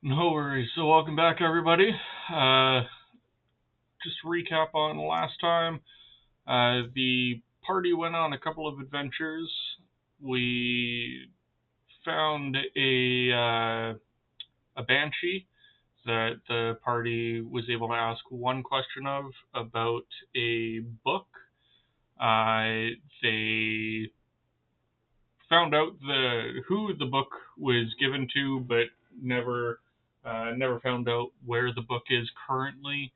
No worries. So welcome back, everybody. Just to recap on last time. The party went on a couple of adventures. We found a banshee that the party was able to ask one question of about a book. They found out who the book was given to, but never found out where the book is currently.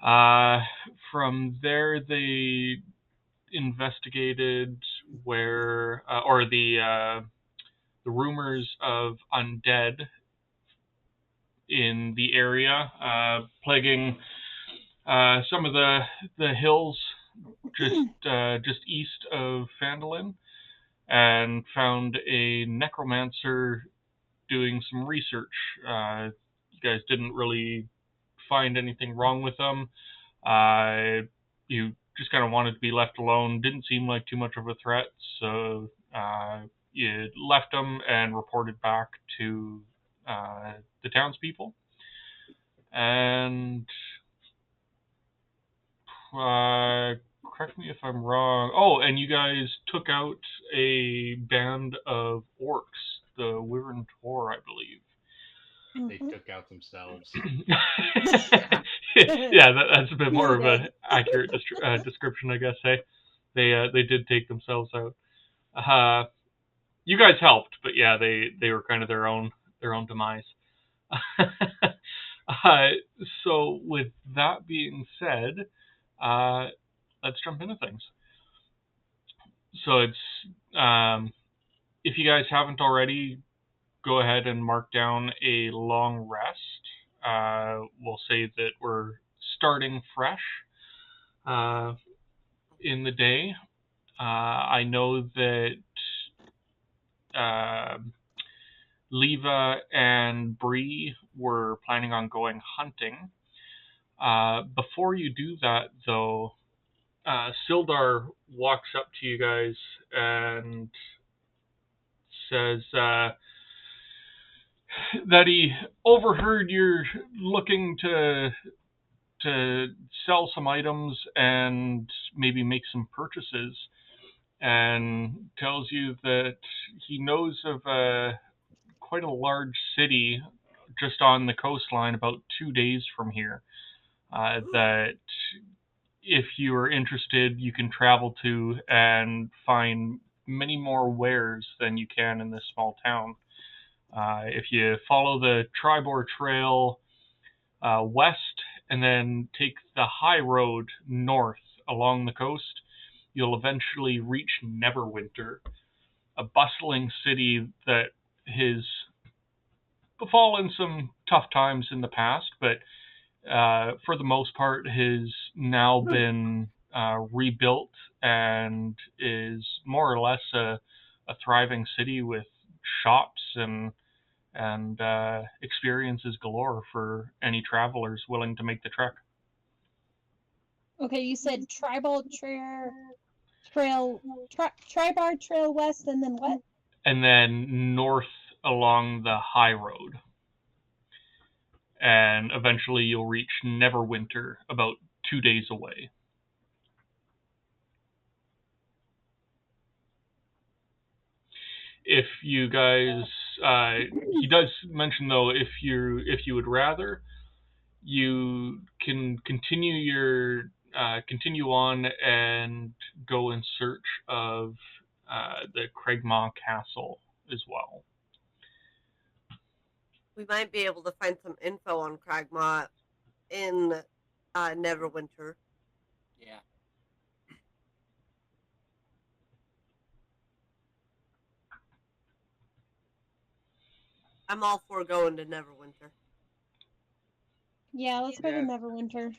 From there, they investigated where or the rumors of undead in the area, plaguing some of the hills just east of Phandalin, and found a necromancer doing some research. You guys didn't really find anything wrong with them. You just kind of wanted to be left alone. Didn't seem like too much of a threat, so you left them and reported back to the townspeople. And correct me if I'm wrong. Oh, and you guys took out a band of orcs, the Wyvern Tor, I believe. They took out themselves. Yeah, that's a bit more of an accurate description, I guess. Hey, they did take themselves out. You guys helped, but yeah, they were kind of their own demise. So with that being said, let's jump into things. So it's if you guys haven't already, go ahead and mark down a long rest. We'll say that we're starting fresh in the day. I know that Leva and Bree were planning on going hunting. Before you do that, though, Sildar walks up to you guys and says that he overheard you're looking to sell some items and maybe make some purchases, and tells you that he knows of quite a large city just on the coastline about 2 days from here that if you are interested, you can travel to and find many more wares than you can in this small town. If you follow the Tribor Trail west and then take the high road north along the coast, you'll eventually reach Neverwinter, a bustling city that has befallen some tough times in the past, but for the most part has now been rebuilt and is more or less a thriving city with shops and experiences galore for any travelers willing to make the trek. Okay, you said Tribal Tribar Trail West, and then what? And then north along the high road. And eventually you'll reach Neverwinter about 2 days away. If you guys, he does mention though, if you would rather, you can continue on and go in search of the Craigmaw Castle as well. We might be able to find some info on Craigmaw in Neverwinter. Yeah. I'm all for going to Neverwinter. Yeah, let's go to Neverwinter.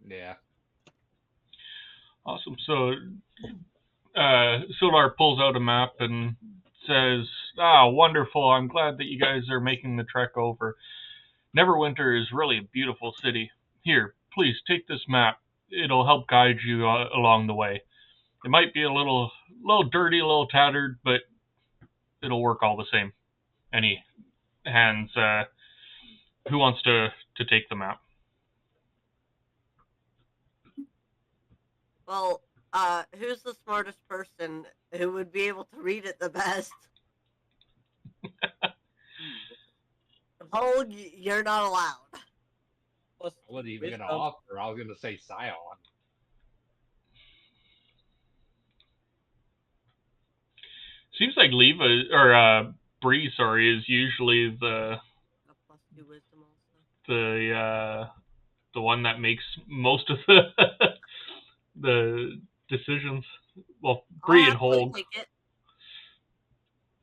Yeah. Awesome. So Sildar pulls out a map and says, wonderful. I'm glad that you guys are making the trek over. Neverwinter is really a beautiful city. Here, please take this map. It'll help guide you along the way. It might be a little dirty, a little tattered, but it'll work all the same. And he hands who wants to take the map? Well, who's the smartest person who would be able to read it the best? Oh, you're not allowed. I wasn't even gonna offer. I was gonna say Scion. Seems like Leva or Bree, sorry, is usually A +2 wisdom also. the one that makes most of the decisions. Well, Bree and Holg. Take it.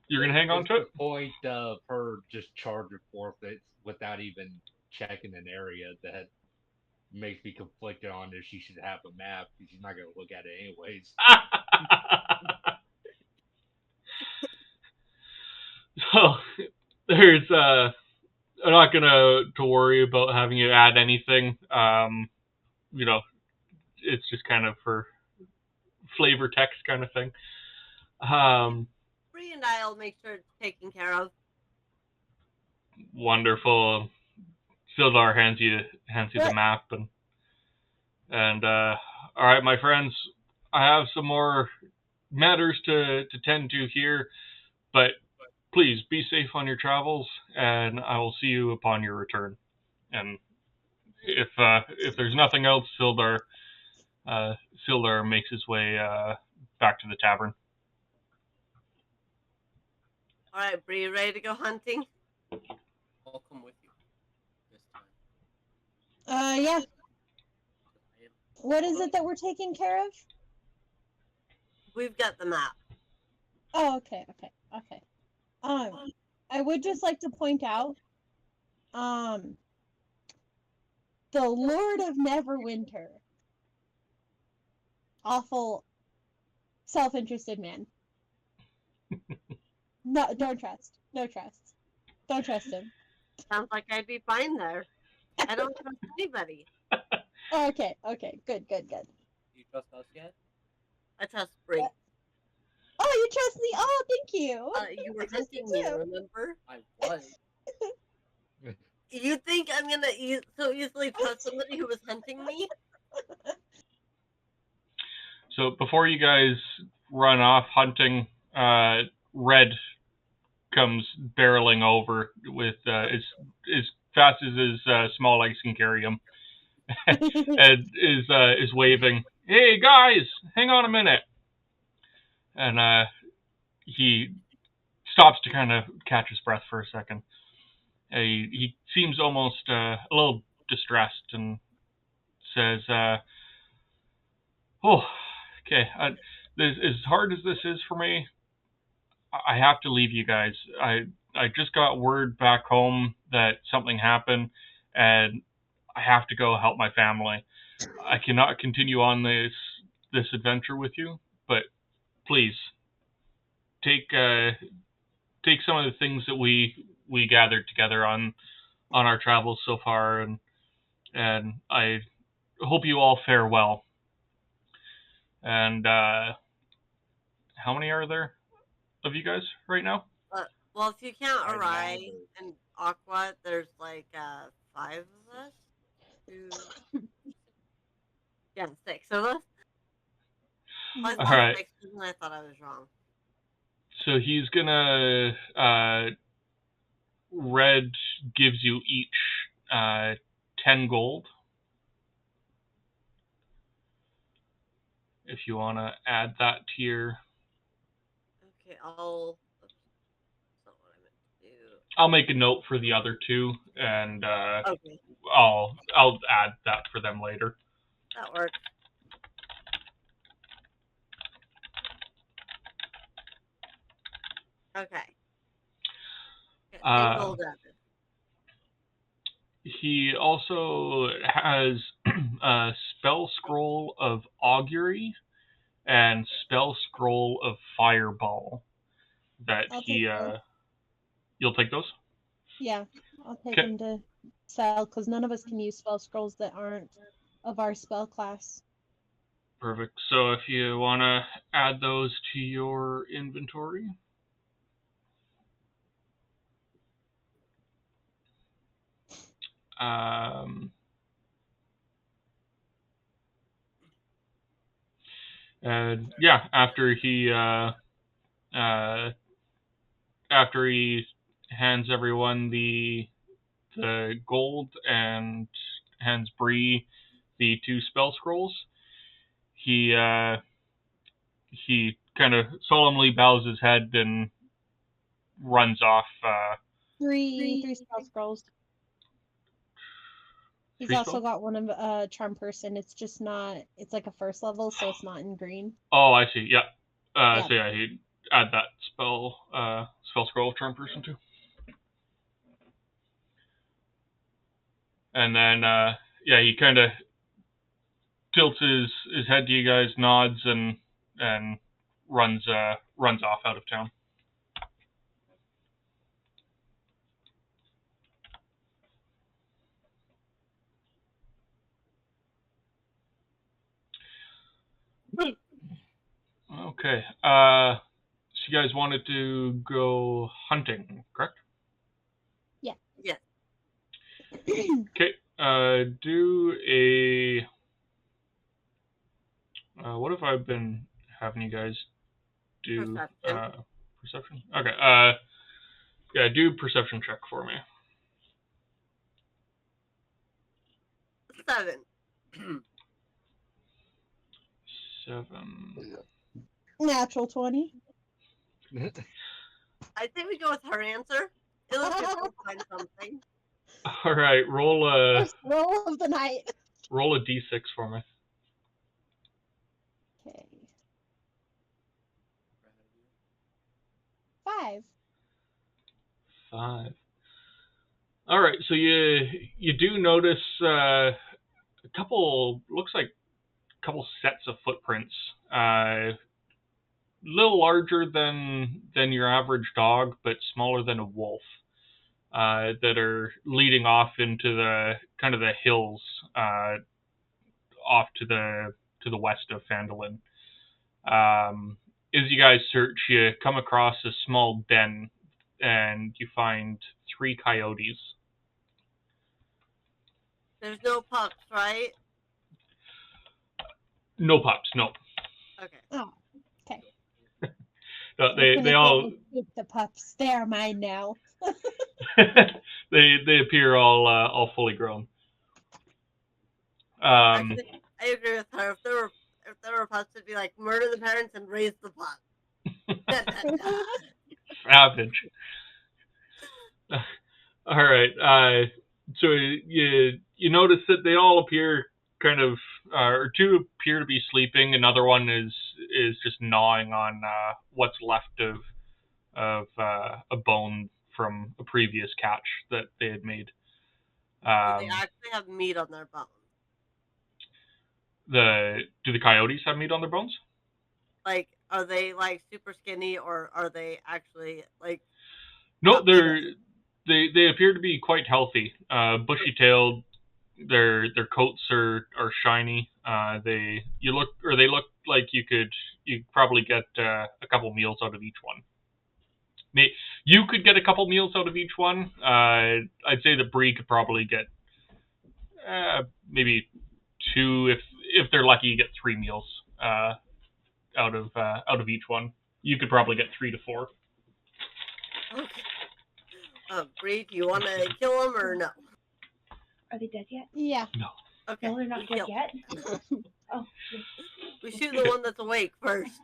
You're gonna hang on to it? The point of her just charging forth it without even checking an area that makes me conflicted on if she should have a map because she's not gonna look at it anyways. So there's I'm not gonna to worry about having you add anything. You know, it's just kind of for flavor text kind of thing. Bree and I'll make sure it's taken care of. Wonderful. Sildar hands you the map and all right, my friends, I have some more matters to tend to here, but please be safe on your travels, and I will see you upon your return. And if there's nothing else, Sildar makes his way back to the tavern. All right, Bree, ready to go hunting? I'll come with you this time. Yeah. What is it that we're taking care of? We've got the map. Oh, okay. I would just like to point out, the Lord of Neverwinter. Awful, self-interested man. No, don't trust. No trust. Don't trust him. Sounds like I'd be fine there. I don't trust anybody. Okay, good. Do you trust us yet? I trust Bree. Oh, you trust me? Oh, thank you. You were I trust hunting you me, too. remember? I was. You think I'm gonna so easily trust somebody who was hunting me? So before you guys run off hunting, Red comes barreling over with as fast as his small legs can carry him, and is waving. Hey guys, hang on a minute. And he stops to kind of catch his breath for a second. He seems almost a little distressed and says, "Oh, okay. As hard as this is for me, I have to leave you guys. I just got word back home that something happened, and I have to go help my family. I cannot continue on this adventure with you, but please take some of the things that we gathered together on our travels so far, and I hope you all fare well." And how many are there of you guys right now? Well, if you count Right now, Arai and Aqua, there's like 5 of us. 2, yeah, 6 of us. I thought All right. 6, and I thought I was wrong. So he's gonna Red gives you each 10 gold. If you want to add that to your, Okay, Oops, that's not what I meant to do. I'll make a note for the other two, and Okay, I'll add that for them later. that works. Okay. 10 gold added. He also has a spell scroll of augury and spell scroll of fireball that I'll take those. You'll take those? Yeah, I'll take Okay. them to sell because none of us can use spell scrolls that aren't of our spell class. Perfect. So if you want to add those to your inventory. And yeah, after he hands everyone the gold and hands Bree the 2 spell scrolls, he kind of solemnly bows his head and runs off. Three spell scrolls. He's 3 also spells? got one of charm person. It's just not. It's like a first level, so it's not in green. Oh, I see. Yeah. Yeah. So yeah, he'd add that spell scroll of charm person too. And then yeah, he kind of tilts his head to you guys, nods, and runs off out of town. Okay. So you guys wanted to go hunting, correct? Yeah. Yes. Okay. Do a. What have I been having you guys do? Perception. Perception. Okay. Yeah. Do perception check for me. 7. 7. Natural 20. I think we go with her answer. It'll find something. All right. Roll a First roll of the night. roll a d6 for me. Okay. 5. 5. All right, so you do notice a couple, looks like a couple sets of footprints, a little larger than your average dog, but smaller than a wolf, that are leading off into the kind of the hills, off to the west of Phandalin. As you guys search, you come across a small den, and you find 3 coyotes. There's no pups, right? No pups, no. Okay. Oh, okay. No, they all Take the pups. They're mine now. they appear all fully grown. Actually, I agree with her. If there were pups, it'd be like murder the parents and raise the pup. Savage. All right. So you notice that they all appear kind of, or 2 appear to be sleeping. Another one is just gnawing on what's left of a bone from a previous catch that they had made. Do they actually have meat on their bones? Do the coyotes have meat on their bones? Like, are they like super skinny, or are they actually like? No, they appear to be quite healthy. Bushy tailed. Their coats are shiny. They look like you could probably get a couple meals out of each one. You could get a couple meals out of each one. I'd say that Bree could probably get maybe 2. If they're lucky, you get 3 meals out of each one. You could probably get 3 to 4. Okay. Bree, do you want to kill them or no? Are they dead yet? Yeah. No. Okay. No, they're not dead yet. Oh. We shoot the one that's awake first.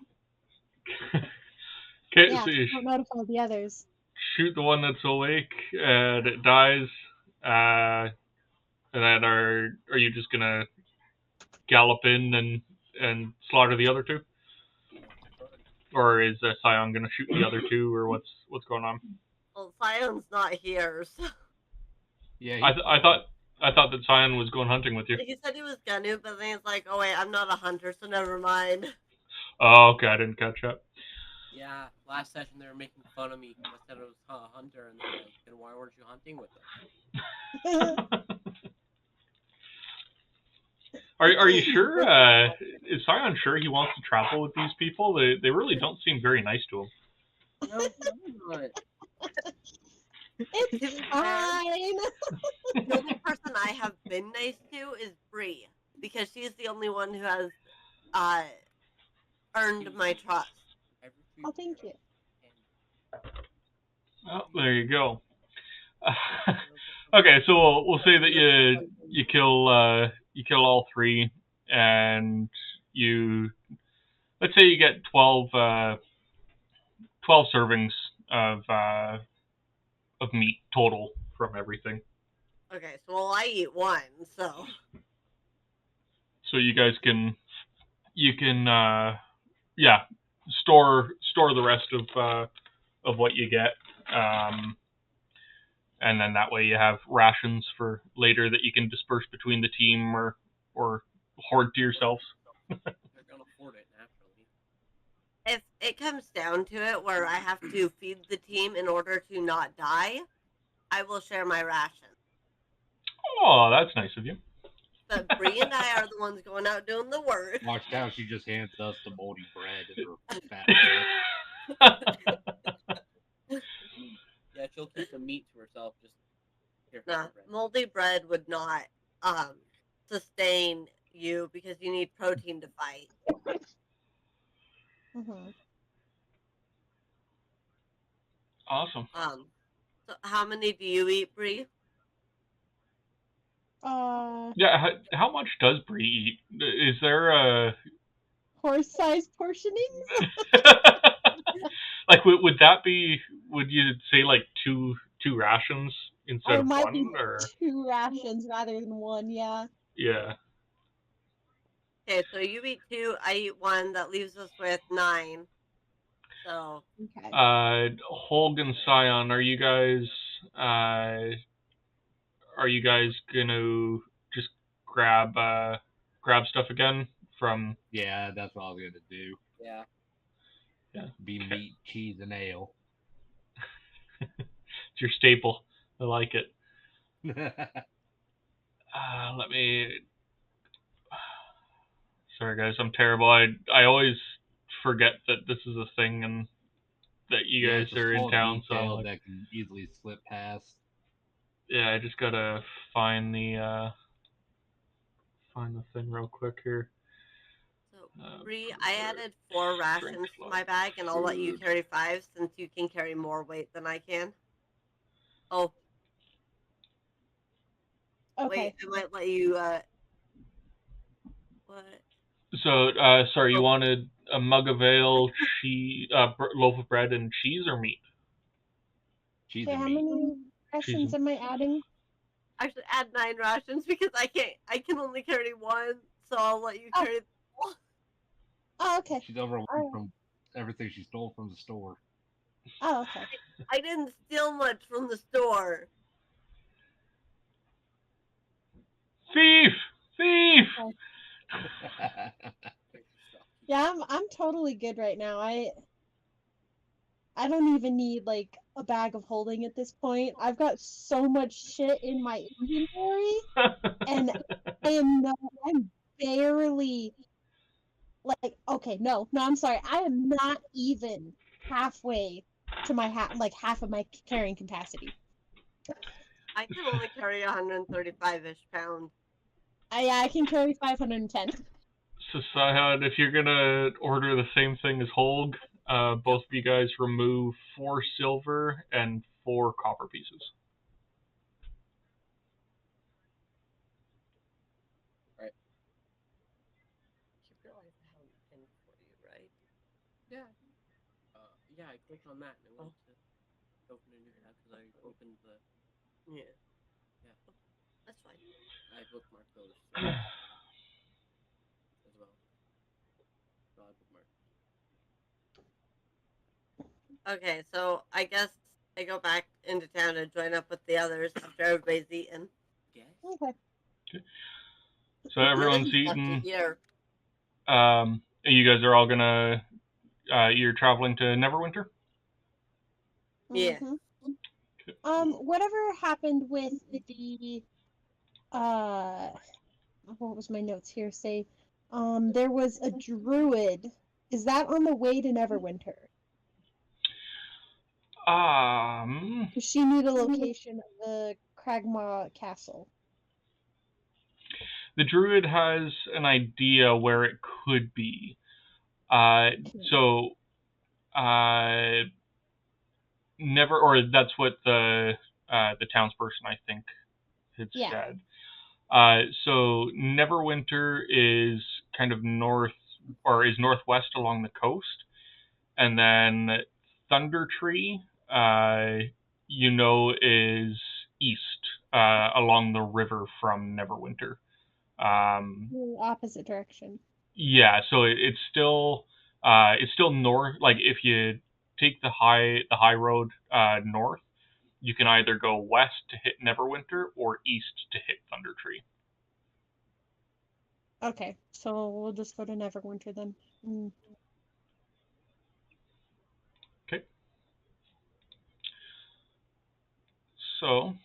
Okay, Yeah. so you Don't notify the others. shoot the one that's awake, and it dies. And then are you just gonna gallop in and slaughter the other 2, or is Scion gonna shoot the other 2, or what's going on? Well, Sion's not here, so Yeah, I thought that Scion was going hunting with you. he said he was gonna, but then he's like, "Oh wait, I'm not a hunter, so never mind." Oh, okay, I didn't catch up. Yeah, last session they were making fun of me because I said I was a hunter, and they're like, then why weren't you hunting with us? Are you sure? Is Scion sure he wants to travel with these people? They really don't seem very nice to him. No, I'm not. It's fine. The only person I have been nice to is Bree, because she's the only one who has earned my trust. Oh, thank you. Oh, there you go. Okay, so we'll say that you kill all three, and let's say you get 12 servings of meat total from everything. Okay, so I eat one, so So you guys can store the rest of what you get, and then that way you have rations for later that you can disperse between the team or hoard to yourselves. They're gonna afford it naturally. if it comes down to it where I have to feed the team in order to not die, I will share my ration. Oh, that's nice of you. But Bree and I are the ones going out doing the work. Watch out, she just hands us the moldy bread and her fat butt. Yeah, she'll keep the meat to herself. Just here. Nah, moldy bread would not sustain you because you need protein to fight. Mm-hmm. Awesome. So how many do you eat, Bree? Yeah, how much does Bree eat? Is there a Horse-sized portionings? like would that be? Would you say like two rations instead Or it of might one? be Or 2 rations rather than 1, yeah. yeah. Okay, so you eat 2, I eat 1. That leaves us with 9. So Okay. Holg and Scion, are you guys gonna just grab stuff again from? Yeah, that's what I was gonna do. Yeah. Yeah. Be meat, cheese, and ale. It's your staple. I like it. Let me. Sorry guys, I'm terrible. I always forget that this is a thing and that you Yeah, guys it's a are in small town. detail So that can easily slip past. yeah, I just gotta find the thing real quick here. So Bree, I added 4 rations to my bag, and I'll let you carry 5 since you can carry more weight than I can. Oh. Okay. Wait, I might let you. What? So sorry, you wanted a mug of ale, loaf of bread, and cheese or meat? Cheese Okay, and how meat. many rations am I adding? Actually, add 9 rations because I can only carry 1, so I'll let you carry. Oh, okay. She's overweight Alright. from everything she stole from the store. Oh, okay. I didn't steal much from the store. Thief! Thief! Yeah, I'm totally good right now. I don't even need like a bag of holding at this point. I've got so much shit in my inventory, and I'm barely like, okay, no, I'm sorry. I am not even halfway to my half of my carrying capacity. I can only carry 135-ish pounds. I can carry 510. So Sihad, if you're gonna order the same thing as Holg, both of you guys remove 4 silver and 4 copper pieces. Right. You realize I have a pin for you, right? Yeah. Yeah, I clicked on that and it went to open a new tab because I opened the. Yeah. Yeah. That's fine. I bookmarked those as well. So I bookmarked. Okay, so I guess I go back into town to join up with the others after everybody's eaten. Yes. Okay. So everyone's Lucky eaten. here. You guys are all gonna. You're traveling to Neverwinter. Yeah. Whatever happened with the what was my notes here say? There was a druid. Is that on the way to Neverwinter? Because she knew the location of the Cragmaw Castle. the druid has an idea where it could be. So never, or that's what the townsperson I think had said. So Neverwinter is kind of north, or is northwest along the coast, and then Thunder Tree, is east along the river from Neverwinter. Opposite direction. Yeah, so it's still north. Like if you take the high road north, you can either go west to hit Neverwinter or east to hit Thunder Tree. Okay, so we'll just go to Neverwinter then. Okay. So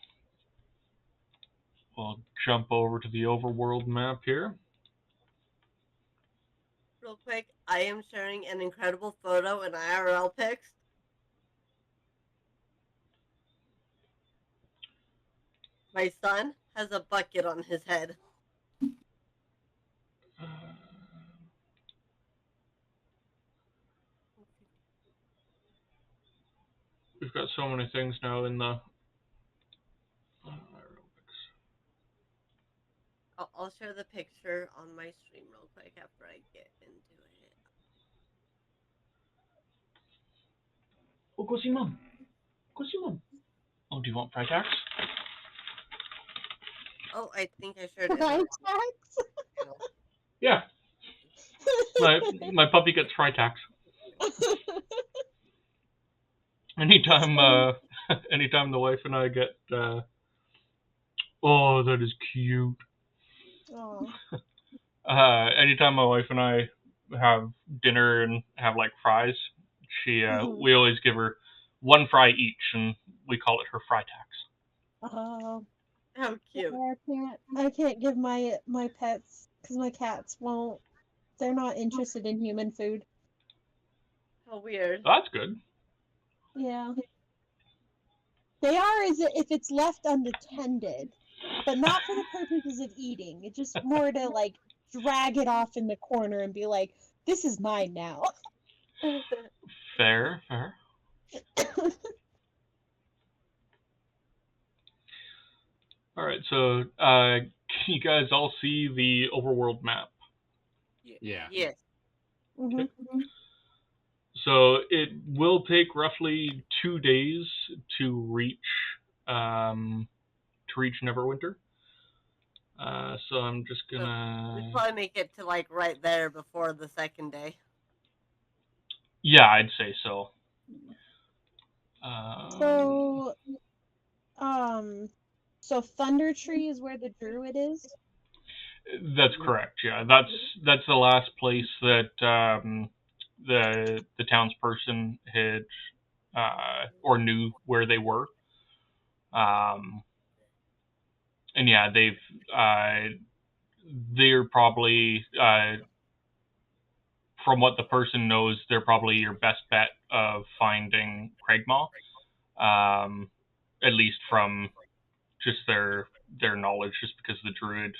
we'll jump over to the overworld map here. Real quick, I am sharing an incredible photo in IRL pics. My son has a bucket on his head. We've got so many things now in the I'll share the picture on my stream real quick after I get into it. Oh, go see Mom. Go see Mom. Oh, do you want fry tax? Oh, I think I shared it. Fry tax? Yeah. My puppy gets fry tax. Anytime the wife and I get oh, that is cute. Anytime my wife and I have dinner and have like fries, we always give her one fry each, and we call it her fry tax. Oh, how cute! I can't give my pets because my cats won't. They're not interested in human food. How weird. That's good. Yeah. They are if it's left unattended, but not for the purposes of eating. It's just more to like drag it off in the corner and be like, "This is mine now." Fair. All right, so can you guys all see the overworld map? Yeah. Yes. Mm-hmm. So it will take roughly 2 days to reach Neverwinter. So I'm just gonna. We'd probably make it to like right there before the second day. Yeah, I'd say so. So Thunder Tree is where the druid is? That's correct. Yeah, that's the last place that the townsperson had or knew where they were. And yeah, they're probably from what the person knows, they're probably your best bet of finding Craigmaw. At least from just their knowledge, just because the druid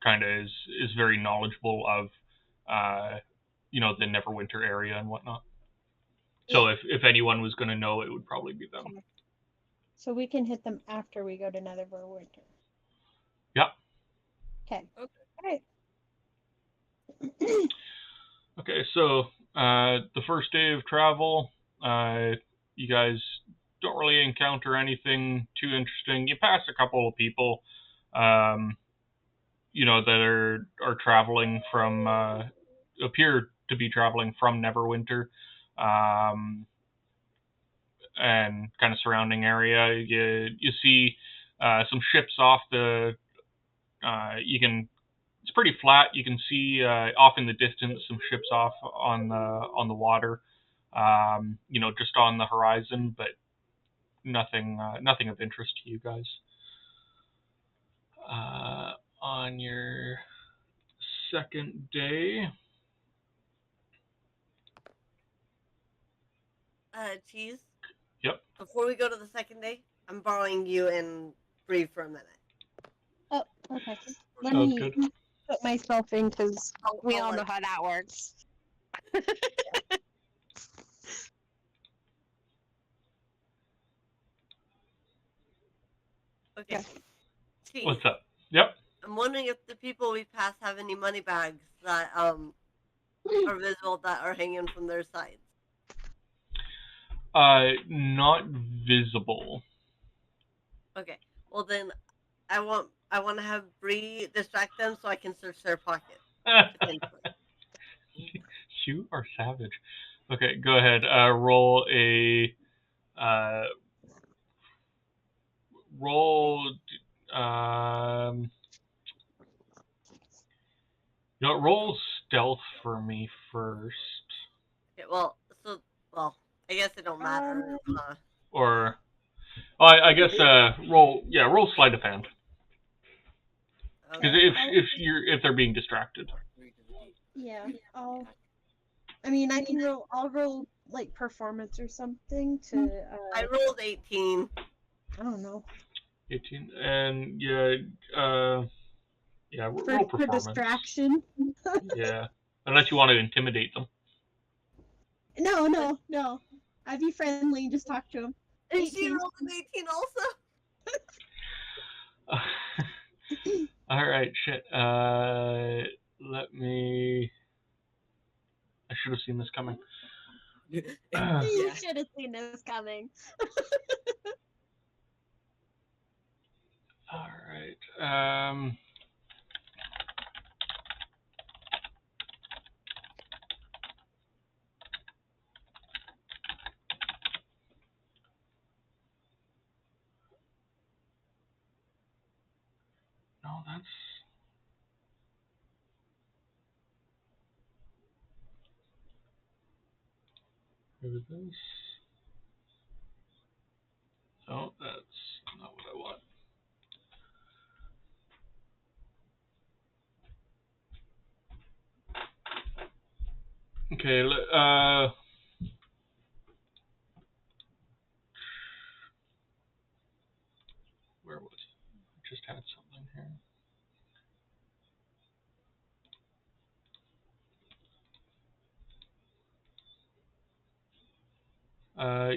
kind of is very knowledgeable of the Neverwinter area and whatnot. So if anyone was going to know, it would probably be them. So we can hit them after we go to Neverwinter. Yeah. Okay. All right. Okay, so the first day of travel, you guys don't really encounter anything too interesting. You pass a couple of people, that are traveling from, appear to be traveling from Neverwinter, and kind of surrounding area. You see some ships off the. It's pretty flat. You can see off in the distance some ships off on the water. Just on the horizon, but nothing of interest to you guys. On your second day. Cheese? Yep. Before we go to the second day, I'm borrowing you and Bree for a minute. Oh, okay. Let Sounds me good. put myself in because we all know like, how that works. okay. T, What's up? Yep. I'm wondering if the people we pass have any money bags that are visible that are hanging from their sides. Not visible. Okay. Well then, I want to have Bree distract them so I can search their pockets potentially. You are savage. Okay, go ahead. Roll a roll. No, roll stealth for me first. Okay. Well, I guess it don't matter. Or I guess roll sleight of hand. Because Okay. if they're being distracted. Yeah, I'll roll like performance or something to. I rolled 18. I don't know. 18 and roll For performance. distraction. Yeah, unless you want to intimidate them. No. I'd be friendly and just talk to him. And she rolled an 18 also. All right, shit. Let me. I should have seen this coming. You should have seen this coming. All right. No, that's. Who is this? Oh, that's not what I want. Okay, where was it? I just had something here.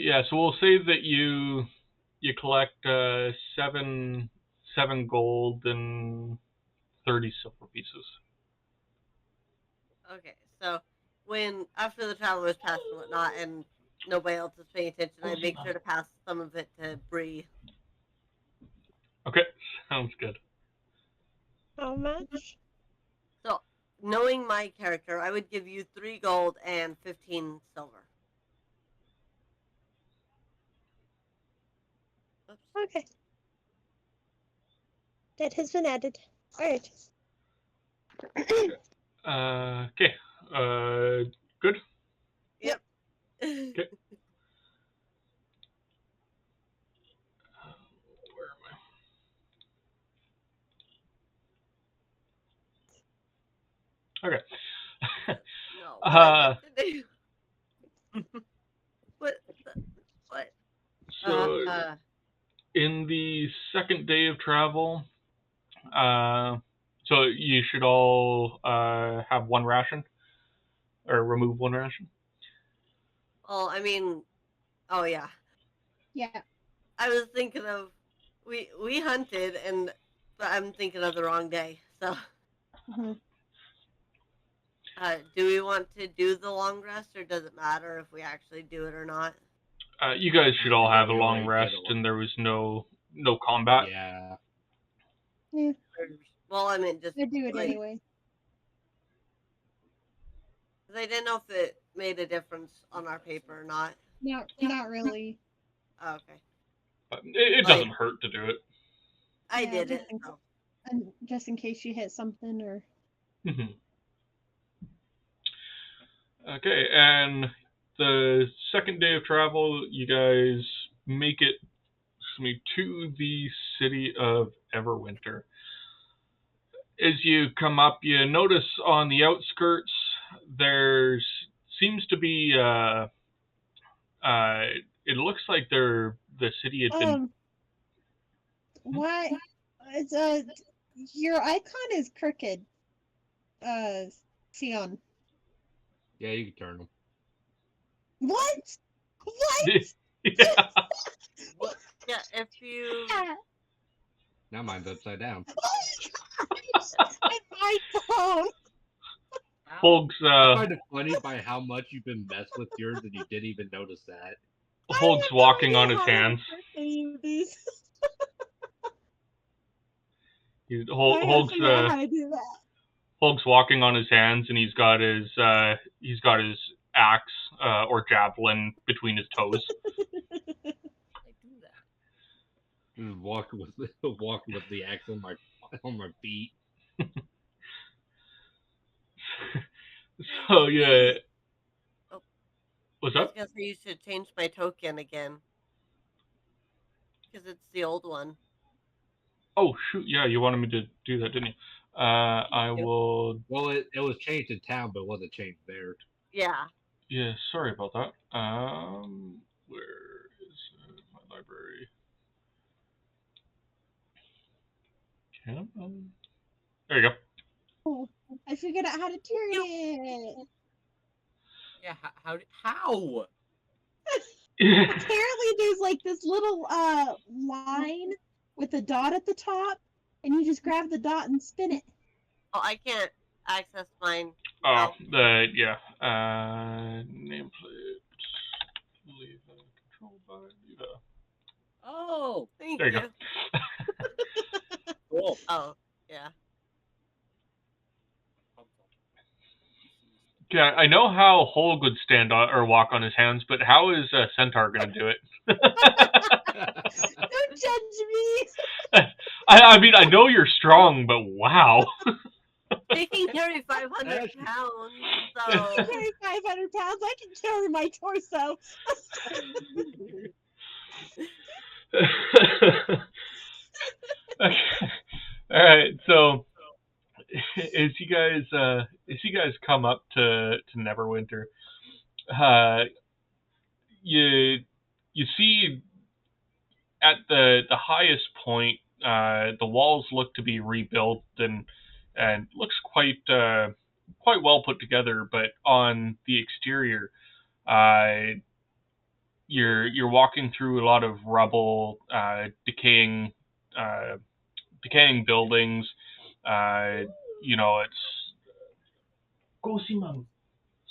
Yeah, so we'll say that you collect 7 gold and 30 silver pieces. Okay, so when after the travelers pass and whatnot, and nobody else is paying attention, I make sure to pass some of it to Bree. Okay, sounds good. How much? So, knowing my character, I would give you 3 gold and 15 silver. Oops. Okay. That has been added. Alright. Okay. Good. Yep. Okay. Where am I? Okay. No, what I meant to do. What? So, in the second day of travel, so you should all have 1 ration, or remove 1 ration. Well, I mean, oh yeah. Yeah. I was thinking of we hunted, but I'm thinking of the wrong day. So, do we want to do the long rest, or does it matter if we actually do it or not? You guys should all have a long Really rest, good. and there was no combat. Yeah. Yeah. Well, I meant just I do it like, anyway. because I didn't know if it made a difference on our paper or not. Not really. Oh, okay. But it doesn't hurt to do it. I Yeah, did it. So. And just in case you hit something or. Okay, and the second day of travel, you guys make it to the city of Neverwinter. As you come up, you notice on the outskirts there seems to be it looks like the city had been. Why? It's Your icon is crooked. Sion. Yeah, you can turn them. What? What? Yeah. What? Yeah, if you. Now mine's upside down. My phone. Ow. Holg's I find it funny by how much you've been messed with yours and you didn't even notice that. Holg's I have walking no on idea his how to hands. fix any of these. He's, I gotta Holg's figure out how to do that. Holg's walking on his hands, and he's got his axe or javelin between his toes. I do that. Just walking with the axe on my feet. So yeah. Oh. What's I was up? gonna say you should change my token again. Because it's the old one. Oh shoot! Yeah, you wanted me to do that, didn't you? I Yep. will. Well, it was changed in town, but it wasn't changed there. Yeah. Yeah, sorry about that. Where is my library? There you go. Oh, I figured out how to turn it. Yeah. How? Apparently, there's like this little line with a dot at the top, and you just grab the dot and spin it. Oh, I can't access mine. Oh, No. Nameplate. Leva, controlled by Leva. Oh. Thank There you you. go. Cool. Oh, yeah. Yeah, I know how Holg would stand on or walk on his hands, but how is Centaur gonna do it? Don't judge me. I mean, I know you're strong, but wow. They can carry 500 Actually- pounds, I so. can carry 500 pounds. I can carry my torso. Okay. All right, so as you guys come up to Neverwinter, you see at the highest point, the walls look to be rebuilt and looks quite well put together. But on the exterior, you're walking through a lot of rubble, decaying buildings. It's go see mom.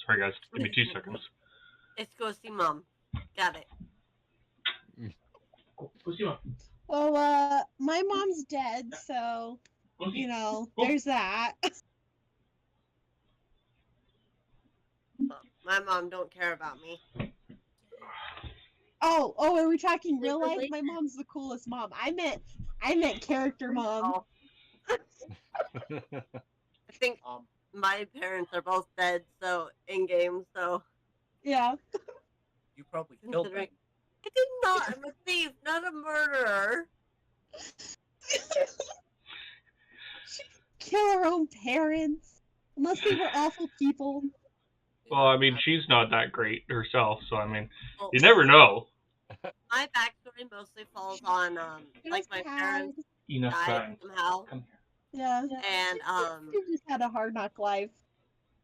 Sorry guys, give me 2 seconds. It's go see mom. Got it. Go see mom. Well, my mom's dead, so there's that. Well, my mom don't care about me. Oh, are we talking real life? Really? My mom's the coolest mom. I meant character mom. Oh, I think my parents are both dead, so in game, so. Yeah. You probably killed them. Considering. I did not. I'm a thief, not a murderer. Kill her own parents, unless they were awful people. Well, I mean, she's not that great herself, so I mean, Well, you never know. my backstory mostly falls on like my parents Enough died crying. somehow, Come Yeah. and She just had a hard knock life.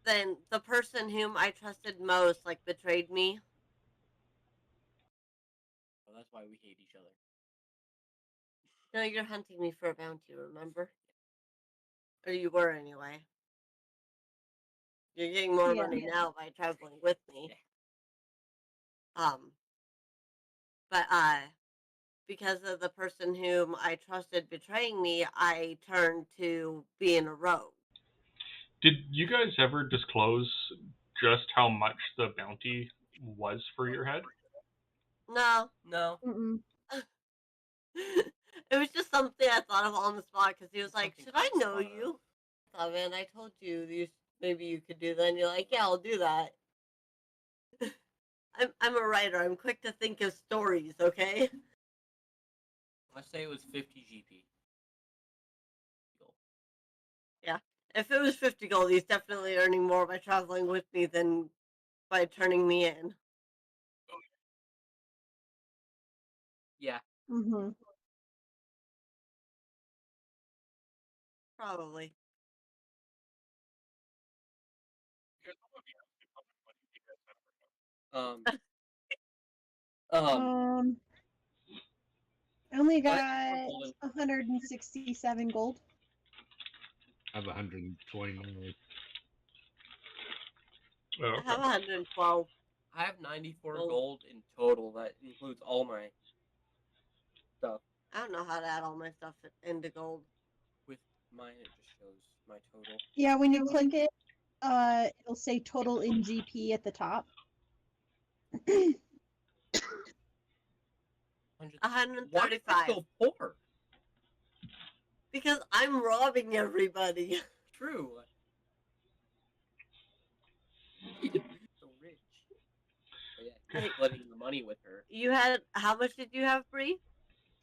then the person whom I trusted most like betrayed me. Well, that's why we hate each other. No, you're hunting me for a bounty, remember? Or you were anyway. You're getting more Yeah. money now by traveling with me. But because of the person whom I trusted betraying me, I turned to being a rogue. Did you guys ever disclose just how much the bounty was for your head? No. No. Mm-mm. It was just something I thought of on the spot because he was like, Something "Should I know spot on. you?" I thought, man, I told you maybe you could do that. And you're like, "Yeah, I'll do that." I'm a writer. I'm quick to think of stories. Okay. Let's say it was 50 GP. Yeah. If it was 50 gold, he's definitely earning more by traveling with me than by turning me in. Yeah. Mm-hmm. Probably. Um, I only I got have golden- 167 gold. I have 129. Oh, I have okay. 112. I have 94 Gold. gold in total. That includes all my stuff. I don't know how to add all my stuff into gold. With mine, it just shows my total. Yeah, when you click it, it'll say total in GP at the top. 135. 135. So poor. Because I'm robbing everybody. True. So rich. But yeah, you're Hey. splitting the money with her. You had how much did you have, Bree?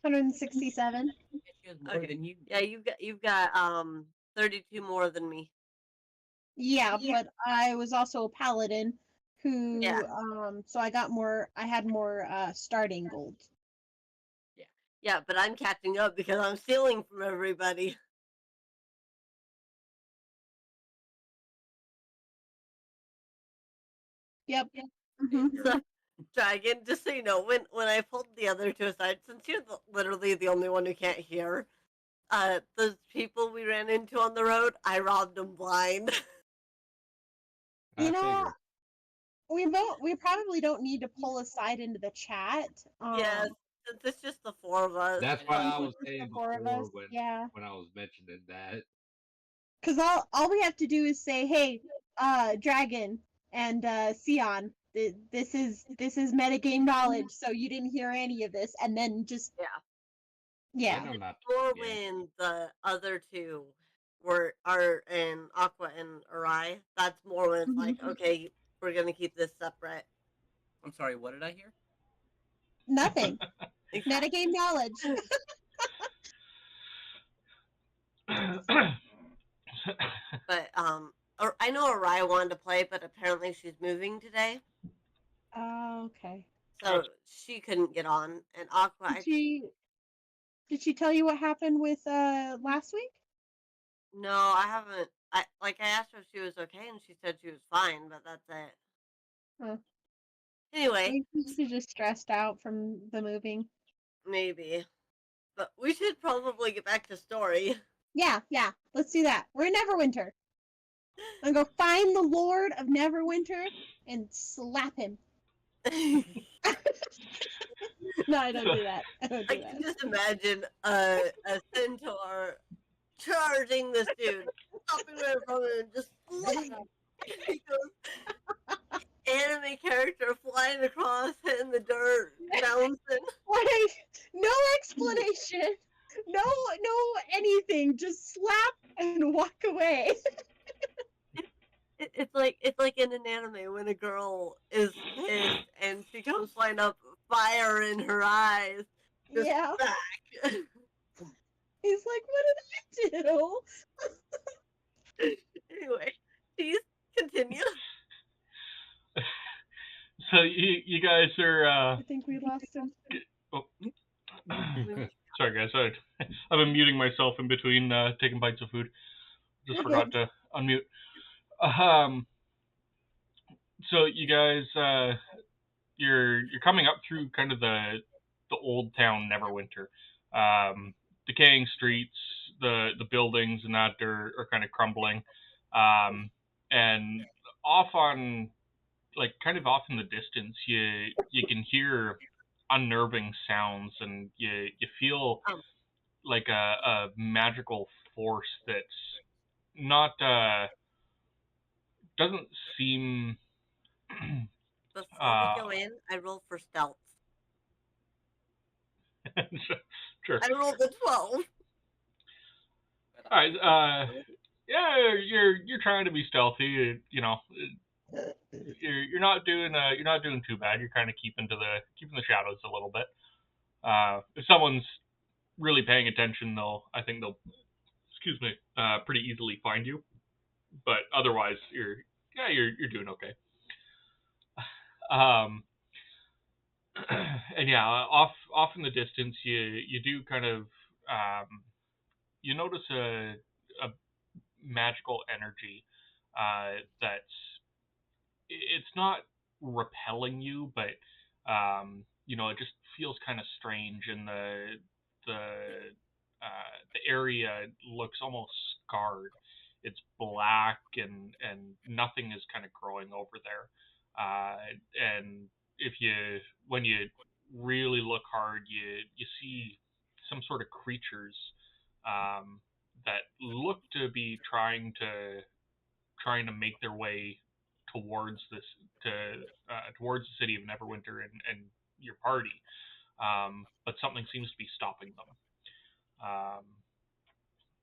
167. Yeah, she has more Okay. than you. Yeah, you've got 32 more than me. Yeah, but I was also a paladin who Yeah. so I had more starting gold. Yeah, but I'm catching up because I'm stealing from everybody. Yep. Mhm. So, Dragon, just so you know, when I pulled the other two aside, since you're literally the only one who can't hear, those people we ran into on the road, I robbed them blind. You know, figured. we probably don't need to pull aside into the chat. Yes, since it's just the four of us. That's I why know. I was Just the saying four of before us, yeah. when I was mentioning that. Because all we have to do is say, "Hey, Dragon and Sion, this is metagame knowledge, so you didn't hear any of this," and then just Yeah. yeah. I know not to Or forget. when the other two are in Aqua and Arai, that's more when it's like, okay, we're gonna keep this separate. I'm sorry, what did I hear? Nothing. Exactly. Metagame knowledge. But or I know Arai wanted to play, but apparently she's moving today, Oh, okay. so she couldn't get on. And Aqua, Did she tell you what happened with last week? no, I haven't. I asked her if she was okay, and she said she was fine, but that's it. Huh. Anyway, Maybe she's just stressed out from the moving. maybe. But we should probably get back to story. Yeah, let's do that. We're in Neverwinter. I'm gonna go find the Lord of Neverwinter and slap him. No, I don't do that. I don't I do can that. just imagine a centaur charging this dude, stopping right in front of him, and just slap. He goes, anime character flying across, hitting the dirt, bouncing. Like, no explanation. No anything. Just slap and walk away. It's like in an anime when a girl is pissed and she comes flying up, fire in her eyes. Just Yeah. back. He's like, what did I do? Anyway, please continue. So you guys are. I think we lost him. Oh. Sorry, guys. I've been muting myself in between taking bites of food. Just forgot to unmute. So you guys, you're coming up through kind of the old town Neverwinter. Decaying streets, the buildings and that are kind of crumbling, and off on kind of off in the distance, you can hear unnerving sounds, and you feel like a magical force that's not doesn't seem Before we go in, I roll for stealth. sure. I rolled a 12. All right. Yeah, you're trying to be stealthy. You know, you're not doing too bad. You're kind of keeping the shadows a little bit. If someone's really paying attention, I think they'll pretty easily find you. But otherwise, you're doing okay. And yeah, off in the distance, you do kind of you notice a a magical energy that's it's not repelling you, but it just feels kind of strange, and the area looks almost scarred. It's black, and nothing is kind of growing over there. And if you when you really look hard, you see some sort of creatures that look to be trying to make their way towards this to towards the city of Neverwinter and your party, but something seems to be stopping them.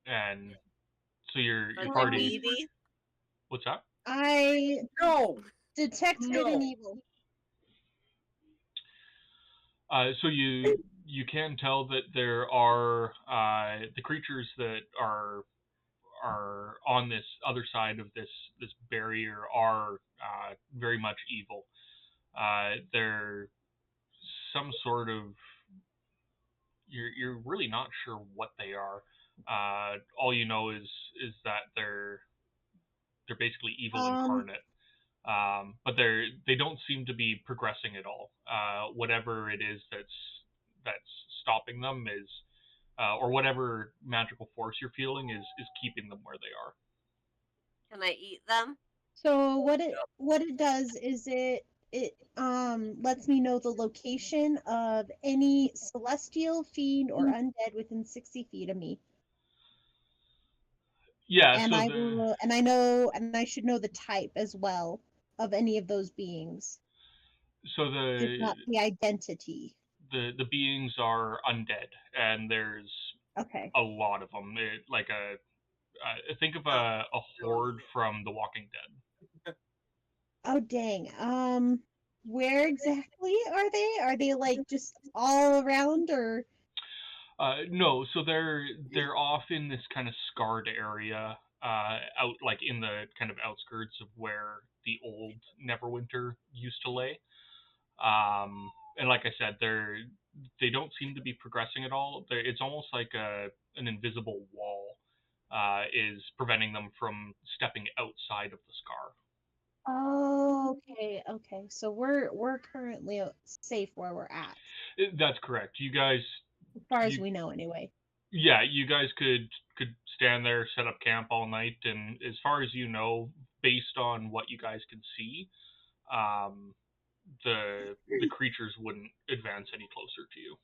And so your Are they party. needy? What's that? I No. detect good and evil. So you can tell that there are the creatures that are on this other side of this barrier are very much evil. They're some sort of you're really not sure what they are. All you know is that they're basically evil incarnate. But they don't seem to be progressing at all. Whatever it is that's stopping them is, or whatever magical force you're feeling is keeping them where they are. Can I eat them? So what it does is it lets me know the location of any celestial, fiend, or undead within 60 feet of me. Yeah. And So I should know the type as well of any of those beings. So Just not the identity. the beings are undead, and there's Okay. a lot of them. Think of a horde from The Walking Dead. Oh dang. Where exactly are they? Are they like just all around, or? No, so they're off in this kind of scarred area, out like in the kind of outskirts of where the old Neverwinter used to lay. And like I said, they don't seem to be progressing at all. It's almost like an invisible wall is preventing them from stepping outside of the scar. Oh, okay. So we're currently safe where we're at, That's correct. You guys, as far as we know, anyway. yeah, you guys could stand there, set up camp all night, and as far as you know, based on what you guys can see, the creatures wouldn't advance any closer to you,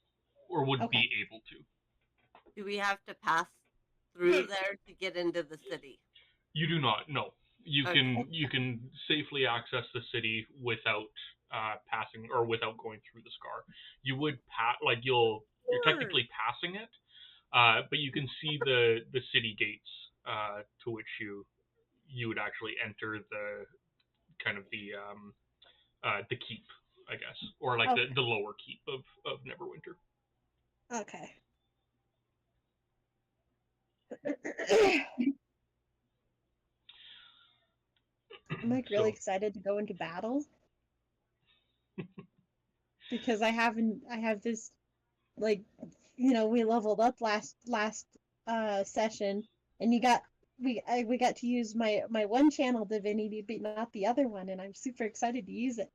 or would Okay. be able to. Do we have to pass through there to get into the city? You do not. No, you Okay. can safely access the city without passing or without going through the scar. You would you're technically passing it, but you can see the city gates to which you would actually enter the kind of the keep, I guess, or like Okay. the lower keep of Neverwinter. Okay. I'm like really excited to go into battle because I have this, like, we leveled up last session, and we got to use my one channel divinity but not the other one, and I'm super excited to use it.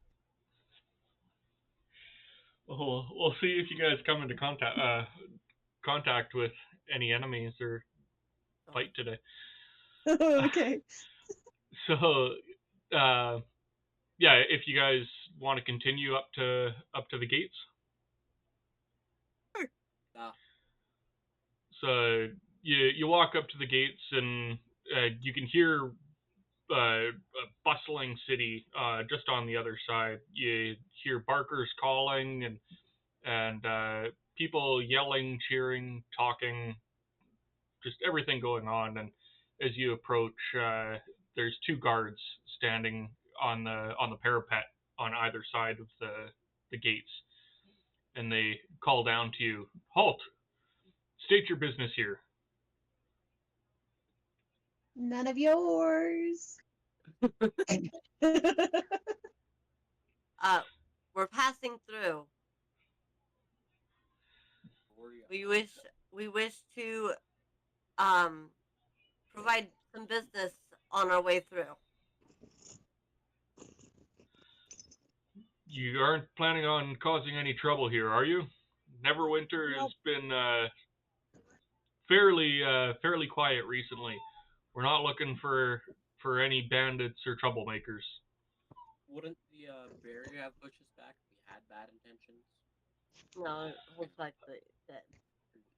We'll see if you guys come into contact with any enemies or fight today. Okay. So, yeah, if you guys want to continue up to the gates. Yeah. So you walk up to the gates, and you can hear a bustling city just on the other side. You hear barkers calling and people yelling, cheering, talking, just everything going on. And as you approach, there's two guards standing on the parapet on either side of the gates, and they call down to you, "Halt! State your business here." None of yours. We're passing through. We wish to provide some business on our way through. You aren't planning on causing any trouble here, are you? Neverwinter has been fairly quiet recently. We're not looking for any bandits or troublemakers. Wouldn't the barrier have pushed us back if we had bad intentions? No, it holds back the dead.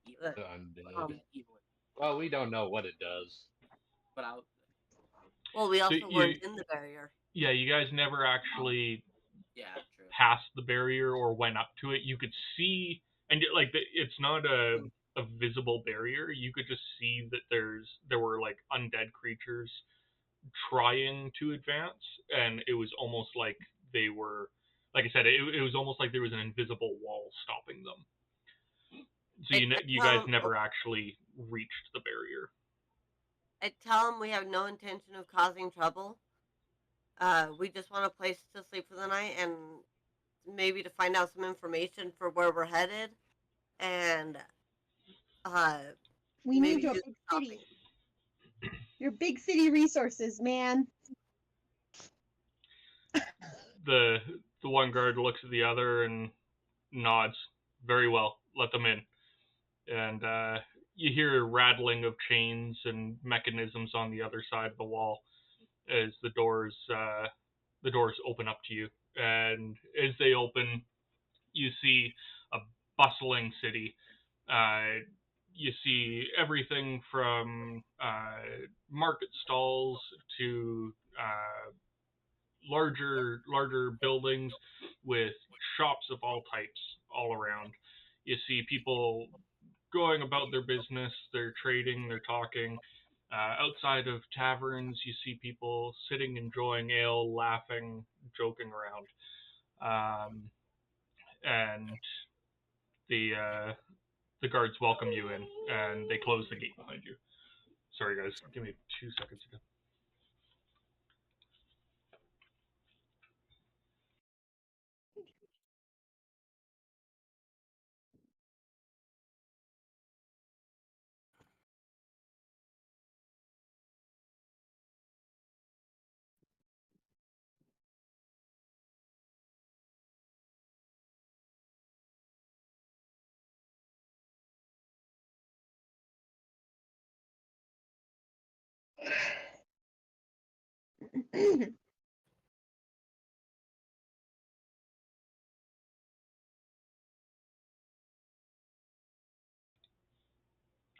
Evil. The undead. Evil. Well, we don't know what it does. But Well, we also you- weren't in the barrier. Yeah, you guys never actually yeah, true. passed the barrier or went up to it. You could see, and like it's not a visible barrier. You could just see that there were like undead creatures trying to advance, and it was almost like they were, like I said, it was almost like there was an invisible wall stopping them. So you guys never actually reached the barrier. I tell them we have no intention of causing trouble. We just want a place to sleep for the night and maybe to find out some information for where we're headed. And we maybe need your do big shopping. city. Your big city resources, man. The one guard looks at the other and nods. Very well. Let them in. And you hear rattling of chains and mechanisms on the other side of the wall as the doors open up to you. And as they open, you see a bustling city. You see everything from market stalls to larger buildings with shops of all types all around. You see people going about their business, they're trading, they're talking. Outside of taverns, you see people sitting, enjoying ale, laughing, joking around. And the guards welcome you in, and they close the gate behind you. Sorry, guys. Give me 2 seconds again.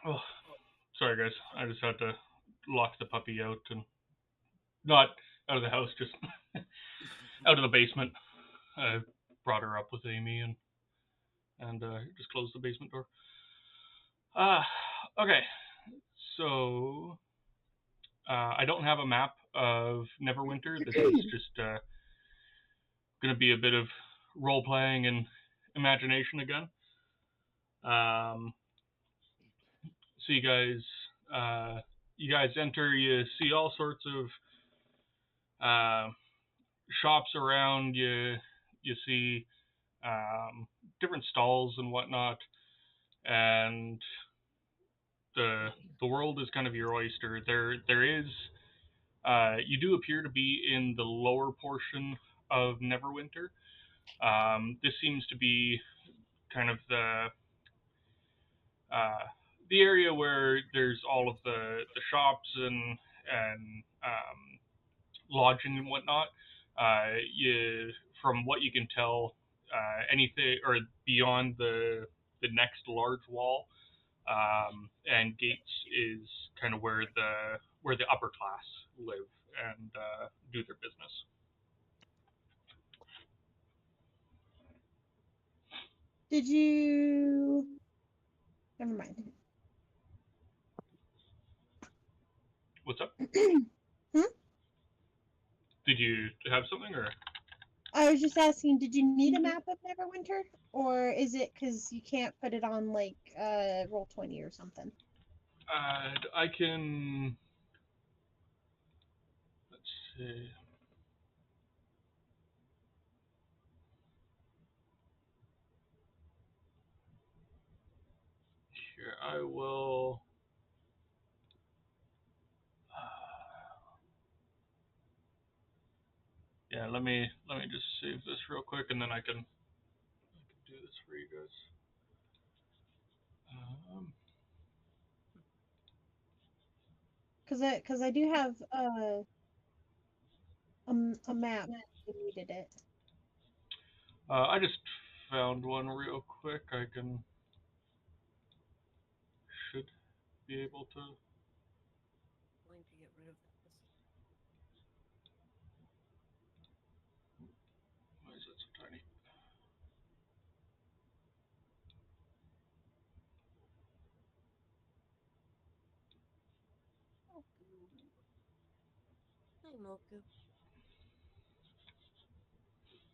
Oh, sorry, guys. I just had to lock the puppy out, and not out of the house, just out of the basement. I brought her up with Amy and just closed the basement door. Okay. So I don't have a map of Neverwinter. This is just going to be a bit of role playing and imagination again. So you guys enter. You see all sorts of shops around. You see different stalls and whatnot, and the world is kind of your oyster. There is you do appear to be in the lower portion of Neverwinter. This seems to be kind of the area where there's all of the shops and lodging and whatnot. From what you can tell, anything or beyond the next large wall and gates is kind of where the upper class live and do their business. Did you? Never mind. What's up? Hmm? Did you have something, or? I was just asking, did you need a map of Neverwinter? Or is it because you can't put it on, like, Roll20 or something? I can... Let's see... Here, I will... Yeah, let me just save this real quick, and then I can do this for you guys. Because I do have a map if you needed it. I just found one real quick. I should be able to. Going to get rid of this. Why is it so tiny? Hi, Moku.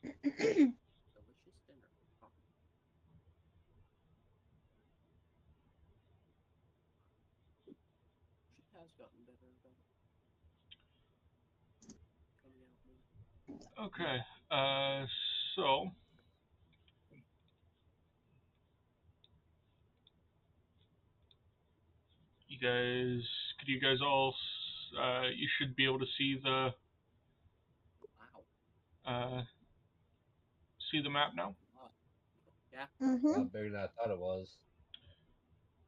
Delicious dinner. Oh. She has gotten better and better. Coming out more. Okay. So could you guys all? You should be able to see the Wow. see the map now. Yeah. A lot bigger than I thought it was.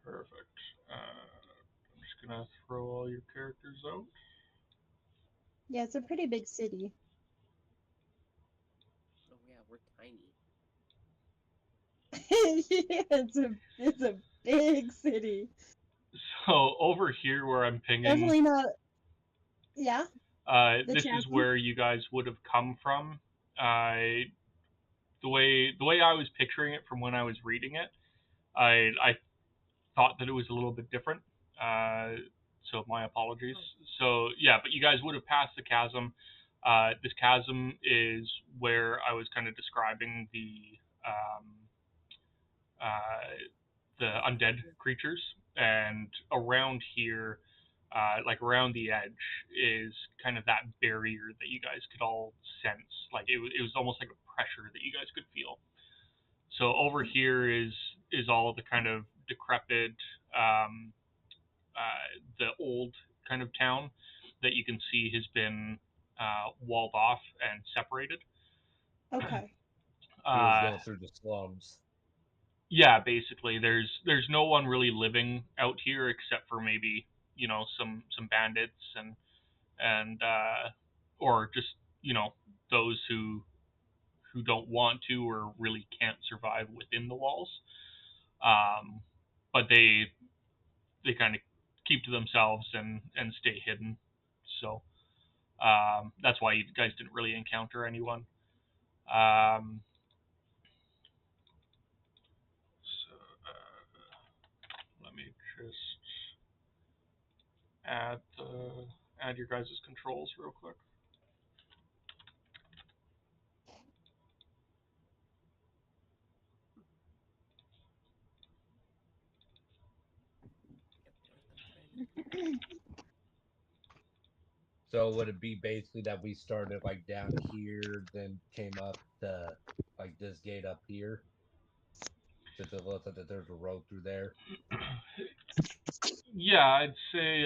Perfect. I'm just gonna throw all your characters out. Yeah, it's a pretty big city. Oh yeah, we're tiny. Yeah, it's a big city. So over here where I'm pinging, Definitely not. Yeah. this is chasm? where you guys would have come from. The way I was picturing it from when I was reading it, I thought that it was a little bit different. So my apologies. So yeah, but you guys would have passed the chasm. This chasm is where I was kind of describing um, the undead creatures, and around here, like around the edge, is kind of that barrier that you guys could all sense. Like it was almost like a pressure that you guys could feel. So over here is all the kind of decrepit, the old kind of town that you can see has been walled off and separated. Okay. He was going through the slums. Yeah, basically, there's no one really living out here except for maybe some bandits and or just those who don't want to or really can't survive within the walls. But they kind of keep to themselves and stay hidden. So that's why you guys didn't really encounter anyone. Um, so let me just add your guys' controls real quick. So would it be basically that we started like down here, then came up to like this gate up here? Since it looks like that there's a road through there. Yeah, I'd say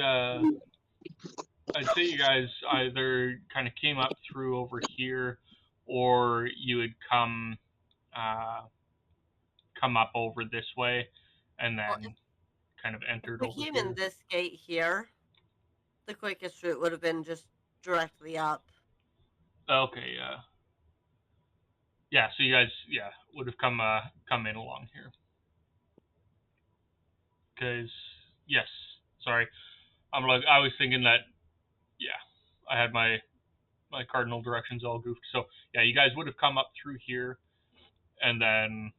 you guys either kind of came up through over here, or you would come up over this way, and Well, then kind of if entered we over came here. in this gate here, the quickest route would have been just directly up. Okay, yeah. So you guys, would have come in along here. Because yes, sorry, I was thinking that I had my cardinal directions all goofed. So yeah, you guys would have come up through here, and then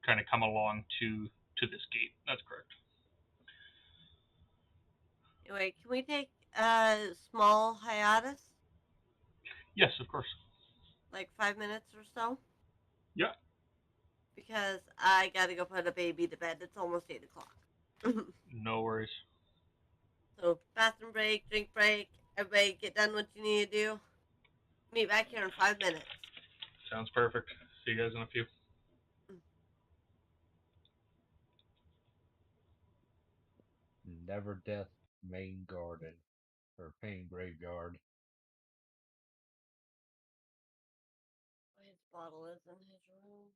kind of come along to this gate. That's correct. Anyway, can we take a small hiatus? Yes, of course. Like 5 minutes or so? Yeah. Because I gotta go put a baby to bed. It's almost 8 o'clock. No worries. So, bathroom break, drink break. Everybody get done what you need to do. Meet back here in 5 minutes. Sounds perfect. See you guys in a few. Never Death Main Garden or Main Graveyard. bottle is in his room.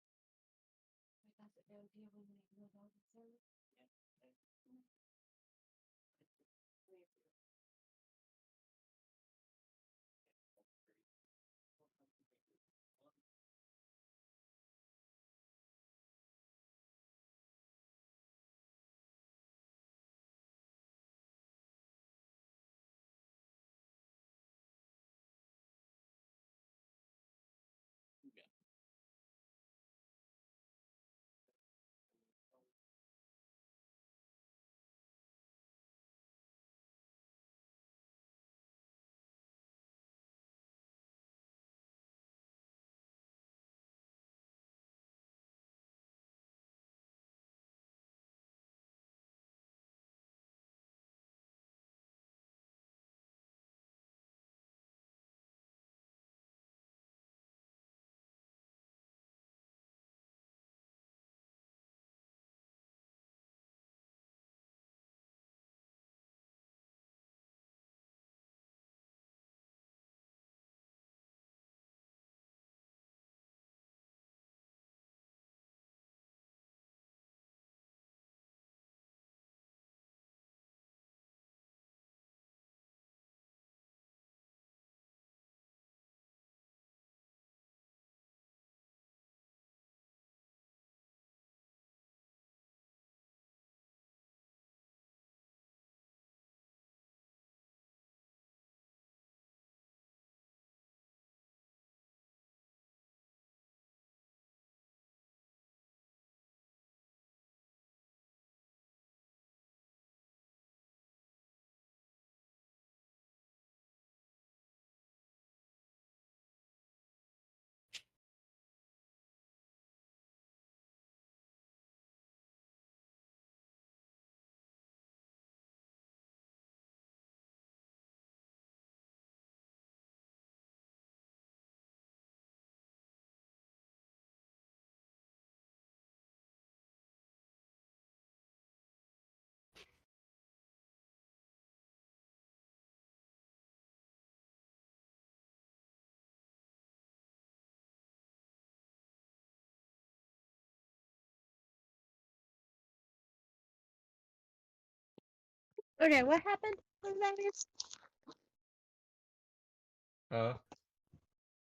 Okay, what happened?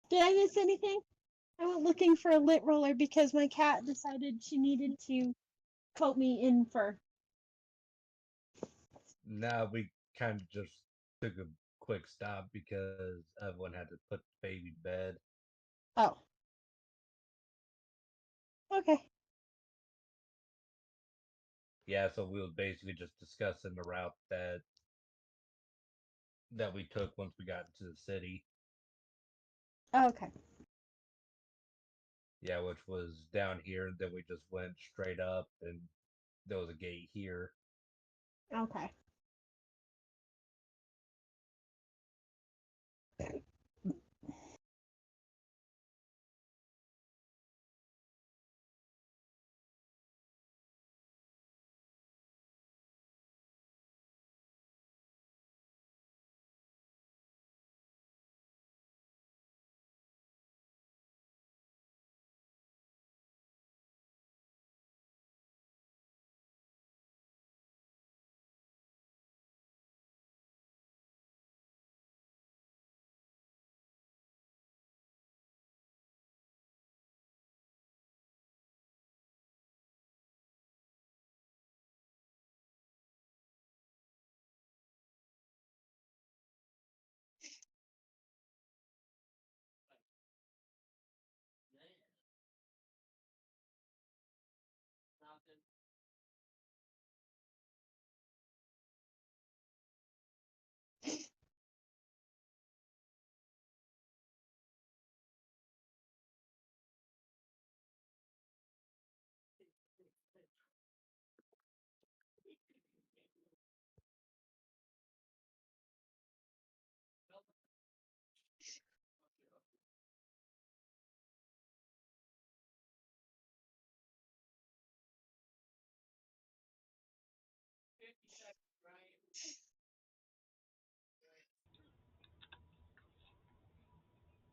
Did I miss anything? I went looking for a lit roller because my cat decided she needed to coat me in fur. Nah, we kind of just took a quick stop because everyone had to put the baby to bed. Oh. Okay. Yeah, so we were basically just discussing the route that we took once we got into the city. Okay. Yeah, which was down here. Then we just went straight up, and there was a gate here. Okay.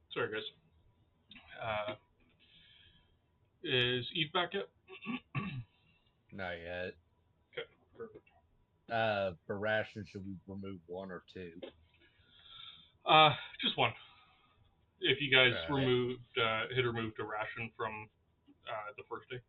Sorry, guys. Is Eve back yet? Not yet. Okay, perfect. For rations, should we remove 1 or 2? Just one. If you guys Alright. had removed a ration from the first day.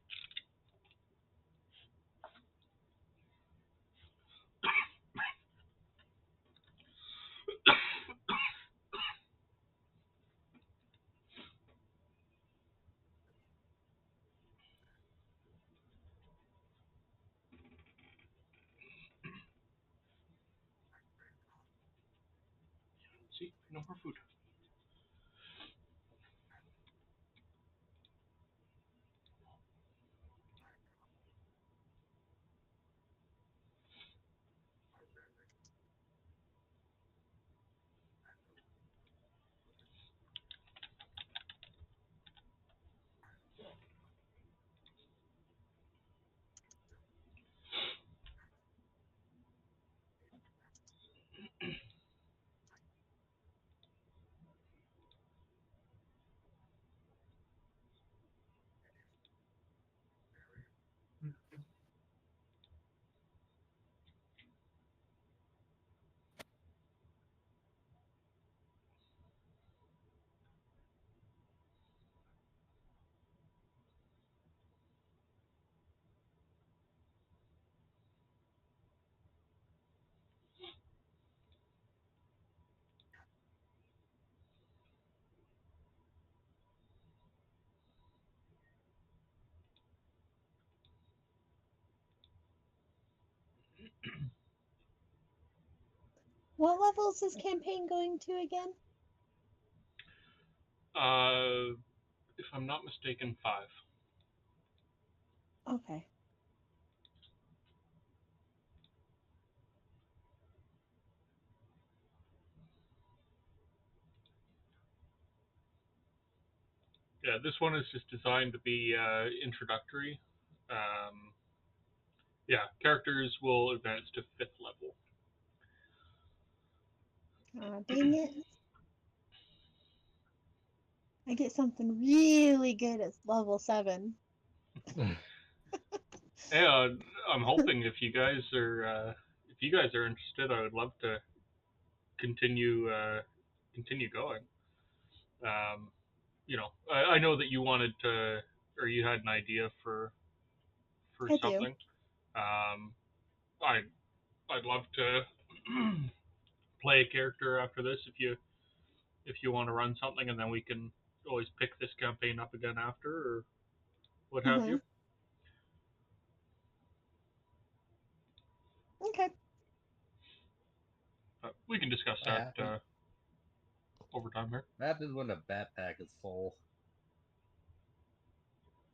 See, no more food. What level is this campaign going to again? If I'm not mistaken, 5. Okay. Yeah, this one is just designed to be introductory. Yeah, characters will advance to 5th level. Aw, dang it. I get something really good at level 7. Yeah, I'm hoping if you guys are interested, I would love to continue going. I know that you wanted to, or you had an idea for I do. something. I'd love to play a character after this if you want to run something, and then we can always pick this campaign up again after, or what have you. Okay. But we can discuss that over time here. What happens when the backpack is full?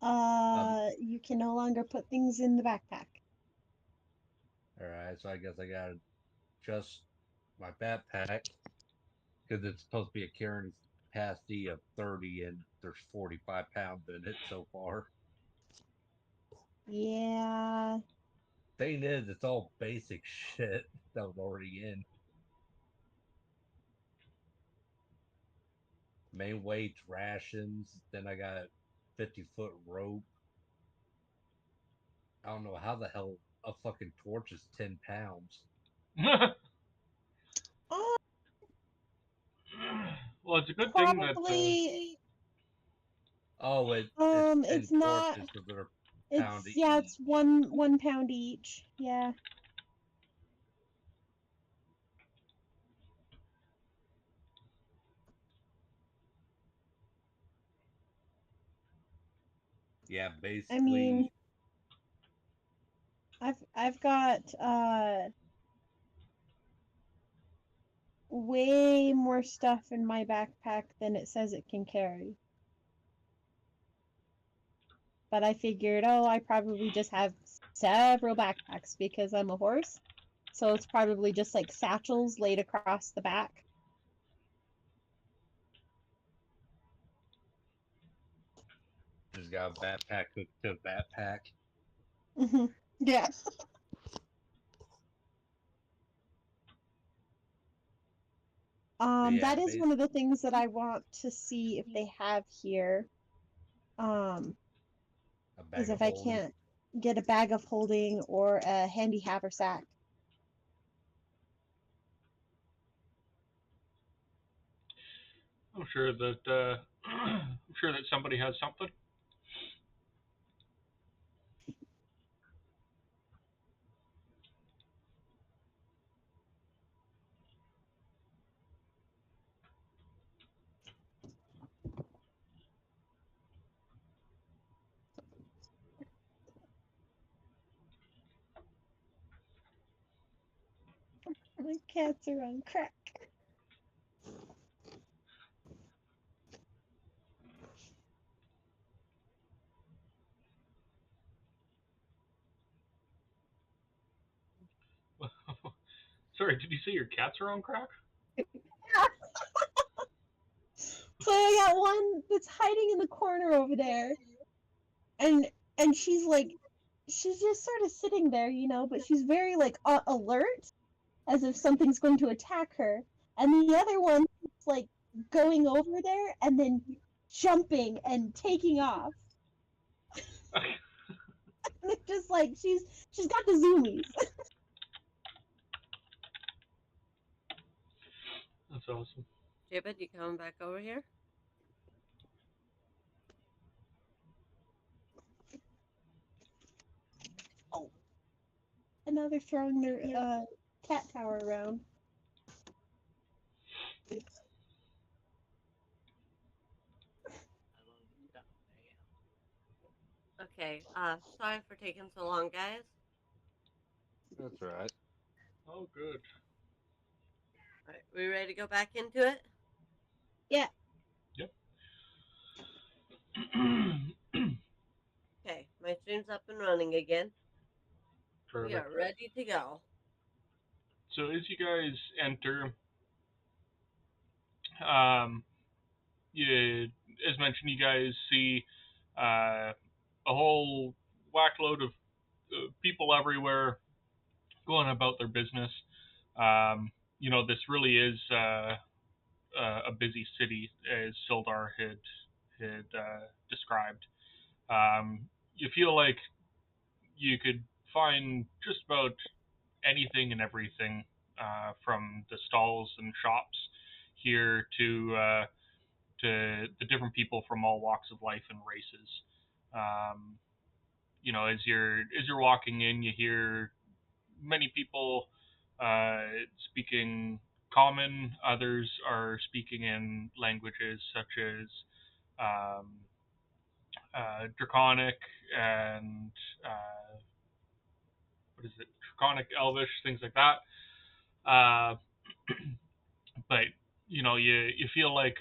You can no longer put things in the backpack. Alright, so I guess I gotta adjust my backpack because it's supposed to be a carrying capacity of 30 and there's 45 pounds in it so far. Yeah. Thing is, it's all basic shit that was already in. Main weights, rations, then I got 50-foot rope. I don't know how the hell a fucking torch is 10 pounds. Uh, Well, it's a good thing that probably. Oh, it's 10 It's not. torches because they're It's pound yeah. each. It's 1 pound each. Yeah. Yeah, basically. I mean, I've got way more stuff in my backpack than it says it can carry. But I figured, oh, I probably just have several backpacks because I'm a horse. So it's probably just like satchels laid across the back. Just got a backpack hooked to a backpack. Yeah. Yeah, That is one of the things that I want to see if they have here. As Bag if of I holding. can't get a bag of holding or a handy haversack. I'm sure that somebody has something. My cats are on crack. Sorry, did you say your cats are on crack? So I got one that's hiding in the corner over there, and she's like, she's just sort of sitting there, you know, but she's very like alert, as if something's going to attack her. And the other one is like going over there and then jumping and taking off. And it's just like she's got the zoomies. That's awesome. Jacob, you coming back over here? Oh, and now they're throwing their cat tower around. Okay, sorry for taking so long, guys. That's right. Oh, good. Alright, we ready to go back into it? Yeah. Yep. Okay, my stream's up and running again. We Perfect. are ready to go. So as you guys enter, as mentioned, you guys see a whole whackload of people everywhere going about their business. This really is a busy city, as Sildar had described. You feel like you could find just about anything and everything, from the stalls and shops here to the different people from all walks of life and races. As you're walking in, you hear many people speaking common. Others are speaking in languages such as um, Draconic and what is it? Draconic, Elvish, things like that. But you feel like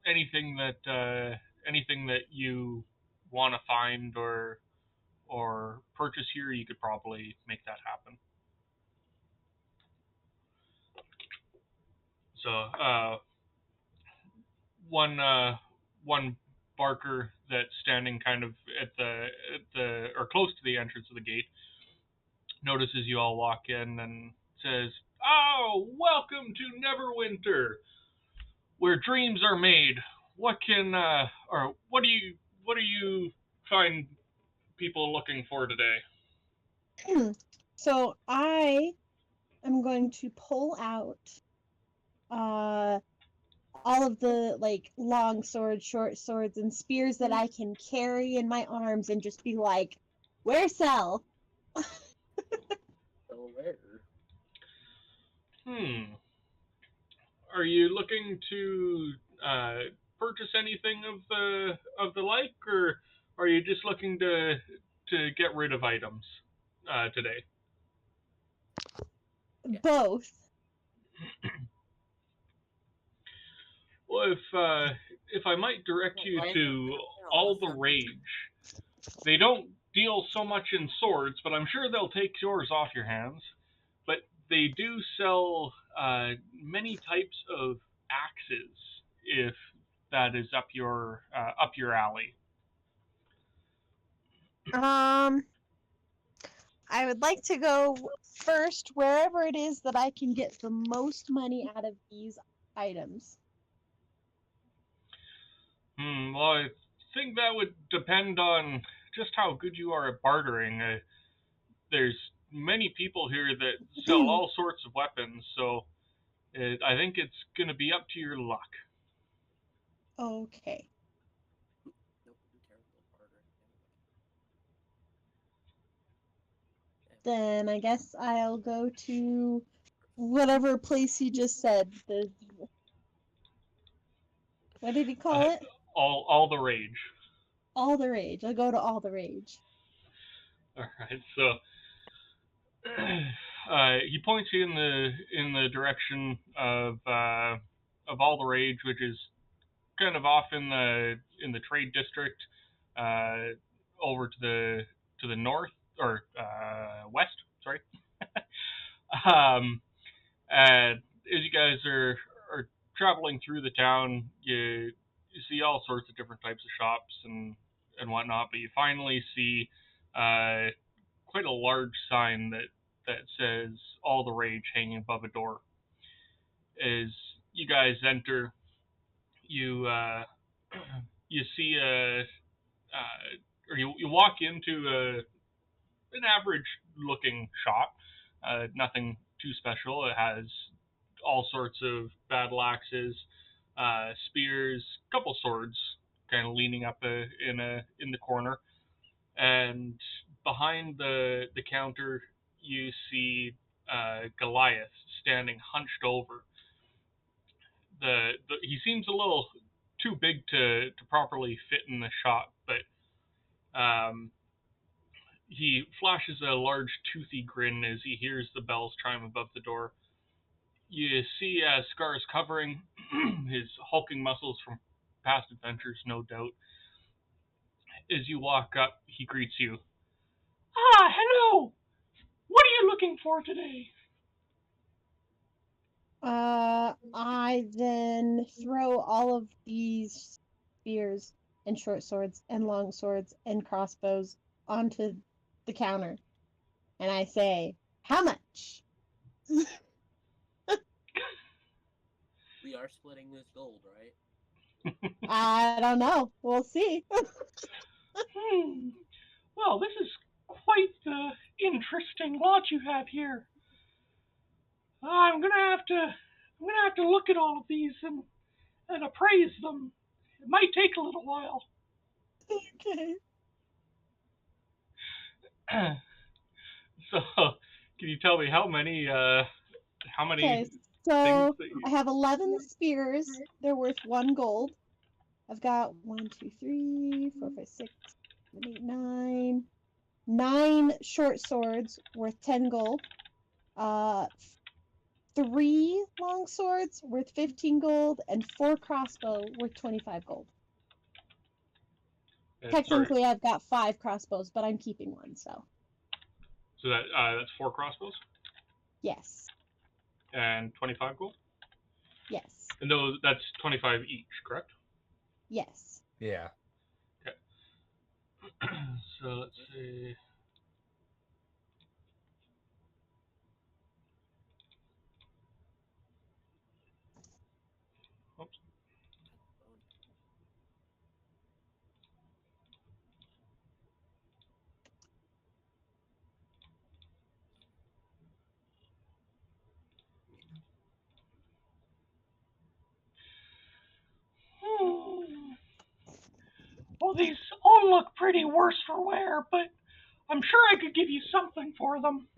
anything that you want to find or purchase here, you could probably make that happen. So one barker that's standing kind of at the or close to the entrance of the gate notices you all walk in and says, "Oh, welcome to Neverwinter, where dreams are made. What do you find people looking for today?" So I am going to pull out all of the like long swords, short swords, and spears that I can carry in my arms and just be like, where sell? So where? Are you looking to purchase anything of the like, or are you just looking to get rid of items today? Both. Well, if I might direct you to All the Rage, they don't deal so much in swords, but I'm sure they'll take yours off your hands. But they do sell many types of axes, if that is up your alley. I would like to go first wherever it is that I can get the most money out of these items. Well, I think that would depend on just how good you are at bartering. There's many people here that sell all sorts of weapons, so I think it's going to be up to your luck. Okay. Nope, I'm terrible at bartering anyway. Then I guess I'll go to whatever place he just said. What did he call it? All the rage. All the Rage. I'll go to All the Rage. All right, so he points you in the direction of All the Rage, which is kind of off in the trade district, over to the north or west. Sorry. And as you guys are traveling through the town, you see all sorts of different types of shops and whatnot, but you finally see quite a large sign that says "All the Rage" hanging above a door. As you guys enter, you you see or you walk into an average looking shop, nothing too special. It has all sorts of battle axes, spears, couple swords, kind of leaning up in the corner, and behind the counter you see Goliath standing hunched over. He seems a little too big to properly fit in the shop, but he flashes a large toothy grin as he hears the bells chime above the door. You see scars covering his hulking muscles from past adventures, no doubt. As you walk up, he greets you. Ah, hello! What are you looking for today? I then throw all of these spears and short swords and long swords and crossbows onto the counter. And I say, how much? We are splitting this gold, right? I don't know. We'll see. Well, this is quite the interesting lot you have here. I'm gonna have to look at all of these and appraise them. It might take a little while. Okay. So, can you tell me how many Okay, so I have 11 spears. They're worth 1 gold. I've got 1, 2, 3, 4, 5, 6, 7, 8, 9. 9 short swords worth 10 gold. 3 long swords worth 15 gold, and 4 crossbow worth 25 gold. Technically, I've got 5 crossbows, but I'm keeping 1, so. So that's 4 crossbows? Yes. And 25 gold? Yes. And that's 25 each, correct? Yes. Yeah. Okay. So let's see. Oops. Well, these all look pretty worse for wear, but I'm sure I could give you something for them.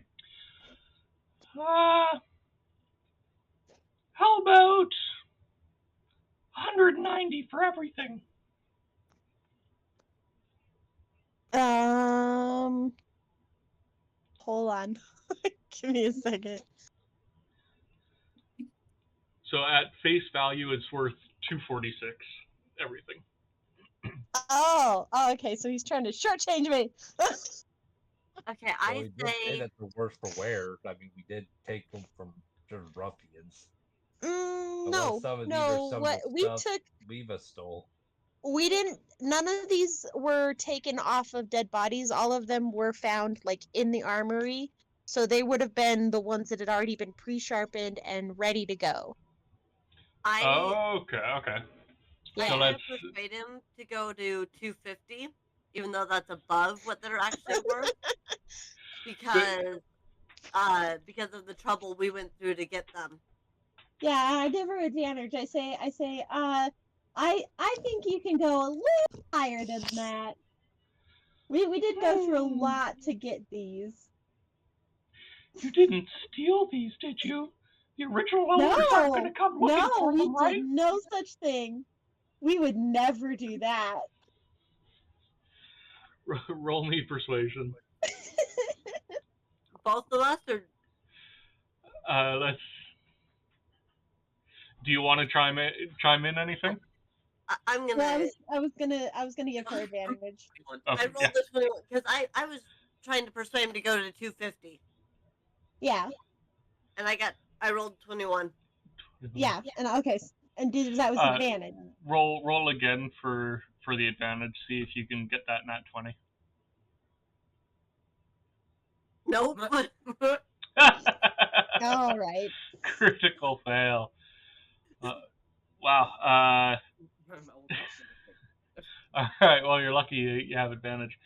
How about 190 for everything? Hold on. Give me a second. So at face value, it's worth 246. Everything. Oh, okay. So he's trying to shortchange me. Okay, Well, I we did say say that they're worse for wear. I mean, we did take them from just ruffians. No, Some of these no. are some What of the we stuff took, Leva stole. we didn't. None of these were taken off of dead bodies. All of them were found like in the armory, so they would have been the ones that had already been pre-sharpened and ready to go. Okay. Yeah. So I'm let's. gonna persuade him to go to 250 even though that's above what they're actually worth, because of the trouble we went through to get them. Yeah, I give her advantage. I say, I think you can go a little higher than that. We did go through a lot to get these. You didn't steal these, did you? The original owners aren't going to come looking No, for we them, right? did no such thing. We would never do that. Roll me persuasion. Both of us, or Let's. Do you want to chime in anything? I'm gonna. Well, I was gonna give her advantage. I Okay, rolled this 21 because I was trying to persuade him to go to 250, Yeah, and I rolled 21. yeah, and okay, and that was advantage. Roll again for the advantage. See if you can get that nat 20. Nope. All right. Critical fail. Wow. All right. Well, you're lucky you have advantage.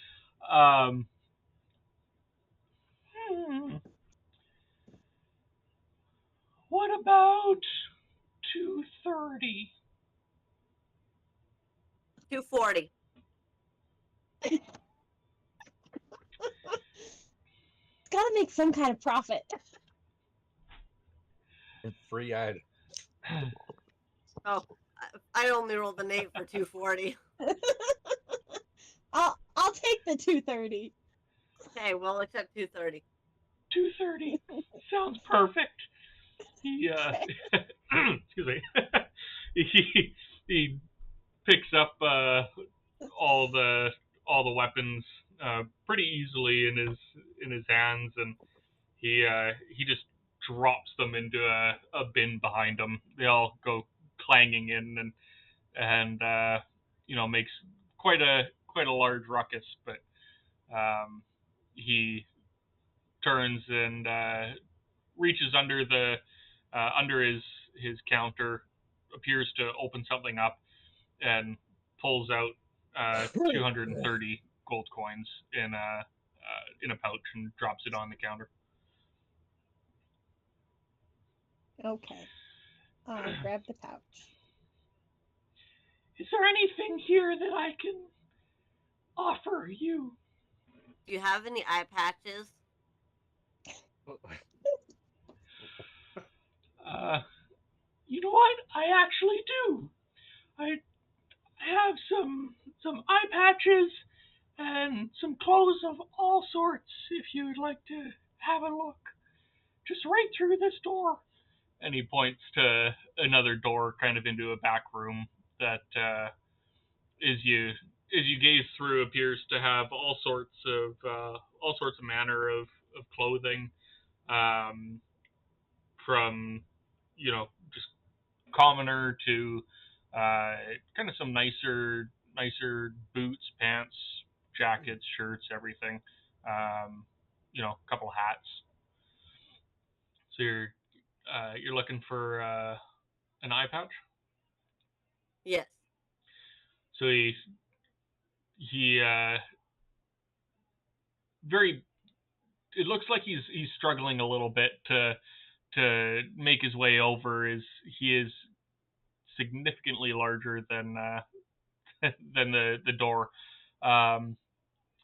What about 230? 240. It's got to make some kind of profit. And free item. Oh, I only rolled an 8 for 240. I'll take the 230. Okay, we'll accept 230. 230 sounds perfect. He excuse me. he picks up all the weapons pretty easily in his hands, and he just drops them into a bin behind him. They all go clanging in, and makes quite a large ruckus. But he turns and reaches under his counter, appears to open something up, and pulls out 230 gold coins in a pouch and drops it on the counter. Okay. Grab the pouch. Is there anything here that I can offer you? Do you have any eye patches? You know what? I actually do. I have some eye patches and some clothes of all sorts if you would like to have a look. Just right through this door. And he points to another door kind of into a back room that as you gaze through appears to have all sorts of manner of clothing, from just commoner to kind of some nicer boots, pants, jackets, shirts, everything. A couple hats. So you're looking for an eye pouch? Yes. So he very. It looks like he's struggling a little bit to make his way over. He is significantly larger than than the door. And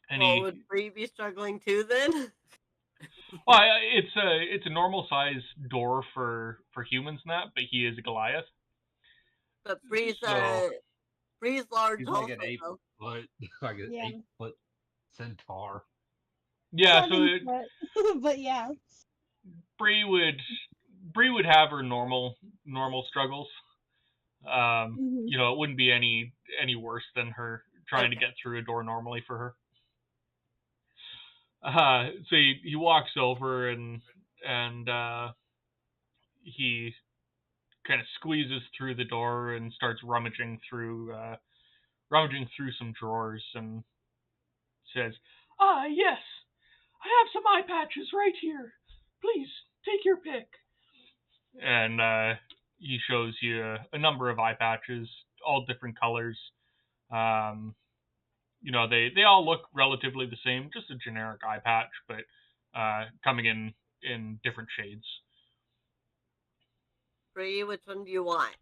would Bree be struggling too then? Well, it's a normal size door for humans and that, but he is a Goliath. But Bree's So- large He's also. like an 8 though. foot, like an Yeah. 8-foot centaur. Yeah, 7 foot. But yeah. Bree would have her normal struggles. Mhm. It wouldn't be any worse than her trying to Okay. get through a door normally for her. So he walks over and he kind of squeezes through the door and starts rummaging through some drawers and says, yes, I have some eye patches right here. Please take your pick. And he shows you a number of eye patches, all different colors. they all look relatively the same, just a generic eye patch, but coming in different shades. Bree, which one do you want?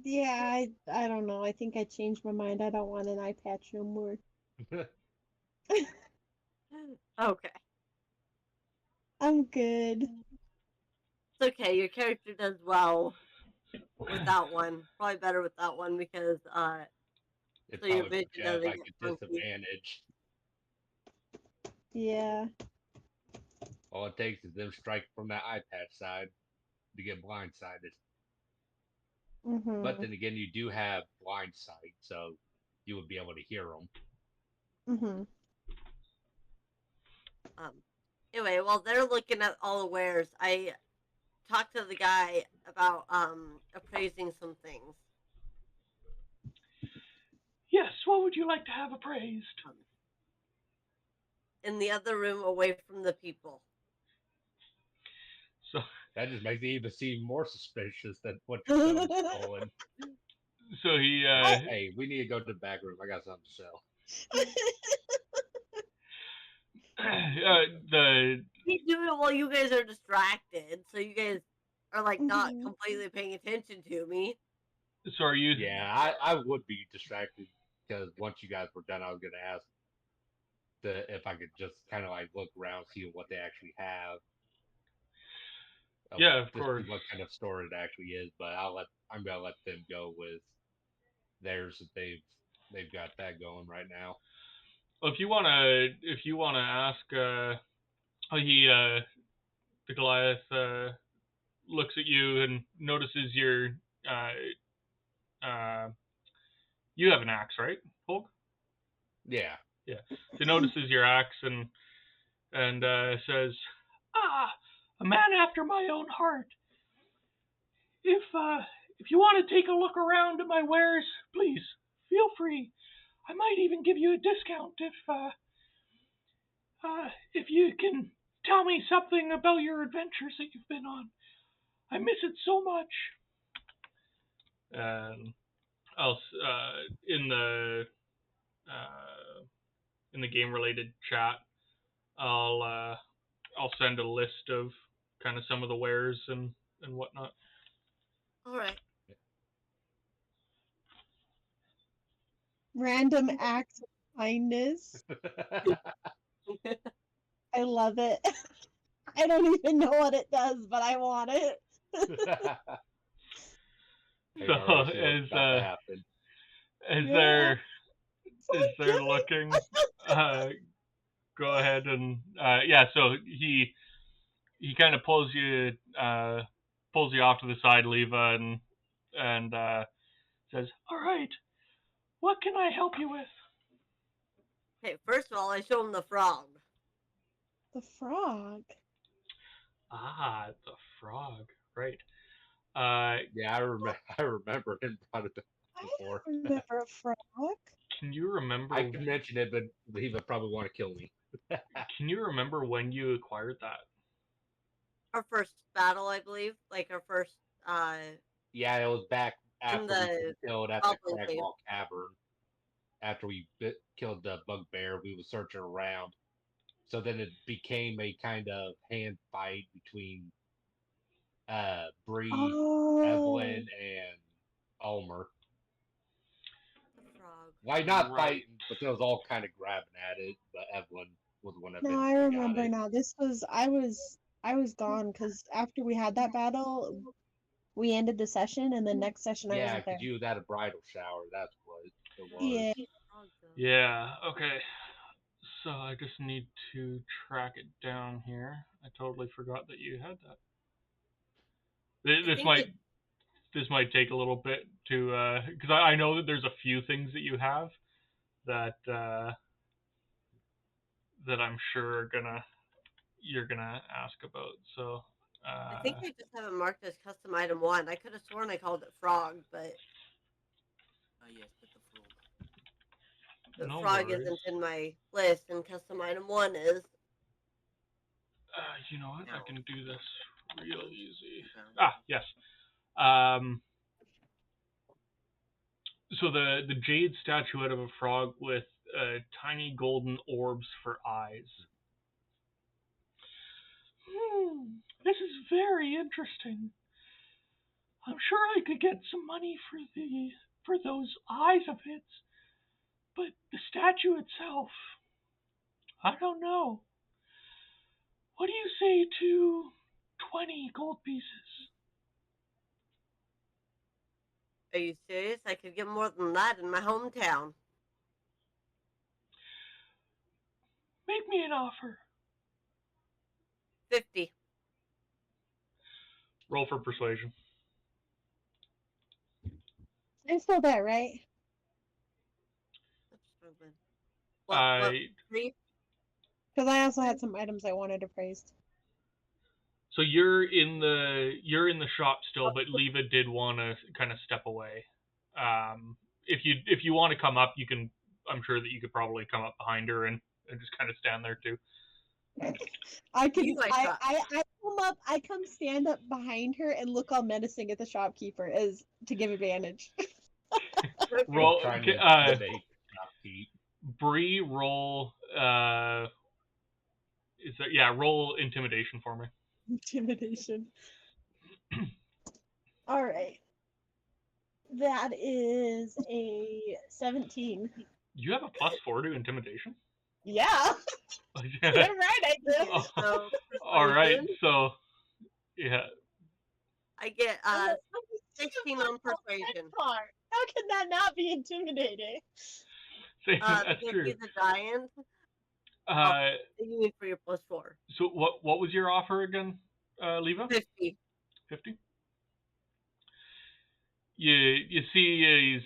Yeah, I don't know. I think I changed my mind. I don't want an eye patch no more. Okay. I'm good. It's okay. Your character does well without one. Probably better without one because It so your probably vision puts you at doesn't like get a funky. disadvantage. Yeah. All it takes is them strike from that eye patch side to get blindsided. But Mhm. then again, you do have blind sight, so you would be able to hear them. Mhm. Anyway, while they're looking at all the wares, I talked to the guy about appraising some things. Yes, what would you like to have appraised? In the other room away from the people. So That just makes it even seem more suspicious than what you're selling stolen. so he Hey, we need to go to the back room. I got something to sell. the He's doing it while you guys are distracted, so you guys are like not Mhm. completely paying attention to me. so are you Yeah, I would be distracted because once you guys were done, I was gonna ask if I could just kind of like look around, see what they actually have. Yeah, of Just course. see what kind of store it actually is. But I'm gonna let them go with theirs that they've got that going right now. Well, if you wanna ask, he the Goliath looks at you and notices your you have an axe, right, Hulk? Yeah. Yeah. So he notices your axe and says, "Ah, a man after my own heart. If you want to take a look around at my wares, please feel free. I might even give you a discount if you can tell me something about your adventures that you've been on. I miss it so much." And I'll in the game related chat, I'll send a list of kind of some of the wares and whatnot. All right. Random acts of kindness. I love it. I don't even know what it does, but I want it. I So can already see what's about to happen. as Yeah. they're looking, go ahead and so he kind of pulls you off to the side, Leva, and says, "All right, what can I help you with?" Okay, first of all, I show him the frog. The frog. Ah, the frog, right? Yeah, I remember him brought it up I before. don't remember a frog. Can you remember? I could mention it, but he would probably want to kill me. Can you remember when you acquired that? Our first battle, I believe, like our first Yeah, it was back in after we the killed at the goblin cave. Cragwall Cavern. After we killed the bugbear, we were searching around. So then it became a kind of hand fight between Bree, Oh. Evelyn, and Ulmer. The frog. Like not Right. fighting, but they was all kind of grabbing at it. But Evelyn was the one that No, I eventually got remember it. now. I was gone because after we had that battle, we ended the session, and the next session I Yeah, wasn't there. because you was at a bridal shower. That's what it was. Yeah. Frog, though. Yeah. Okay. So I just need to track it down here. I totally forgot that you had that. I think This might take a little bit to because I know that there's a few things that you have that that I'm sure you're gonna ask about. So I think I just have it marked as custom item 1. I could have sworn I called it frog, but Yes, but the frog. no frog worries. isn't in my list, and custom item 1 is. You know what? I can do this Real easy. Okay. Ah, yes. So the jade statuette of a frog with tiny golden orbs for eyes. This is very interesting. I'm sure I could get some money for those eyes of his, but the statue itself, I don't know. What do you say to 20 gold pieces? Are you serious? I could get more than that in my hometown. Make me an offer. 50. Roll for persuasion. I'm still there, right? What, 3? Because I also had some items I wanted appraised. So you're in the shop still, but Leva did want to kind of step away. If you want to come up, you can. I'm sure that you could probably come up behind her and just kind of stand there too. I could. You like I that. come up. I come stand up behind her and look all menacing at the shopkeeper as to give advantage. Roll. Trying to intimidate shopkeep. Bree, roll. Roll intimidation for me. Intimidation. All right. That is a 17. You have a +4 to intimidation. Yeah. You're right, I do. Oh, all right, so yeah. I get I'm 16 on persuasion. How can that not be intimidating? That's Because true. he's a giant. You need for your +4. So what was your offer again, Leva? 50. 50. You see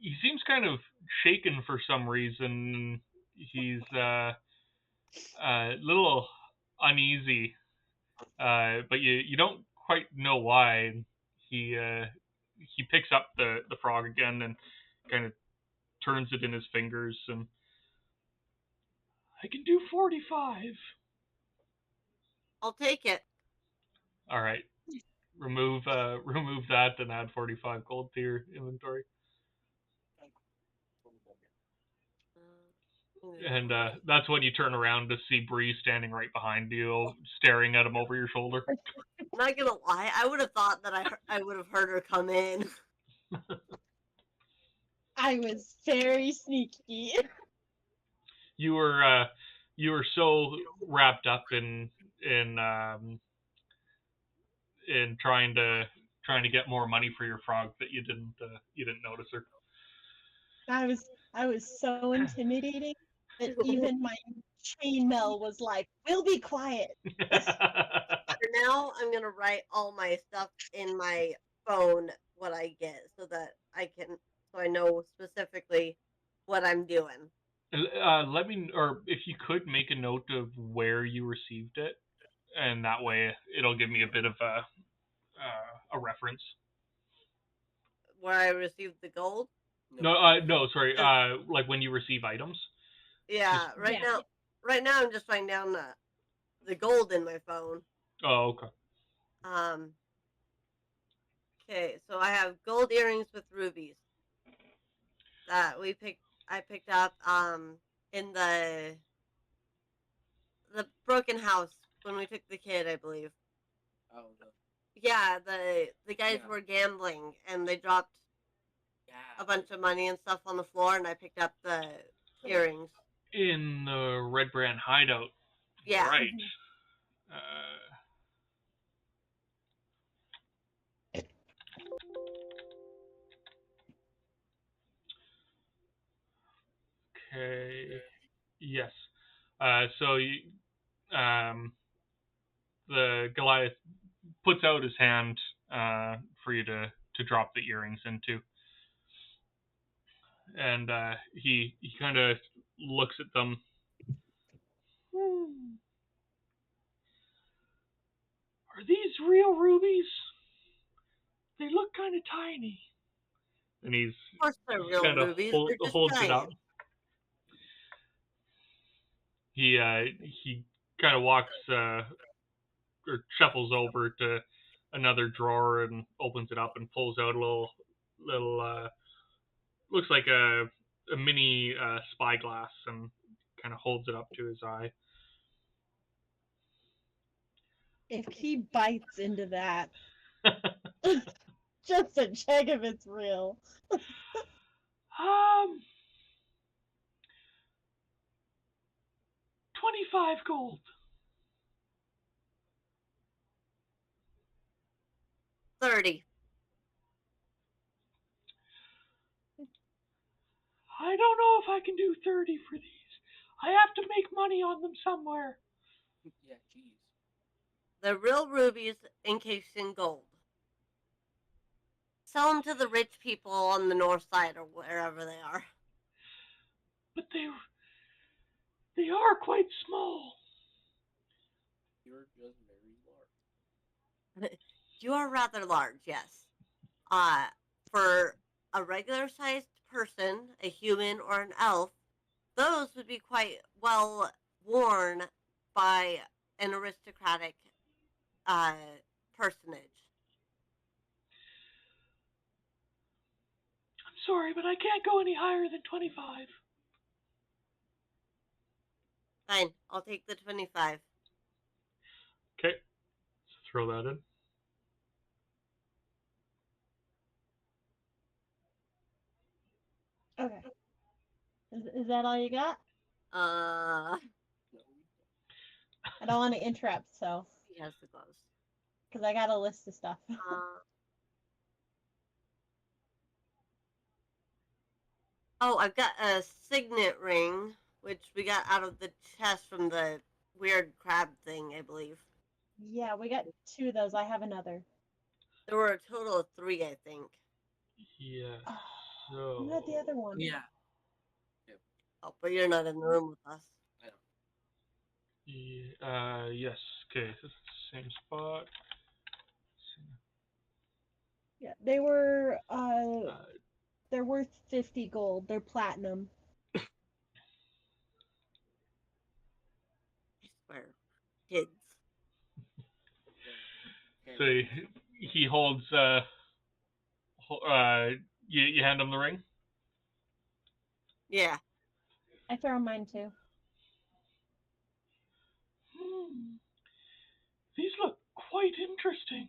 he seems kind of shaken for some reason. He's a little uneasy, but you don't quite know why. He picks up the frog again and kind of turns it in his fingers, and I can do 45. I'll take it. All right. Remove that and add 45 gold to your inventory. And that's when you turn around to see Bree standing right behind you, staring at him over your shoulder. I'm not gonna lie, I would have thought that I would have heard her come in. I was very sneaky. You were so wrapped up in trying to get more money for your frog that you didn't notice her. I was so intimidating that even my chainmail was like, "We'll be quiet." For now, I'm gonna write all my stuff in my phone what I get so I know specifically what I'm doing. Or if you could make a note of where you received it, and that way it'll give me a bit of a reference. Where I received the gold? No, sorry. Like when you receive items. Yeah, right now I'm just writing down the gold in my phone. Oh, okay. Okay, so I have gold earrings with rubies that I picked up in the broken house when we took the kid, I believe. Oh, Yeah, the guys were gambling and they dropped a bunch of money and stuff on the floor, and I picked up the earrings. In the Red Brand hideout. Yeah. Right. Okay. Yes. So the Goliath puts out his hand for you to drop the earrings into, and he kind of looks at them. Are these real rubies? They look kind of tiny. And he's Of course they're real kind of rubies. They're just holds giant. it up. He kind of walks shuffles over to another drawer and opens it up and pulls out a little looks like a mini spyglass and kind of holds it up to his eye. If he bites into that, just to check if it's real. 25 gold. 30. I don't know if I can do 30 for these. I have to make money on them somewhere. Yeah, jeez. They're real rubies encased in gold. Sell them to the rich people on the north side or wherever they are. But they are quite small. You're just very large. You are rather large, yes. For a regular sized person, a human or an elf, those would be quite well worn by an aristocratic personage. I'm sorry, but I can't go any higher than 25. Fine, I'll take the 25. Okay, so throw that in. Okay. Is that all you got? No, I don't want to interrupt, so he has the gloves. because I got a list of stuff. Oh, I've got a signet ring, which we got out of the chest from the weird crab thing, I believe. Yeah, we got 2 of those. I have another. There were a total of 3, I think. Yeah. Oh, who had the other one? Yeah. Oh, but you're not in the room with us. Yes. Okay. This is the same spot. Yeah, they were they're worth 50 gold. They're platinum. I swear. Kids. So he holds. You hand him the ring. Yeah. I throw mine too. These look quite interesting.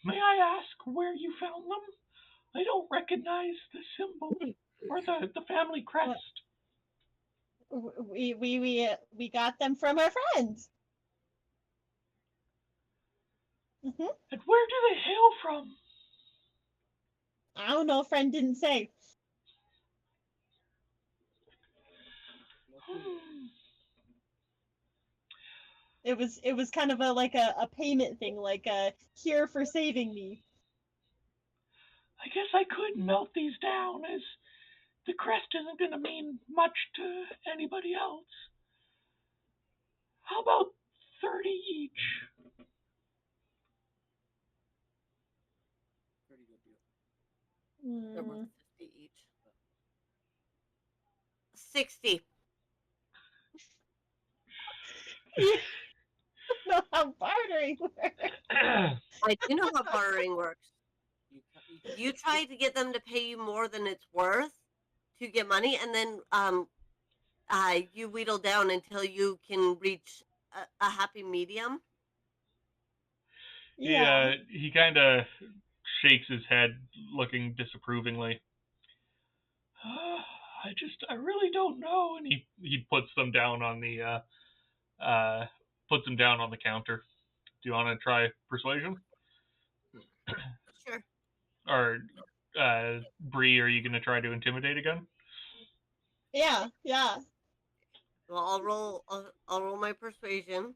May I ask where you found them? I don't recognize the symbol or the family crest. We got them from our friends. And where do they hail from? I don't know. Friend didn't say. It was kind of a payment thing, like here for saving me. I guess I could melt these down, as the crest isn't going to mean much to anybody else. How about 30 each? Pretty good deal. They're worth 50 each. 60. You don't know how bartering works. I do know how bartering works. You try to get them to pay you more than it's worth to get money, and then you wheedle down until you can reach a happy medium. Yeah. He kind of shakes his head, looking disapprovingly. I really don't know. And he puts them down on the counter. Do you want to try persuasion? Sure. Or Bree, are you going to try to intimidate again? Yeah. Well, I'll roll my persuasion.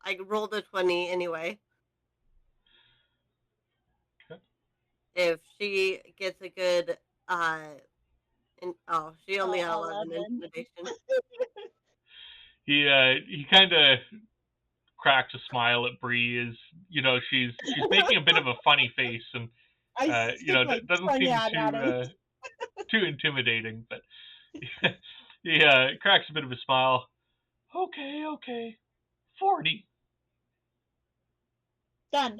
I rolled a 20 anyway. Okay. If she gets a good she only had 11 intimidation. He kind of cracks a smile at Bree. She's making a bit of a funny face, and it doesn't seem too intimidating, but he cracks a bit of a smile. Okay, 40. Done.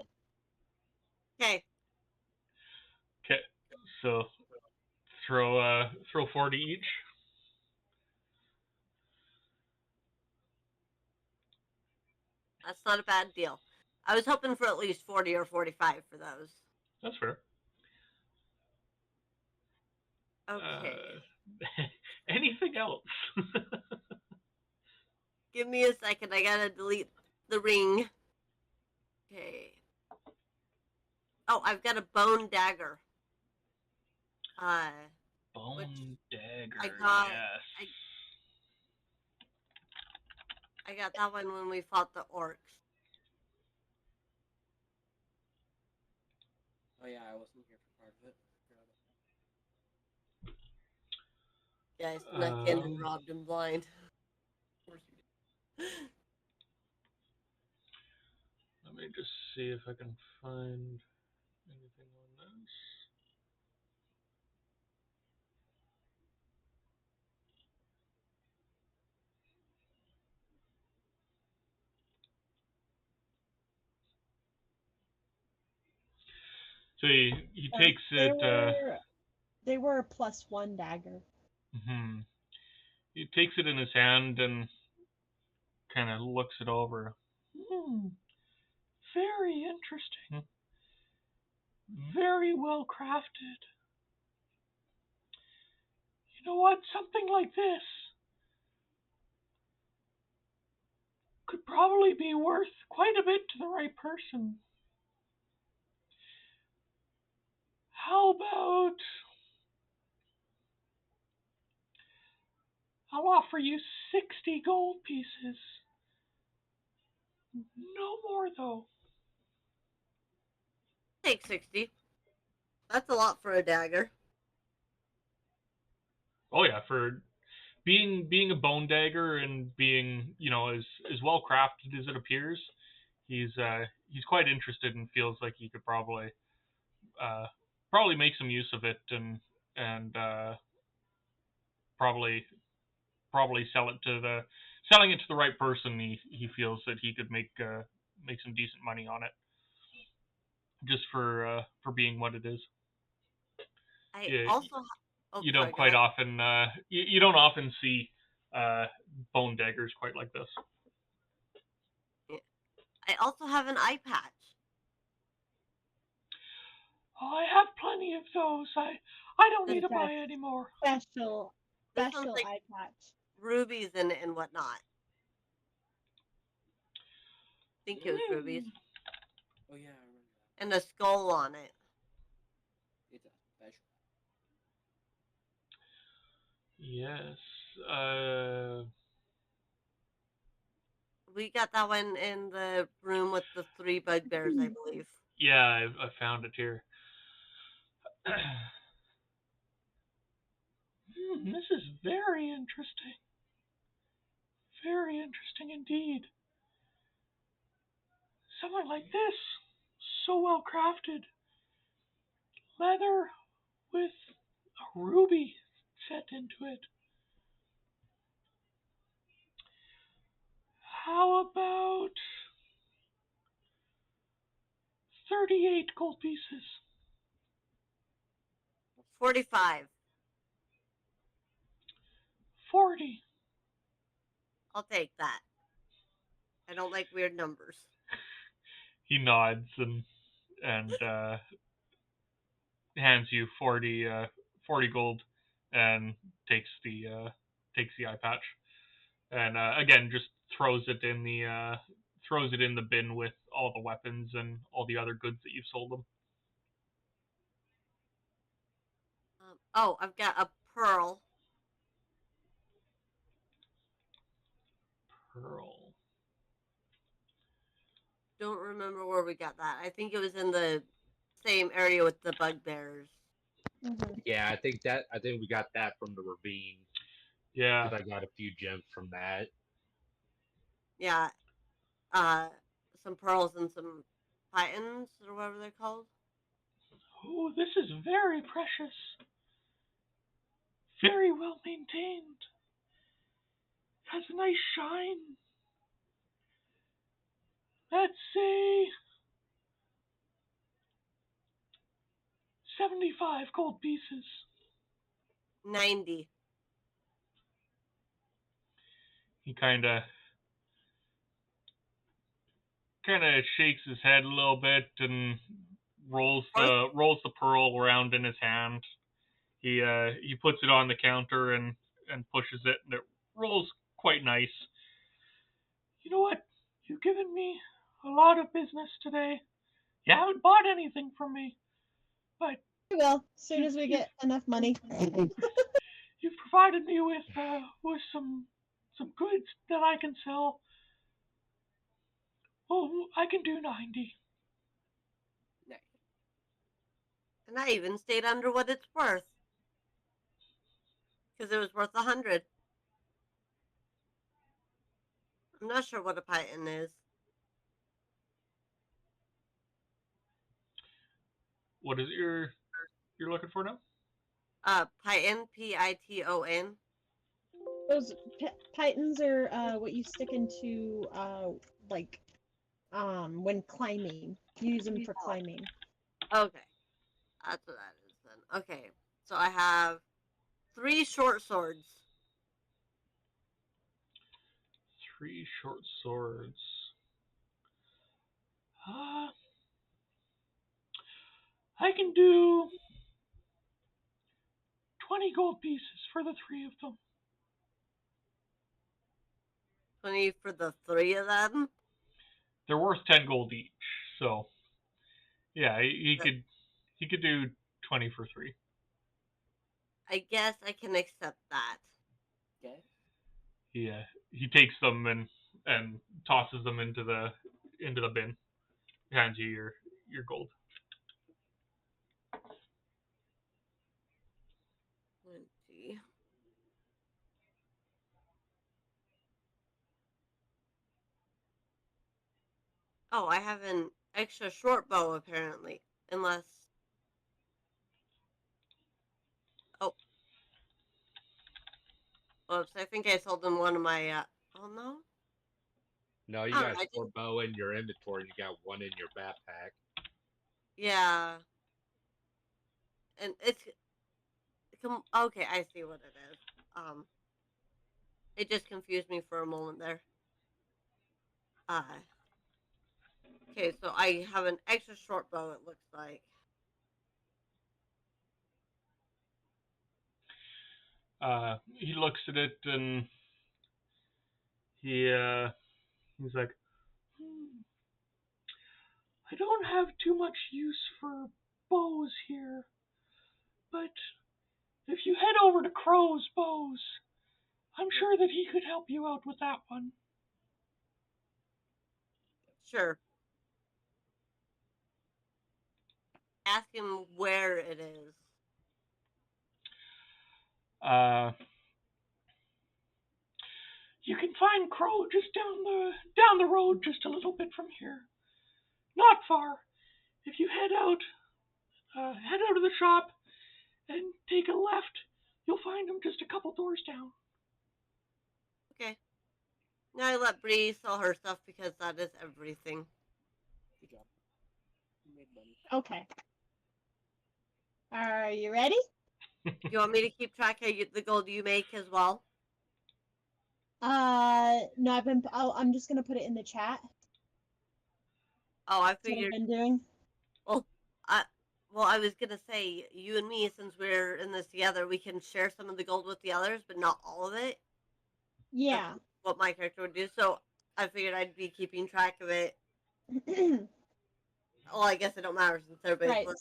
Okay. Okay, so throw 40 each. That's not a bad deal. I was hoping for at least 40 or 45 for those. That's fair. Okay. Anything else? Give me a second. I gotta delete the ring. Okay. Oh, I've got a bone dagger. Bone dagger, I got- yes. I got that one when we fought the orcs. Oh yeah, I wasn't here for part of it. Yeah, I snuck in and robbed him blind. Of course you did. Let me just see if I can find anything on this. So he takes it. They were a +1 dagger. He takes it in his hand and kind of looks it over. Very interesting. Very well crafted. You know what? Something like this could probably be worth quite a bit to the right person. How about I'll offer you 60 gold pieces. No more, though. Take 60. That's a lot for a dagger. Oh yeah, for being a bone dagger and being, as well crafted as it appears, he's quite interested and feels like he could probably make some use of it and probably selling it to the right person. He feels that he could make some decent money on it, just for being what it is. I also. You don't quite often you don't often see bone daggers quite like this. I also have an eye patch. Oh, I have plenty of those. I don't need to buy any more. Special This one's like eye patch. rubies and whatnot. I think it was rubies. Oh yeah, I remember that. And a skull on it. It's a special. Yes. We got that one in the room with the 3 bugbears, I believe. Yeah, I found it here. This is very interesting. Very interesting indeed. Something like this, so well crafted. Leather with a ruby set into it. How about 38 gold pieces? 45. 40. I'll take that. I don't like weird numbers. He nods and hands you 40 gold and takes the eye patch, and again just throws it in the bin with all the weapons and all the other goods that you've sold them. Oh, I've got a pearl. Pearl. Don't remember where we got that. I think it was in the same area with the bugbears. Mm-hmm. Yeah, I think we got that from the ravine. Yeah. Because I got a few gems from that. Yeah. Some pearls and some pythons, or whatever they're called. Oh, this is very precious. Very well maintained. Has a nice shine. Let's say 75 gold pieces. 90. He kind of shakes his head a little bit and rolls the pearl around in his hand. He puts it on the counter and pushes it, and it rolls quite nice. You know what? You've given me a lot of business today. You haven't bought anything from me, but We will, as soon as we get enough money. you've provided me with some goods that I can sell. Oh, I can do 90. Nice. And I even stayed under what it's worth. Because it was worth 100. I'm not sure what a python is. What is it you're looking for now? Python, Piton. Those pythons are what you stick into when climbing. You use them for climbing. Okay. That's what that is then. Okay. So I have 3 short swords. 3 short swords. I can do 20 gold pieces for the 3 of them. 20 for the 3 of them. They're worth 10 gold each, so yeah, he could do 20 for 3. I guess I can accept that. Okay. He takes them and tosses them into the bin. Hands you your gold. 20. Oh, I have an extra short bow apparently. Unless. Oh. Oops, I think I sold them one of my. Oh no? No, you got a short bow in your inventory. You got one in your backpack. Yeah. And it's. Okay, I see what it is. It just confused me for a moment there. Okay, so I have an extra short bow, it looks like. He looks at it and he's like, I don't have too much use for bows here, but if you head over to Crow's Bows, I'm sure that he could help you out with that one. Sure. Ask him where it is. You can find Crow just down the road, just a little bit from here. Not far. If you head out of the shop and take a left, you'll find him just a couple doors down. Okay. Now I let Bree sell her stuff because that is everything. Good job. You made money. Okay. Are you ready? You want me to keep track of the gold you make as well? No, I'm just gonna put it in the chat. Oh, I That's what I've figured. been doing. Well, I was gonna say you and me, since we're in this together, we can share some of the gold with the others, but not all of it. Yeah. That's what my character would do. So I figured I'd be keeping track of it. Well, I guess it don't matter since everybody's Right.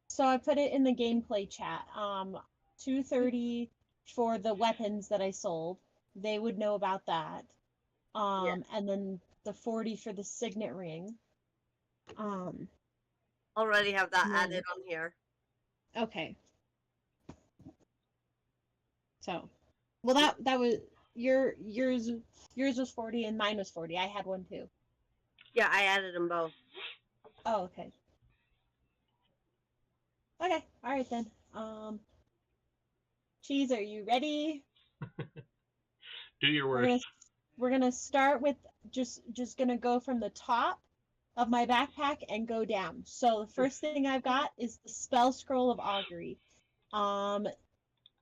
So I put it in the gameplay chat. 230 for the weapons that I sold. They would know about that. And then the 40 for the signet ring. Already have that then- added on here. Okay. So, well, that was yours was 40 and mine was 40. I had one too. Yeah, I added them both. Oh, okay. Okay, all right then. Cheese, are you ready? Do your worst. We're gonna start with just gonna go from the top of my backpack and go down. So the first thing I've got is the spell scroll of augury.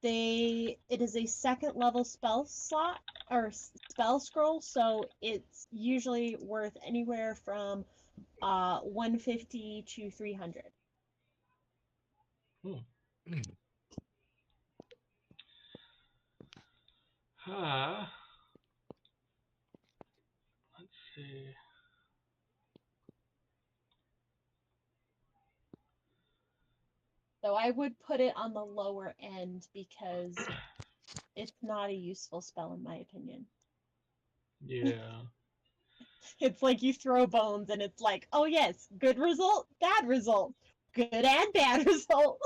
It is a second level spell slot or spell scroll, so it's usually worth anywhere from 150 to 300. Let's see. So I would put it on the lower end because it's not a useful spell in my opinion. Yeah. It's like you throw bones and it's like, oh yes, good result, bad result, good and bad result.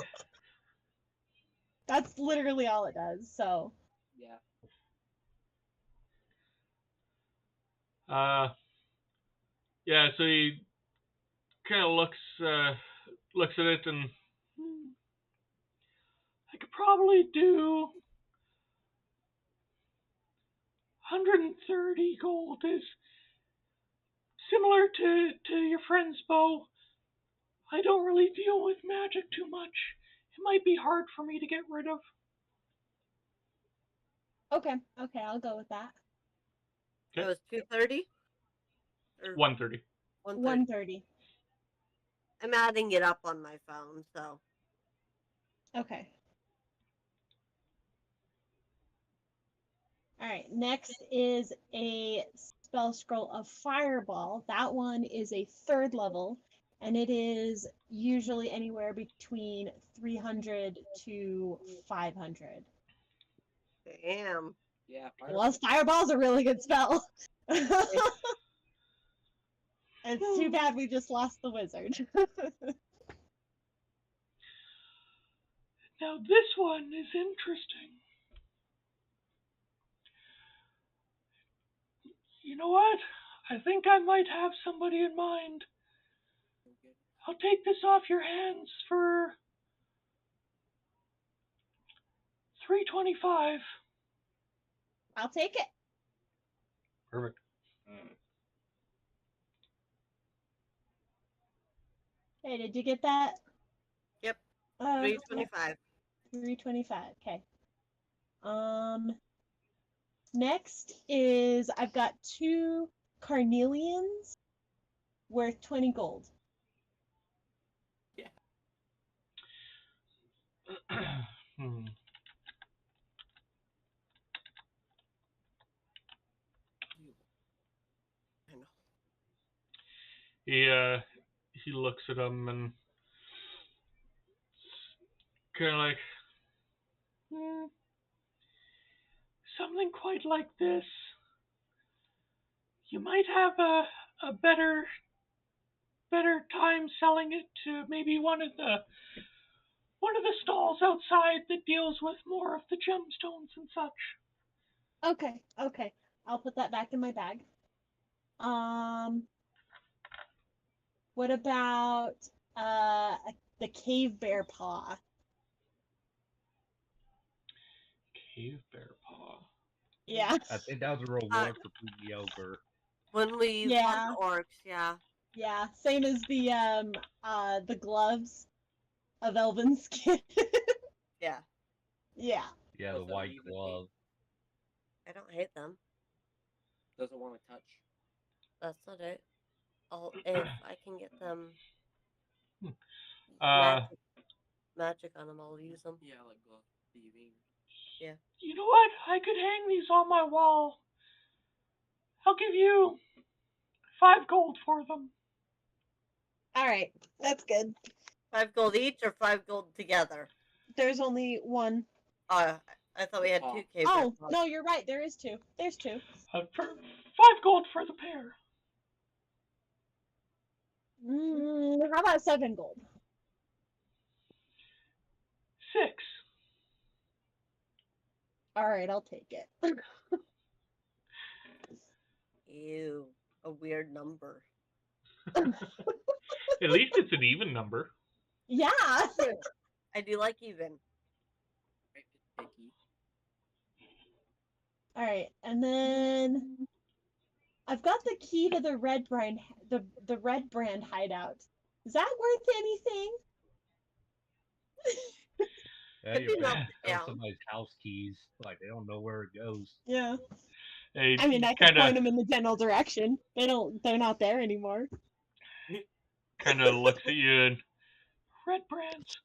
That's literally all it does. So Yeah. Yeah, so he kind of looks at it and I could probably do 130 gold is similar to your friend's bow. I don't really deal with magic too much. It might be hard for me to get rid of. okay, I'll go with that. Okay. It was 230? Or 130. 130. I'm adding it up on my phone, so. Okay. All right, next is a spell scroll of fireball. That one is a third level, and it is usually anywhere between 300 to 500. Damn. Yeah. Well, fireball's a really good spell. It's too bad we just lost the wizard. Now this one is interesting. You know what? I think I might have somebody in mind. I'll take this off your hands for 325. I'll take it. Perfect. Hey, did you get that? Yep. Uh, 325. 325. Okay. Next is I've got 2 carnelians worth 20 gold. Hmm. I know. He looks at him and kind of like, something quite like this. You might have a better time selling it to maybe one of the stalls outside that deals with more of the gemstones and such. Okay. I'll put that back in my bag. What about the cave bear paw? Cave bear paw. Yeah. I think that was a reward for putting me over. When we Yeah. fought the orcs, yeah. Yeah, same as the gloves of elven skin. Yeah. Yeah. Yeah, the Those are white even glove. I don't hate them. Doesn't want to touch. That's not it. If I can get them Uh, magic on them, I'll use them. Yeah, like glove thieving. Yeah. You know what? I could hang these on my wall. I'll give you 5 gold for them. All right, that's good. 5 gold each or 5 gold together? There's only one. I thought we had 2 cave Oh, bear no, you're right. There is 2. There's 2. 5 gold for the pair. How about 7 gold? 6. All right, I'll take it. Ew, a weird number. At least it's an even number. Yeah. I do like even. Picky. All right, and then I've got the key to the red brand hideout. Is that worth anything? Yeah, Could you're be better melted tell down. somebody's house keys. Like they don't know where it goes. Yeah. He I mean, I could point them in the general direction. They're not there anymore. kind of looks at you and, Red Brands,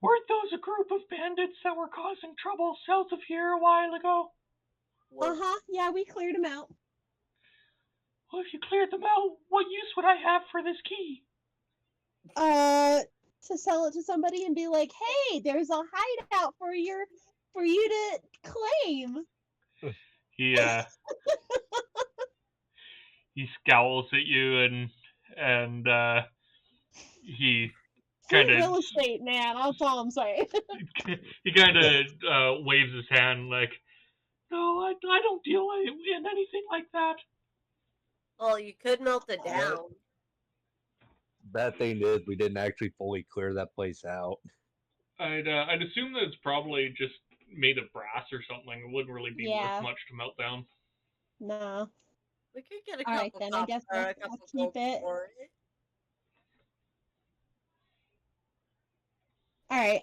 weren't those a group of bandits that were causing trouble south of here a while ago? Uh-huh. Yeah, we cleared them out. Well, if you cleared them out, what use would I have for this key? To sell it to somebody and be like, hey, there's a hideout for you to claim. He he scowls at you and he Free kind of real estate, man. That's all I'm saying. he kind of waves his hand like, no, I don't deal in anything like that. Well, you could melt it down. Bad thing is, we didn't actually fully clear that place out. I'd assume that it's probably just made of brass or something. It wouldn't really be Yeah. worth much to melt down. No. We could get a All right, couple then I guess or a I'll couple keep gold it. for it. All right.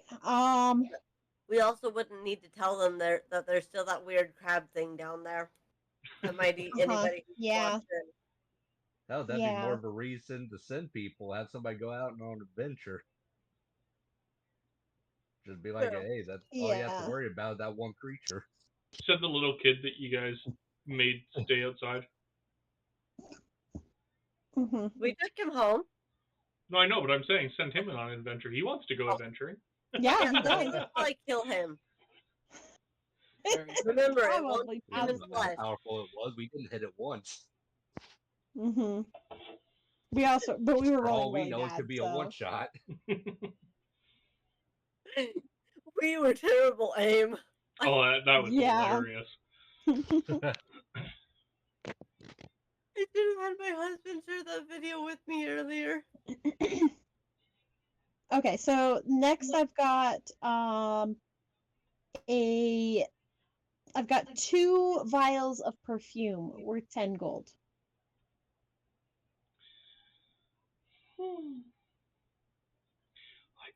We also wouldn't need to tell them that there's still that weird crab thing down there. That might eat anybody who's Yeah. watching. No, that'd be Yeah. more of a reason to send people, have somebody go out on an adventure. Just be like, True. hey, that's all you have Yeah. to worry about, that one creature. Said the little kid that you guys made stay outside. Mm-hmm. We took him home. No, I know, but I'm saying send him on an adventure. He wants to go adventuring. Yeah, he Yeah, does. we'll probably kill him. Very Remember, it Probably. won't even How flesh. powerful it was, we didn't hit it once. Mm-hmm. But we were For all rolling we really know, bad, it could be so. a one shot. We were terrible aim. Oh, that was Yeah. hilarious. I should have had my husband share that video with me earlier. Okay, so next I've got I've got 2 vials of perfume worth 10 gold. I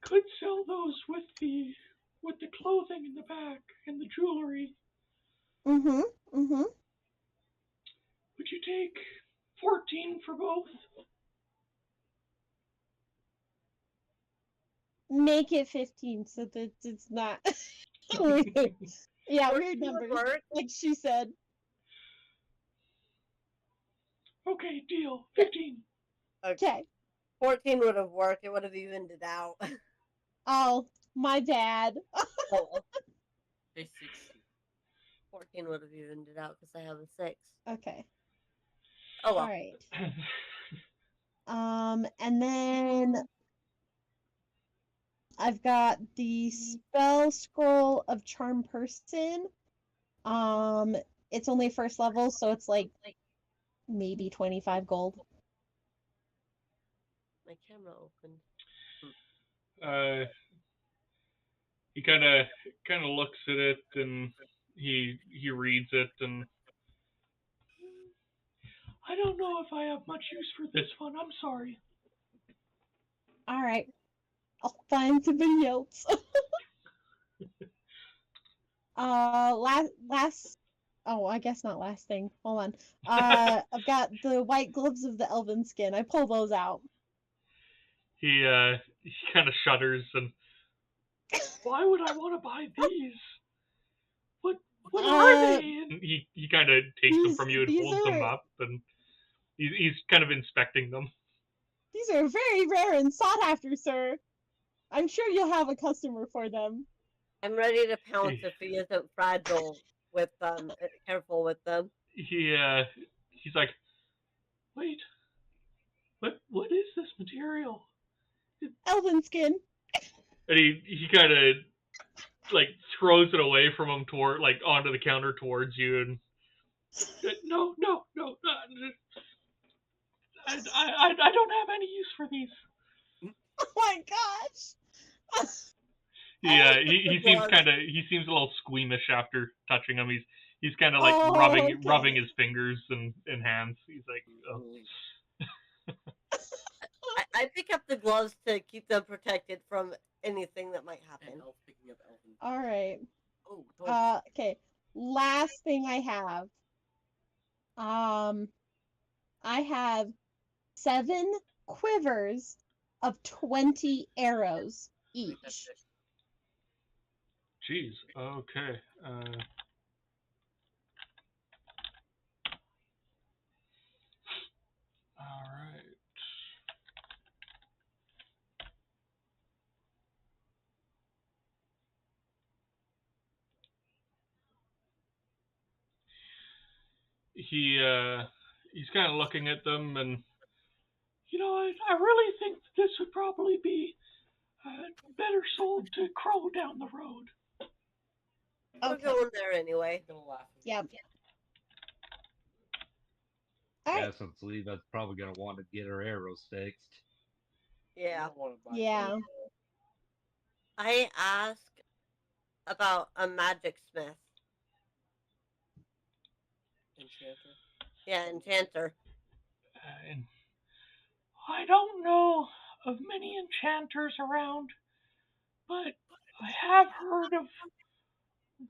could sell those with the clothing in the back and the jewelry. Mm-hmm. Mm-hmm. Would you take 14 for both? Make it 15 so that it's not. Yeah, weird numbers. Work. Like she said. Okay, deal. 15. Okay. 14 would have worked. It would have evened it out. Oh, my bad. Oh, Say 60. 14 would have evened it out because I have a 6. Okay. Oh well. All right. And then I've got the spell scroll of charm person. It's only first level, so it's like maybe 25 gold. My camera opened. He kind of looks at it and he reads it and I don't know if I have much use for this one. I'm sorry. All right. I'll find somebody else. Last. Oh, I guess not last thing. Hold on. I've got the white gloves of the elven skin. I pull those out. He kind of shudders and why would I want to buy these? What are they? And he kind of takes them from you and holds them up and he's kind of inspecting them. These are very rare and sought after, sir. I'm sure you'll have a customer for them. I'm ready to pounce if he isn't fragile with them. Careful with them. He's like, wait, what is this material? Elven skin. And he kind of like throws it away from him toward like onto the counter towards you and no, I don't have any use for these. Oh my gosh. He seems a little squeamish after touching him. He's kind of like Oh, rubbing okay. his fingers and hands. He's like, oh. I pick up the gloves to keep them protected from anything that might And happen. Elf picking up Elvin. All right. Oh, don't. Okay. Last thing I have. I have 7 quivers of 20 arrows Make that each. fish. Jeez. Okay. All right. He's kind of looking at them, and I really think this would probably be better sold to Crow down the road. We're Okay. going there anyway. I'm gonna laugh. Yep. All right. Yeah, since Leva's probably gonna want to get her arrows fixed. Yeah. I don't wanna buy Yeah. it. I ask about a magic smith. Enchanter. Yeah, enchanter. And I don't know of many enchanters around, but I have heard of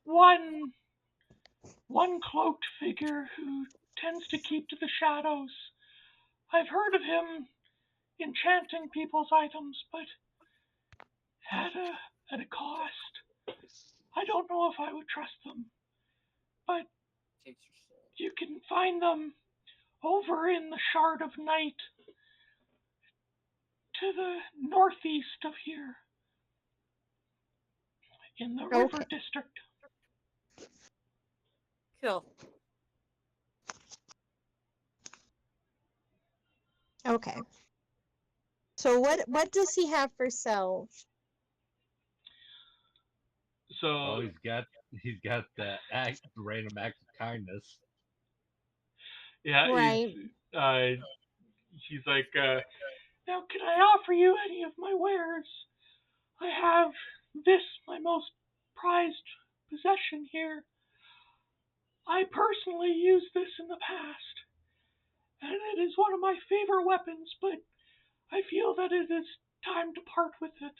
one cloaked figure who tends to keep to the shadows. I've heard of him enchanting people's items, but at a cost. I don't know if I would trust them, but Takes your soul. you can find them over in the Shard of Night to the northeast of here, in the River District. Cool. Okay. So what does he have for sale? So Oh, he's got the random act of kindness. yeah, Right. he's like, now can I offer you any of my wares? I have this, my most prized possession here. I personally used this in the past, and it is one of my favorite weapons, but I feel that it is time to part with it.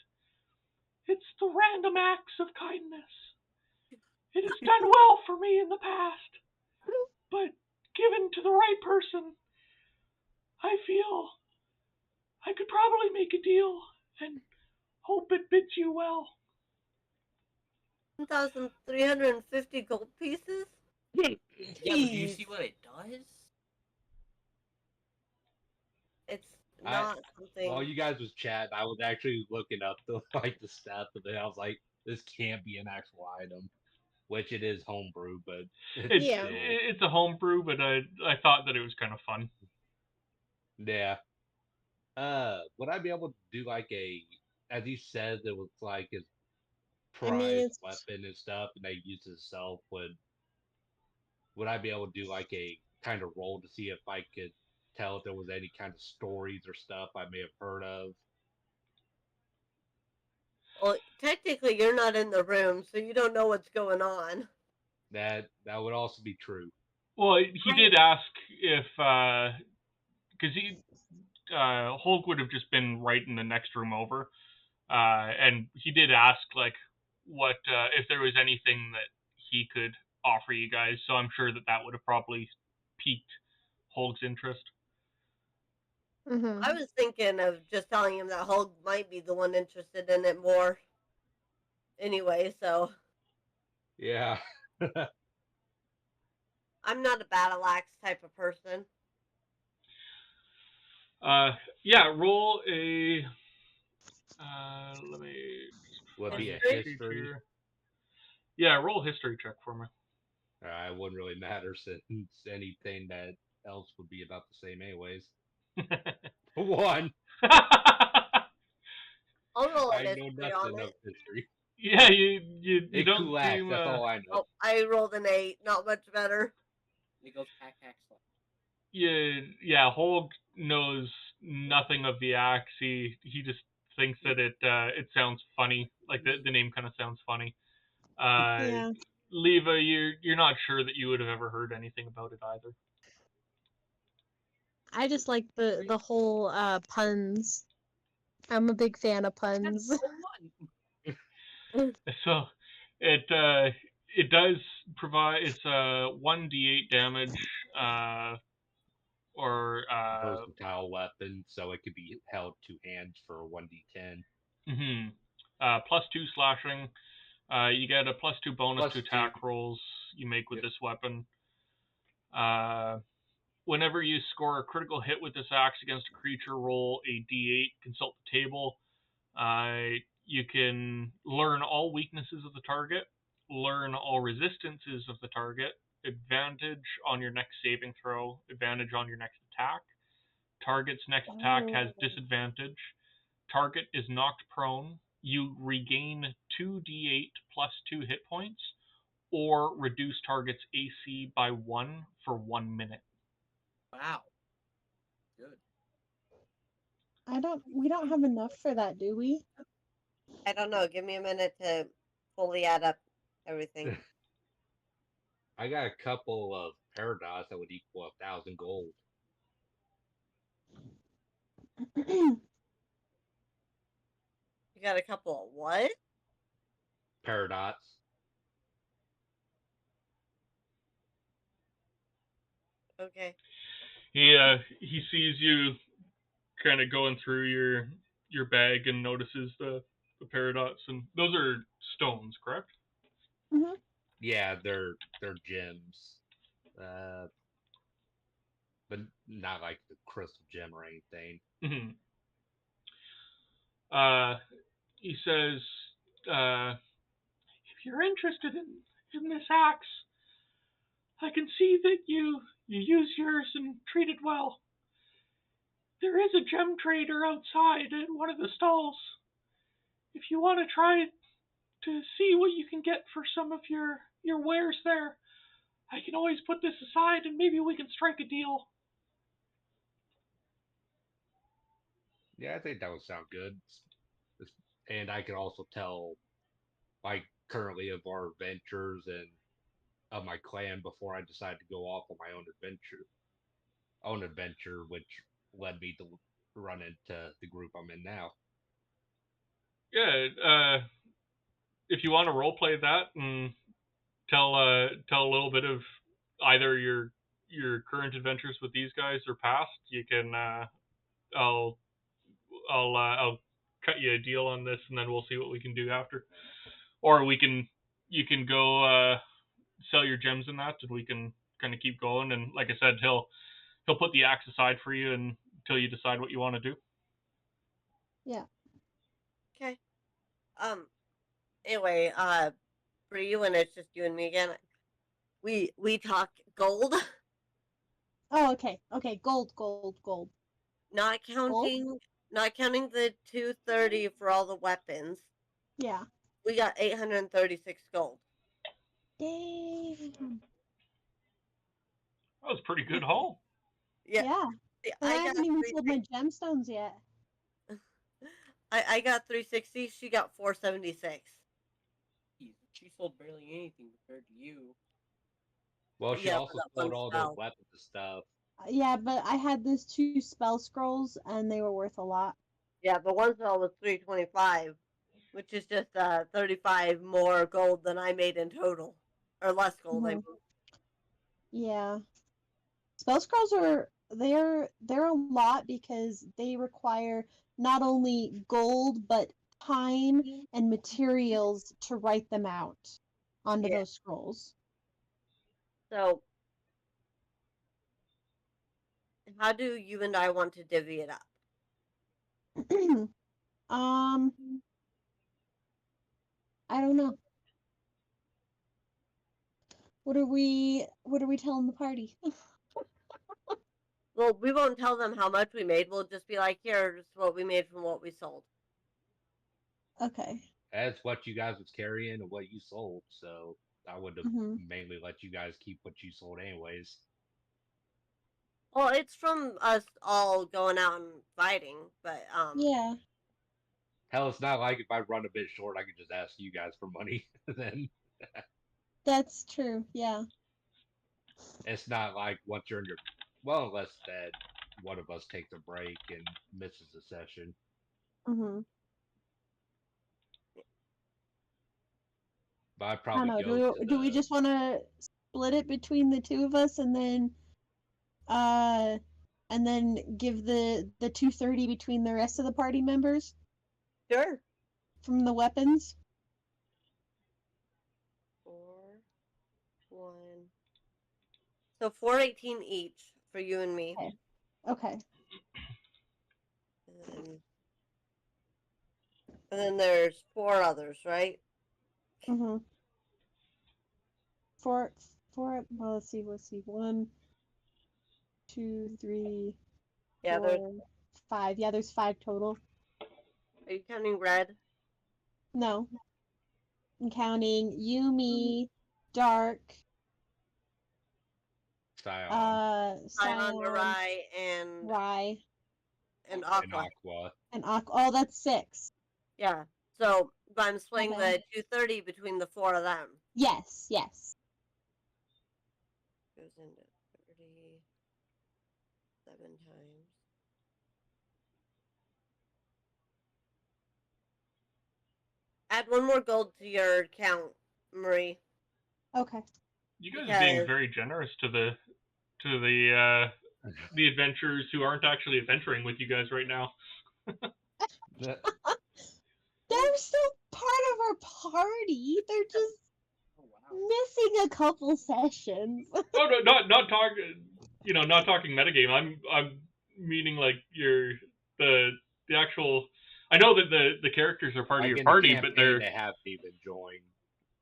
It's the random acts of kindness. It has done well for me in the past, but given to the right person, I feel I could probably make a deal and hope it bids you well. 1,350 gold pieces? Yeah, but do you Jeez. see what it does? It's not something. While you guys was chatting, I was actually looking up the stats of it. I was like, this can't be an actual item, which it is homebrew, but Yeah. It's a homebrew, but I thought that it was kind of fun. yeah. Would I be able to do like as he said, it was like his I mean, prized it's weapon and stuff, and they used it himself. Would I be able to do like a kind of roll to see if I could tell if there was any kind of stories or stuff I may have heard of? Well, technically, you're not in the room, so you don't know what's going on. That would also be true. Well, he did ask if, because Hulk would have just been right in the next room over, and he did ask like what if there was anything that he could offer you guys. So I'm sure that would have probably piqued Hulk's interest. Mhm. I was thinking of just telling him that Hulk might be the one interested in it more. Anyway, so Yeah. I'm not a battle axe type of person. Yeah, roll a. Let me. Would be a History? history. Here. Yeah, roll a history check for me. It wouldn't really matter since anything that else would be about the same anyways. 1. I'll roll a I know history on nothing of it. history. Yeah, you It don't kulaks, seem. that's all I know. Oh, I rolled an 8. Not much better. It goes hack slap. Yeah, Hulk knows nothing of the axe. He just thinks that it sounds funny. like the name kind of sounds funny. Yeah. Leva, you're not sure that you would have ever heard anything about it either. I just like the whole puns. I'm a big fan of puns. That's so fun. So it does provide it's 1d8 damage or Versatile weapon, so it could be held two hands for 1d10. +2 slashing. You get a +2 bonus Plus to attack two. rolls you make with Yep. this weapon. Whenever you score a critical hit with this axe against a creature, roll a d8, consult the table. You can learn all weaknesses of the target, learn all resistances of the target, advantage on your next saving throw, advantage on your next attack. Target's next attack has disadvantage. Target is knocked prone. You regain 2d8 +2 hit points, or reduce target's AC by 1 for 1 minute. Wow. Good. We don't have enough for that, do we? I don't know. Give me a minute to fully add up everything. I got a couple of paradox that would equal 1,000 gold. You got a couple of what? Paradox. Okay. He sees you kind of going through your bag and notices the paradox, and those are stones, correct? Mm-hmm. Yeah, they're gems. But not like the crystal gem or anything. Mm-hmm. He says, if you're interested in this axe, I can see that you use yours and treat it well. There is a gem trader outside at one of the stalls. If you want to try to see what you can get for some of your wares there, I can always put this aside and maybe we can strike a deal. Yeah, I think that would sound good. And I can also tell, like, currently of our adventures and of my clan before I decided to go off on my own adventure, which led me to run into the group I'm in now. Yeah, if you want to roleplay that and tell a little bit of either your current adventures with these guys or past, you can I'll cut you a deal on this, and then we'll see what we can do after. Or you can go sell your gems in that, and we can kind of keep going. And like I said, he'll put the axe aside for you until you decide what you want to do. Yeah. Okay. Anyway, for you, when it's just you and me again, we talk gold. Oh, okay. Okay. Gold. Not counting the 230 for all the weapons. Yeah. We got 836 gold. Dang. That was a pretty good haul. Yeah. And I haven't even sold my gemstones yet. I got 360. She got 476. She sold barely anything compared to you. Well, she Yeah, also for that sold one all spell. the weapons and stuff. Yeah, but I had those 2 spell scrolls, and they were worth a lot. Yeah, but one spell was 325, which is just 35 more gold than I made in total, or less gold. I mean. Yeah. Spell scrolls they're a lot because they require not only gold but time and materials to write them out onto those scrolls. So, how do you and I want to divvy it up? I don't know. What are we telling the party? Well, we won't tell them how much we made. We'll just be like, here's what we made from what we sold. Okay. That's what you guys was carrying and what you sold, so I would have mainly let you guys keep what you sold anyways. Well, it's from us all going out and fighting, but Yeah. Hell, it's not like if I run a bit short, I could just ask you guys for money. Then That's true. Yeah. it's not like once you're in your, well, unless that one of us takes a break and misses a session. Mm-hmm. But I'd I probably don't know. go to Do we just want to split it between the two of us and then give the 230 between the rest of the party members Sure. from the weapons? 4, 1. So 418 each for you and me. Okay. And then there's 4 others, right? Mm-hmm. Four. Well, let's see. 1, 2, 3, Yeah, there's. 4, 5. Yeah, there's 5 total. Are you counting red? No. I'm counting Yumi, Dark, Scion, Scion, Scion, Mirai, and Rye, and Aqua. Aqua. and Aqua. Oh, that's 6. Yeah. So, but I'm splitting Okay. the 230 between the 4 of them. Yes. Goes into 37 times. Add 1 more gold to your count, Marie. Okay. You guys are being very generous to the adventurers who aren't actually adventuring with you guys right now. They're still part of our party. They're just missing a couple sessions. Oh no, not talking. Not talking metagame. I'm meaning like the actual. I know that the characters are part like of your party, but they haven't even joined.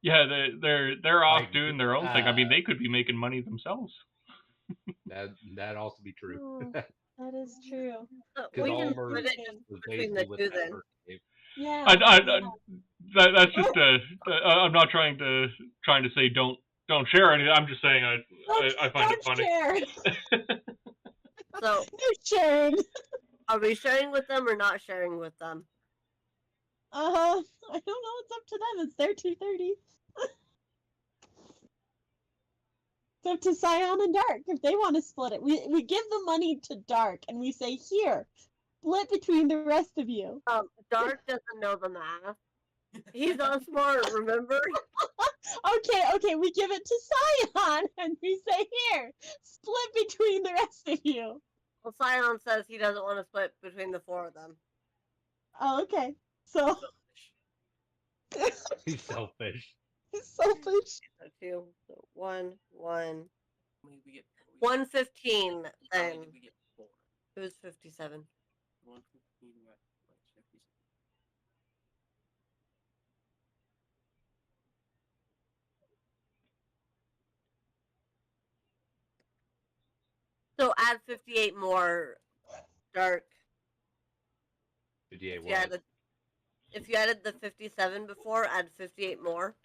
Yeah, they're off like, doing their own thing. I mean, they could be making money themselves. That also be true. Oh, that is true. We can Almer split it just was between the basically 2 with that then. first game. Yeah. That's just I'm not trying to say don't share anything. I'm just saying I find it funny. Share. So No sharing. are we sharing with them or not sharing with them? I don't know. It's up to them. It's their 230. It's up to Scion and Dark if they want to split it. We give the money to Dark and we say, here, split between the rest of you. Dark doesn't know the math. He's not smart, remember? Okay, we give it to Scion and we say, here, split between the rest of you. Well, Scion says he doesn't want to split between the 4 of them. Oh, okay. So He's selfish. He's selfish. So 2. So 1, 1. We get 115 then. we get 4. Who's 57? 115 what? 57. So add 58 more, Dark. 58 If you added the 57 before, add 58 more.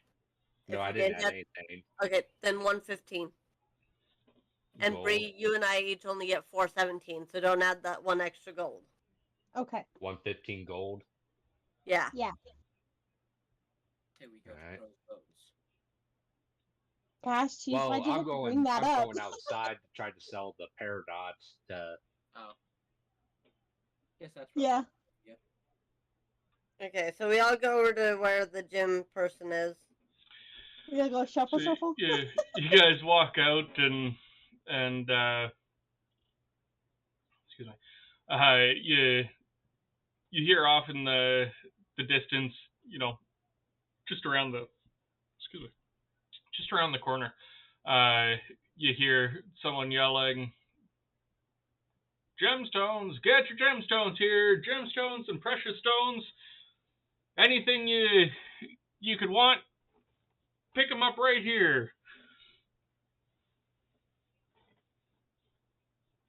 No, If I you didn't add- add anything. Okay, then 115. And Gold. Bree, you and I each only get 417, so don't add that 1 extra gold. Okay. 115 gold. Yeah. Yeah. Okay, we go Alright. for those. Gosh, Chief, Well, why'd you have I'm to going. bring that I'm up? going outside to try to sell the paradox to. Oh. Yes, that's right. Yeah. Okay, so we all go over to where the gym person is. We gotta go shuffle. Yeah, you guys walk out and excuse me. You hear off in the distance, just around the corner. You hear someone yelling, "Gemstones! Get your gemstones here! Gemstones and precious stones! Anything you could want, pick them up right here."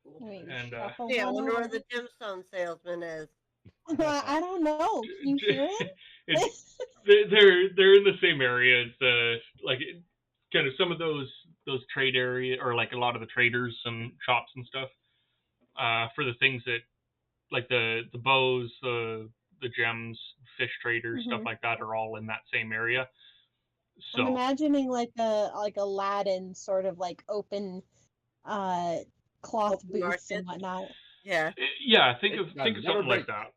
Wait, And shuffle Yeah, I one wonder where over. the gemstone salesman is. I don't know. Can you hear it? they're in the same area as kind of some of those trade area, or like a lot of the traders and shops and stuff, for the things that like the bows, the the gems, fish traders, stuff like that are all in that same area. So I'm imagining like Aladdin sort of like open cloth Open booths and market. whatnot. Yeah. yeah, think It of does never something like break. that.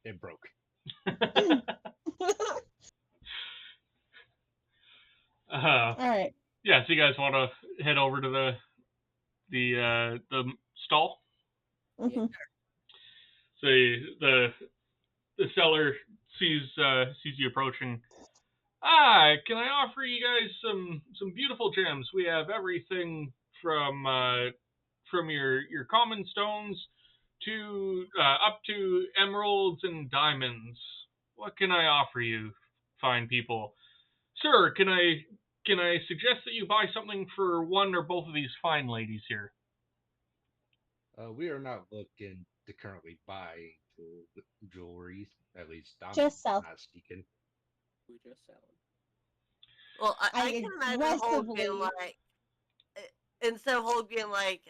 It broke. All right. Yeah, so you guys want to head over to the stall? Mhm. So the seller sees you approaching. Can I offer you guys some beautiful gems? We have everything from your common stones to up to emeralds and diamonds. What can I offer you, fine people? Sir, can I suggest that you buy something for one or both of these fine ladies here? We are not looking to currently buy jewelry. At least I'm Just sell. not seeking. We just sell them. Well, I I can imagine Hulk being aggressively- like, instead of Hulk being like,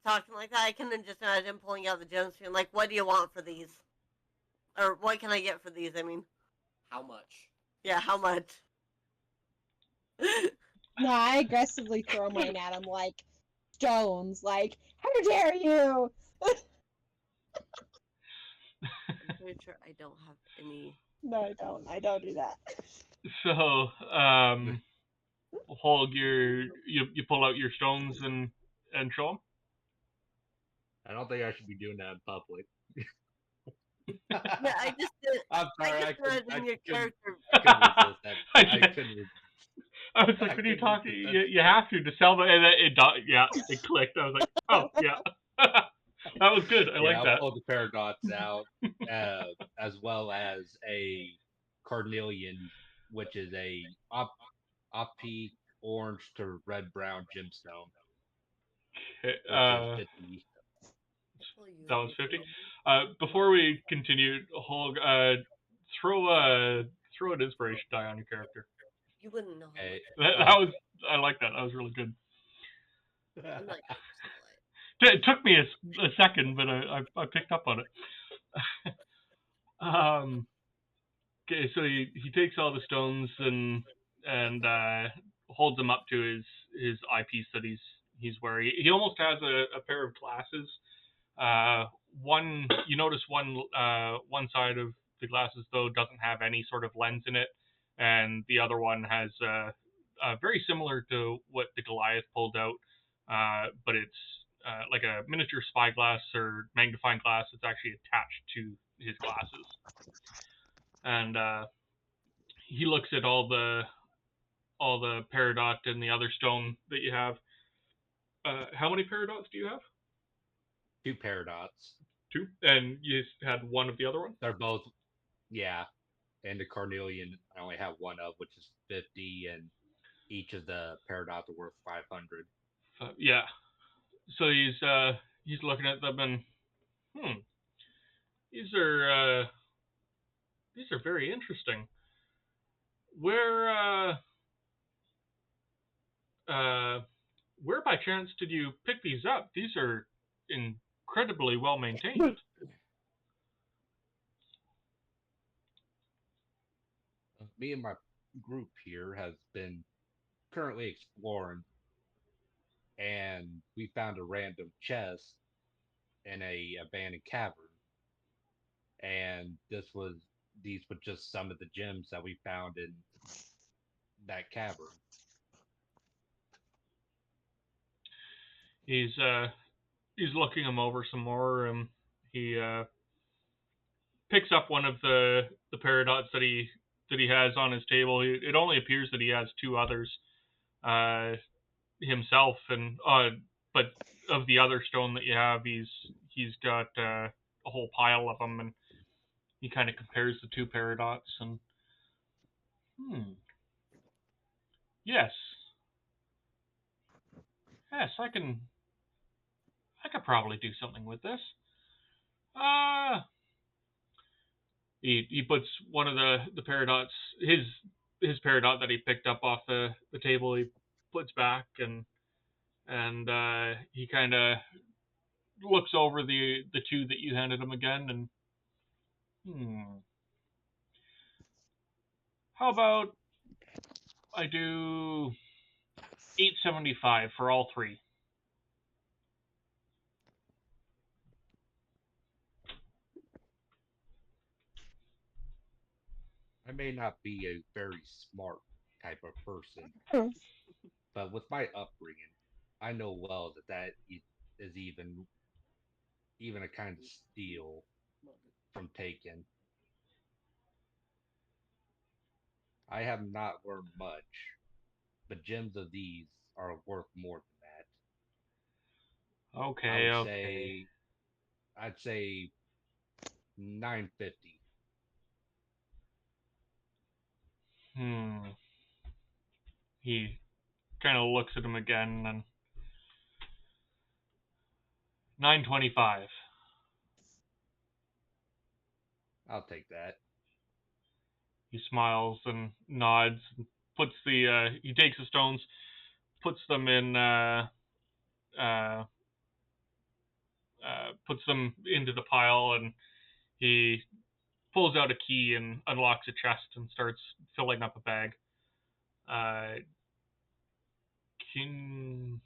talking like that, I can then just imagine pulling out the gems being like, what do you want for these? Or what can I get for these? I mean, How much? yeah, how much? No, I aggressively throw mine at him like stones. Like, how dare you? I'm pretty sure I don't have any. No, I don't. I don't do that. So, Hulk, you pull out your stones and show them. I don't think I should be doing that in public. Yeah, I just did. I'm sorry. I just imagine your character. couldn't resist that. I I did. couldn't resist. I was like, I when you couldn't talk, resist you have to sell them, and it clicked. I was like, oh yeah, that was good. I like I'll that. pull the paradox out, as well as a carnelian, which is a off-peak orange to red-brown gemstone, Okay, which is 50. that was 50. Before we continue, Hulk, throw an inspiration die on your character. You wouldn't know. How Okay. That was, I like that. That was really good. I'm not gonna sell it. It took me a second, but I picked up on it. Okay, so he takes all the stones and holds them up to his eyepiece that he's wearing. He almost has a pair of glasses. One, you notice one side of the glasses though doesn't have any sort of lens in it, and the other one has very similar to what the Goliath pulled out, but it's like a miniature spyglass or magnifying glass that's actually attached to his glasses. And he looks at all the peridot and the other stone that you have. How many peridots do you have? 2 paradox. 2, and you had one of the other one. They're both, yeah. And the carnelian, I only have one of, which is 50, and each of the paradox are worth 500. Yeah. So he's looking at them and these are very interesting. Where by chance did you pick these up? These are incredibly well maintained. Me and my group here has been currently exploring, and we found a random chest in a abandoned cavern, and these were just some of the gems that we found in that cavern. He's looking them over some more, and he picks up one of the paradots that he has on his table. It only appears that he has 2 others himself, and but of the other stone that you have, he's got a whole pile of them, and he kind of compares the 2 paradots and yes, I could probably do something with this. He puts one of the paradots, his peridot that he picked up off the table, he puts back, and he kind of looks over the 2 that you handed him again, and How about I do 875 for all three? I may not be a very smart type of person, Hmm. but with my upbringing, I know well that is even a kind of steal from taken. I have not learned much, but gems of these are worth more than that. I Okay, would okay. say I'd say 950. Hmm. He kind of looks at him again and 925. I'll take that. He smiles and nods and puts he takes the stones, puts them in uh puts them into the pile, and he pulls out a key and unlocks a chest and starts filling up a bag. Uh, can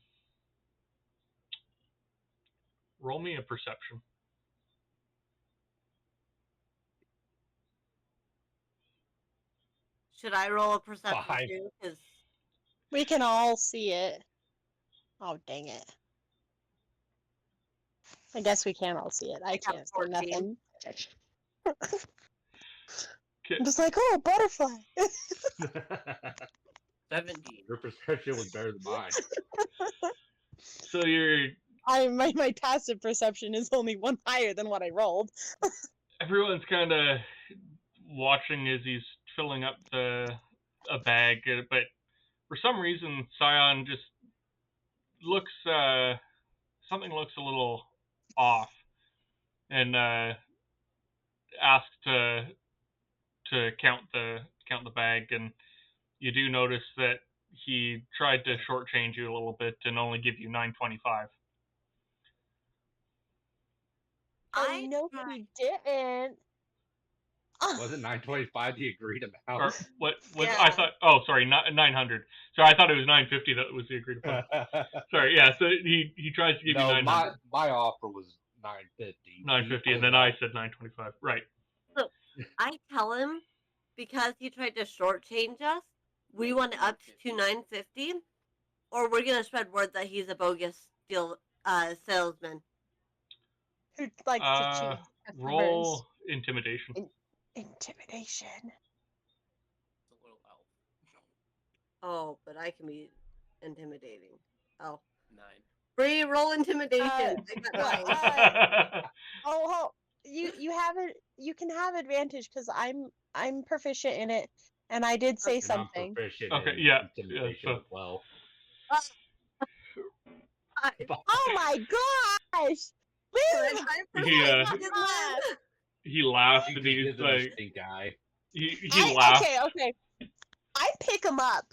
roll me a perception. Should I roll a perception 5. too? Because We can all see it. Oh, dang it. I guess we can all see it. I got can't see 14. nothing. Okay. I'm just like, oh, butterfly. 17. Your perception was better than mine. So you're My passive perception is only one higher than what I rolled. everyone's kind of watching as he's filling up a bag, but for some reason Scion just looks something looks a little off, and asks to count the bag, and you do notice that he tried to shortchange you a little bit and only give you 925. I I know he didn't. Wasn't 925 the agreed amount? Or what? Yeah. I thought? Oh, sorry, 900. So I thought it was 950 that was the agreed upon. Sorry, yeah. So he tries to give you No, 900, my offer was 950. 950, and then I said 925. Right. So I tell him because he tried to shortchange us, we want it up to 950, or we're gonna spread word that he's a bogus salesman. Who likes to cheat customers? Roll intimidation. Intimidation. It's a little elf. Oh, but I can be intimidating. Oh, 9. Bree, roll intimidation. I got 9. Oh, you have it. You can have advantage because I'm proficient in it, and I did say And I'm something. proficient Okay, in yeah, intimidation so- as well. Oh my gosh! Leave! He laughs She and just he's gives him a like, stink eye. he laughs. Okay. I pick him up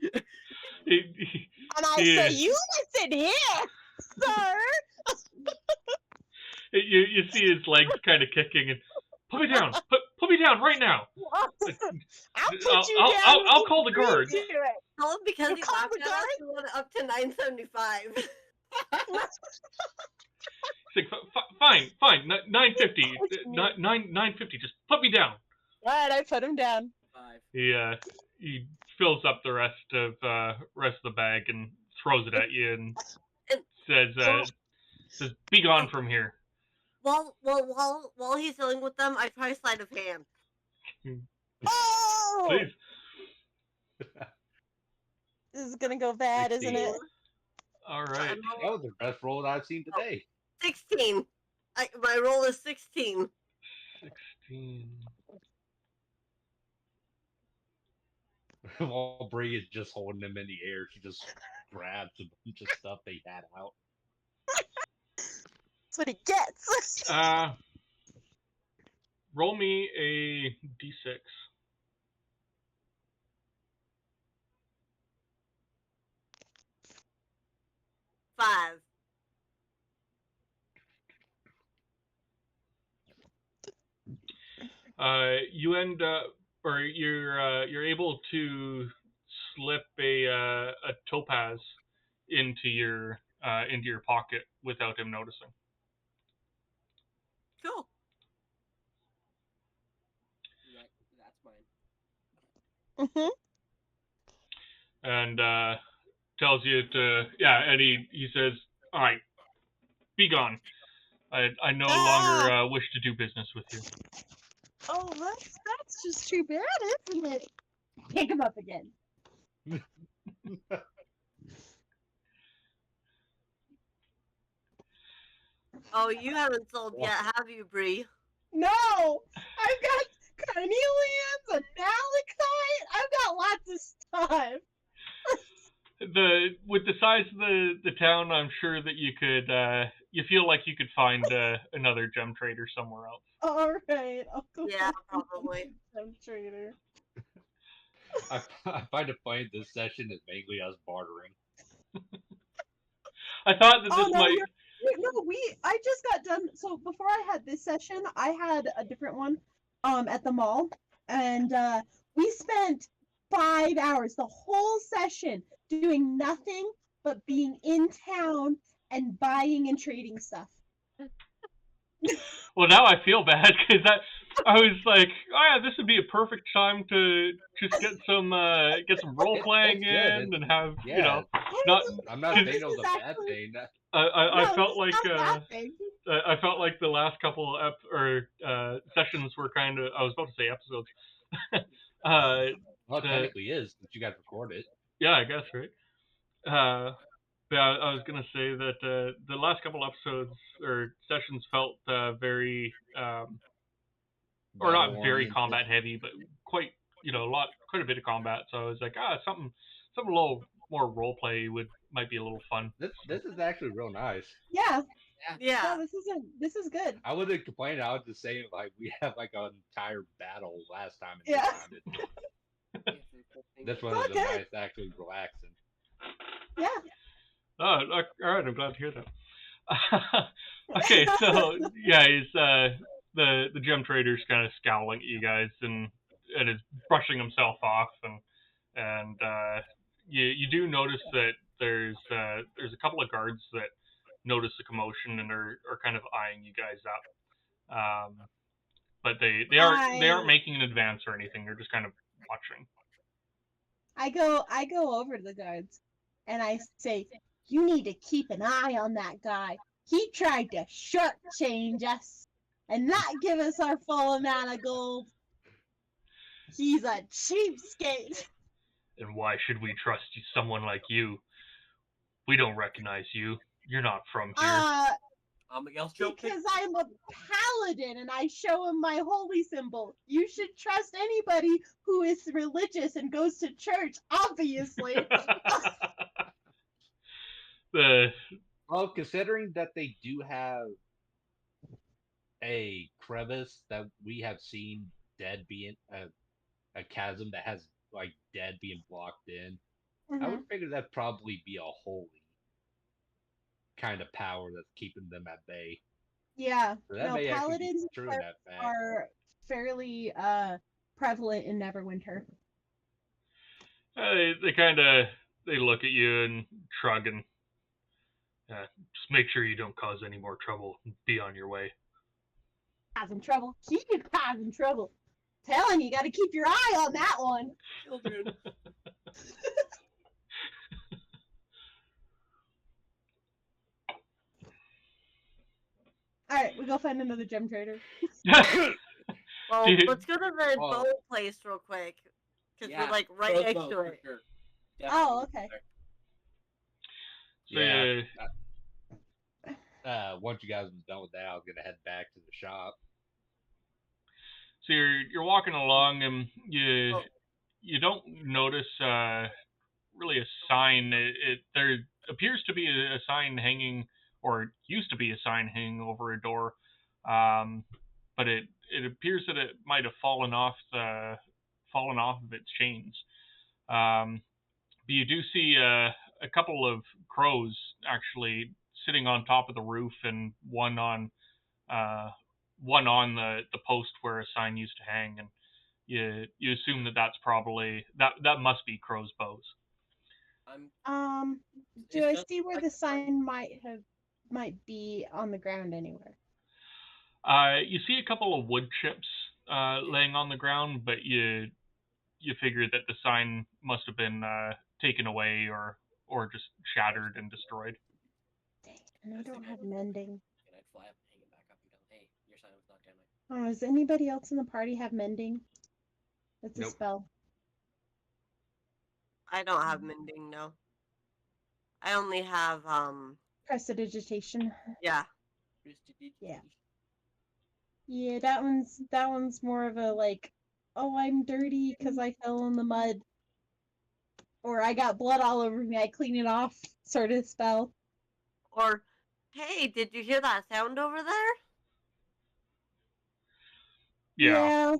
He, and I Yeah. say, "You listen here, sir." you see his legs kind of kicking, and put me down. Put me down right now. I'll put you down. I'll call the guards. Tell him because You he call laughed the at us, we want it up to 975. He's like, fine, 950, 950. Just put me down. All right, I put him down. 5. He fills up the rest of the bag and throws it at you and says, "Be gone from here." While he's dealing with them, I try sleight of hand. Oh! Please. This is gonna go bad, isn't it? 16. All right. That was the best roll that I've seen today. 16. My roll is 16. 16. While Bree is just holding him in the air, she just grabs a bunch of stuff they had out. That's what he gets. Roll me a d6. 5. You end up, or you're able to slip a topaz into your pocket without him noticing. Cool. That's mine. And tells you to, and he says, all right, be gone. I no longer wish to do business with you. Oh, that's just too bad, isn't it? Pick him up again. Oh, you haven't sold yet, have you, Bree? No! I've got carnelians and malachite. I've got lots of stuff. With the size of the town, I'm sure that you could you feel like you could find another gem trader somewhere else. All right, I'll go. Yeah, probably. Gem trader. I find it funny this session is mainly us bartering. I thought that this might. I just got done. So before I had this session, I had a different one, at the mall, and we spent 5 hours, the whole session, doing nothing but being in town and buying and trading stuff. Well, now I feel bad because I was like, oh yeah, this would be a perfect time to just get some role playing in and have not. I'm not saying it was a bad thing. I felt like I felt like the last couple sessions were kind of, I was about to say episodes. Well, it technically is, but you got to record it. Yeah, I guess, right? But I was gonna say that the last couple episodes or sessions felt very, or not very combat heavy, but quite a bit of combat. So I was like, something a little more role play might be a little fun. This is actually real nice. Yeah. Yeah. No, this is good. I wasn't complaining. I was just saying, like, we had like an entire battle last time. And Yeah. This one is nice, actually relaxing. Yeah. Oh, all right. I'm glad to hear that. Okay, so yeah, he's the gem trader's kind of scowling at you guys and is brushing himself off, and you do notice that there's a couple of guards that notice the commotion and are kind of eyeing you guys up. But they aren't making an advance or anything. They're just kind of watching. I go over to the guards and I say, you need to keep an eye on that guy. He tried to shortchange us and not give us our full amount of gold. He's a cheapskate. And why should we trust someone like you? We don't recognize you. You're not from here. Because I'm a paladin and I show him my holy symbol. You should trust anybody who is religious and goes to church, obviously. Well, considering that they do have a crevice that we have seen dead being a chasm that has like dead being blocked in, I would figure that'd probably be a holy kind of power that's keeping them at bay. Yeah. So that may paladins true in that fact. are fairly prevalent in Neverwinter. They look at you and shrug and just make sure you don't cause any more trouble. Be on your way. Causing trouble. Keep causing trouble. Telling you, got to keep your eye on that one. Children. All right, we go find another gem trader. Well, let's go to the boat place real quick because we're like right next to it. Sure. Oh, okay. Yeah. Once you guys are done with that, I was gonna head back to the shop. So you're walking along and you don't notice really a sign. There appears to be a sign hanging, or used to be a sign hanging over a door, but it appears that it might have fallen off of its chains. But you do see a couple of crows actually sitting on top of the roof, and one on one on the post where a sign used to hang, and you assume that that's probably that must be Crow's bows. Do I does see where like the sign might be on the ground anywhere? You see a couple of wood chips laying on the ground, but you figure that the sign must have been taken away or just shattered and destroyed. Dang, and I don't have mending. And I'd fly up and hang it back up and go, hey, your sign was knocked down. Does anybody else in the party have mending? It's a Nope. spell. I don't have mending, no. I only have Prestidigitation. yeah. Yeah. Yeah, that one's more of a like, oh, I'm dirty because I fell in the mud. Or I got blood all over me, I clean it off sort of spell. Or hey, did you hear that sound over there? Yeah.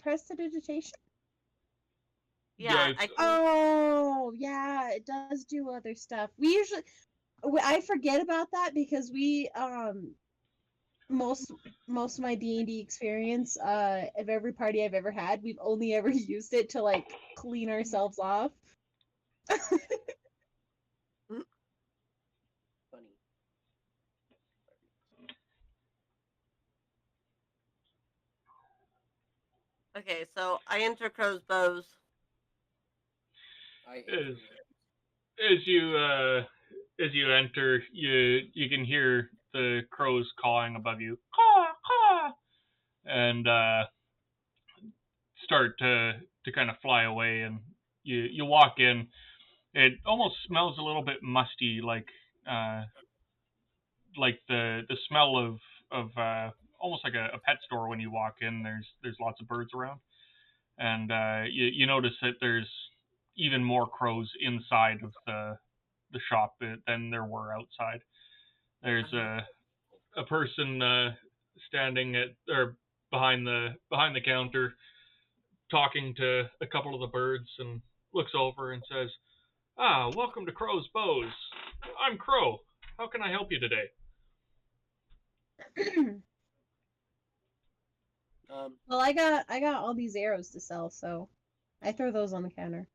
Prestidigitation? Yeah, Guys, Oh, yeah, it does do other stuff. I forget about that because we most of my D&D experience of every party I've ever had, we've only ever used it to like clean ourselves off. Funny. Okay, so I enter Crow's bows. I as you enter, you can hear the crows cawing above you, caw caw, and start to kind of fly away. And you walk in. It almost smells a little bit musty, like the smell of almost like a pet store when you walk in. There's lots of birds around, and you notice that there's even more crows inside of the shop than there were outside. There's a person standing at or behind the counter talking to a couple of the birds and looks over and says, "Ah, welcome to Crow's Bows. I'm Crow. How can I help you today?" Well, I got all these arrows to sell, so I throw those on the counter.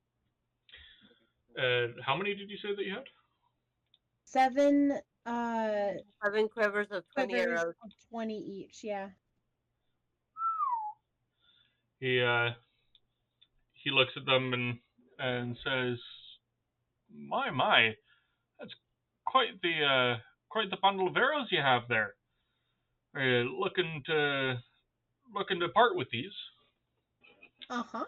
How many did you say that you had? 7 7 quivers of 20 quivers arrows. of 20 each, yeah. He looks at them and says, My, that's quite the bundle of arrows you have there. Are you looking to part with these?" Uh-huh.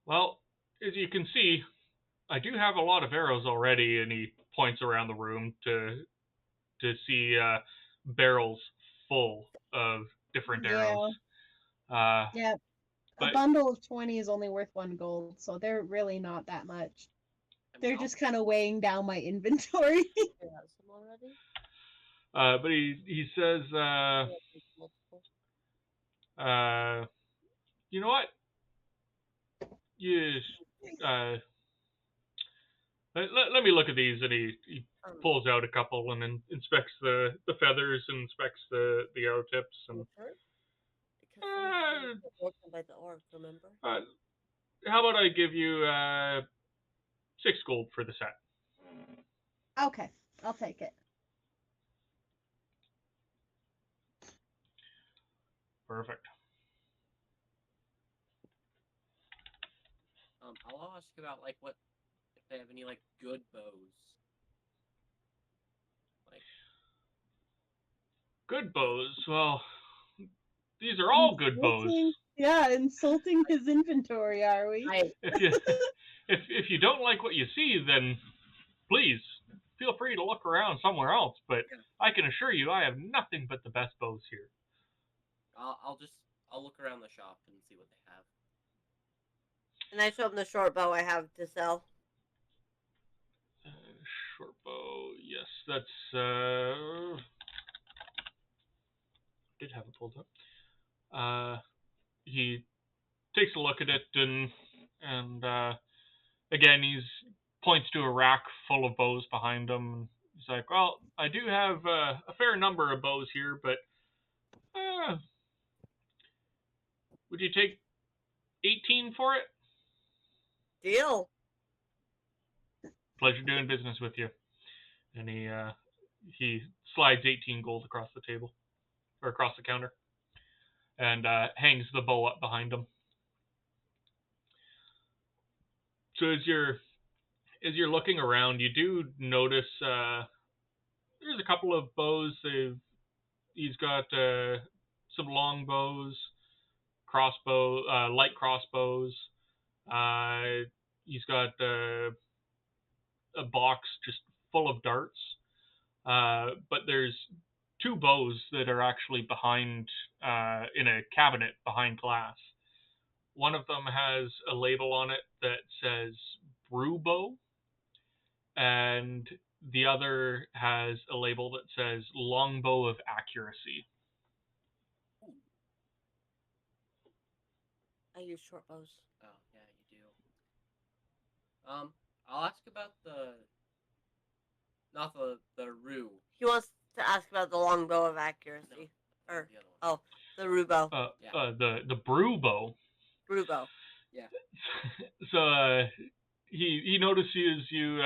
Well, as you can see, I do have a lot of arrows already, and he points around the room to see barrels full of different arrows. Yeah. A bundle of 20 is only worth 1 gold, so they're really not that much. They're just kind of weighing down my inventory. But he says, you know what? Let me look at these, and he pulls out a couple and then inspects the feathers and inspects the arrow tips and. By the orc, remember? How about I give you 6 gold for the set? Okay, I'll take it. Perfect. I'll ask about like what if they have any like good bows. Like good bows. Well, these are all good bows. Yeah, insulting his inventory, are we? If you don't like what you see, then please feel free to look around somewhere else. But I can assure you, I have nothing but the best bows here. I'll look around the shop and see what they have. And I show them the short bow I have to sell. Short bow, yes, that's did have it pulled up. He takes a look at it and again he's points to a rack full of bows behind him. He's like, well, I do have a fair number of bows here, but would you take 18 for it? Deal. Pleasure doing business with you. And he slides 18 gold across the table, or across the counter, and hangs the bow up behind him. So as you're looking around, you do notice there's a couple of bows. He's got some long bows, light crossbows. He's got a box just full of darts. But there's 2 bows that are actually behind in a cabinet behind glass. One of them has a label on it that says brew bow, and the other has a label that says longbow of accuracy. I use short bows. Oh, yeah, you do. I'll ask about not the rue. He wants to ask about the longbow of accuracy. No, Or the other one. the rubo. The brew bow. Rubo. Yeah. So he notices you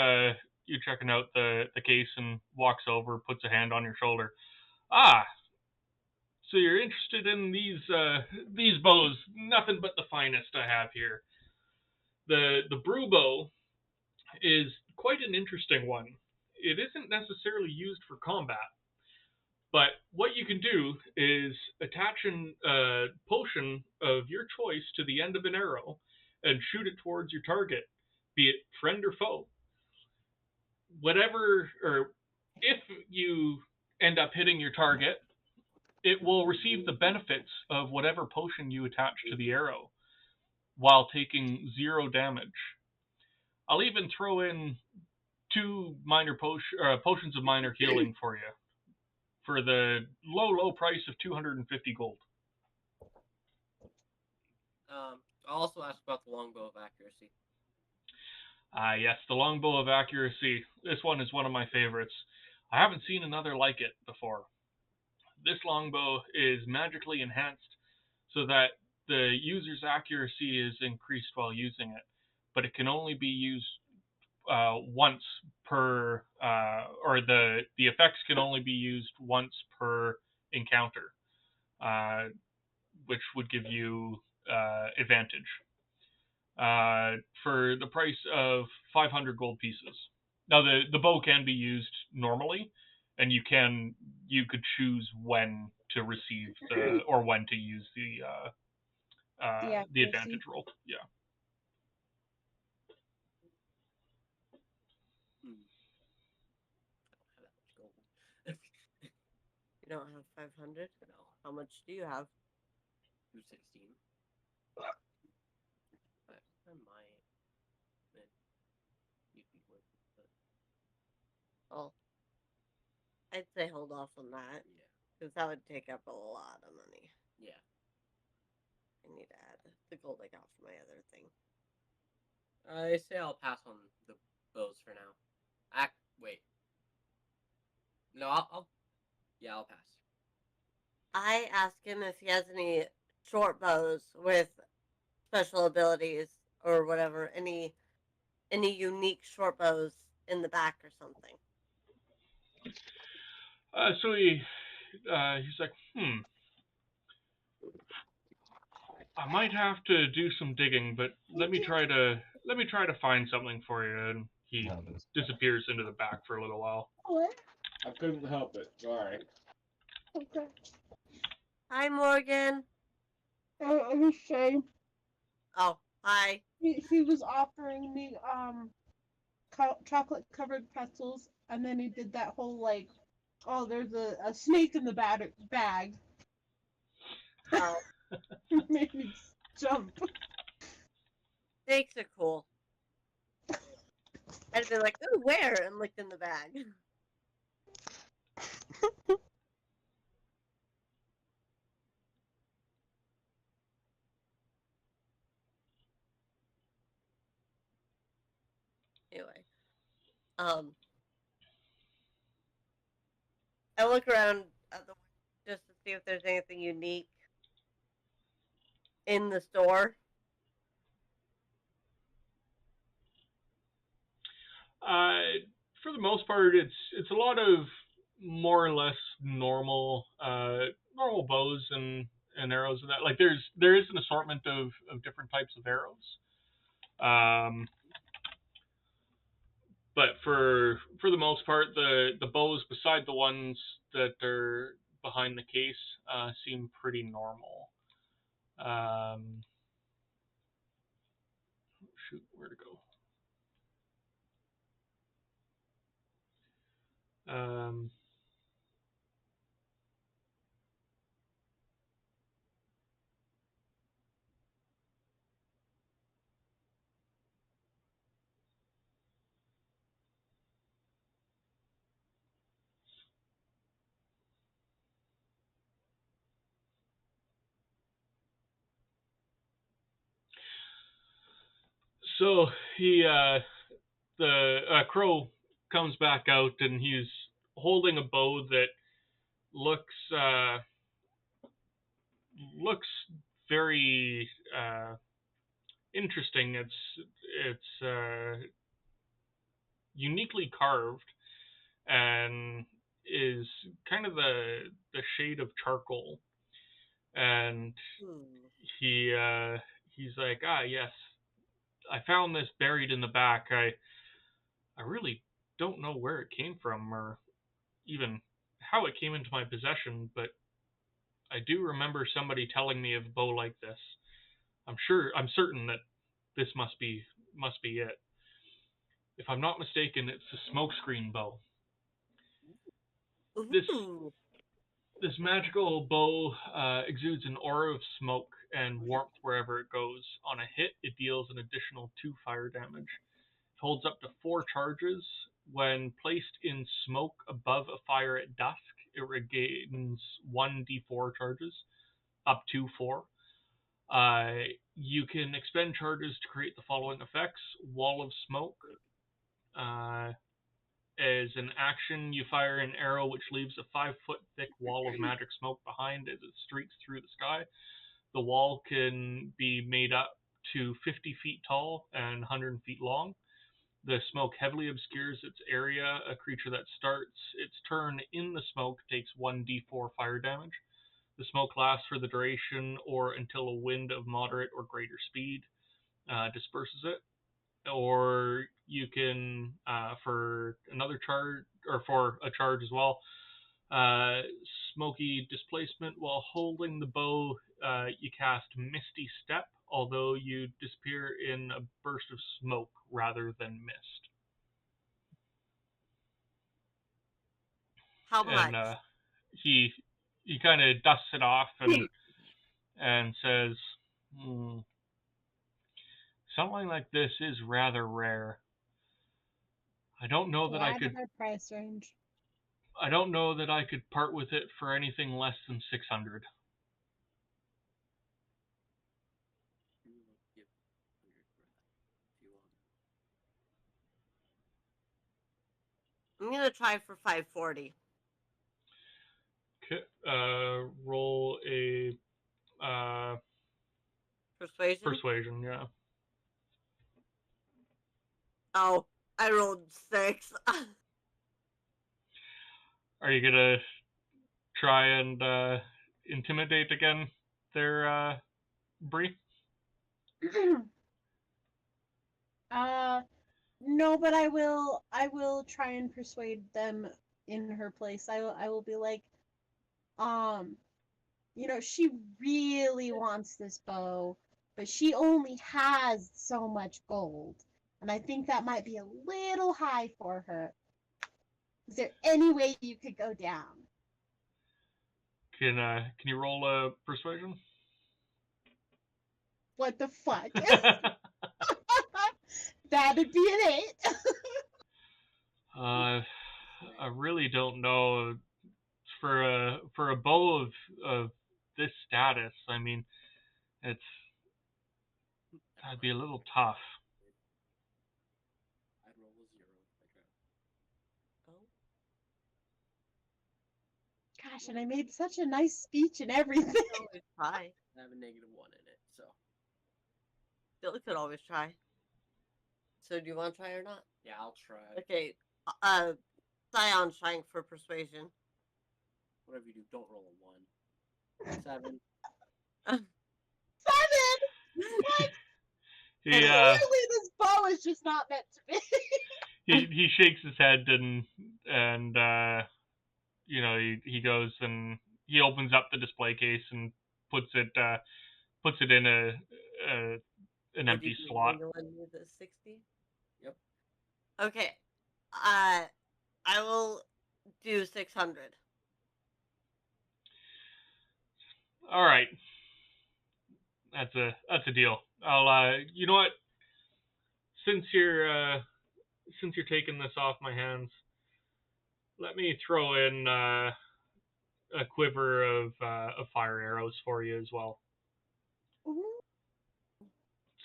checking out the case and walks over, puts a hand on your shoulder. Ah, so you're interested in these bows? Nothing but the finest I have here. The brew bow is quite an interesting one. It isn't necessarily used for combat, but what you can do is attach a potion of your choice to the end of an arrow and shoot it towards your target, be it friend or foe. If you end up hitting your target, it will receive the benefits of whatever potion you attach to the arrow, while taking 0 damage. I'll even throw in 2 potions of minor healing for you, for the low price of 250 gold. I'll also ask about the longbow of accuracy. Yes, the longbow of accuracy. This one is one of my favorites. I haven't seen another like it before. This longbow is magically enhanced so that the user's accuracy is increased while using it, but it can only be used once per, or the effects can only be used once per encounter, which would give you advantage. For the price of 500 gold pieces. Now the bow can be used normally, and you could choose when to receive or when to use the advantage roll. Yeah. You don't have 500? No. How much do you have? 216. I might. You'd be worth it, but Oh. I'd say hold off on that. yeah. Because that would take up a lot of money. Yeah. I need to add the gold I got for my other thing. I say I'll pass on the bows for now. Wait. No, I'll pass. I asked him if he has any short bows with special abilities or whatever, any unique short bows in the back or something. So he's like, I might have to do some digging, but let me try to find something for you. And he disappears into the back for a little while. What? I couldn't help it. Sorry. Okay. Hi, Morgan. I was saying, Oh, hi. he was offering me chocolate covered pretzels, and then he did that whole like, oh, there's a snake in the bag. Oh, Made me jump. snakes are cool. I'd be like, ooh, where? And looked in the bag. Anyway, I look around at the just to see if there's anything unique in the store. For the most part, it's a lot of more or less normal bows and arrows and that. Like there is an assortment of different types of arrows. But for the most part, the bows beside the ones that are behind the case seem pretty normal. Shoot, where to go? So the crow comes back out and he's holding a bow that looks very interesting. It's uniquely carved and is kind of the shade of charcoal. And he's like, yes, I found this buried in the back. I really don't know where it came from or even how it came into my possession, but I do remember somebody telling me of a bow like this. I'm certain that this must be it. If I'm not mistaken, it's a smokescreen bow. This magical bow exudes an aura of smoke and warmth wherever it goes. On a hit, it deals an additional 2 fire damage. It holds up to 4 charges. When placed in smoke above a fire at dusk, it regains 1d4 charges, up to 4. You can expend charges to create the following effects. Wall of smoke. As an action, you fire an arrow which leaves a 5-foot thick wall of magic smoke behind as it streaks through the sky. The wall can be made up to 50 feet tall and 100 feet long. The smoke heavily obscures its area. A creature that starts its turn in the smoke takes 1d4 fire damage. The smoke lasts for the duration or until a wind of moderate or greater speed disperses it. Or you can, for another charge, or for a charge as well, smoky displacement. While holding the bow, you cast Misty Step, although you disappear in a burst of smoke rather than mist. How much? And he kind of dusts it off and says, something like this is rather rare. I don't know that I could. Price range. I don't know that I could part with it for anything less than 600. I'm gonna try for 540. Okay, roll a Persuasion? persuasion, yeah. Oh, I rolled 6. Are you gonna try and intimidate again there, Bree? No, but I will try and persuade them in her place. I will be like, she really wants this bow, but she only has so much gold. And I think that might be a little high for her. Is there any way you could go down? Can you roll a persuasion? What the fuck? That'd be an 8. I really don't know. For a bow of this status, I mean, that'd be a little tough. I'd roll a 0 if I tried. gosh, and I made such a nice speech and everything. You could always try. I have a -1 in it, so Still could always try. So do you want to try or not? yeah, I'll try. Okay. Scion's trying for persuasion. Whatever you do, don't roll a 1. 7. 7! He Clearly, this bow is just not meant to be. he shakes his head and you know, he goes and he opens up the display case and puts it in an empty slot. Going to lend me the 60? Yep. Okay. I will do 600. All right, that's a deal. I'll you know what? Since you're taking this off my hands, let me throw in a quiver of fire arrows for you as well.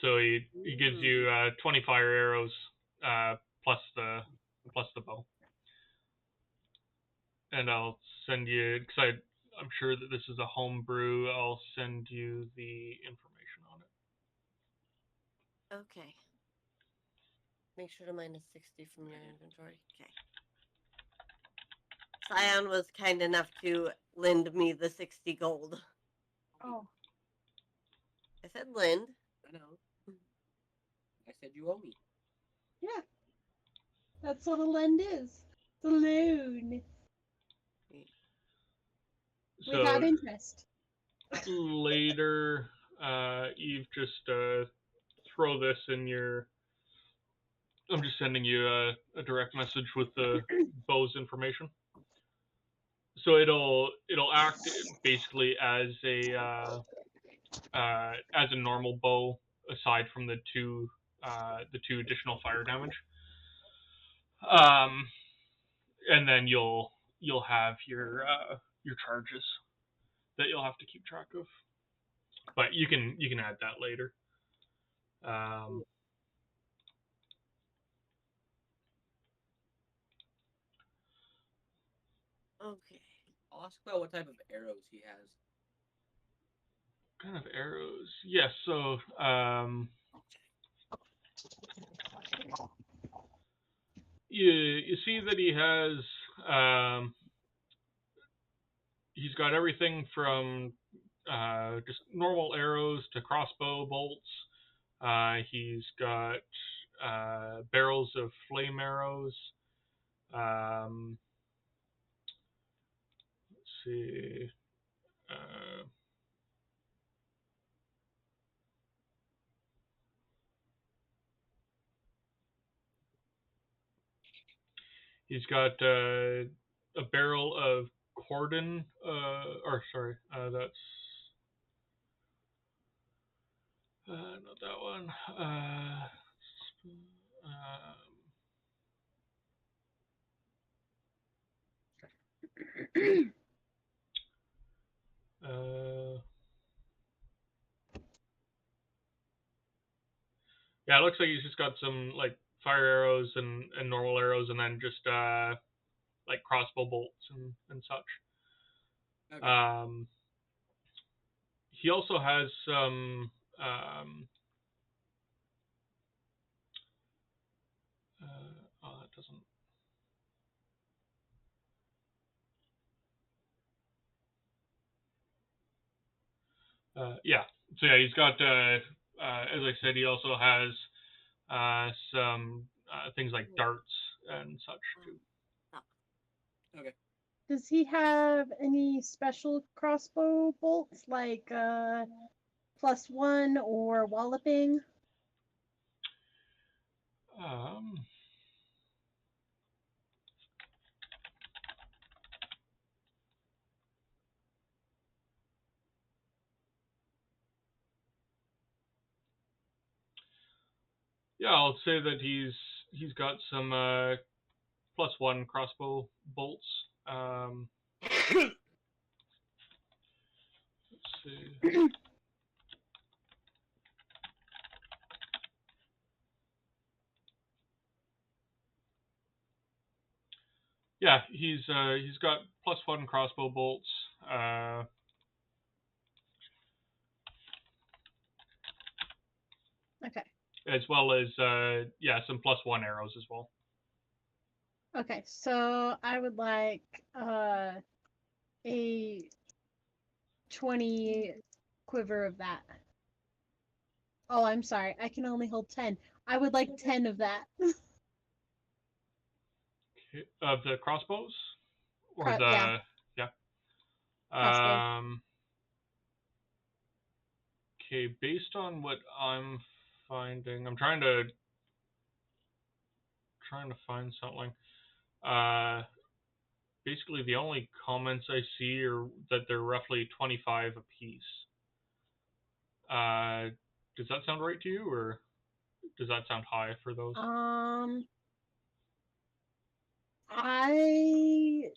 So he gives you 20 fire arrows plus the bow, and I'll send you, because I'm sure that this is a home brew. I'll send you the information on it. Okay. Make sure to minus 60 from your inventory. Okay. Scion was kind enough to lend me the 60 gold. Oh. I said lend. I know. I said you owe me. Yeah. That's what a lend is. It's a loan. So Without interest. later, Eve, just throw this in your. I'm just sending you a direct message with the bow's information. So it'll act basically as a normal bow, aside from the two additional fire damage. And then you'll have your charges that you'll have to keep track of. But you can add that later. Okay. I'll ask about what type of arrows he has. Kind of arrows. Yes. So you see that he has he's got everything from just normal arrows to crossbow bolts. He's got barrels of flame arrows. Let's see. He's got a barrel of cordon, that's not that one. Yeah, it looks like he's just got some like fire arrows and normal arrows, and then just like crossbow bolts and such. Okay. He also has some that doesn't. Yeah. So yeah, he's got as I said, he also has some things like darts and such too. Okay. Does he have any special crossbow bolts like +1 or walloping? Yeah, I'll say that he's got some +1 crossbow bolts. Let's see. Yeah, he's got +1 crossbow bolts. Okay. As well as some +1 arrows as well. Okay, so I would like a 20 quiver of that. Oh, I'm sorry. I can only hold 10. I would like 10 of that. Of the crossbows? Or Yeah, yeah. crossbows. Okay, based on what I'm finding, I'm trying to find something. Basically the only comments I see are that they're roughly 25 apiece. Does that sound right to you, or does that sound high for those? I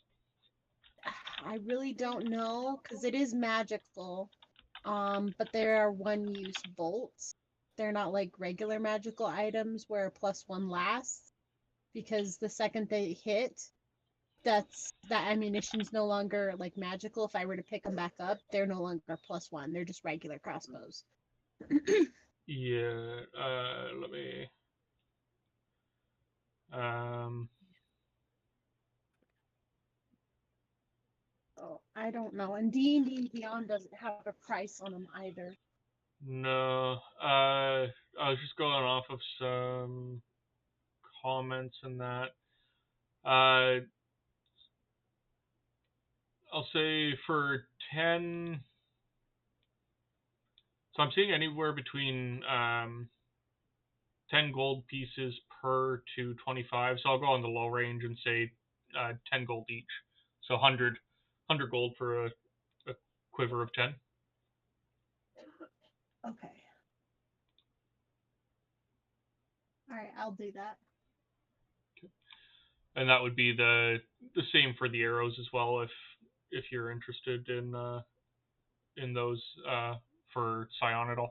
really don't know because it is magical. But there are one-use bolts. They're not like regular magical items where +1 lasts, because the second they hit, that ammunition's no longer like magical. If I were to pick them back up, they're no longer +1. They're just regular crossbows. Yeah, let me Oh, I don't know. And D&D Beyond doesn't have a price on them either. no, I was just going off of some comments and that. I'll say for 10, so I'm seeing anywhere between 10 gold pieces per to 25, so I'll go on the low range and say 10 gold each. So 100 gold for a quiver of 10. Okay. All right, I'll do that. And that would be the same for the arrows as well, if you're interested in those for Cyanidal.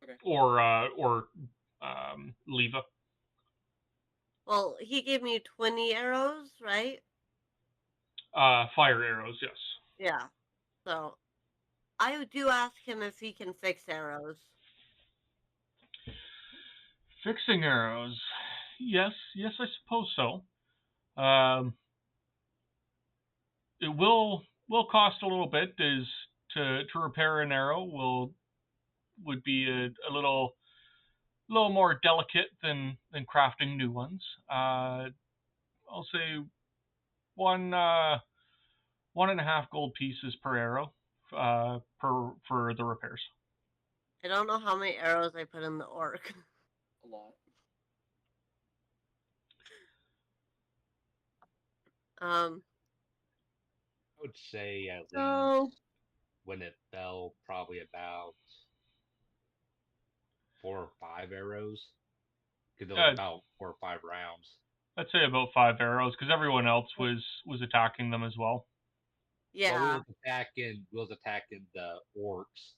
Okay. Or Leva. Well, he gave me 20 arrows, right? Fire arrows, yes. Yeah. So I do ask him if he can fix arrows. Fixing arrows, yes, I suppose so. It will cost a little bit. Is to repair an arrow would be a little more delicate than crafting new ones. I'll say 1.5 gold pieces per arrow for the repairs. I don't know how many arrows I put in the orc. A lot. I would say at So least when it fell, probably about 4 or 5 arrows. Because there was about 4 or 5 rounds. I'd say about 5 arrows, because everyone else was attacking them as well. Yeah. Well, we was attacking the orcs.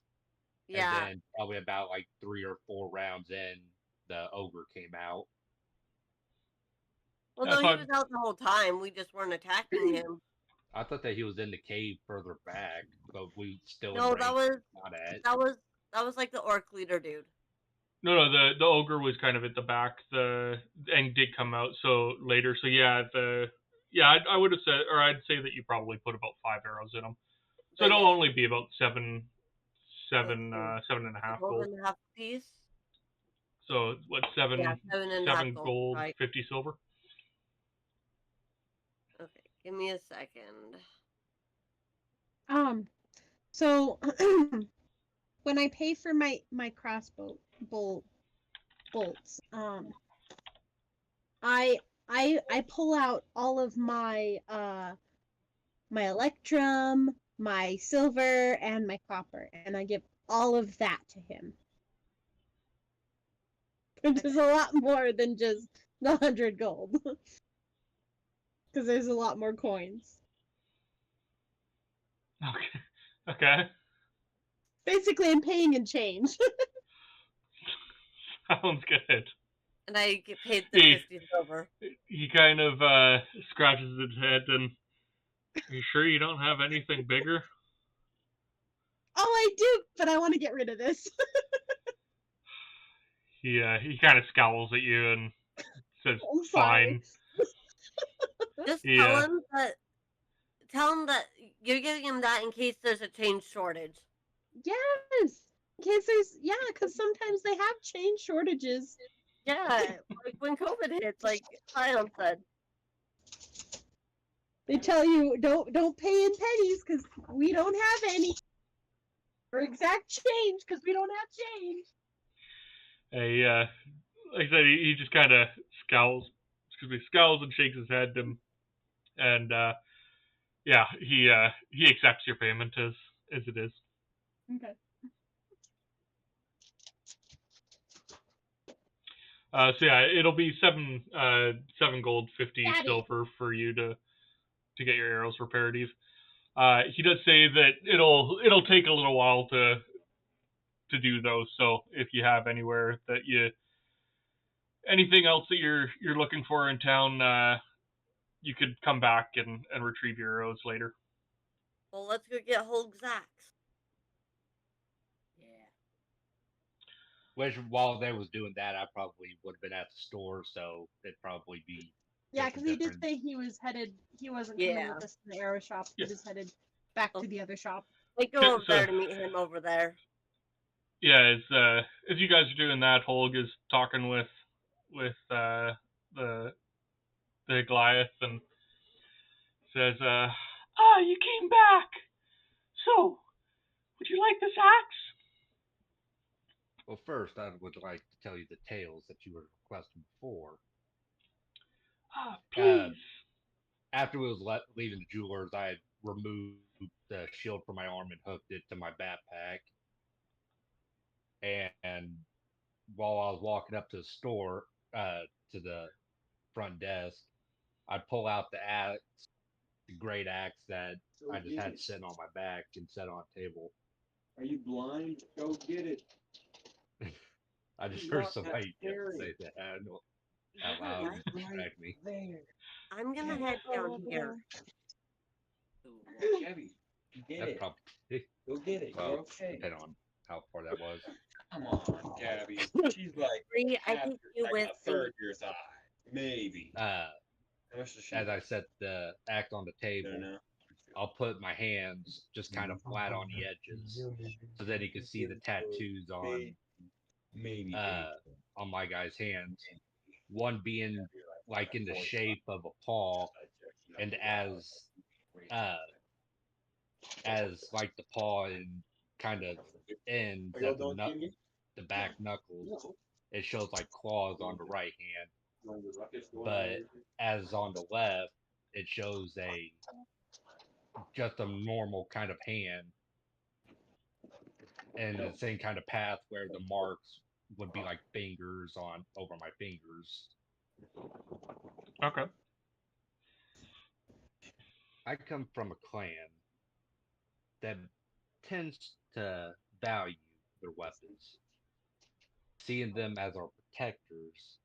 Yeah. And then probably about like 3 or 4 rounds in, the ogre came out. Well, no, he was out the whole time. We just weren't attacking him. I thought that he was in the cave further back, but we still. No, that was like the orc leader dude. No, the ogre was kind of at the back. And did come out later. So yeah, I would have said, or I'd say that you probably put about 5 arrows in him. So it'll only be about 7 and a half gold. 7.5 piece. So what, 7 gold, right. 50 silver. Okay, give me a second. So when I pay for my crossbow bolts, I pull out all of my my electrum, my silver, and my copper, and I give all of that to him. Which is a lot more than just the 100 gold. Because there's a lot more coins. Okay. Basically, I'm paying in change. Sounds good. And I get paid the He- 50 silver. He kind of scratches his head and, are you sure you don't have anything bigger? Oh, I do, but I want to get rid of this. He kind of scowls at you and says, I'm sorry. fine. Just Yeah. tell him that you're giving him that in case there's a change shortage. Yes. In case because sometimes they have chain shortages. Yeah, like when COVID hits, like Zion said. They tell you don't pay in pennies because we don't have any, or exact change because we don't have change. Hey, like I said, he just kind of scowls and shakes his head, and yeah, he accepts your payment as it is. Okay. So yeah, it'll be 7 gold, 50 Daddy. silver for you to get your arrows repaired, Eve. He does say that it'll take a little while to do those. So if you have anywhere that anything else that you're looking for in town, you could come back and retrieve your arrows later. Well, let's go get Hulk's axe. Yeah. Which, while they was doing that, I probably would have been at the store, so it'd probably be. Yeah, just a because he did different- say he was headed. He wasn't coming Yeah. with us in the arrow shop. He Yeah. was headed back Oh. to the other shop. Like go Okay, over there to meet him over there. Yeah, as you guys are doing that, Holg is talking with the Goliath and says, you came back. So, would you like this axe? Well, first, I would like to tell you the tales that you were requesting before. Please. After we was leaving the jewelers, I had removed the shield from my arm and hooked it to my backpack. And while I was walking up to the store, to the front desk, I'd pull out the axe, the great axe that I just had sitting on my back and set on a table. Are you blind? Go get it. I just It's heard not that somebody scary. say that out loud and distract me. There. I'm gonna head down here. Ooh, Gabby, get That's it. probably Go get it. well, You're okay. depending on how far that was. Come on, Gabby. She's like Bree, I half think your- you like with a third your size. Maybe. How much does she As weigh? I set the axe on the table, No, no. I'll put my hands just kind of flat on the edges, so that you can see the tattoos on Maybe. on my guy's hands. One being like in the shape of a paw, and as like the paw and kind of ends at the back knuckles, it shows like claws on the right hand. But as on the left, it shows just a normal kind of hand, and the same kind of path where the marks would be like fingers on over my fingers. Okay. I come from a clan that tends to value their weapons, seeing them as our protectors,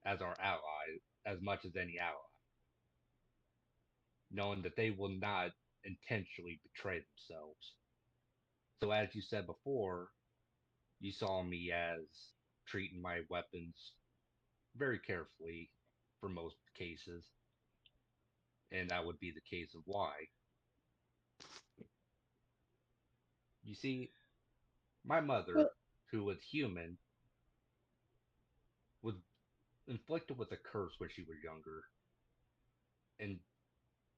as our allies, as much as any ally, knowing that they will not intentionally betray themselves. So, as you said before, you saw me as treating my weapons very carefully for most cases, and that would be the case of why. You see, my mother, who was human, was inflicted with a curse when she was younger, and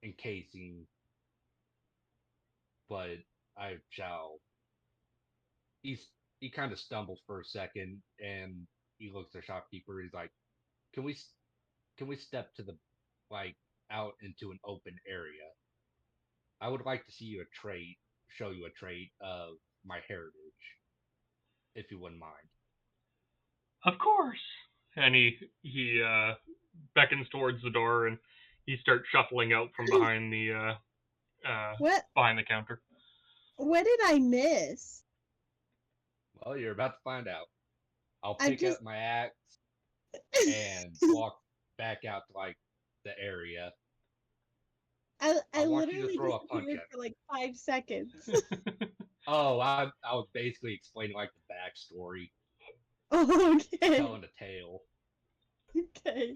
encasing, but I shall. He kind of stumbles for a second, and he looks at the shopkeeper. He's like, "Can we step to the like out into an open area? I would like to show you a trait of my heritage, if you wouldn't mind." Of course. And he beckons towards the door, and he starts shuffling out from behind the What? behind the counter. What did I miss? Well, you're about to find out. I'll I pick just up my axe and walk back out to like the area. I I want you to literally throw a punch disappeared at for me. like 5 seconds. Oh, I was basically explaining like the backstory, Okay. telling a tale, Okay.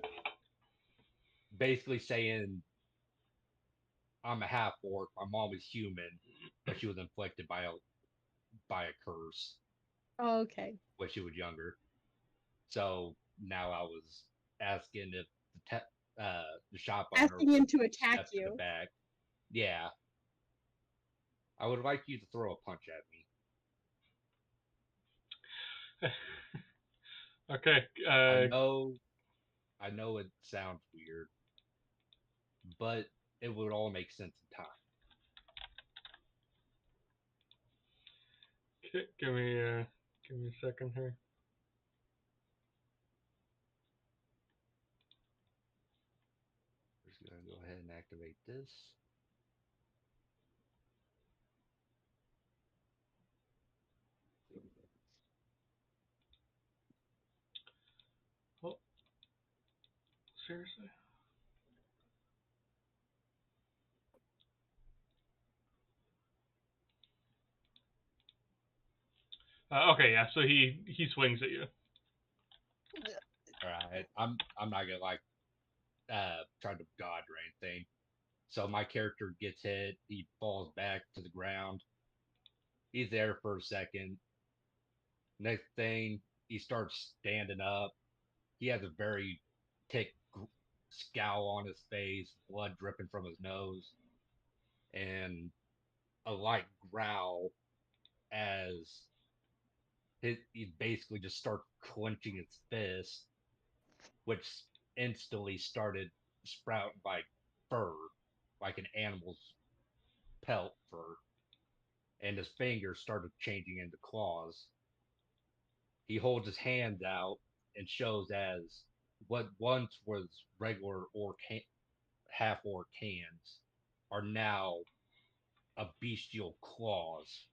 basically saying I'm a half orc. My mom is human, but she was inflicted by a curse Okay. when she was younger. So now I was asking if the shop owner Asking him would to attack step to the you. back. Yeah, I would like you to throw a punch at me. Okay. I know it sounds weird, but it would all make sense in time. Give me a second here. We're just gonna go ahead and activate this. Oh, seriously? Okay, yeah. So he swings at you. All right, I'm not gonna like try to dodge or anything. So my character gets hit. He falls back to the ground. He's there for a second. Next thing, he starts standing up. He has a very thick scowl on his face, blood dripping from his nose, and a light growl as he basically just starts clenching his fist, which instantly started sprouting like fur, like an animal's pelt fur, and his fingers started changing into claws. He holds his hands out and shows as what once was regular half orc hands are now a bestial claws.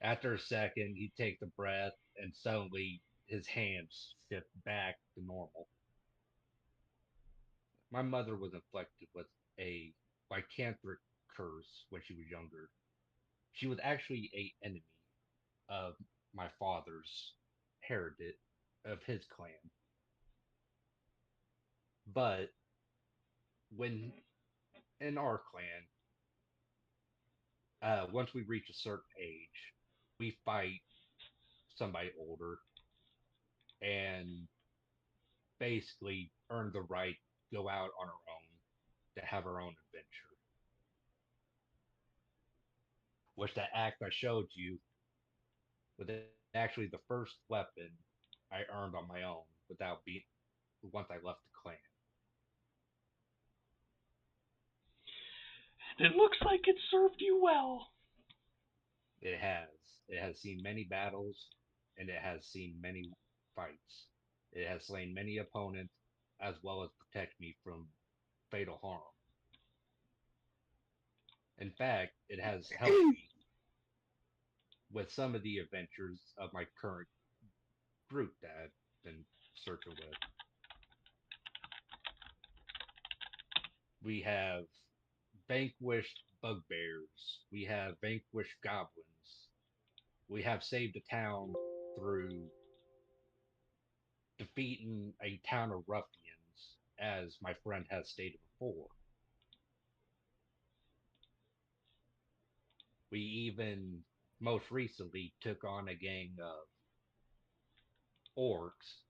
After a second, he takes a breath and suddenly his hands shift back to normal. My mother was inflicted with a lycanthropic curse when she was younger. She was actually a enemy of my father's heritage of his clan. But when in our clan, once we reach a certain age, we fight somebody older and basically earn the right to go out on our own to have our own adventure. Which that act I showed you was actually the first weapon I earned on my own without being once I left the clan. It looks like it served you well. It has. It has seen many battles and it has seen many fights. It has slain many opponents as well as protect me from fatal harm. In fact, it has helped me with some of the adventures of my current group that I've been searching with. We have vanquished bugbears. We have vanquished goblins. We have saved a town through defeating a town of ruffians, as my friend has stated before. We even most recently took on a gang of orcs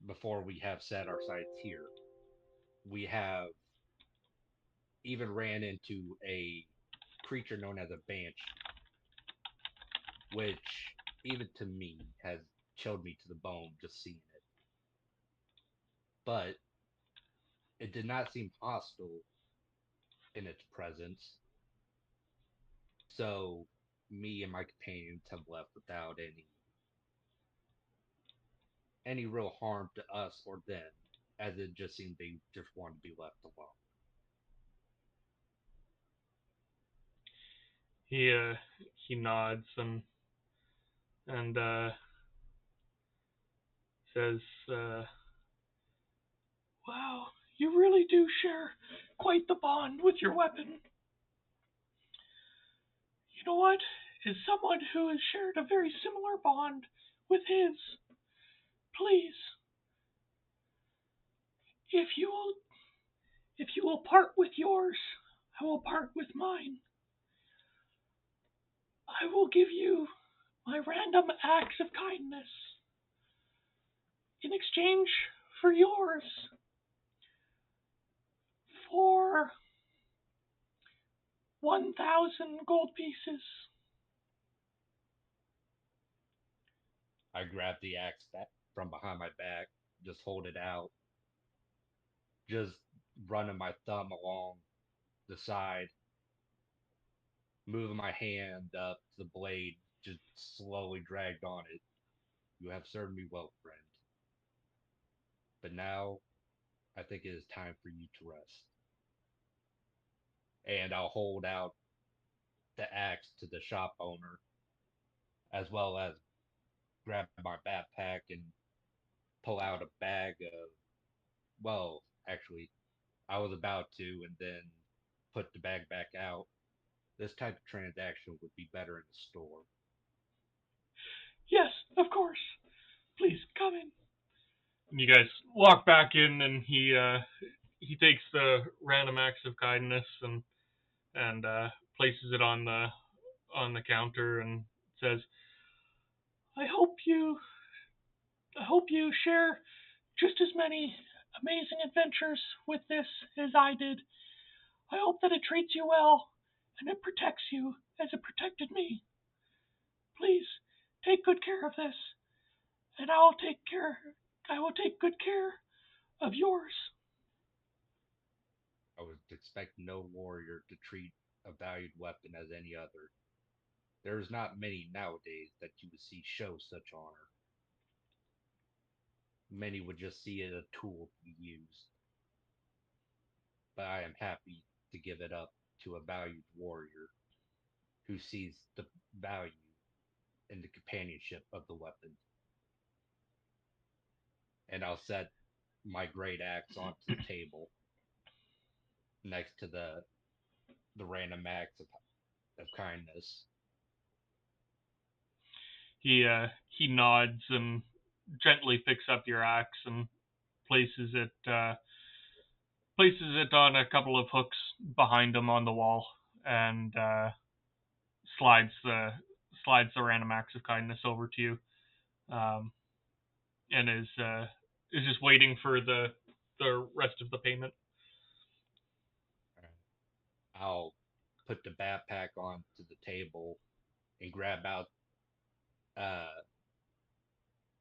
before we have set our sights here. We have even ran into a creature known as a banshee, which even to me has chilled me to the bone just seeing it. But it did not seem hostile in its presence, so me and my companions have left without any real harm to us or them, as it just seemed they just wanted to be left alone. He nods and says, "Wow, you really do share quite the bond with your weapon. You know what? As someone who has shared a very similar bond with his, please, if you will part with yours, I will part with mine. I will give you my random acts of kindness in exchange for yours for 1,000 gold pieces." I grab the axe back from behind my back, just hold it out, just running my thumb along the side, moving my hand up to the blade, just slowly dragged on it. You have served me well, friend. But now, I think it is time for you to rest. And I'll hold out the axe to the shop owner, as well as grab my backpack and pull out a bag of, well, actually, I was about to, and then put the bag back out. This type of transaction would be better in the store. "Yes, of course. Please come in." And you guys walk back in, and he takes the random acts of kindness and places it on the counter and says, I hope you share just as many amazing adventures with this as I did. I hope that it treats you well and it protects you as it protected me. Please take good care of this, and I will take good care of yours." I would expect no warrior to treat a valued weapon as any other. There's not many nowadays that you would see show such honor. Many would just see it as a tool to be used. But I am happy to give it up to a valued warrior who sees the value in the companionship of the weapon. And I'll set my great axe onto the table next to the random acts of kindness. He nods and gently picks up your axe and places it on a couple of hooks behind him on the wall, and slides the random acts of kindness over to you, and is just waiting for the rest of the payment. I'll put the backpack onto the table and grab out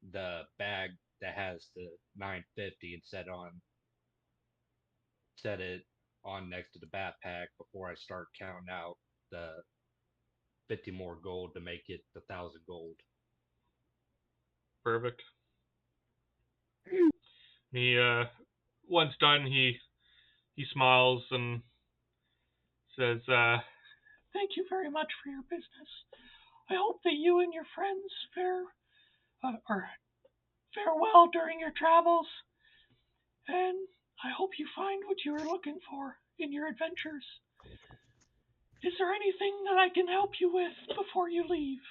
the bag that has the 950 and set it on next to the backpack before I start counting out the 50 more gold to make it the 1,000 gold. Perfect. He once done, he smiles and says, "Thank you very much for your business. I hope that you and your friends fare well during your travels, and I hope you find what you are looking for in your adventures. Is there anything that I can help you with before you leave?"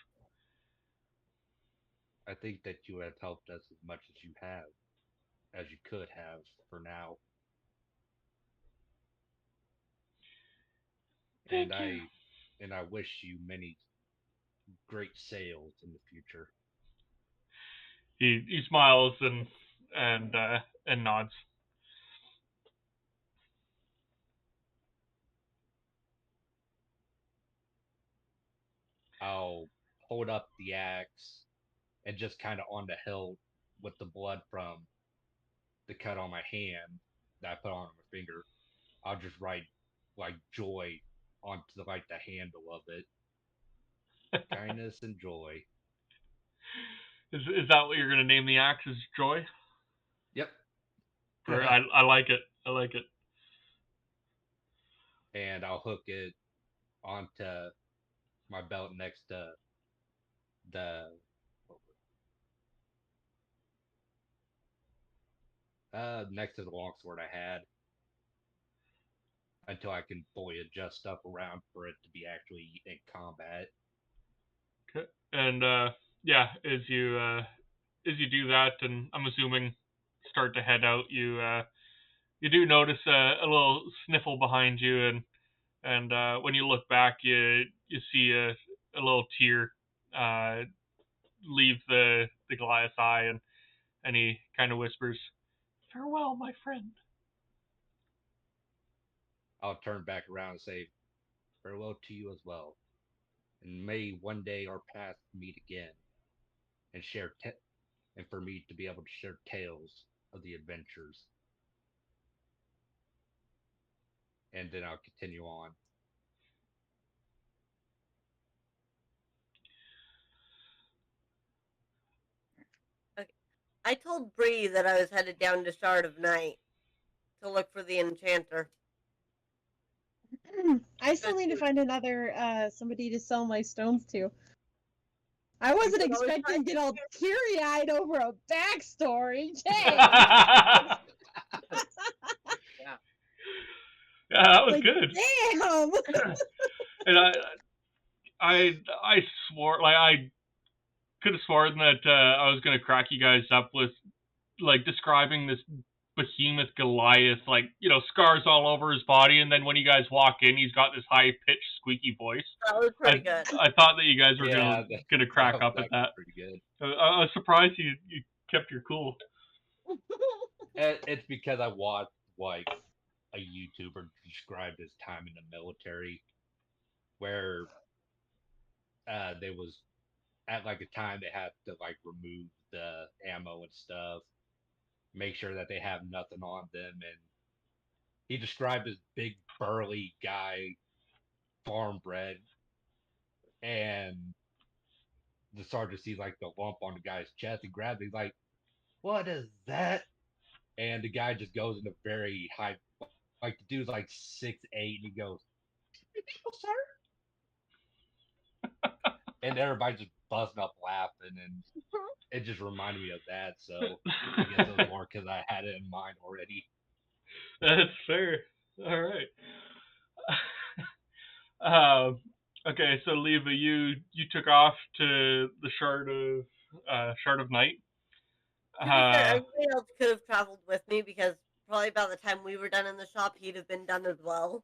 I think that you have helped us as much as you could have for now. Thank you. And I wish you many great sales in the future. He smiles and nods. I'll hold up the axe and just kind of on the hilt with the blood from the cut on my hand that I put on my finger. I'll just write like joy onto the handle of it. Kindness and joy. Is that what you're gonna name the axe? Is Joy? Yep. I like it. I like it. And I'll hook it onto my belt next to the next to the longsword I had until I can fully adjust stuff around for it to be actually in combat. Okay. And yeah, as you do that, and I'm assuming start to head out, you do notice a little sniffle behind you, and when you look back, you see a little tear leave the Goliath's eye, and he kind of whispers, "Farewell, my friend." I'll turn back around and say farewell to you as well, and may one day our paths meet again, and and for me to be able to share tales of the adventures. And then I'll continue on. I told Bree that I was headed down to Shard of Night to look for the enchanter. I still need to find another somebody to sell my stones to. I wasn't expecting to get all teary-eyed over a backstory. Jay! Yeah, that was Like, good. damn! And I swore, like, I could have sworn that I was gonna crack you guys up with like describing this behemoth Goliath, like, scars all over his body, and then when you guys walk in, he's got this high pitched squeaky voice. That was pretty good. I thought that you guys were Yeah, gonna crack that up was at that. pretty good. I was surprised you kept your cool. It's because I watched like a YouTuber describe his time in the military, where they was at like a time they had to like remove the ammo and stuff, make sure that they have nothing on them, and he described this big burly guy, farm bred, and the sergeant sees like the lump on the guy's chest and grabs it. He's like, "What is that?" And the guy just goes in a very high, like the dude's like 6'8", and he goes, "Sir," and everybody's just buzzing up laughing, and it just reminded me of that. So I guess it was more because I had it in mind already. That's fair. All right. Okay, so Leva, you took off to the Shard of Night. To be fair, everybody else could have traveled with me because probably by the time we were done in the shop, he'd have been done as well.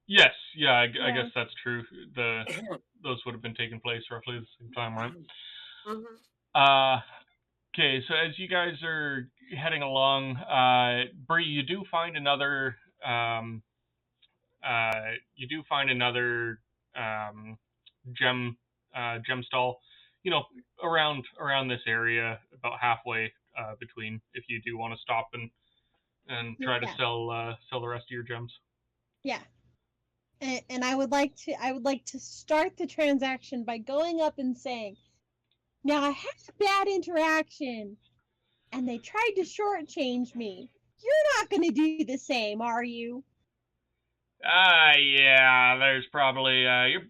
Yes, yeah, I guess that's true. Those would have been taking place roughly at the same time, right? Mm-hmm. Okay, so as you guys are heading along, Bree, you do find another gem stall, around this area, about halfway between, if you do want to stop and try to sell the rest of your gems. Yeah. And I would like to start the transaction by going up and saying, "Now I had a bad interaction, and they tried to shortchange me. You're not going to do the same, are you?" Yeah, there's probably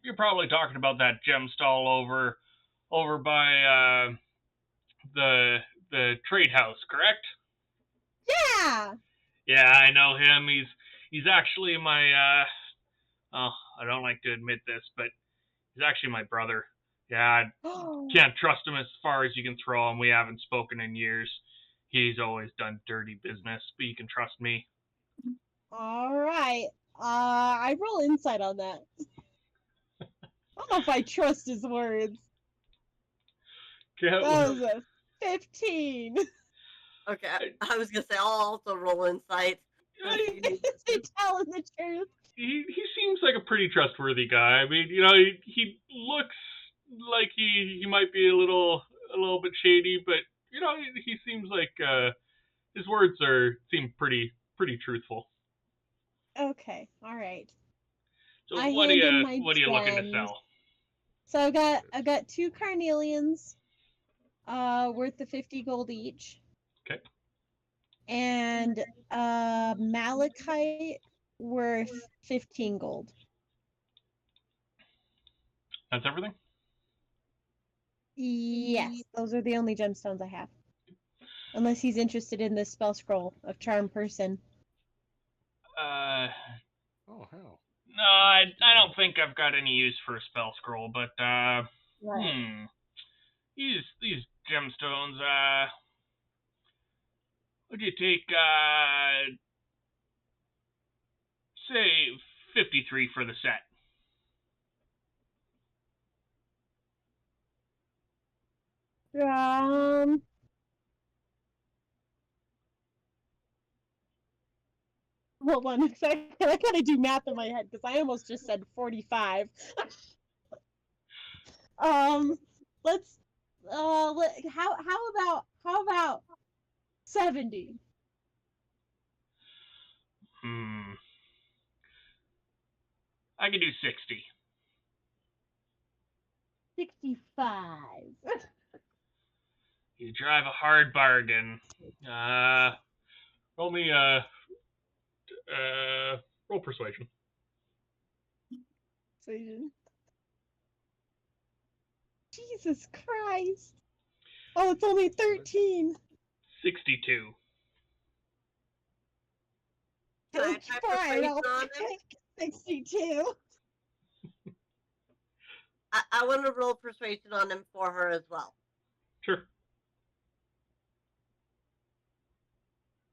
you're probably talking about that gem stall over by the trade house, correct? Yeah. Yeah, I know him. He's actually my I don't like to admit this, but he's actually my brother. Yeah, I can't trust him as far as you can throw him. We haven't spoken in years. He's always done dirty business, but you can trust me. All right. I roll insight on that. I don't know if I trust his words. That was a 15. Okay, I was gonna say I'll also roll insight. Is he telling the truth? He seems like a pretty trustworthy guy. I mean, he looks like he might be a little bit shady, but he seems like his words seem pretty truthful. Okay, all right. So I what are hand in my you looking to gems. sell? So I got 2 carnelians, worth the 50 gold each. Okay. And malachite worth 15 gold. That's everything? Yes, those are the only gemstones I have. Unless he's interested in this spell scroll of charm person. Oh hell. No, I don't think I've got any use for a spell scroll, but Right. these gemstones, would you take say 53 for the set? Hold on a second. I gotta do math in my head because I almost just said 45. Let's how about 70? I can do 60. 65. You drive a hard bargain. Roll me roll persuasion. Jesus Christ. Oh, it's only 13. 62. Can I That's try fine. I'll persuasion on him? take 62. I want to roll persuasion on him for her as well. Sure.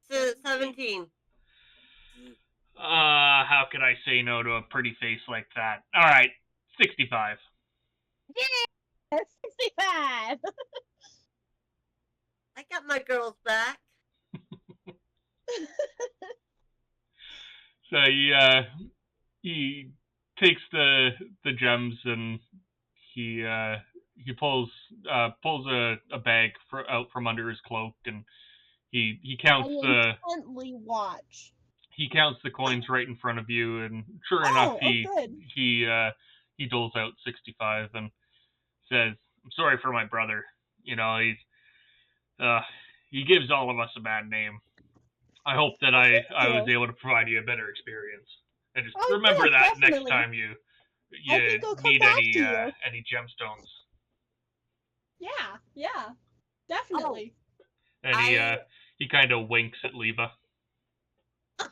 So 17. How could I say no to a pretty face like that? All right, 65. Yeah, 65. I got my girls back. So he takes the gems and he pulls a bag out from under his cloak, and he counts I intently watch. he counts the coins right in front of you, and sure enough, he doles out 65 and says, "I'm sorry for my brother. You know, he gives all of us a bad name. I hope that I was able to provide you a better experience. And just remember that definitely. next time you think I'll come need back any to you. any gemstones." Yeah, definitely. And he kind of winks at Leva.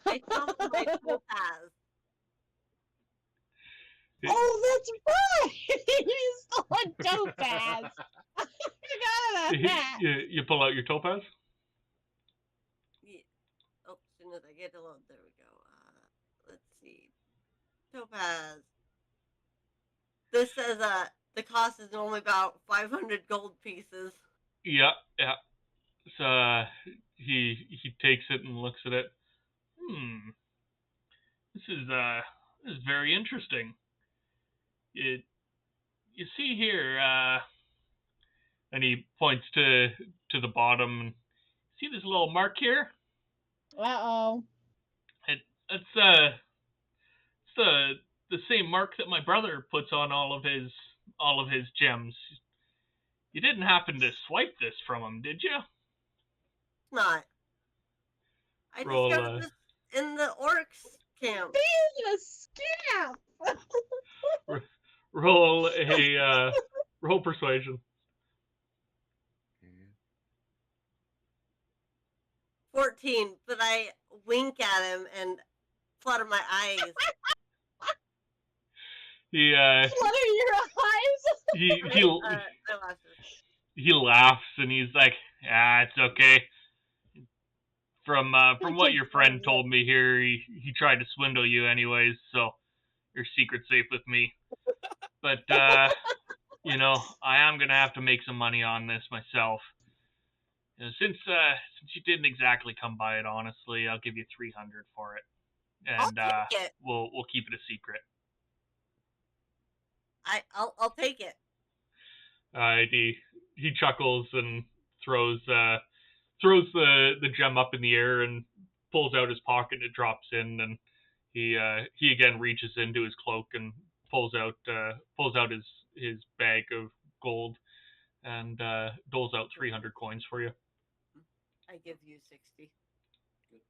I shuffled my topaz. Oh, that's right! He's still on topaz. I forgot about that. You pull out your topaz? Yeah. Oh, as soon as I get to load, there we go. Let's see. Topaz. This says the cost is only about 500 gold pieces. Yeah. So he takes it and looks at it. This is very interesting. You see here, and he points to the bottom. See this little mark here? Uh-oh. It's the same mark that my brother puts on all of his gems. You didn't happen to swipe this from him, did you? Not. I discovered this in the orcs camp. He's a scamp. Roll a roll persuasion. 14, but I wink at him and flutter my eyes. Flutter your eyes? He laughs and he's like, it's okay. From what your friend told me here, he tried to swindle you anyways, so your secret's safe with me. But you know, I am gonna have to make some money on this myself. You know, since you didn't exactly come by it honestly, I'll give you 300 for it, and I'll take it. we'll keep it a secret. I'll take it. He chuckles and throws the gem up in the air and pulls out his pocket. It drops in, and he again reaches into his cloak and pulls out his bag of gold and doles out 300 coins for you. I give you 60.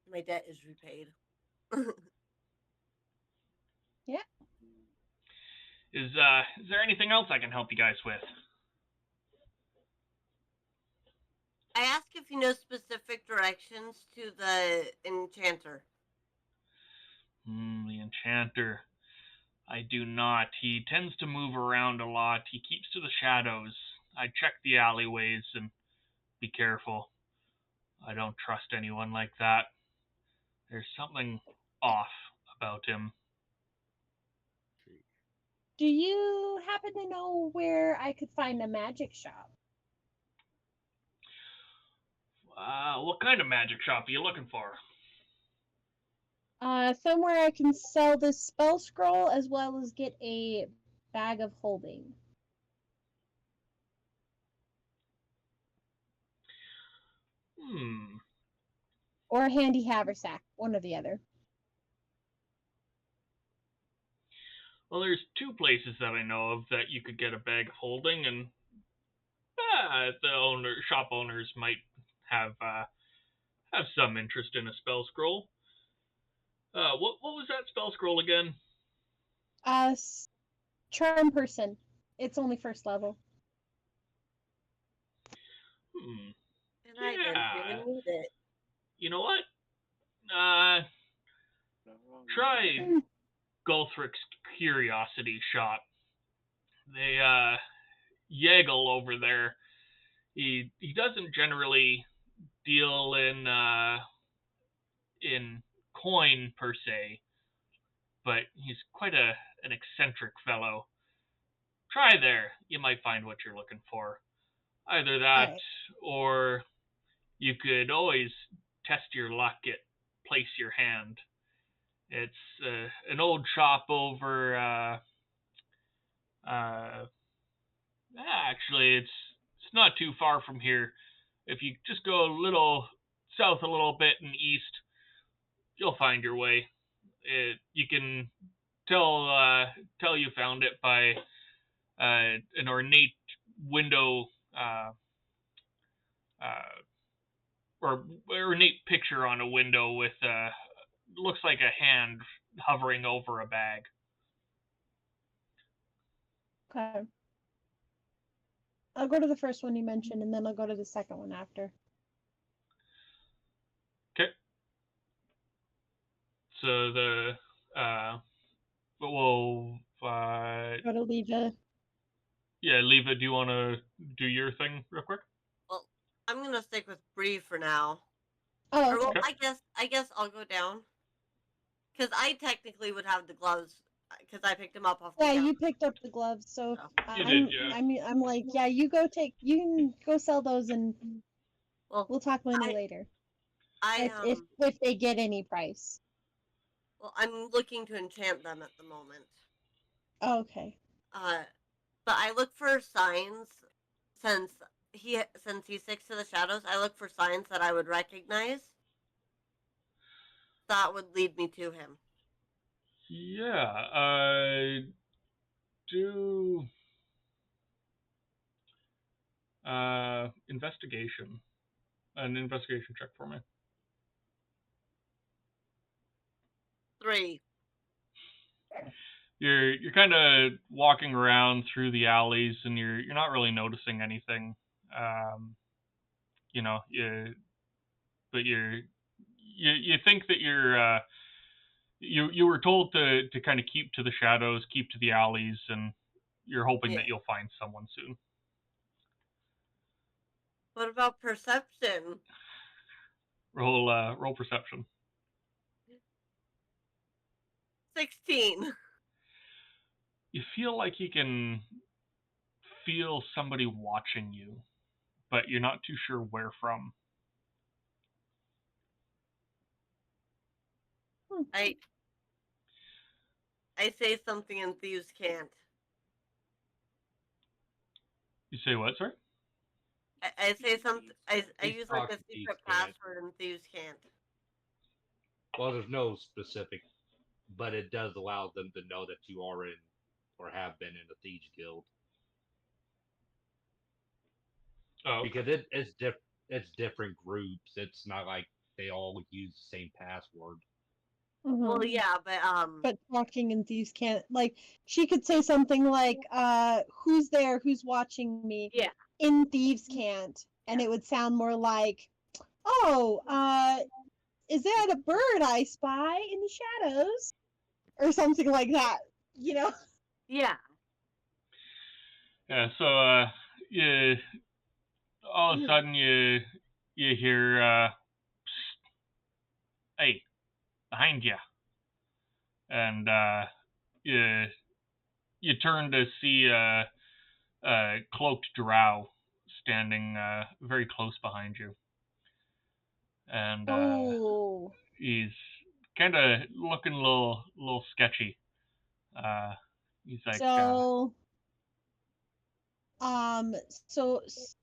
My debt is repaid. Yeah. Is there anything else I can help you guys with? I ask if you know specific directions to the enchanter. The enchanter. I do not. He tends to move around a lot. He keeps to the shadows. I check the alleyways and be careful. I don't trust anyone like that. There's something off about him. Do you happen to know where I could find a magic shop? What kind of magic shop are you looking for? Somewhere I can sell this spell scroll as well as get a bag of holding. Or a handy haversack, one or the other. Well, there's two places that I know of that you could get a bag of holding, and the shop owners might have some interest in a spell scroll. What was that spell scroll again? Charm person. It's only first level. And I didn't even need it. You know what? Try Gulthrick's Curiosity Shop. They Yaggle over there. He doesn't generally deal in coin per se, but he's quite an eccentric fellow. Try there. You might find what you're looking for. Either that, Right. or you could always test your luck at Place Your Hand. It's an old shop over. Actually, it's not too far from here. If you just go a little south a little bit and east, you'll find your way. You can tell you found it by an ornate window or ornate picture on a window with looks like a hand hovering over a bag. Okay. I'll go to the first one you mentioned, and then I'll go to the second one after. Okay. So we'll Go to Leva. yeah, Leva, do you want to do your thing real quick? Well, I'm gonna stick with Bree for now. Oh, Or, well, okay. I guess I'll go down. Because I technically would have the gloves, because I picked them up off the Yeah, counter. you picked up the gloves, so You did, yeah. I'm like, yeah, you can go sell those, and Well, we'll talk money later. If they get any price. Well, I'm looking to enchant them at the moment. Oh, okay. But I look for signs since he sticks to the shadows. I look for signs that I would recognize. That would lead me to him. Yeah, do investigation. An investigation check for me. 3. You're kind of walking around through the alleys, and you're not really noticing anything. You know, but you think that you were told to kind of keep to the shadows, keep to the alleys, and you're hoping that you'll find someone soon. What about perception? Roll perception. 16. You feel like you can feel somebody watching you, but you're not too sure where from. I say something and thieves can't. You say what, sir? I say something. I use like a Thieves secret can't. password and thieves can't. Well, there's no specific, but it does allow them to know that you are in or have been in a thieves guild. Oh, okay. Because it's different groups. It's not like they all use the same password. Well, yeah, But talking in thieves can't, like, she could say something like, who's there, who's watching me? Yeah. In thieves can't. And it would sound more like, oh, is that a bird I spy in the shadows? Or something like that, you know? Yeah. Yeah, so you all of a sudden you hear hey, behind you. And you turn to see a cloaked drow standing very close behind you. And Oh. he's kind of looking a little sketchy. He's like, So,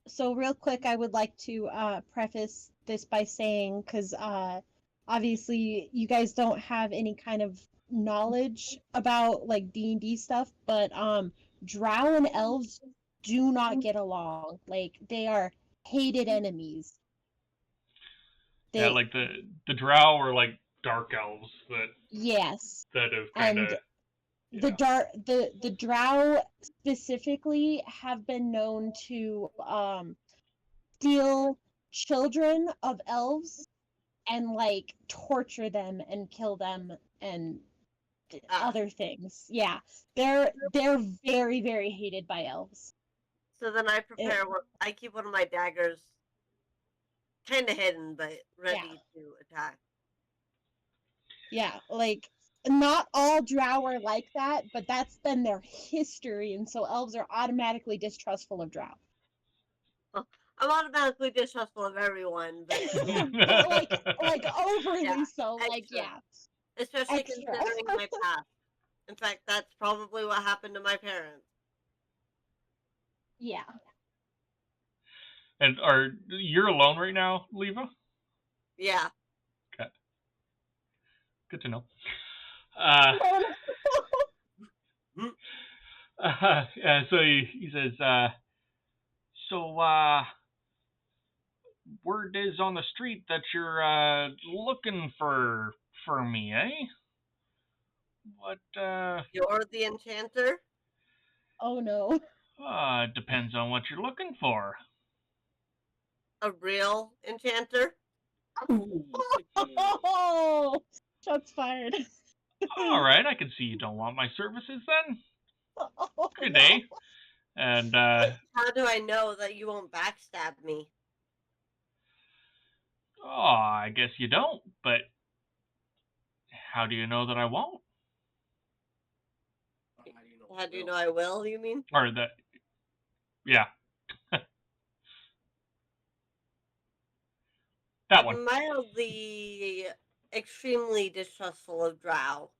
so real quick, I would like to preface this by saying, because obviously you guys don't have any kind of knowledge about like D&D stuff, but drow and elves do not get along. Like, they are hated enemies. yeah, like the drow are like dark elves Yes, that have kind of. and the drow specifically have been known to steal children of elves and like torture them and kill them and other things. Yeah, they're very, very hated by elves. So then I I keep one of my daggers kind of hidden, but ready to attack. Yeah, like, not all drow are like that, but that's been their history, and so elves are automatically distrustful of drow. I'm automatically distrustful of everyone, but But like overly Yeah, so. Like, extra. yeah, especially Extra. considering my past. In fact, that's probably what happened to my parents. yeah. And you're alone right now, Leva? Yeah. Okay. Good to know. Yeah, so he says, so word is on the street that you're looking for me, eh? What You're the enchanter? Oh no. depends on what you're looking for. A real enchanter? Oh, shots fired. All right, I can see you don't want my services then. Oh, Good no. day. And How do I know that you won't backstab me? I guess you don't, but how do you know that I won't? How do you know I will, you mean? Or that, yeah. That one. I'm mildly, extremely distrustful of drow.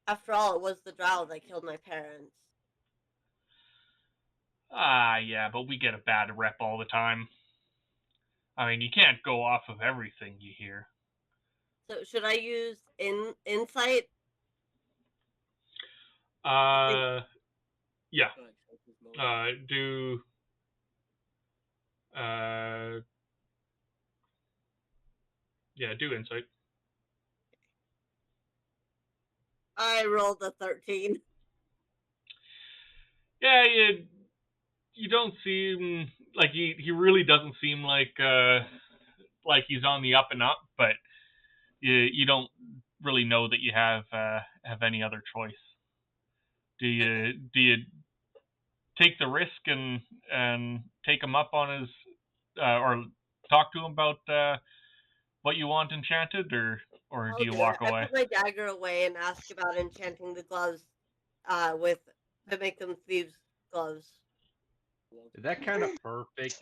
After all, it was the drow that killed my parents. Yeah, but we get a bad rep all the time. I mean, you can't go off of everything you hear. So should I use insight? Yeah. Do do insight. I rolled a 13. Yeah, you don't seem like he really doesn't seem like he's on the up and up, but you don't really know that you have any other choice. Do you take the risk and take him up on his or talk to him about what you want enchanted, or do you walk away? I put my dagger away and ask about enchanting the gloves to make them thieves' gloves. Is that kind of perfect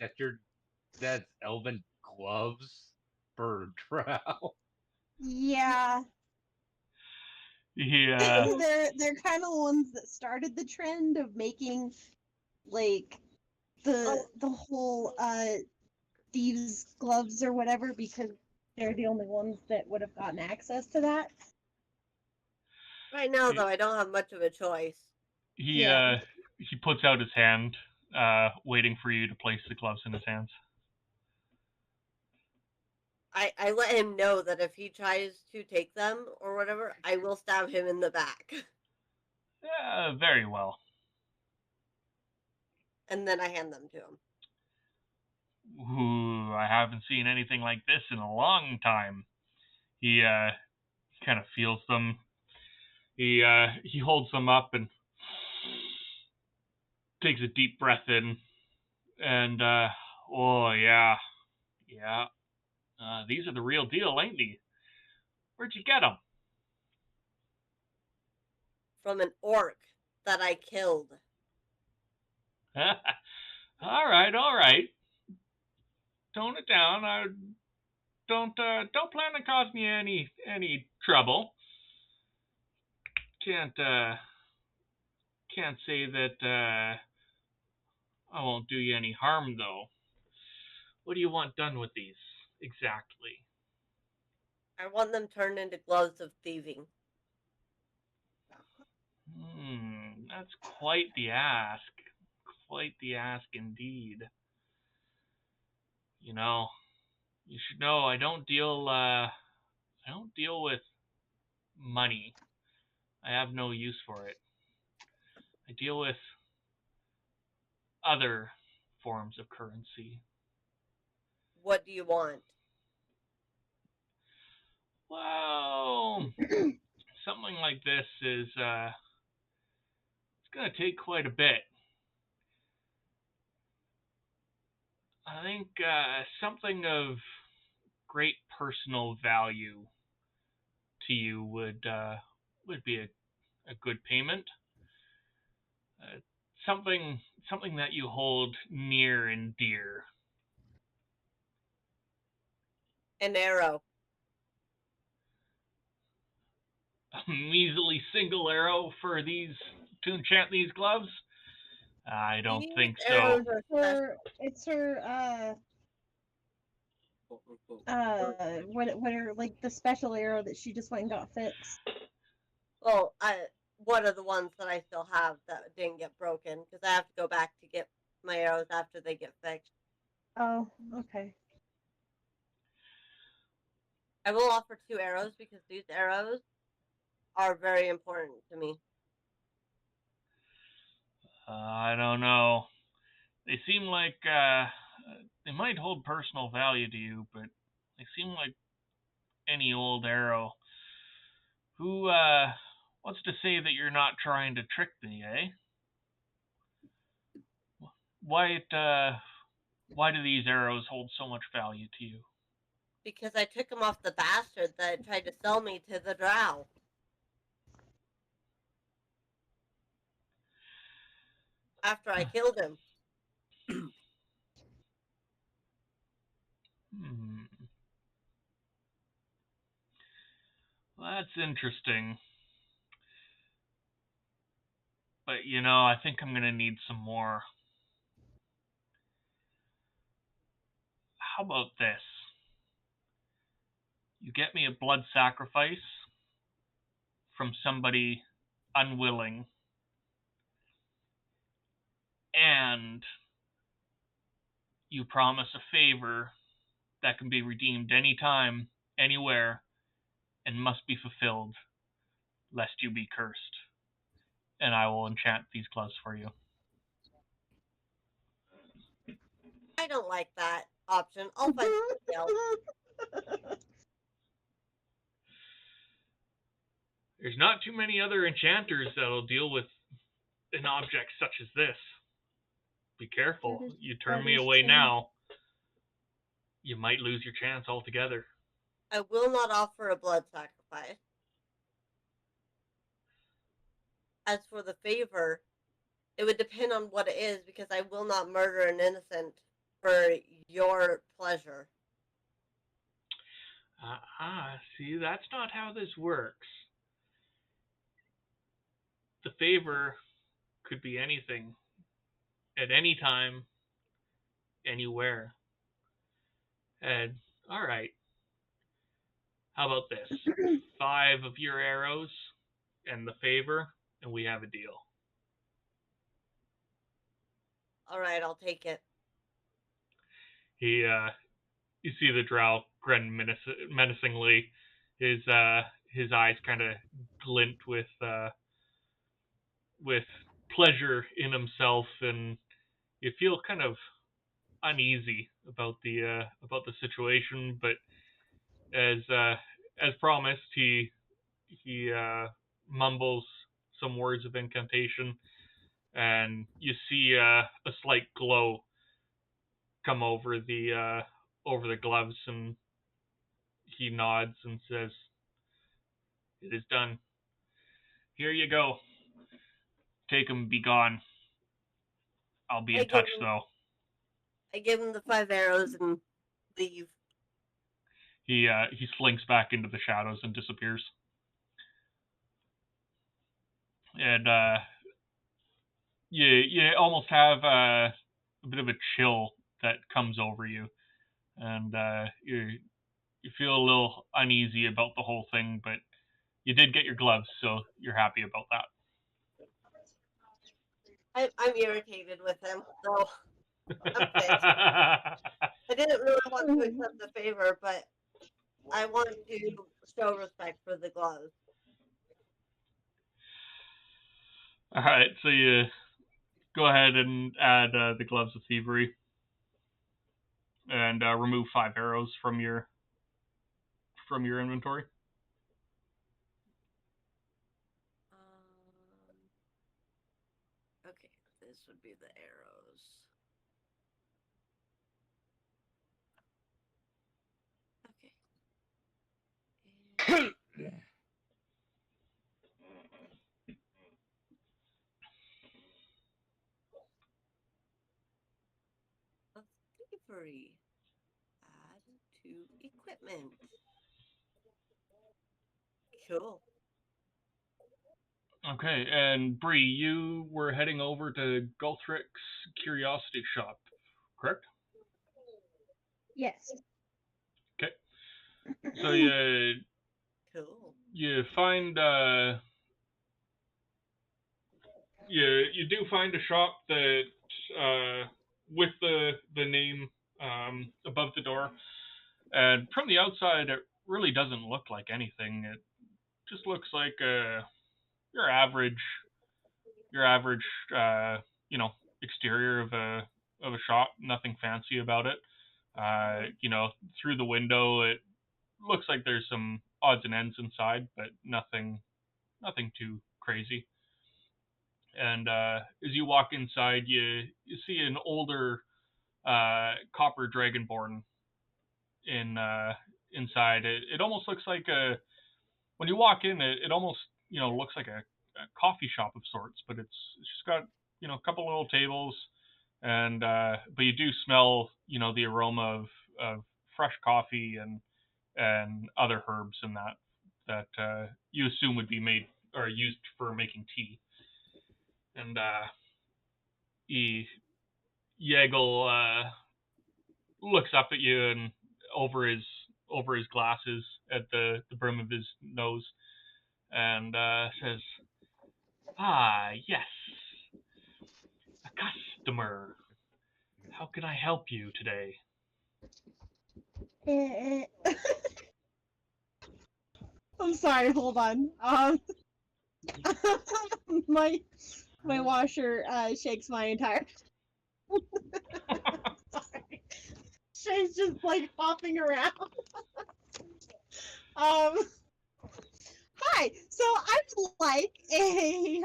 that's elven gloves for drow? Yeah. Yeah. They're kind of the ones that started the trend of making like the whole thieves gloves or whatever, because they're the only ones that would have gotten access to that. Right now, though, I don't have much of a choice. He puts out his hand, waiting for you to place the gloves in his hands. I let him know that if he tries to take them or whatever, I will stab him in the back. Very well. And then I hand them to him. Ooh, I haven't seen anything like this in a long time. He kind of feels them. He holds them up and takes a deep breath in, and oh yeah, yeah. These are the real deal, ain't they? Where'd you get them? From an orc that I killed. All right. Tone it down. I don't plan on causing you any trouble. Can't say that I won't do you any harm though. What do you want done with these exactly? I want them turned into gloves of thieving. That's quite the ask. Quite the ask indeed. You know, you should know I don't deal with money. I have no use for it. I deal with other forms of currency. What do you want? Well, something like this is it's gonna take quite a bit. I think something of great personal value to you would be a good payment. Uh, something that you hold near and dear. An arrow. A measly single arrow for these to enchant these gloves? I don't These think so. arrows are special. It's her what are like the special arrow that she just went and got fixed. Well, one of the ones that I still have that didn't get broken because I have to go back to get my arrows after they get fixed. Oh, okay. I will offer 2 arrows because these arrows are very important to me. I don't know. They seem like they might hold personal value to you, but they seem like any old arrow. Who wants to say that you're not trying to trick me, eh? Why do these arrows hold so much value to you? Because I took him off the bastard that tried to sell me to the drow. After I killed him. Well, that's interesting. But I think I'm gonna need some more. How about this? You get me a blood sacrifice from somebody unwilling, and you promise a favor that can be redeemed anytime, anywhere, and must be fulfilled, lest you be cursed. And I will enchant these gloves for you. I don't like that option. I'll find somebody else. There's not too many other enchanters that'll deal with an object such as this. Be careful. You turn me away now, you might lose your chance altogether. I will not offer a blood sacrifice. As for the favor, it would depend on what it is because I will not murder an innocent for your pleasure. See, that's not how this works. The favor could be anything, at any time, anywhere. And, alright. How about this? 5 of your arrows and the favor, and we have a deal. Alright, I'll take it. He you see the drow grin menacingly. His eyes kind of glint with pleasure in himself, and you feel kind of uneasy about the situation. But as promised, he mumbles some words of incantation, and you see a slight glow come over the gloves, and he nods and says, "It is done. Here you go. Take him, be gone. I'll be in touch, though." I give him the 5 arrows and leave. He slinks back into the shadows and disappears. And you almost have a bit of a chill that comes over you, and you feel a little uneasy about the whole thing, but you did get your gloves, so you're happy about that. I'm irritated with him, so I'm pissed. I didn't really want to accept the favor, but I want to show respect for the gloves. Alright, so you go ahead and add the gloves of thievery, and remove 5 arrows from your inventory. Okay, this would be the arrows. Okay. Thievery. Add to equipment. Cool. Okay, and Bree, you were heading over to Gulthric's Curiosity Shop, correct? Yes. Okay. So you find you do find a shop that with the name above the door, and from the outside it really doesn't look like anything. It just looks like your average exterior of a shop. Nothing fancy about it. Through the window it looks like there's some odds and ends inside, but nothing too crazy. And as you walk inside, you see an older copper dragonborn inside. It almost looks like when you walk in, it almost looks like a coffee shop of sorts, but it's just got a couple little tables, and but you do smell the aroma of fresh coffee and other herbs and that you assume would be made or used for making tea. And Yagel looks up at you and over his glasses at the brim of his nose, and says, "Ah, yes, a customer. How can I help you today?" I'm sorry, hold on. My washer shakes my entire sorry. She's just like hopping around. Hi. So I would like a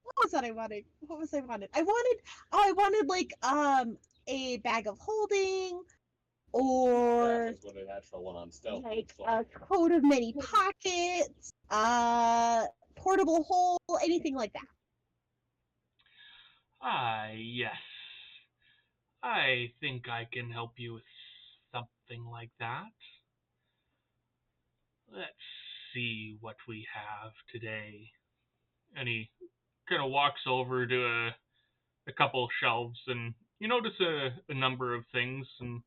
what was that I wanted? What was I wanted? I wanted like a bag of holding, or With a natural one on stealth. like a coat of many pockets, portable hole, anything like that. Ah, yes. I think I can help you with something like that. Let's see what we have today. And he kind of walks over to a couple shelves, and you notice a number of things, and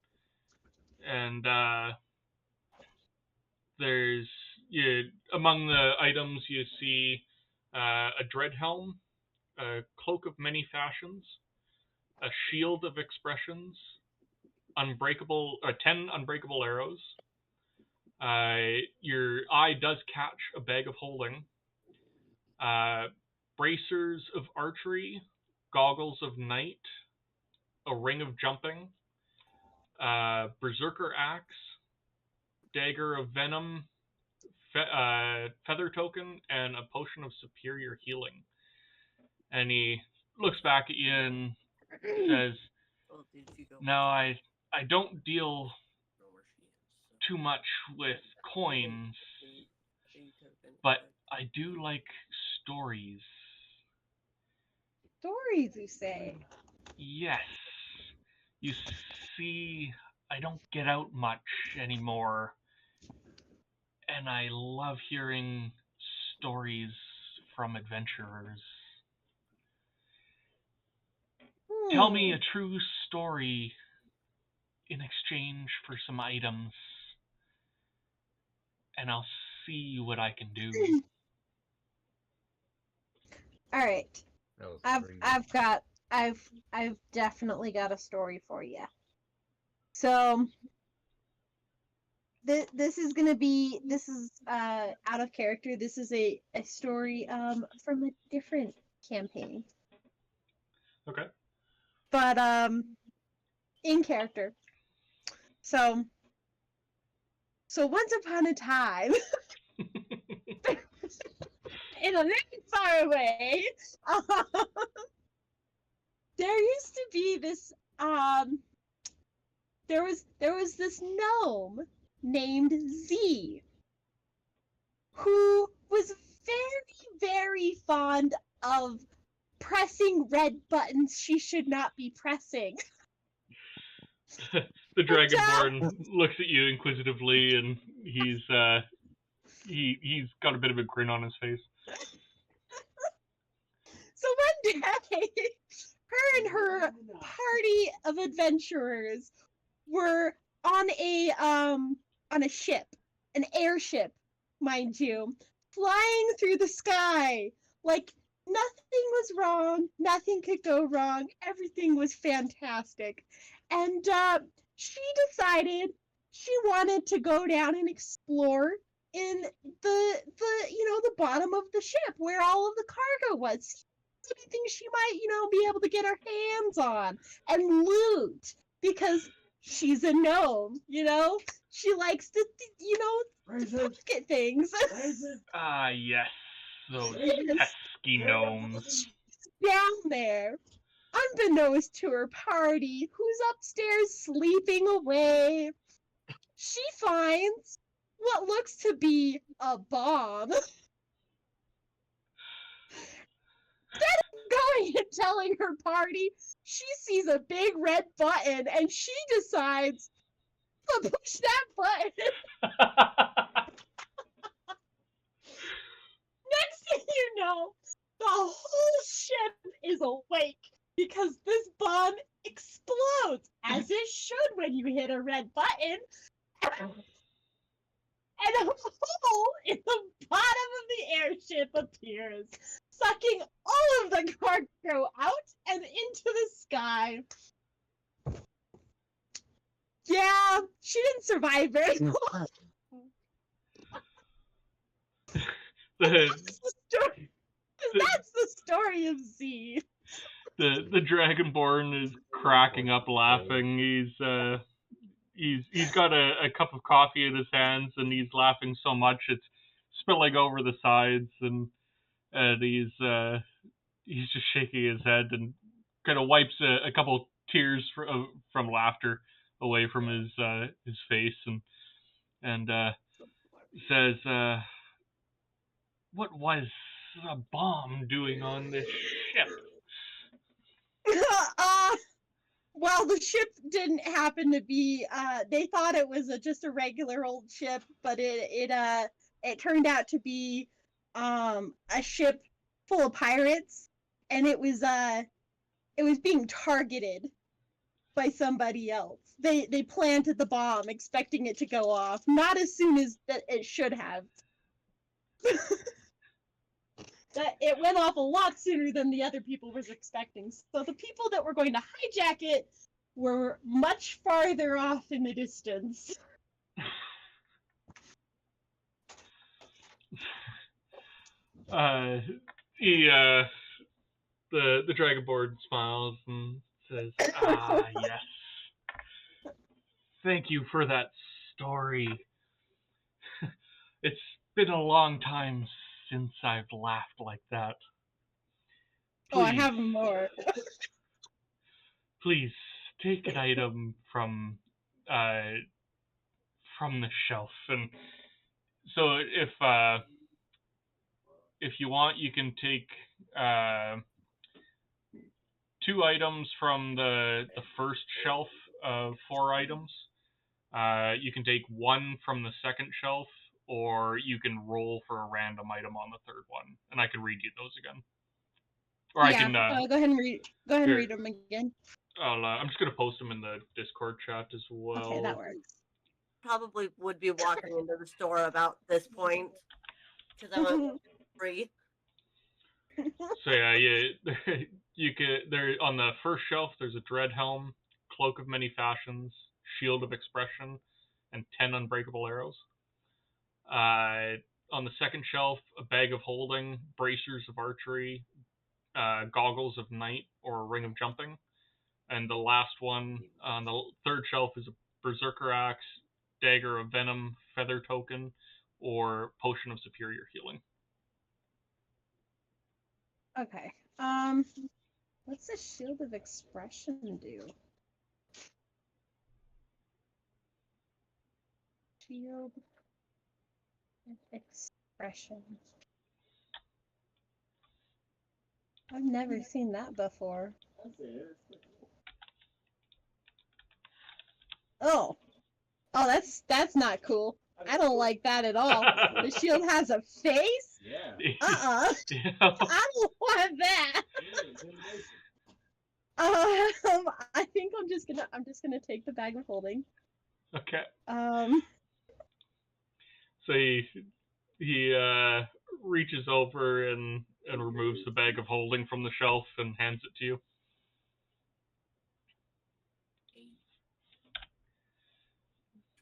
there's among the items you see a dread helm, a cloak of many fashions, a shield of expressions, 10 unbreakable arrows. Your eye does catch a bag of holding. Bracers of archery, goggles of night, a ring of jumping, berserker axe, dagger of venom, feather token, and a potion of superior healing. And he looks back at you and says, Oh, did you go? "Now I don't deal know where she is. too much with coins, but I do like stories." Stories, you say? Yes. You see, I don't get out much anymore, and I love hearing stories from adventurers. Tell me a true story in exchange for some items, and I'll see what I can do. All right. That was I've definitely got a story for you. So this is out of character. This is a story from a different campaign, Okay. but in character. So once upon a time, in a very far away, there used to be this there was this gnome named Z, who was very, very fond of pressing red buttons she should not be pressing. The Dragonborn looks at you inquisitively, and he's got a bit of a grin on his face. So one day, her and her party of adventurers were on a ship, an airship, mind you, flying through the sky. Like, nothing was wrong, nothing could go wrong, everything was fantastic. And she decided she wanted to go down and explore in the bottom of the ship where all of the cargo was. Anything she might, be able to get her hands on and loot, because she's a gnome, she likes to, look at things. Ah, yes, those pesky gnomes. Down there, unbeknownst to her party, who's upstairs sleeping away, she finds what looks to be a bomb. Going and telling her party, she sees a big red button and she decides to push that button. Next thing you know, the whole ship is awake because this bomb explodes, as it should when you hit a red button. And a hole in the bottom of the airship appears, sucking all of the cargo out and into the sky. Yeah, she didn't survive very long. That's the story of Z. The Dragonborn is cracking up laughing. He's got a cup of coffee in his hands, and he's laughing so much it's spilling over the sides, and he's just shaking his head and kind of wipes a couple tears from laughter away from his face, and says, "What was a bomb doing on this ship?" Well, the ship didn't happen to be, they thought it was just a regular old ship, but it turned out to be, a ship full of pirates, and it was being targeted by somebody else. They planted the bomb expecting it to go off, not as soon as it should have. That it went off a lot sooner than the other people was expecting. So the people that were going to hijack it were much farther off in the distance. He the dragonborn smiles and says, "Ah, yes. Thank you for that story. It's been a long time since I've laughed like that. Oh, I Please, have more. please take an item from the shelf, and so if you want, you can take two items from the first shelf of 4 items. You can take one from the second shelf, or you can roll for a random item on the third one, and I can read you those again. Or Yeah, I can go ahead and read. Go ahead and here. read them again. I'm just gonna post them in the Discord chat as well. Okay, that works. Probably would be walking into the store about this point because I want free. So yeah, you could there on the first shelf. There's a dread helm, cloak of many fashions, shield of expression, and 10 unbreakable arrows. On the second shelf, a bag of holding, bracers of archery, goggles of night, or a ring of jumping. And the last one on the third shelf is a berserker axe, dagger of venom, feather token, or potion of superior healing. Okay. What's the shield of expression do? Shield of expression. I've never seen that before. Oh. Oh, that's not cool. I don't like that at all. The shield has a face? Yeah. I don't want that. I think I'm just gonna take the bag of holding. Okay. So he reaches over and removes the bag of holding from the shelf and hands it to you.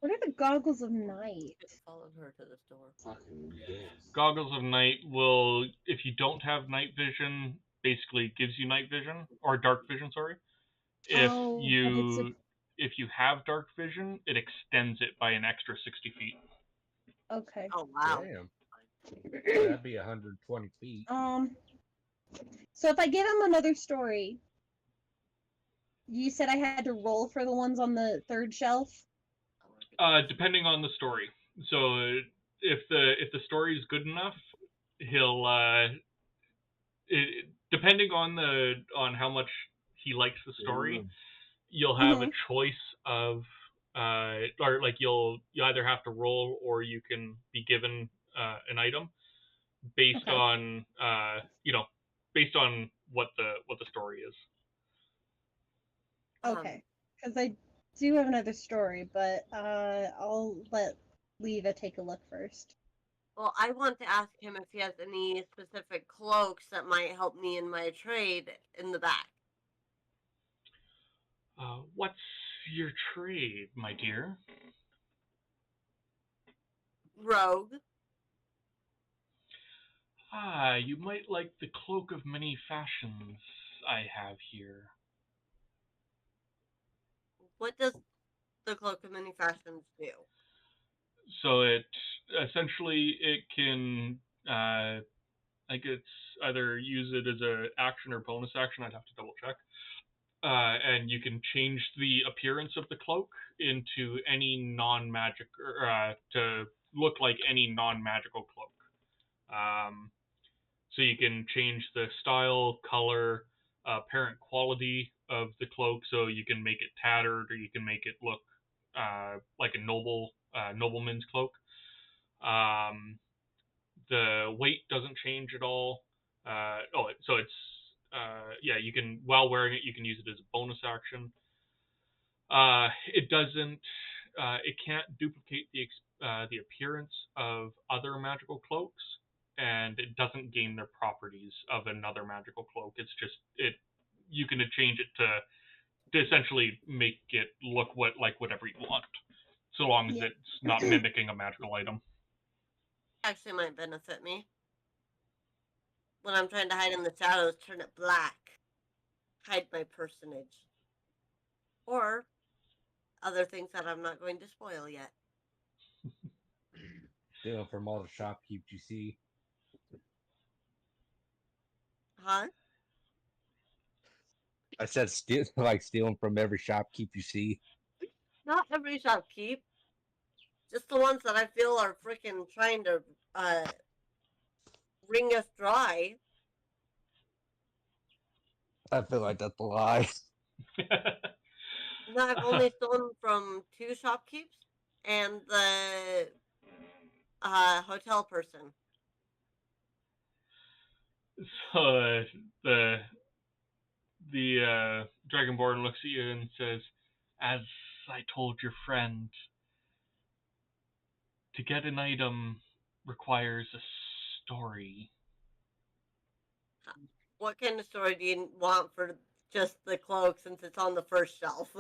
what are the goggles of night? Followed her to the store. Goggles of night will, if you don't have night vision, basically gives you night vision or dark vision. Sorry. If you have dark vision, it extends it by an extra 60 feet. Okay. Oh wow. Damn. That'd be 120 feet. So if I give him another story, you said I had to roll for the ones on the third shelf? Depending on the story. So if the story is good enough, he'll depending on how much he likes the story, you'll have a choice of or like you either have to roll or you can be given an item based on based on what the story is. Okay, because I do have another story, but I'll let Leva take a look first. Well, I want to ask him if he has any specific cloaks that might help me in my trade in the back. What's your trade, my dear? Rogue. You might like the cloak of many fashions I have here. What does the cloak of many fashions do? So it can it's either use it as a action or bonus action. I'd have to double check. And you can change the appearance of the cloak into any non-magic to look like any non-magical cloak. So you can change the style, color, apparent quality of the cloak. So you can make it tattered, or you can make it look like a nobleman's cloak. The weight doesn't change at all. So it's you can, while wearing it, you can use it as a bonus action. It doesn't. It can't duplicate the appearance of other magical cloaks, and it doesn't gain their properties of another magical cloak. It's just you can change it to to essentially make it look like whatever you want, so long as Yeah. it's not mimicking a magical item. Actually might benefit me. When I'm trying to hide in the shadows, turn it black. Hide my personage. Or other things that I'm not going to spoil yet. Stealing from all the shopkeepers you see. Huh? I said stealing from every shopkeep you see. Not every shopkeep. Just the ones that I feel are freaking trying to wring us dry. I feel like that's a lie. No, I've only stolen from 2 shopkeeps and the hotel person. So the Dragonborn looks at you and says, "As I told your friend, to get an item requires a story." What kind of story do you want for just the cloak since it's on the first shelf?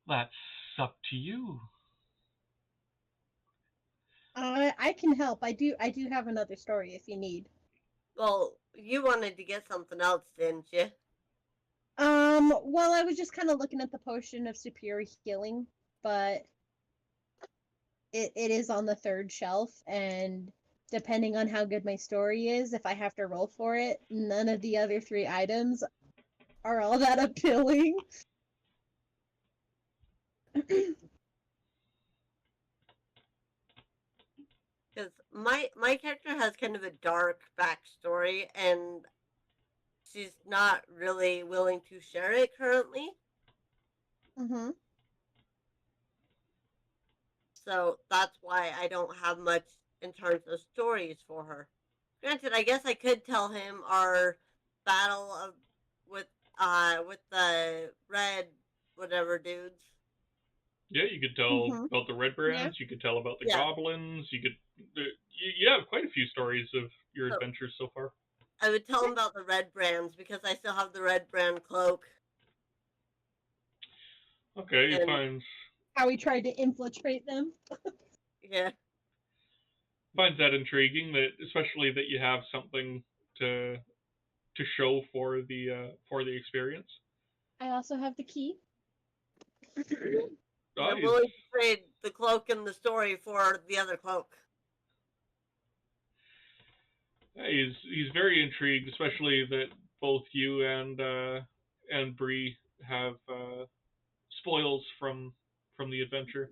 That's up to you. I can help. I do have another story if you need. Well, you wanted to get something else, didn't you? Well, I was just kind of looking at the potion of superior healing, but it is on the 3rd shelf, and depending on how good my story is, if I have to roll for it, none of the other 3 items are all that appealing. Because my character has kind of a dark backstory, and she's not really willing to share it currently. Mm-hmm. So that's why I don't have much in terms of stories for her. Granted, I guess I could tell him our battle of with the red whatever dudes. Yeah, you could tell about the red brands. You could tell about the Yeah. goblins. You have quite a few stories of your adventures so far. I would tell him about the red brands because I still have the red brand cloak. Okay, you find how he tried to infiltrate them. Yeah. Finds that intriguing, that especially that you have something to show for the experience. I also have the key. I'm willing to trade the cloak and the story for the other cloak. He's very intrigued, especially that both you and Bree have spoils from the adventure.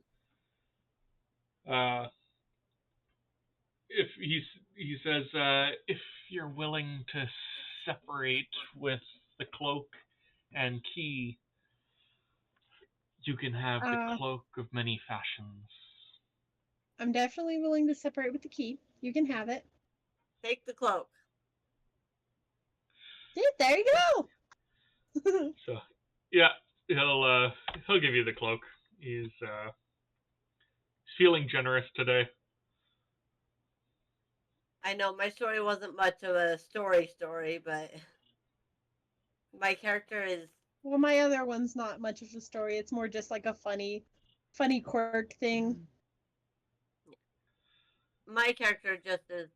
If he says, if you're willing to separate with the cloak and key, you can have the cloak of many fashions. I'm definitely willing to separate with the key. You can have it. Take the cloak. Dude, there you go. So, yeah, he'll give you the cloak. He's feeling generous today. I know my story wasn't much of a story, but my character is. Well, my other one's not much of a story. It's more just like a funny quirk thing. My character just is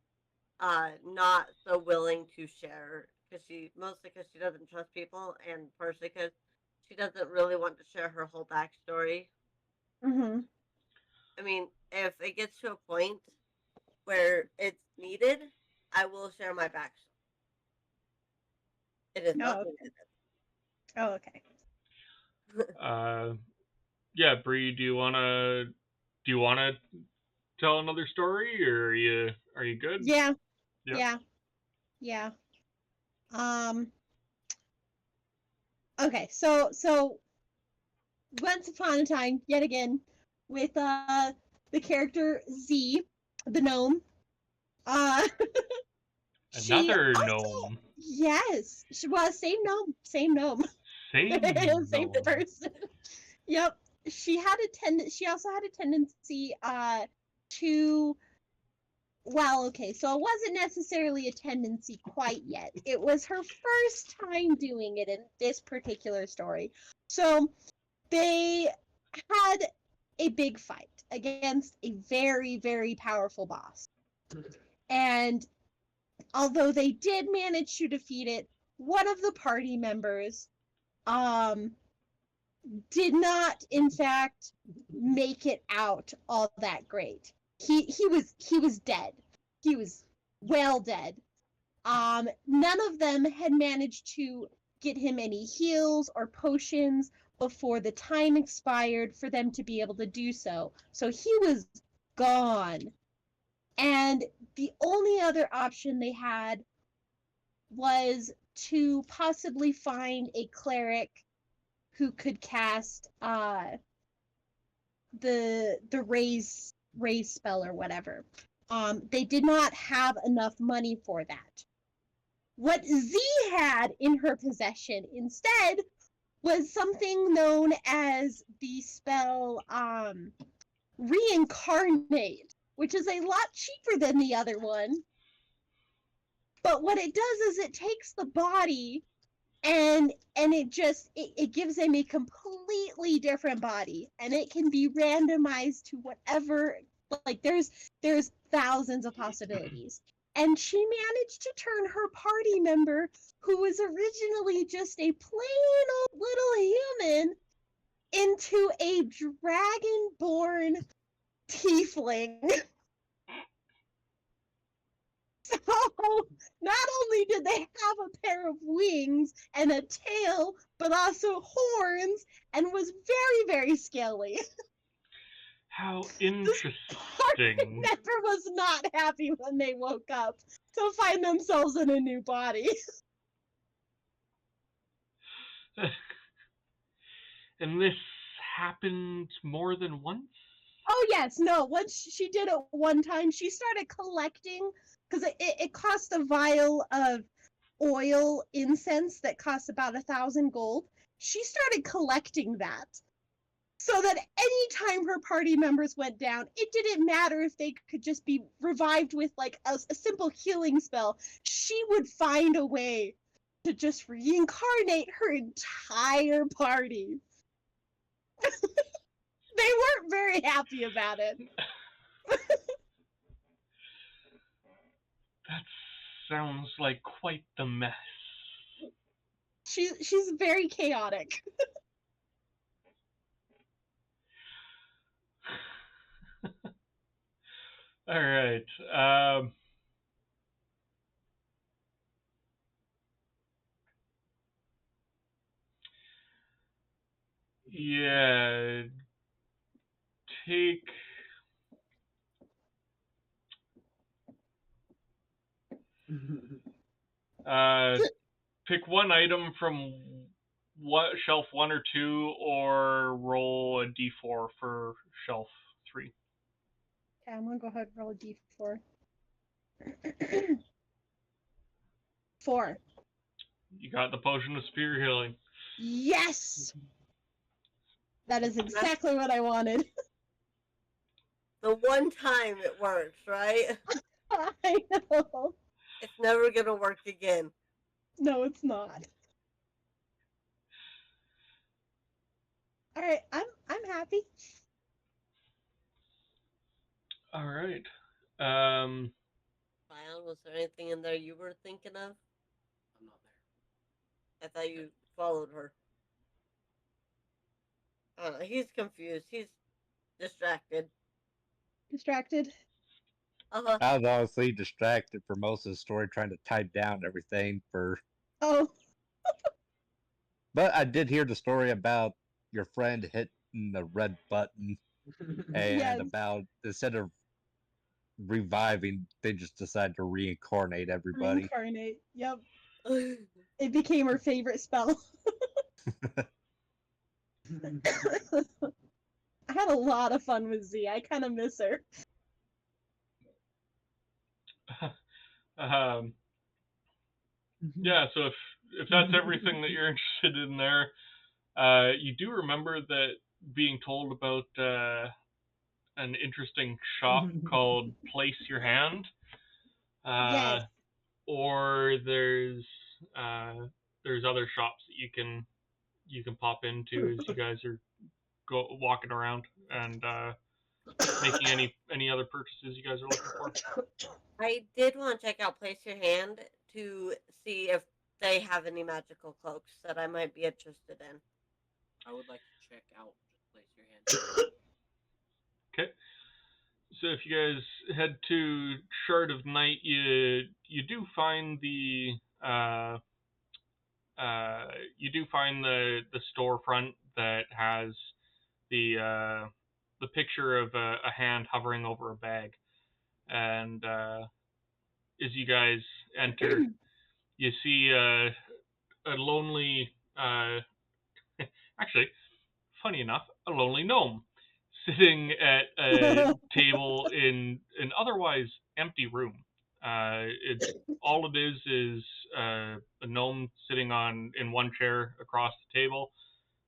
not so willing to share mostly because she doesn't trust people, and partially because she doesn't really want to share her whole backstory. Mm-hmm. I mean, if it gets to a point where it's needed, I will share my backstory. It is not needed. Oh, okay. Yeah, Bree, do you wanna tell another story, or are you good? Yeah. Yep. Yeah. Okay, so once upon a time, yet again, with the character Z, the gnome. Another gnome. Yes, she was same gnome. Same person. Yep. She also had a tendency to well, okay, so it wasn't necessarily a tendency quite yet. It was her first time doing it in this particular story. So they had a big fight against a very, very powerful boss. And although they did manage to defeat it, one of the party members did not, in fact, make it out all that great. He was dead. He was well dead. None of them had managed to get him any heals or potions before the time expired for them to be able to do so. So he was gone. And the only other option they had was to possibly find a cleric who could cast the raise spell or whatever. They did not have enough money for that. What Z had in her possession instead was something known as the spell Reincarnate, which is a lot cheaper than the other one. But what it does is it takes the body and it gives them a completely different body, and it can be randomized to whatever. Like there's thousands of possibilities. And she managed to turn her party member, who was originally just a plain old little human, into a dragon-born tiefling. So not only did they have a pair of wings and a tail, but also horns, and was very, very scaly. How interesting. Never was not happy when they woke up to find themselves in a new body. And this happened more than once? Oh yes, no, once she did it one time, she started collecting, because it cost a vial of oil incense that costs about 1,000 gold. She started collecting that, so that anytime her party members went down, it didn't matter if they could just be revived with like a simple healing spell. She would find a way to just reincarnate her entire party. They weren't very happy about it. That sounds like quite the mess. She's very chaotic. All right. Yeah. Take. Pick one item from shelf 1 or 2, or roll a d4 for shelf 3. Okay, I'm gonna go ahead and roll a d4. 4. You got the potion of spear healing. Yes! That is exactly what I wanted. The one time it works, right? I know. It's never gonna work again. No, it's not. All right, I'm happy. All right. Zion, was there anything in there you were thinking of? I'm not there. I thought you followed her. I don't know. He's confused. He's distracted. Distracted. Uh-huh. I was honestly distracted for most of the story, trying to type down everything for. Oh. But I did hear the story about your friend hitting the red button, and Yes. about instead of reviving, they just decided to reincarnate everybody. Reincarnate. Yep. It became her favorite spell. I had a lot of fun with Z. I kind of miss her. Yeah, so if that's everything that you're interested in there, you do remember that being told about an interesting shop called Place Your Hand. Yes. Or there's other shops that you can pop into as you guys are walking around and making any other purchases you guys are looking for. I did want to check out Place Your Hand to see if they have any magical cloaks that I might be interested in. I would like to check out Place Your Hand. Okay. So if you guys head to Shard of Night, you do find the storefront that has the picture of a hand hovering over a bag, and as you guys enter, you see a lonely, actually, funny enough, a lonely gnome sitting at a table in an otherwise empty room. It's all it is a gnome sitting in one chair across the table.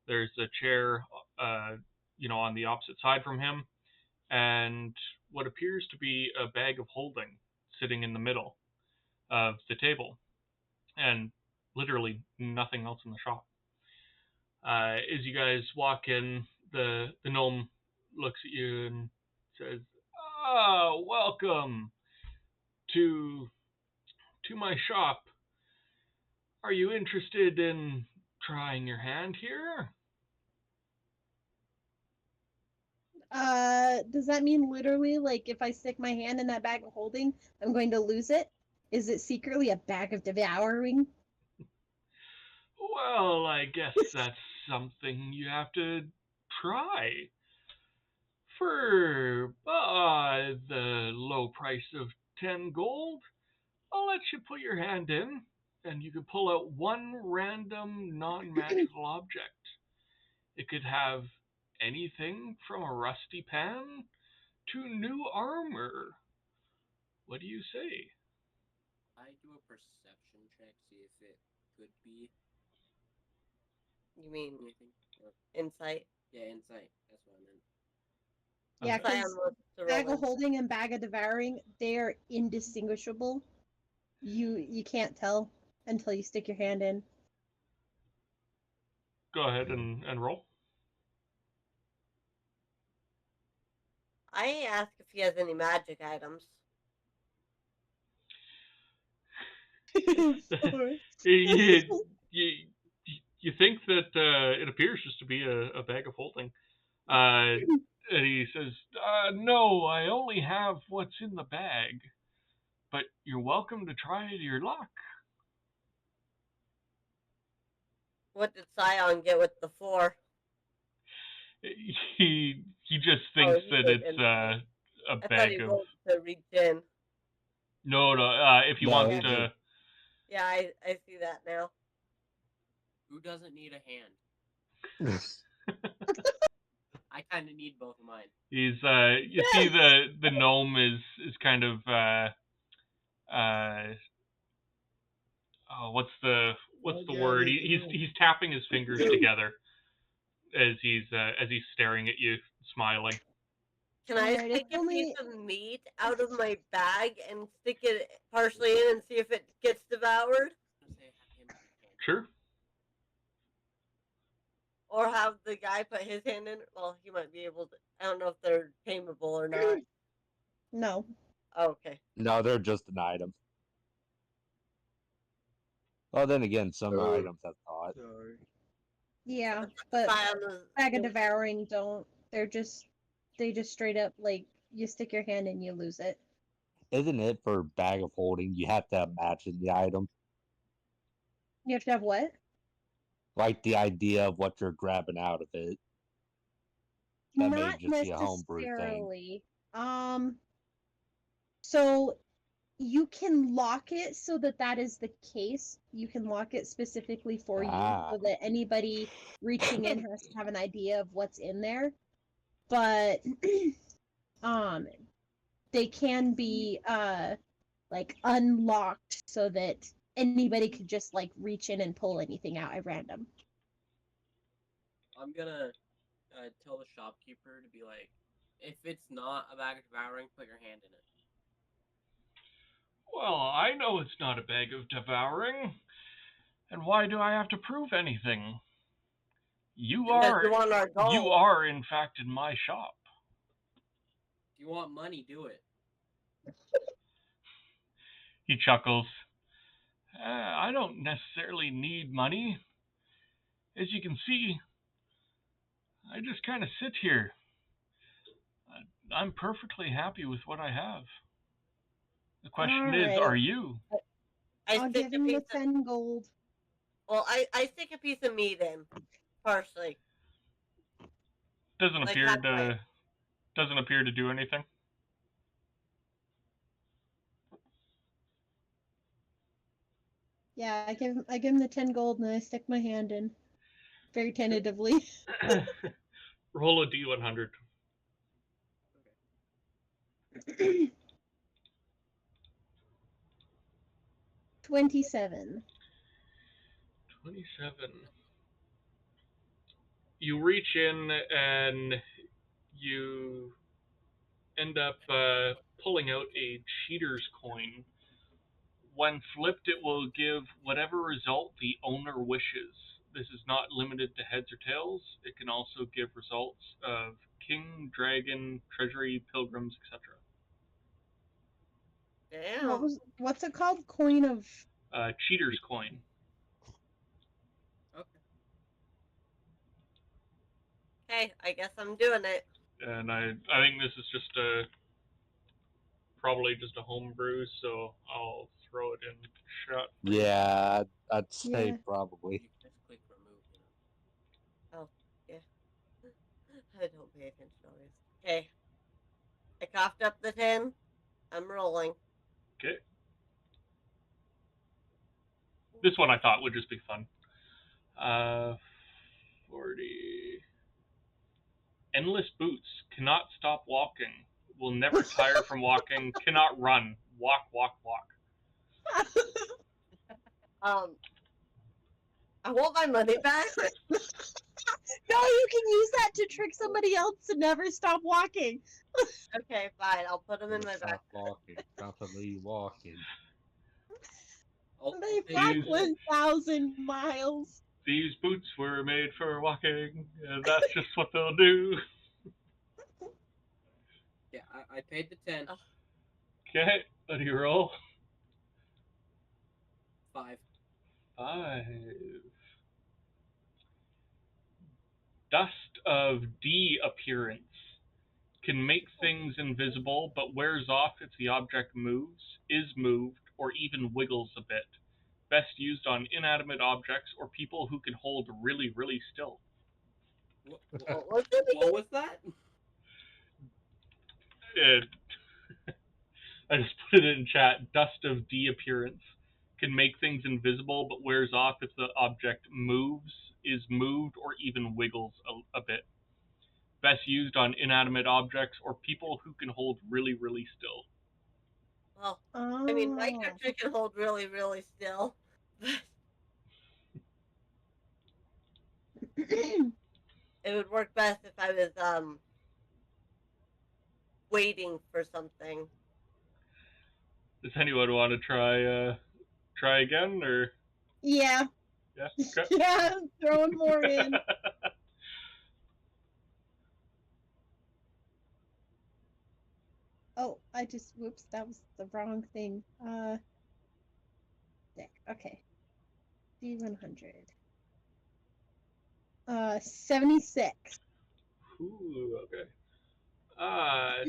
There's a chair, on the opposite side from him, and what appears to be a bag of holding sitting in the middle of the table, and literally nothing else in the shop. As you guys walk in, the gnome looks at you and says, "Ah, welcome to my shop. Are you interested in trying your hand here?" Does that mean literally, like, if I stick my hand in that bag of holding, I'm going to lose it? Is it secretly a bag of devouring? Well, I guess that's something you have to try. For the low price of 10 gold, I'll let you put your hand in, and you can pull out one random non-magical object. It could have anything from a rusty pan to new armor. What do you say? I do a perception check, see if it could be You mean anything. Or, insight? yeah, insight. That's what I meant. Yeah, Okay. Insight because on the bag roll of holding and bag of devouring, they are indistinguishable. You can't tell until you stick your hand in. Go ahead and roll. I ask if he has any magic items. You think that it appears just to be a bag of holding. And he says, "No, I only have what's in the bag, but you're welcome to try your luck." What did Scion get with the 4? He just thinks he that did it's insight. a I thought bag he of. rolled to reach in. No. If he No, wants he to. Yeah, I see that now. Who doesn't need a hand? I kind of need both of mine. He's you see the gnome is kind of what's the word? He's tapping his fingers together as he's staring at you, smiling. Can I Alright, take it's a piece only of meat out of my bag and stick it partially in and see if it gets devoured? I was gonna say have him hold. Sure. Or have the guy put his hand in? Well, he might be able to. I don't know if they're tameable or not. no. Oh, okay. No, they're just an item. Well, then again, some items have thought. Sorry. Yeah, but Scion was- bag of devouring don't. They just straight up, like, you stick your hand in, you lose it. Isn't it for bag of holding? You have to imagine the item, You have to have what? like the idea of what you're grabbing out of it. That may Not just be a homebrew thing. necessarily. So you can lock it so that is the case. You can lock it specifically for you so that anybody reaching in has to have an idea of what's in there. But they can be like unlocked so that anybody could just like reach in and pull anything out at random. I'm gonna tell the shopkeeper to be like, If it's not a bag of devouring, put your hand in it. Well, I know it's not a bag of devouring. And why do I have to prove anything? You Because you want our you gold. are, in fact, in my shop. If you want money, do it. He chuckles. I don't necessarily need money. As you can see, I just kind of sit here. I'm perfectly happy with what I have. The question is, Alright. are you? I'll give him the 10 gold. Well, I stick a piece of meat in, partially. Doesn't Like appear halfway. to do anything. Yeah, I give him the 10 gold and I stick my hand in. Very tentatively. Roll a D100. 27. 27. You reach in and you end up pulling out a cheater's coin. When flipped, it will give whatever result the owner wishes. This is not limited to heads or tails. It can also give results of king, dragon, treasury, pilgrims, etc. Damn. What's it called? Coin of Cheater's coin. Okay. Okay, I guess I'm doing it. And I think this is just probably just a homebrew, so I'll throw it in chat. Yeah, I'd say Yeah. probably. You just click remove, you know. Oh, yeah. I don't pay attention always. Okay. I coughed up the 10. I'm rolling. Okay. This one I thought would just be fun. 40. Endless boots. Cannot stop walking. Will never tire from walking. Cannot run. Walk, walk, walk. I want my money back. No, you can use that to trick somebody else to never stop walking. Okay, fine. I'll put them in my back. Stop walking. Constantly walking. They I'll walk 1,000 miles. These boots were made for walking, and that's just what they'll do. Yeah, I paid the 10. Okay, what do you roll? 5. 5. Dust of D appearance. Can make things invisible, but wears off if the object moves, is moved, or even wiggles a bit. Best used on inanimate objects or people who can hold really, really still. What was that? I just put it in chat. Dust of D appearance. Can make things invisible, but wears off if the object moves, is moved, or even wiggles a bit. Best used on inanimate objects or people who can hold really, really still. Well, I mean, my Oh. character can hold really, really still. It would work best if I was waiting for something. Does anyone want to try again, or? Yeah. Yeah. Okay. Yeah, throwing more in. Oh, whoops, that was the wrong thing. There, okay. D100. 76. Ooh, okay.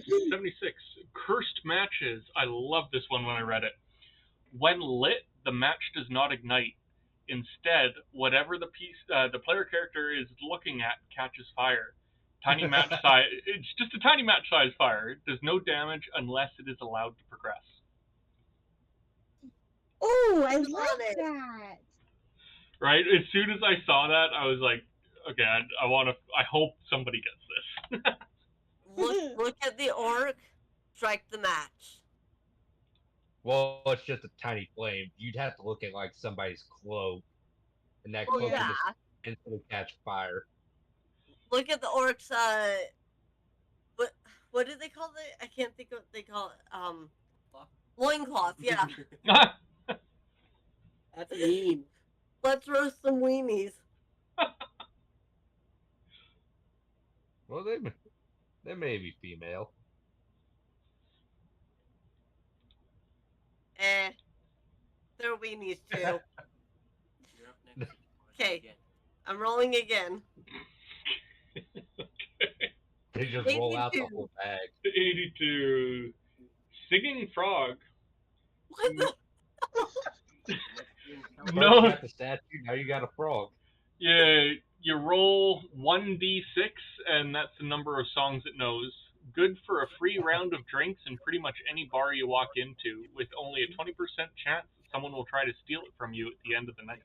76. Cursed matches. I love this one when I read it. When lit, the match does not ignite. Instead, whatever the player character is looking at catches fire. Tiny match size. It's just a tiny match size fire. It does no damage unless it is allowed to progress. Oh, I like that. Right? As soon as I saw that, I was like, okay, I hope somebody gets this. Look at the orc. Strike the match. Well, it's just a tiny flame. You'd have to look at like somebody's cloak, and that cloak would just instantly catch fire. Look at the orc's what do they call it? I can't think of what they call it. Cloth? Loincloth, yeah. That's mean. Let's roast some weenies. Well, they may be female. They're weenies too. You're up next. Okay. I'm rolling again. They just roll out the 82. whole bag. 82. Singing frog. What the? First No. you got the statue, now you got a frog. Yeah, you roll 1d6, and that's the number of songs it knows. Good for a free round of drinks in pretty much any bar you walk into, with only a 20% chance that someone will try to steal it from you at the end of the night.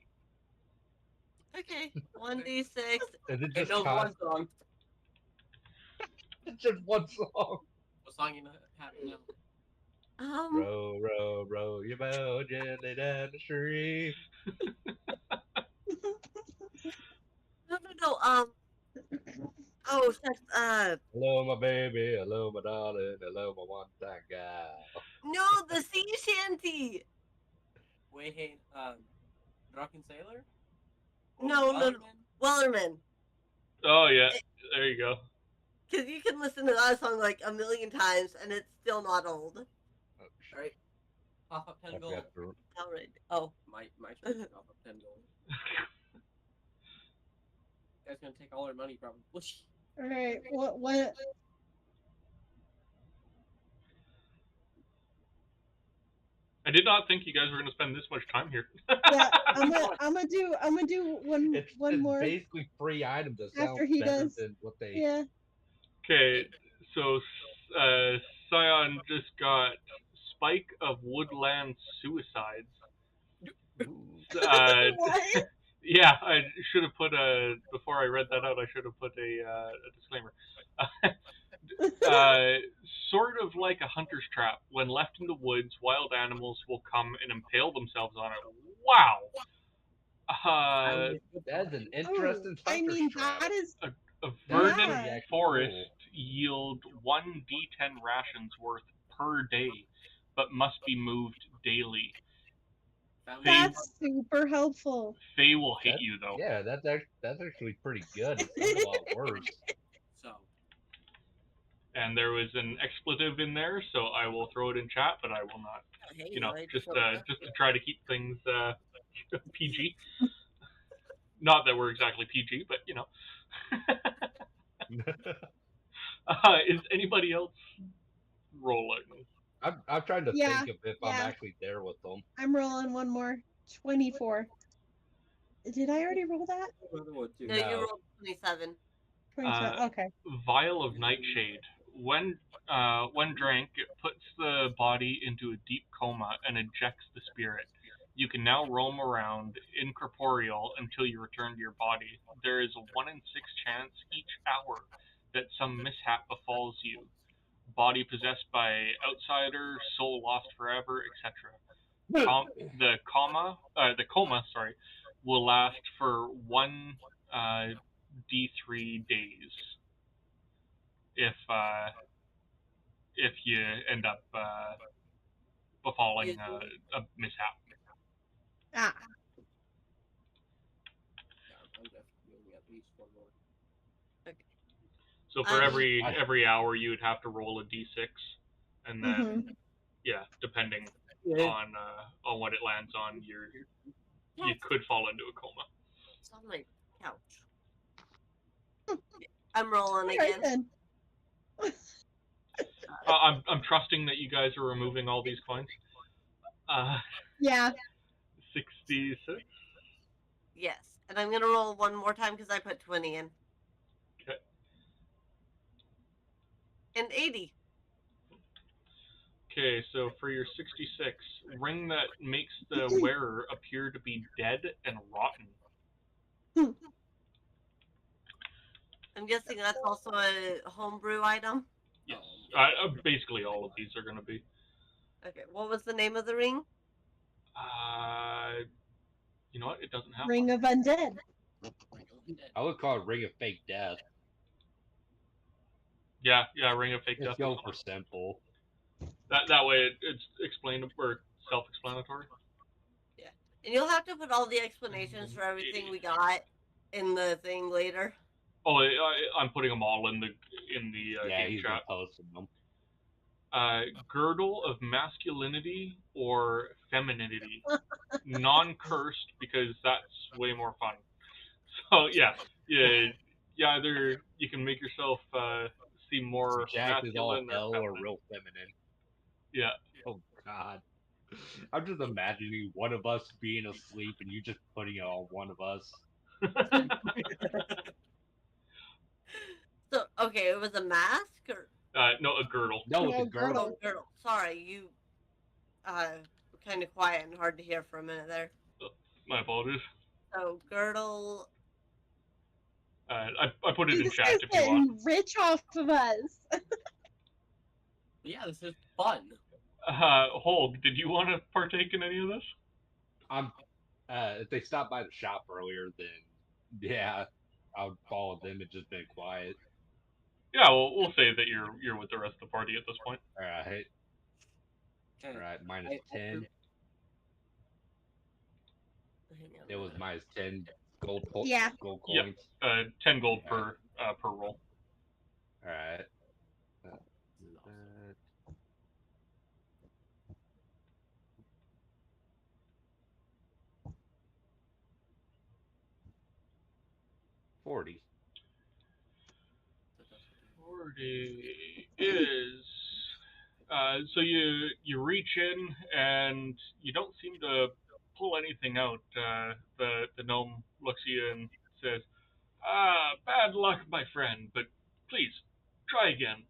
Okay. 1d6. Is it It just knows one song. It's just one song. What song you have now? Row, row, row your boat gently down the stream. No. Oh, Hello, my baby. Hello, my darling. Hello, my one-time gal. no, the sea shanty. Wait, hey, Drunken Sailor? No. Wellerman. Oh, yeah. There you go. Because you can listen to that song like a million times and it's still not old. Alright. Pop up 10 I gold. forgot to- Alright. Oh. My turn to pop up 10 gold. You guys gonna take all our money probably. Alright, what? I did not think you guys were going to spend this much time here. Yeah, I'm gonna do one It's more. basically free items that sound After he better does. than what they... Yeah. Okay, so Scion just got Spike of Woodland Suicides. What? Yeah, I should have put before I read that out, I should have put a disclaimer. Sort of like a hunter's trap. When left in the woods, wild animals will come and impale themselves on it. Wow! That's an interesting I mean, trap. that is. A verdant Yeah. forest yield 1 d10 rations worth per day, but must be moved daily. That's super helpful. Faye will hate you though. Yeah, that's actually pretty good. It's a lot worse. So. And there was an expletive in there, so I will throw it in chat, but I will not. Hey, You know, I just don't to try to keep things PG. Not that we're exactly PG, but you know. Is anybody else rolling? I'm trying to Yeah, think of if I'm actually there with them. I'm rolling one more. 24. Did I already roll that? No, you rolled 27. 27. Okay. Vial of Nightshade. When drank, it puts the body into a deep coma and ejects the spirit. You can now roam around incorporeal until you return to your body. There is a 1 in 6 chance each hour that some mishap befalls you. Body possessed by outsider, soul lost forever, etc. The coma, will last for 1 d3 days. If you end up befalling a mishap. Ah. I'm definitely doing at least one more. So for every hour, you would have to roll a d6, and then yeah, depending on what it lands on, you could fall into a coma. It's on my couch. I'm rolling again. I'm trusting that you guys are removing all these coins. Yeah. 66. Yes, and I'm gonna roll one more time because I put 20 in. Okay. And 80. Okay, so for your 66, ring that makes the wearer appear to be dead and rotten. I'm guessing that's also a homebrew item. Yes, basically all of these are going to be. Okay, what was the name of the ring? You know what? It doesn't have Ring one. of Undead. I would call it Ring of Fake Death. Yeah, ring of fake Let's death. go for simple. That way it's explainable or self-explanatory. Yeah. And you'll have to put all the explanations for everything we got in the thing later. Oh, I'm putting them all in the Yeah, game he's been chat. posting them. Girdle of masculinity or femininity, non-cursed because that's way more fun. So yeah. Either you can make yourself seem more Jack is all masculine or hell or feminine. real feminine. Yeah. Oh God. I'm just imagining one of us being asleep and you just putting it on one of us. So, okay, it was a mask or? No, a girdle. No, it's No, a girdle. Oh, girdle. Sorry, you were kind of quiet and hard to hear for a minute there. My apologies. So, girdle. I put it in This chat is if you want. getting rich off of us. Yeah, this is fun. Holg, did you want to partake in any of this? If they stopped by the shop earlier, then yeah, I would follow them and just been quiet. Yeah, we'll say that you're with the rest of the party at this point. Alright. Alright, minus 10. It was minus 10 gold Yeah. gold Yep. coins. 10 gold per roll. Alright. 40. 40 is so you reach in and you don't seem to pull anything out. The gnome looks at you and says, bad luck, my friend, but please try again.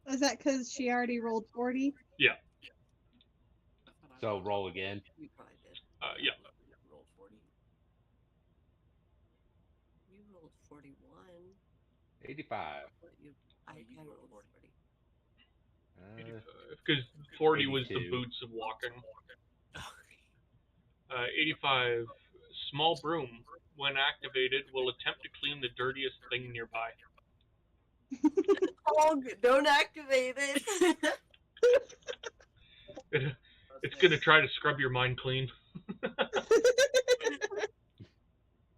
Is that because she already rolled 40? Yeah. So roll again. You probably did. Yeah. Roll 40. You rolled 41. 85. I you rolled rolled 40. Because 40 was the 82. boots of walking. 85. Small broom, when activated, will attempt to clean the dirtiest thing nearby. Oh, don't activate it. It's gonna try to scrub your mind clean.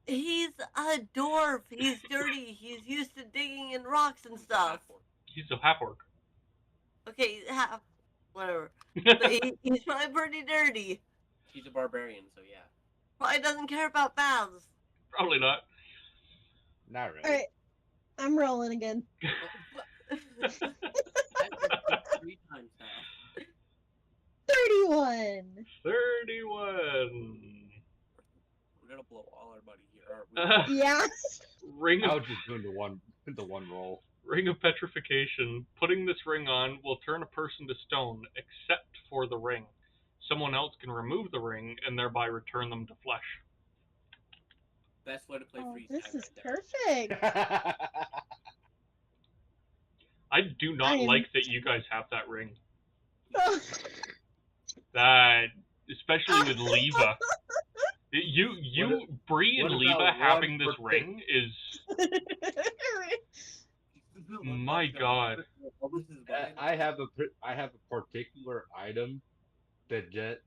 He's a dwarf. He's dirty. He's used to digging in rocks and stuff. He's a half orc. Okay, whatever. But he's probably pretty dirty. He's a barbarian, so yeah. Probably doesn't care about baths. Probably not. Not really. Alright, I'm rolling again. I've been 3 times now. 31! 31. We're gonna blow all our money here. Yeah. Ring I of was just doing the one roll. Ring of Petrification. Putting this ring on will turn a person to stone, except for the ring. Someone else can remove the ring and thereby return them to flesh. Best way to play Oh, freeze this time is right there. perfect. I do not I am- like that you guys have that ring. That, especially with Leva. Bree and what Leva about having one this for ring is, my god. Oh, this is mine. I have a particular item that just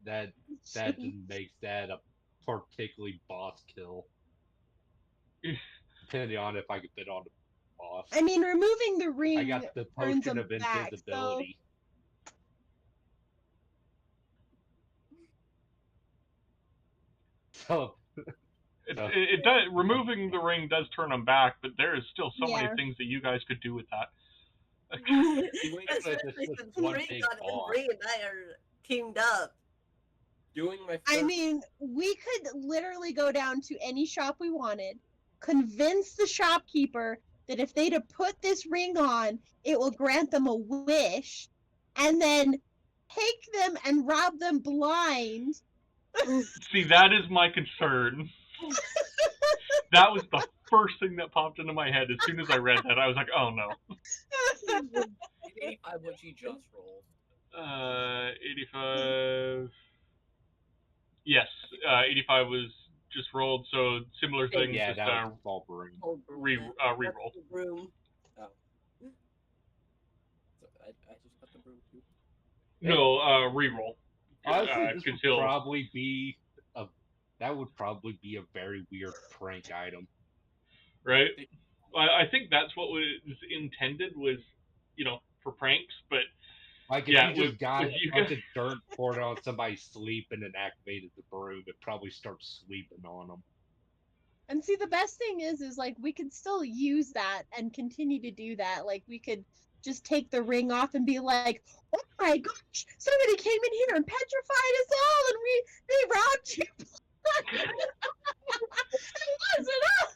makes that a particularly boss kill. Depending on if I can fit on the boss. I mean, removing the ring I got the turns potion them of back, invisibility. So It does. Removing the ring does turn them back, but there is still so Yeah. many things that you guys could do with that. Especially just since one Bree big and boss. Bree and I are teamed up. Doing my first... I mean, we could literally go down to any shop we wanted, convince the shopkeeper that if they'd have put this ring on, it will grant them a wish, and then take them and rob them blind. See, that is my concern. That was the first thing that popped into my head as soon as I read that. I was like, oh no. 85 what you just rolled. 85. Yes, 85 was just rolled, so similar thing. yeah, just that was small broom. re-roll. Room. Oh. room too. No, reroll. Honestly, this would conceal. probably be a a very weird prank item. Right? I think that's what was intended was, for pranks, but Like if yeah, you just got with a you bunch guys, of dirt, poured it on somebody's sleep, and then activated the broom, it probably starts sweeping on them. And see, the best thing is like we could still use that and continue to do that. Like we could just take the ring off and be like, "Oh my gosh, somebody came in here and petrified us all, and they robbed you." It wasn't us.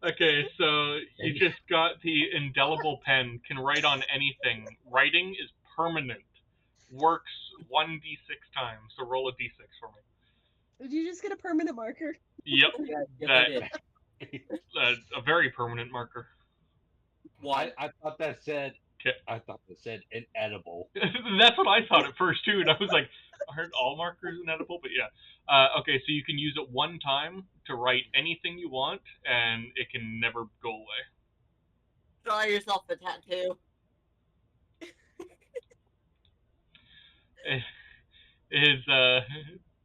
Okay, so you just got the indelible pen, can write on anything. Writing is permanent. Works 1d6 times, so roll a d6 for me. Did you just get a permanent marker? Yep, Yeah, that I did. a very permanent marker. One. I thought that said. Okay. I thought that said inedible. That's what I thought at first too, and I was like, aren't all markers inedible? But yeah. Okay, so you can use it one time to write anything you want, and it can never go away. Draw yourself a tattoo.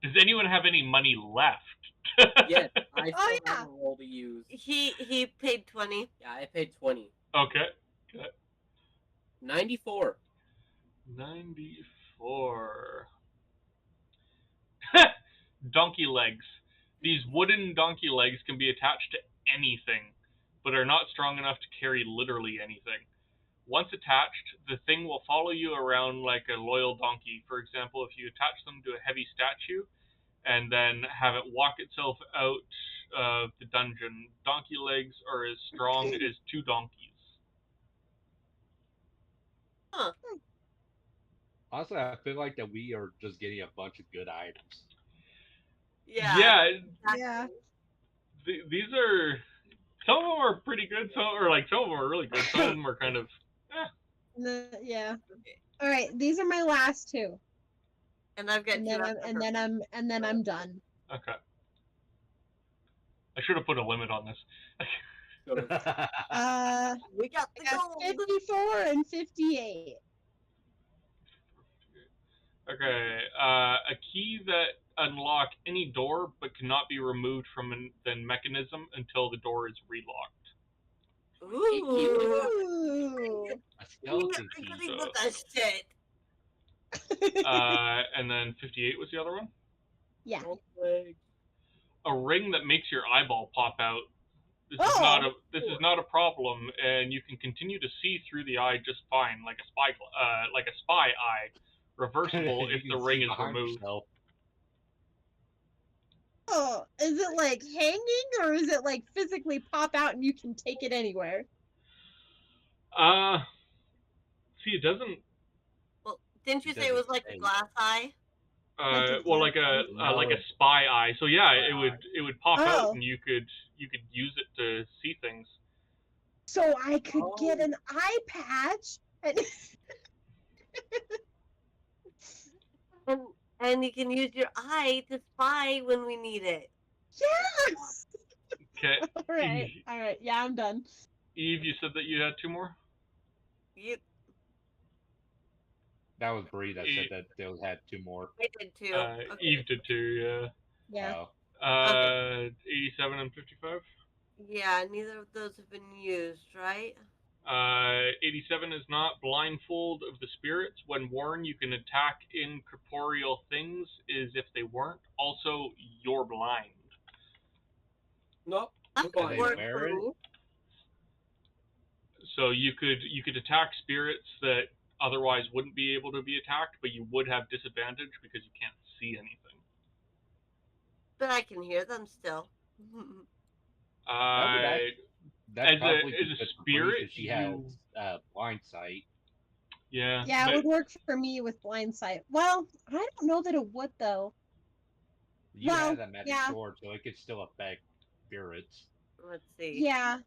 Does anyone have any money left? Yes, I still Oh, have yeah. a roll to use. He paid 20. Yeah, I paid 20. Okay. 94. 94. Donkey legs. These wooden donkey legs can be attached to anything, but are not strong enough to carry literally anything. Once attached, the thing will follow you around like a loyal donkey. For example, if you attach them to a heavy statue and then have it walk itself out of the dungeon, donkey legs are as strong as 2 donkeys. Huh. Honestly, I feel like that we are just getting a bunch of good items. Yeah, Yeah. these are, some of them are pretty good, some of them are really good, some of them are kind of, Yeah. All right, these are my last two, And I've got and two then after her. I'm done. okay. I should have put a limit on this. We got I the got gold. 54 and 58. Okay, a key that unlock any door but cannot be removed from the mechanism until the door is relocked. Ooh. Ooh. A skeleton I'm key. good with that shit. And then 58 was the other one? Yeah. A ring that makes your eyeball pop out. This is not a problem, and you can continue to see through the eye just fine, like a spy eye. Reversible if You the can ring see is behind removed. yourself. Oh, is it like hanging, or is it like physically pop out and you can take it anywhere? See, it doesn't. Well, didn't you It say it was doesn't like a say. glass eye? Well, like a spy eye. So yeah, it would pop out, Oh. and you could use it to see things. So I could get an eye patch. And you can use your eye to spy when we need it. Yes. Okay. All right. Yeah, I'm done. Eve, you said that you had 2 more? You, That was Bree that said that they had 2 more. I did too. Okay. Eve did too, yeah. Yeah. Oh. 87 and 55? Yeah, neither of those have been used, right? 87 is not blindfold of the spirits. When worn, you can attack incorporeal things as if they weren't. Also, you're blind. Nope. I'm Can they work wear it? through. So you could attack spirits that otherwise wouldn't be able to be attacked, but you would have disadvantage because you can't see anything. But I can hear them still. That's probably as a good for Bree, spirit, 'cause she has blind sight. Yeah. Yeah, it would work for me with blind sight. Well, I don't know that it would though. You Well, have that magic yeah. sword, so it could still affect spirits. Let's see. Yeah.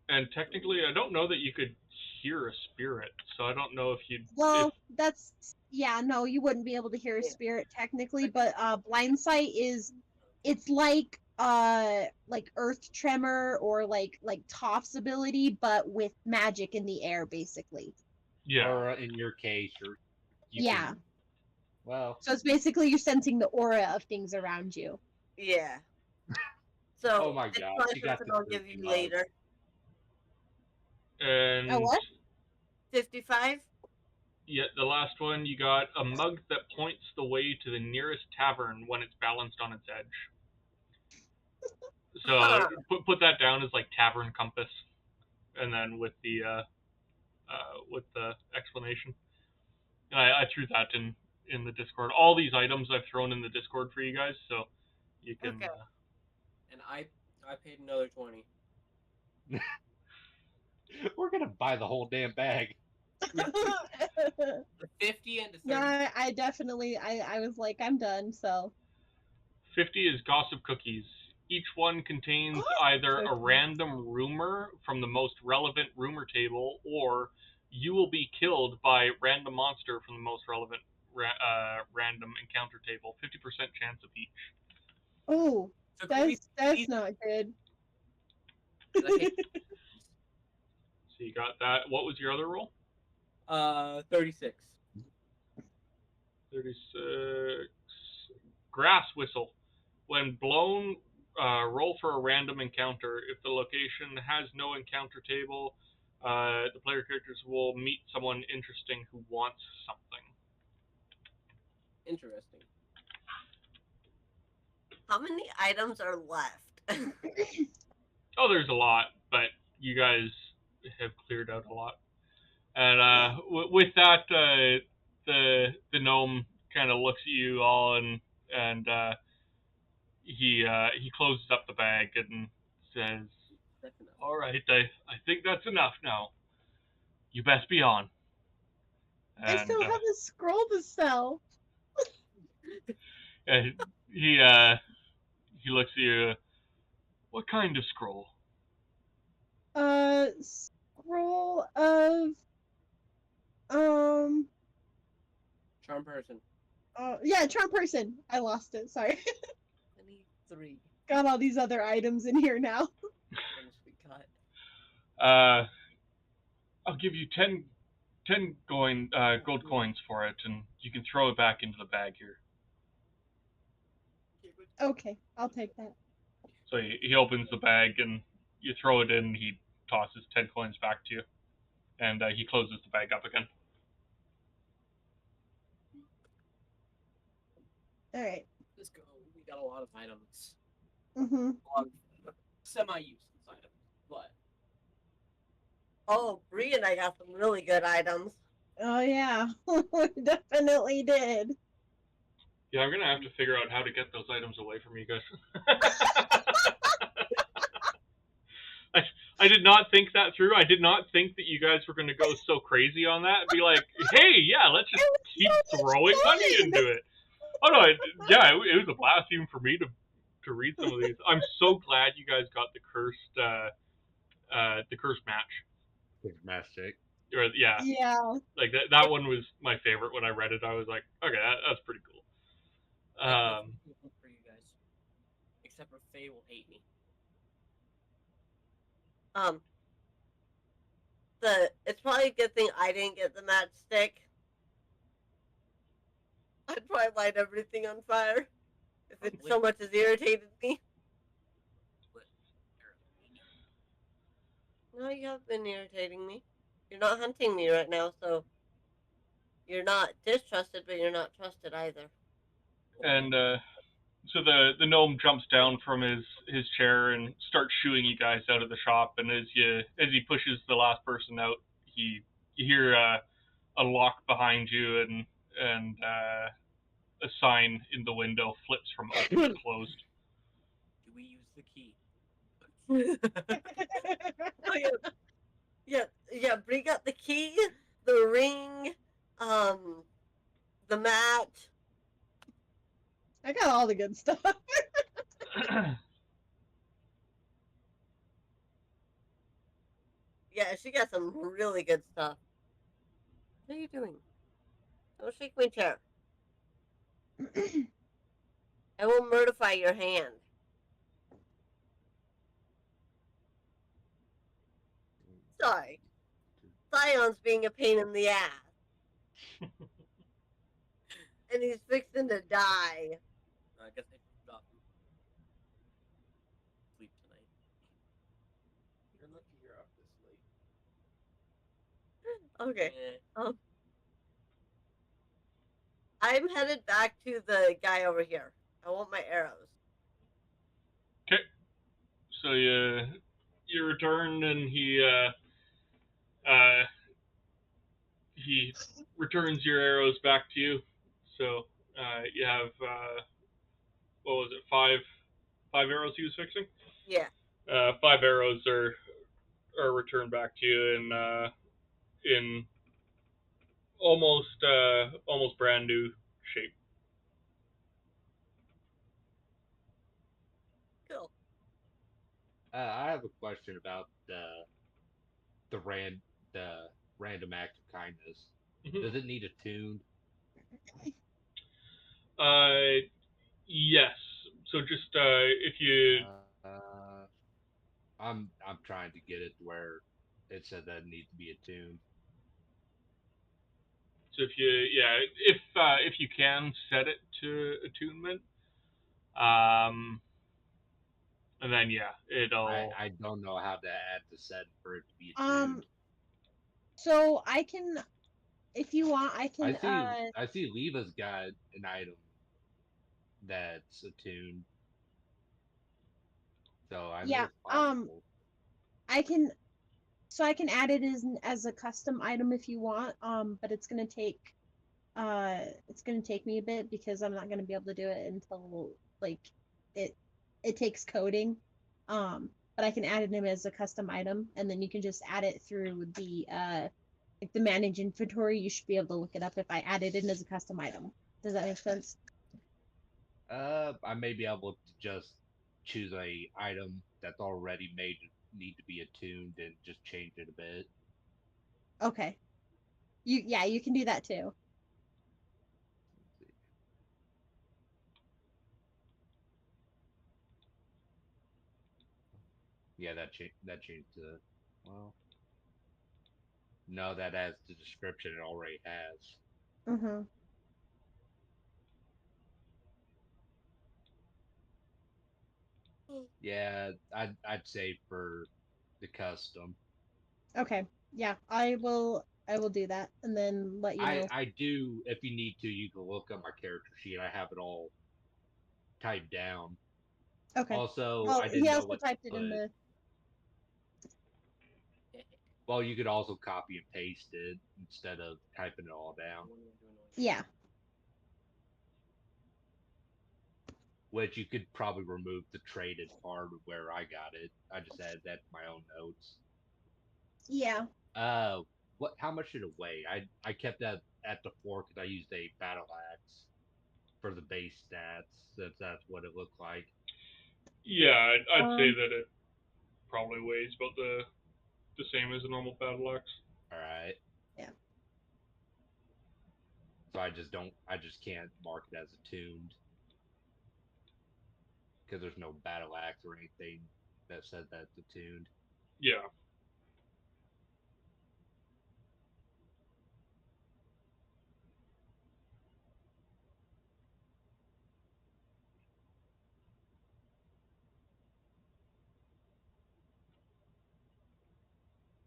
And technically, I don't know that you could hear a spirit, so I don't know if you'd. Well, no, you wouldn't be able to hear a spirit technically, but blind sight it's like like earth tremor or like Toph's ability, but with magic in the air, basically. Yeah. Or in your case, you Yeah. can. Well, So it's basically you're sensing the aura of things around you. Yeah. So oh my it's god, probably she got something the I'll give spooky you mug. later. And Oh, what? 55. yeah, the last one, you got a mug that points the way to the nearest tavern when it's balanced on its edge. So Huh. put that down as like tavern compass, and then with the explanation. And I threw that in the Discord. All these items I've thrown in the Discord for you guys, so you can. Okay. And I paid another 20. We're gonna buy the whole damn bag. The 50 and the 30. No, I definitely I was like, I'm done, so 50 is gossip cookies. Each one contains either a random rumor from the most relevant rumor table, or you will be killed by random monster from the most relevant random encounter table. 50% chance of each. oh, So can we that's please- not good. I hate- So you got that. What was your other roll? 36. 36. Grass whistle. When blown, roll for a random encounter. If the location has no encounter table, the player characters will meet someone interesting who wants something. Interesting. How many items are left? Oh, there's a lot, but you guys have cleared out a lot. And with that, the gnome kind of looks at you all, and he closes up the bag and says, That's enough. "All right, I think that's enough now. You best be on." I And still have a scroll to sell. he looks at you. What kind of scroll? Scroll of Charm person. yeah, charm person. I lost it. Sorry. 23. Got all these other items in here now. Things we got. I'll give you 10 gold coins for it, and you can throw it back into the bag here. Okay, I'll take that. So he opens the bag, and you throw it in, and he tosses 10 coins back to you. And he closes the bag up again. Alright. Let's go. We got a lot of items. Mm-hmm. A lot of semi-useless items. But Oh, Bree and I got some really good items. Oh yeah. We definitely did. Yeah, I'm gonna have to figure out how to get those items away from you guys. I did not think that through. I did not think that you guys were going to go so crazy on that and be like, hey, yeah, let's just keep throwing money into it. Oh, no, it was a blast even for me to read some of these. I'm so glad you guys got the cursed match. Fantastic. Or, yeah, Yeah. like that one was my favorite when I read it. I was like, okay, that's pretty cool. for you guys. Except for Faye will hate me. It's probably a good thing I didn't get the matchstick. I'd probably light everything on fire if it so much as irritated me. No, you have been irritating me. You're not hunting me right now, so you're not distrusted, but you're not trusted either. And so the gnome jumps down from his chair and starts shooing you guys out of the shop. And as he pushes the last person out, you hear a lock behind you, and a sign in the window flips from open to closed. Do we use the key? Oh, yeah. Bree got the key, the ring, the mat. I got all the good stuff. Yeah, she got some really good stuff. What are you doing? Don't shake my chair. I will mortify your hand. sorry. Sion's being a pain in the ass. And he's fixing to die. I guess I got sleep tonight. You're lucky you're up this late. Okay. Eh. I'm headed back to the guy over here. I want my arrows. Okay. So you return, and he returns your arrows back to you. So you have what was it, five arrows he was fixing? Yeah. 5 arrows are returned back to you in almost brand new shape. Cool. I have a question about the random act of kindness. Mhm. Does it need a tune? Yes. So just if you I'm trying to get it where it said that it needs to be attuned. so if you can set it to attunement, and then it'll. I don't know how to add the setting for it to be attuned. So I can, if you want, I can. I see Leva's got an item that's attuned. So I mean Yeah. it's possible. I can. So I can add it as a custom item if you want. But it's gonna take me a bit because I'm not gonna be able to do it until like it it takes coding. But I can add it in as a custom item, and then you can just add it through the like the manage inventory. You should be able to look it up if I add it in as a custom item. Does that make sense? I may be able to just choose a item that's already made to need to be attuned and just change it a bit. Okay. You can do that too. Let's see. Yeah, that changed to well. No, that adds the description it already has. Mm-hmm. Yeah, I'd say for the custom. Okay. Yeah, I will do that and then let you know. I do if you need to, you can look up my character sheet. I have it all typed down. Okay. Also, Well, I he didn't know also what to typed it put. in the Well, you could also copy and paste it instead of typing it all down. yeah. Which you could probably remove the traded part of where I got it. I just added that to my own notes. Yeah. What? How much did it weigh? I kept that at the 4 because I used a battle axe for the base stats, since that's what it looked like. Yeah, I'd say Um that it probably weighs about the same as a normal battle axe. All right. Yeah. So I just can't mark it as attuned because there's no battle axe or anything that said that's attuned. Yeah.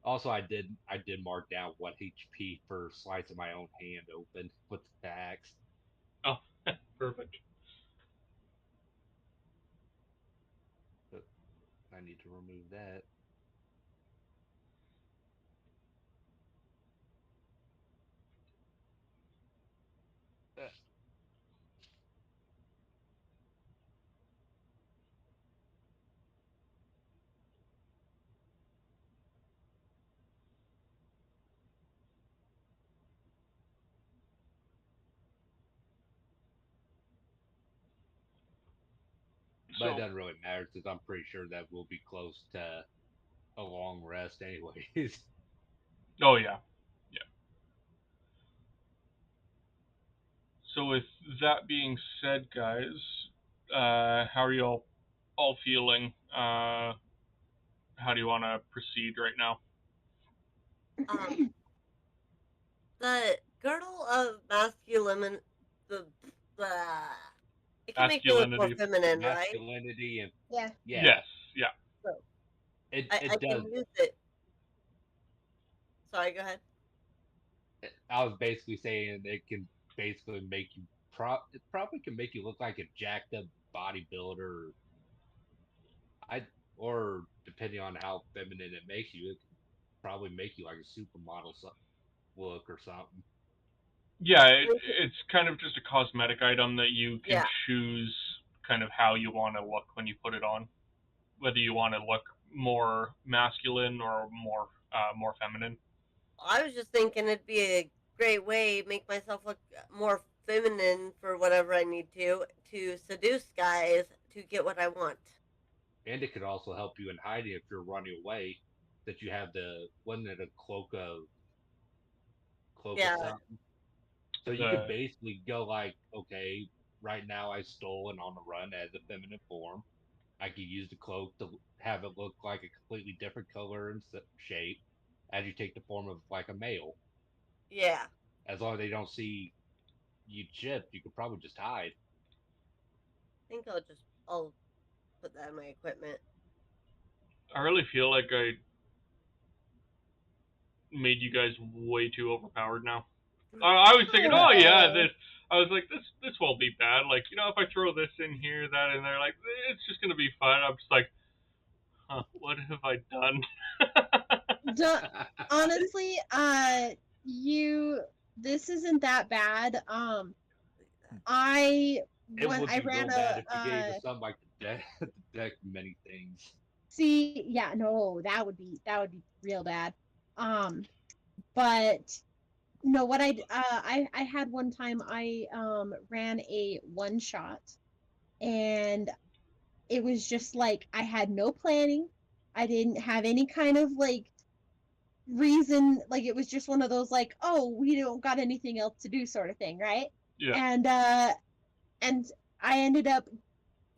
Also, I did mark down 1 HP for slicing my own hand open with the axe. Oh, perfect. But I need to remove that. But it So, doesn't really matter since I'm pretty sure that we'll be close to a long rest anyways. oh yeah. So with that being said, guys, how are you all feeling? How do you want to proceed right now? The girdle of masculine, the it can make me look more Masculinity. feminine, right? Masculinity and Yeah. yeah, Yes. Yeah. So it I does. can use it. Sorry, go ahead. I was basically saying it can basically make you it probably can make you look like a jacked up bodybuilder. I or depending on how feminine it makes you, it could probably make you like a supermodel look or something. Yeah, it's kind of just a cosmetic item that you can Yeah. choose kind of how you want to look when you put it on. Whether you want to look more masculine or more feminine. I was just thinking it'd be a great way to make myself look more feminine for whatever I need to seduce guys to get what I want. And it could also help you in hiding if you're running away. That you have wasn't it a cloak of Yeah. something? So you could basically go like, okay, right now I stole and on the run as a feminine form. I could use the cloak to have it look like a completely different color and shape as you take the form of like a male. Yeah. As long as they don't see you chip, you could probably just hide. I think I'll put that in my equipment. I really feel like I made you guys way too overpowered now. I was thinking, oh yeah, this. I was like, this won't be bad. Like, you know, if I throw this in here, that in there, like, it's just gonna be fun. I'm just like, huh, what have I done? Honestly, this isn't that bad. I It when would I be real ran bad if you gave us something like the deck many things. see, yeah, no, that would be real bad. But no, what I had one time I ran a one shot, and it was just like I had no planning. I didn't have any kind of like reason, like it was just one of those like, oh, we don't got anything else to do sort of thing, right? Yeah. And I ended up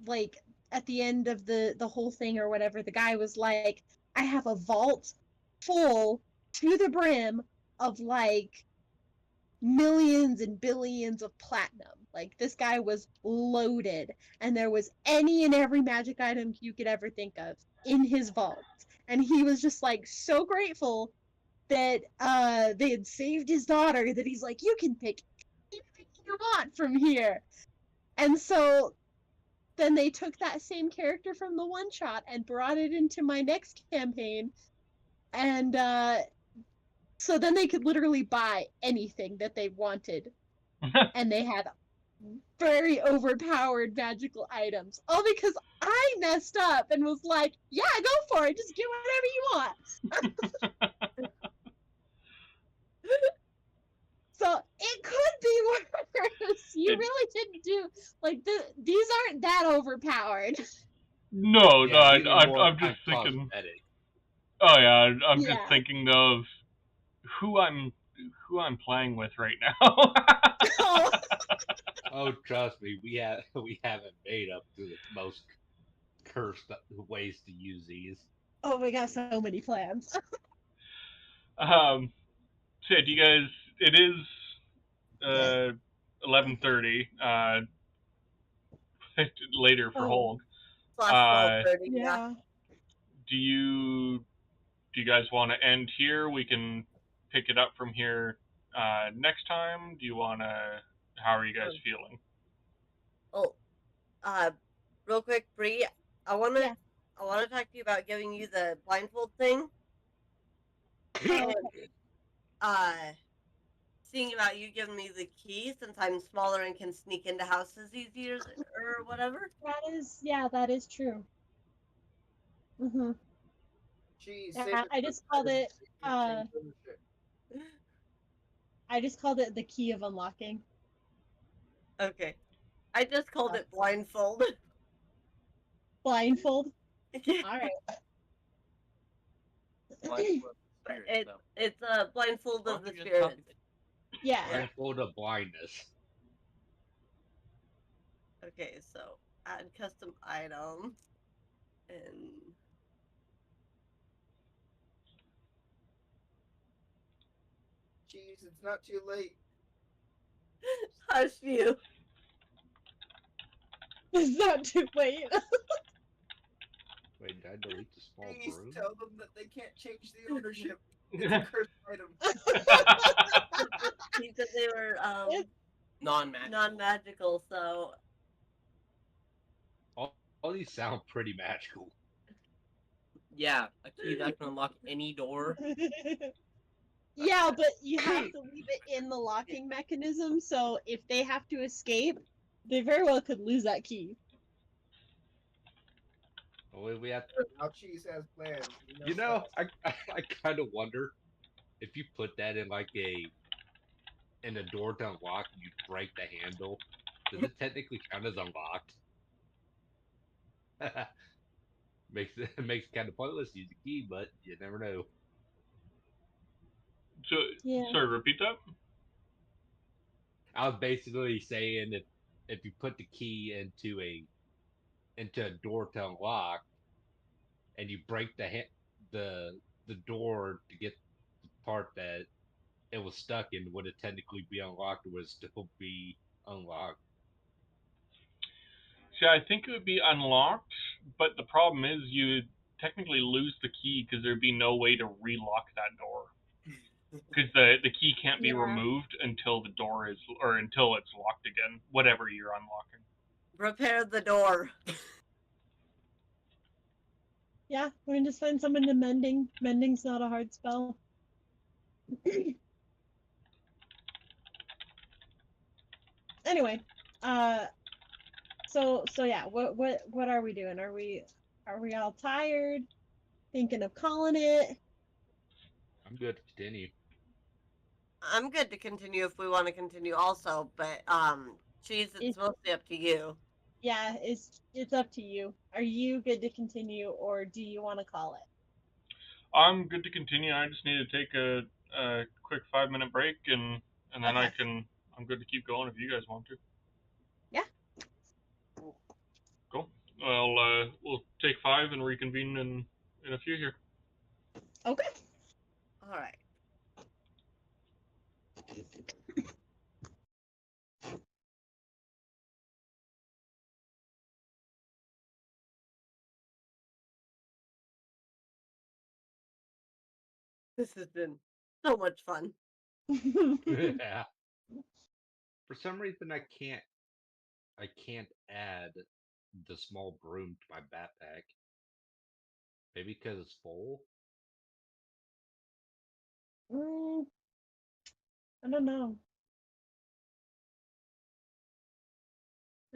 like at the end of the whole thing or whatever, the guy was like, I have a vault full to the brim of like millions and billions of platinum. Like this guy was loaded, and there was any and every magic item you could ever think of in his vault. And he was just like so grateful that they had saved his daughter, that he's like, you can pick anything you want from here. And so then they took that same character from the one shot and brought it into my next campaign, and so then they could literally buy anything that they wanted, and they had very overpowered magical items, all because I messed up and was like, yeah, go for it, just get whatever you want. So it could be worse. You really didn't do like these aren't that overpowered. No, Yeah, no, I'm just thinking. Cosmetic. Oh yeah, I'm just thinking of who I'm playing with right now. Oh, trust me, we haven't made up to the most cursed ways to use these. Oh, we got so many plans. So yeah, do you guys? It is 11:30. Later for Hulk. /12:30. Yeah. Do you guys want to end here? We can pick it up from here next time. Do you want to? How are you guys feeling? Oh, real quick, Bree, I wanna talk to you about giving you the blindfold thing. And, seeing about you giving me the key since I'm smaller and can sneak into houses easier or whatever. That is true. Mm-hmm. I just called it the key of unlocking. Okay. I just called it blindfold. Blindfold? Alright. It's a blindfold of the spirits. Yeah. Blindfold of blindness. Okay, so add custom item and Jeez, it's not too late. Hush you. It's not too late. Wait, did I delete the small Please broom? tell them that they can't change the ownership. It's a cursed item. He said they were Non-magical. non-magical, so All these sound pretty magical. Yeah, a key that can unlock any door. Yeah, but you have to leave it in the locking mechanism, so if they have to escape, they very well could lose that key. Well, we have. Now Cheese has plans. You know, I kind of wonder if you put that in like in a door to unlock and you break the handle, does it technically count as unlocked? makes it kind of pointless to use a key, but you never know. So, Yeah. sorry, repeat that. I was basically saying if you put the key into a door to unlock and you break the door to get the part that it was stuck in, would it technically be unlocked or would it still be unlocked? See, I think it would be unlocked, but the problem is you would technically lose the key because there'd be no way to relock that door. Because the key can't be Yeah. removed until the door is, or until it's locked again, whatever you're unlocking. repair the door. Yeah, we can just find someone to mending. Mending's not a hard spell. Anyway, so yeah, what are we doing? Are we all tired? Thinking of calling it? I'm good to continue. I'm good to continue if we want to continue also, but Cheese, it's mostly up to you. Yeah, it's up to you. Are you good to continue, or do you want to call it? I'm good to continue. I just need to take a quick 5 minute break, and then Okay. I'm good to keep going if you guys want to. Yeah. Cool. Well, we'll take 5 and reconvene in a few here. Okay. All right. This has been so much fun. Yeah. For some reason, I can't add the small broom to my backpack. Maybe because it's full. I don't know.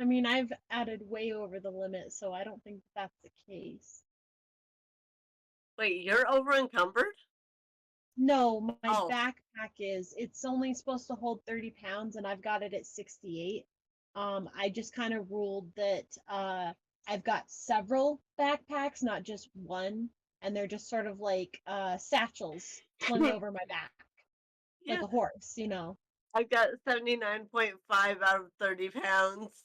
I mean, I've added way over the limit, so I don't think that's the case. Wait, you're over encumbered? No, my Oh. backpack is. It's only supposed to hold 30 pounds, and I've got it at 68. I just kind of ruled that I've got several backpacks, not just one, and they're just sort of like satchels slung over my back, like a horse, you know. I've got 79.5 out of 30 pounds.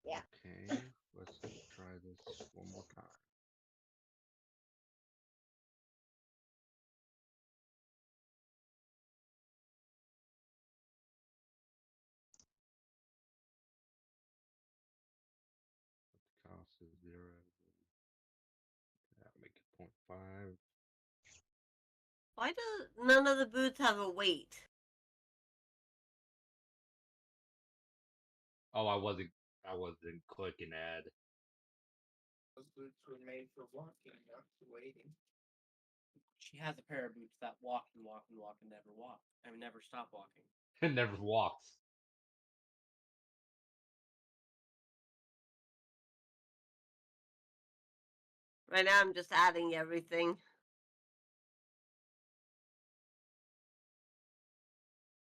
Yeah. Okay, let's try this one more time. The cost is 0. That'll make it 0.5. Why do none of the boots have a weight? Oh, I wasn't clicking add. Those boots were made for walking, not for waiting. She has a pair of boots that walk and walk and walk and never walk. I mean, never stop walking. It never walks. Right now, I'm just adding everything.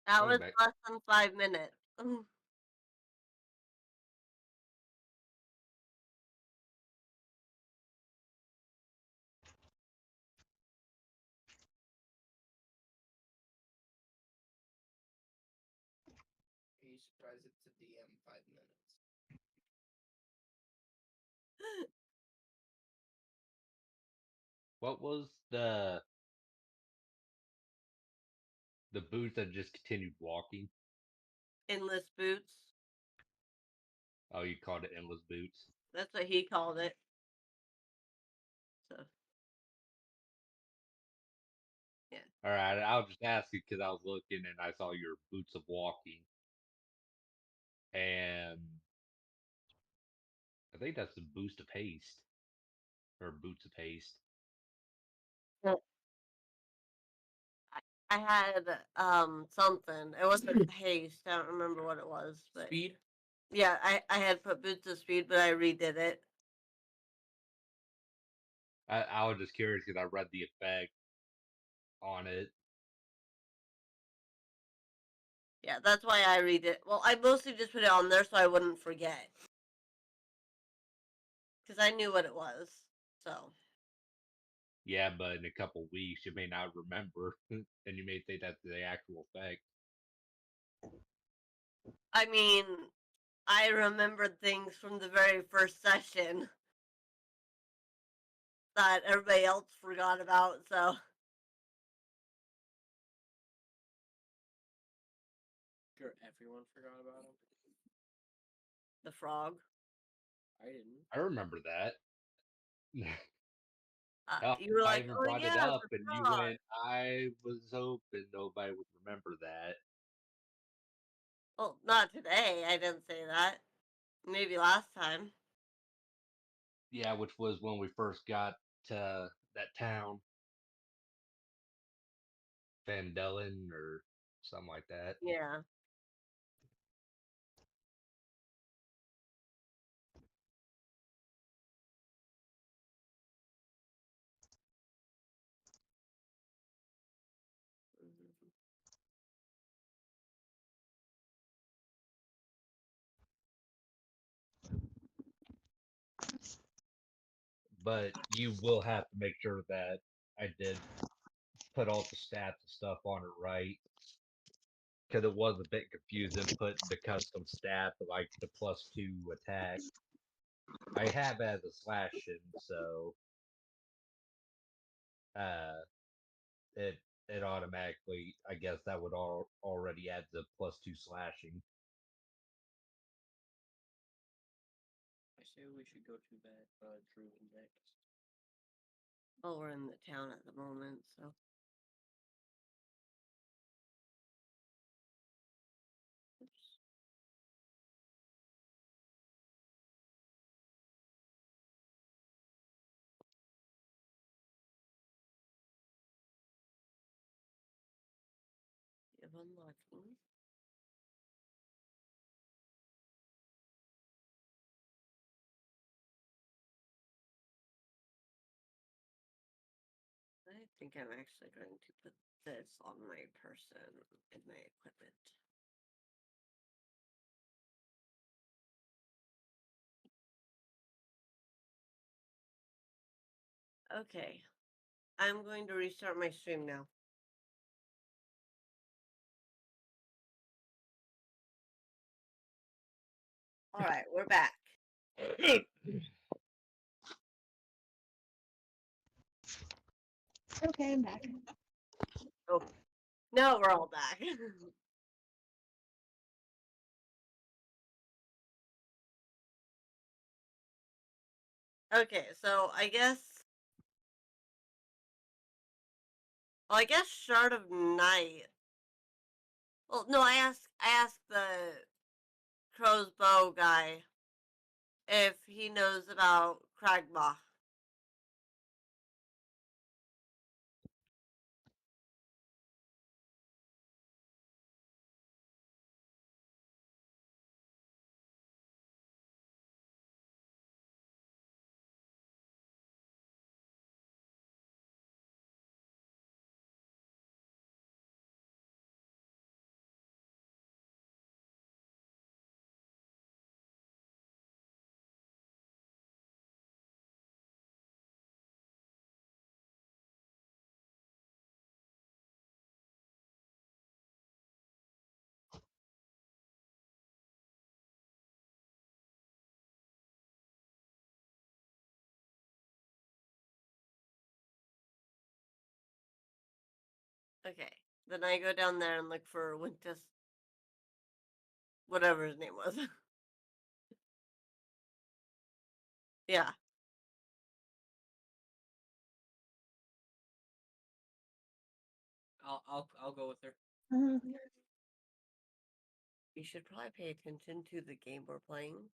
That Going was back. less than 5 minutes. Are you surprised it's a DM 5 minutes? What was the The boots that just continued walking. Endless boots. Oh, you called it endless boots. That's what he called it. So. Yeah. All right, I'll just ask you because I was looking and I saw your boots of walking, and I think that's the boost of haste or boots of haste. I had something. It wasn't haste. I don't remember what it was, but Speed. yeah, I had put boots of speed, but I redid it. I was just curious because I read the effect on it. Yeah, that's why I read it. Well, I mostly just put it on there so I wouldn't forget. Because I knew what it was. So. Yeah, but in a couple weeks you may not remember, and you may think that's the actual effect. I mean, I remembered things from the very first session that everybody else forgot about, so. Sure, everyone forgot about him. The frog. I didn't. I remember that. You were I like, even oh brought it yeah, up, the and you frog. went, I was hoping nobody would remember that. Well, not today. I didn't say that. Maybe last time. Yeah, which was when we first got to that town, Van Dellen or something like that. Yeah. But you will have to make sure that I did put all the stats and stuff on it right. Because it was a bit confusing putting the custom stat, like the +2 attack. I have it as a slashing, so it it automatically, I guess that would already add the +2 slashing. I say we should go to that Drew next. Well, we're in the town at the moment, so. Oops. You have unlocking. I think I'm actually going to put this on my person in my equipment. Okay. I'm going to restart my stream now. Alright, we're back. Okay, I'm back. Oh, now we're all back. Okay, so I guess. Well, I guess Shard of Night. Well, no, I asked the Crow's Bow guy if he knows about Kragma. Okay, Then I go down there and look for Wintus, whatever his name was. Yeah. I'll go with her. Mhm. You should probably pay attention to the game we're playing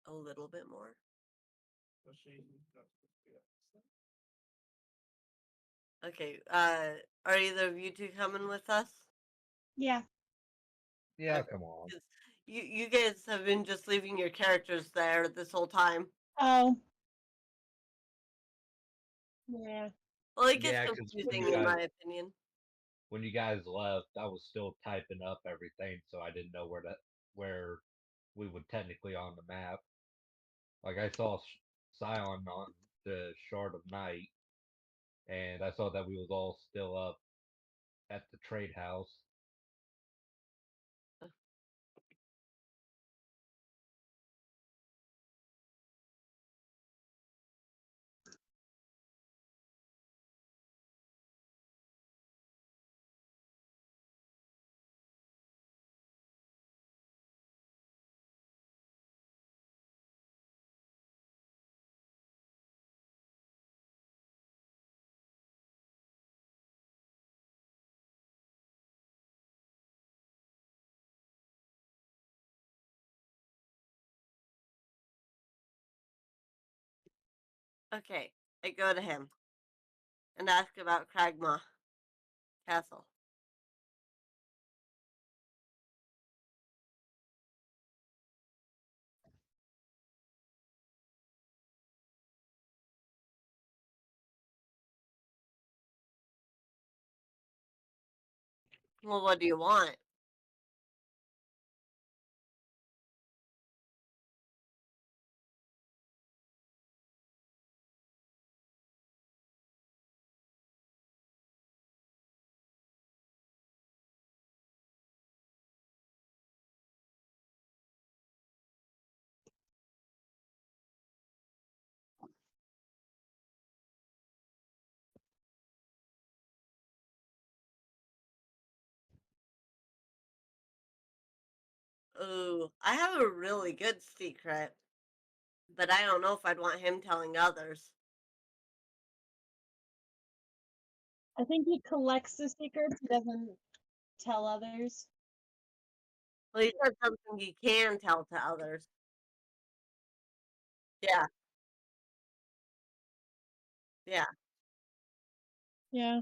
a little bit more. Okay, are either of you two coming with us? Yeah. Yeah, Okay. come on. 'Cause you guys have been just leaving your characters there this whole time. Oh. Yeah. Well, it gets Yeah, 'cause confusing in my opinion. when you guys left, I was still typing up everything, so I didn't know where we would technically on the map. Like I saw Scion on the Shard of Night, and I saw that we was all still up at the trade house. Okay, I go to him and ask about Kragma Castle. Well, what do you want? Ooh, I have a really good secret, but I don't know if I'd want him telling others. I think he collects the secrets. He doesn't tell others. Well, he said something he can tell to others. Yeah. Yeah. Yeah.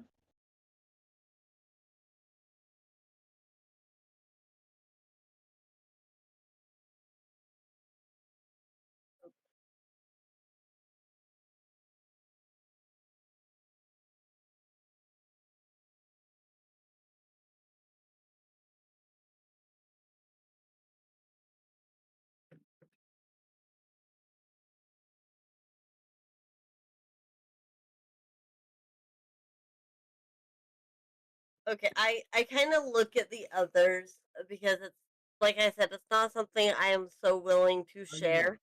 Okay, I kind of look at the others because it's like I said, it's not something I am so willing to share.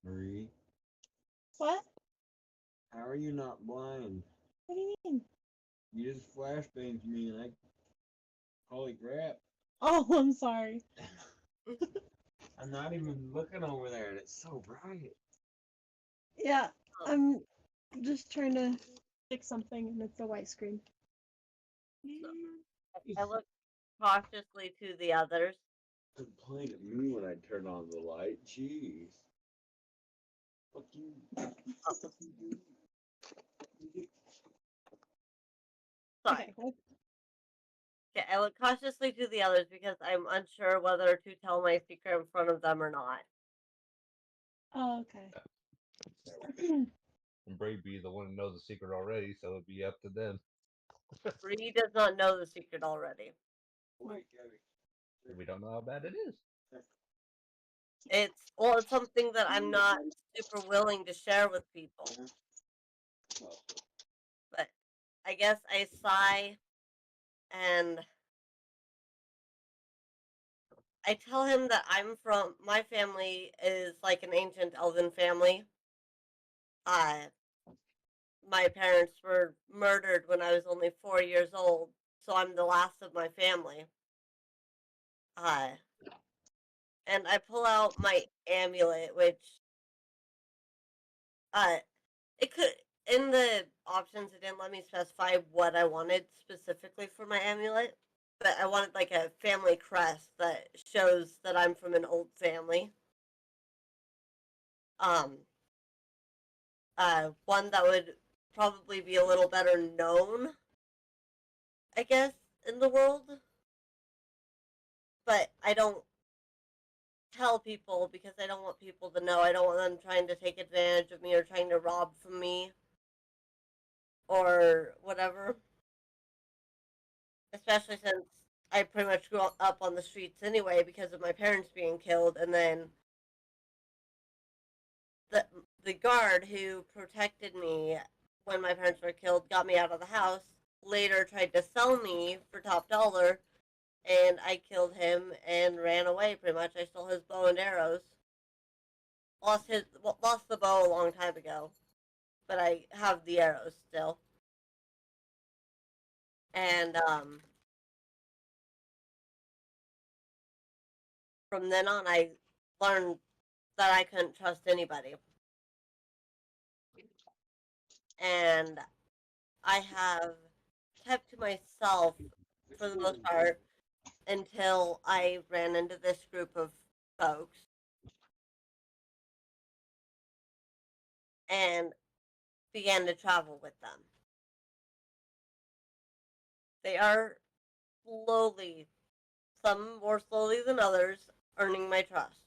Marie, What? how are you not blind? What do you mean? You just flashbanged me and I. Holy crap. Oh, I'm sorry. I'm not even looking over there and it's so bright. Yeah, I'm just trying to fix something and it's a white screen. I look cautiously to the others. Complain at me when I turn on the light. Jeez. Fuck you. Sorry. Okay. What? Okay, I look cautiously to the others because I'm unsure whether to tell my secret in front of them or not. Oh, okay. And Brave be the one who knows the secret already, so it'd be up to them. Bree does not know the secret already. Wait, Gabby. We don't know how bad it is. It's something that I'm not super willing to share with people. But I guess I sigh and I tell him that my family is like an ancient elven family. my parents were murdered when I was only 4 years old, so I'm the last of my family. And I pull out my amulet, which it could in the options it didn't let me specify what I wanted specifically for my amulet, but I wanted like a family crest that shows that I'm from an old family. One that would probably be a little better known, I guess, in the world. But I don't tell people because I don't want people to know. I don't want them trying to take advantage of me or trying to rob from me or whatever. Especially since I pretty much grew up on the streets anyway because of my parents being killed, and then the guard who protected me when my parents were killed got me out of the house. Later, tried to sell me for top dollar, and I killed him and ran away. Pretty much, I stole his bow and arrows. Lost the bow a long time ago, but I have the arrows still. And from then on, I learned that I couldn't trust anybody. And I have kept to myself for the most part until I ran into this group of folks and began to travel with them. They are slowly, some more slowly than others, earning my trust.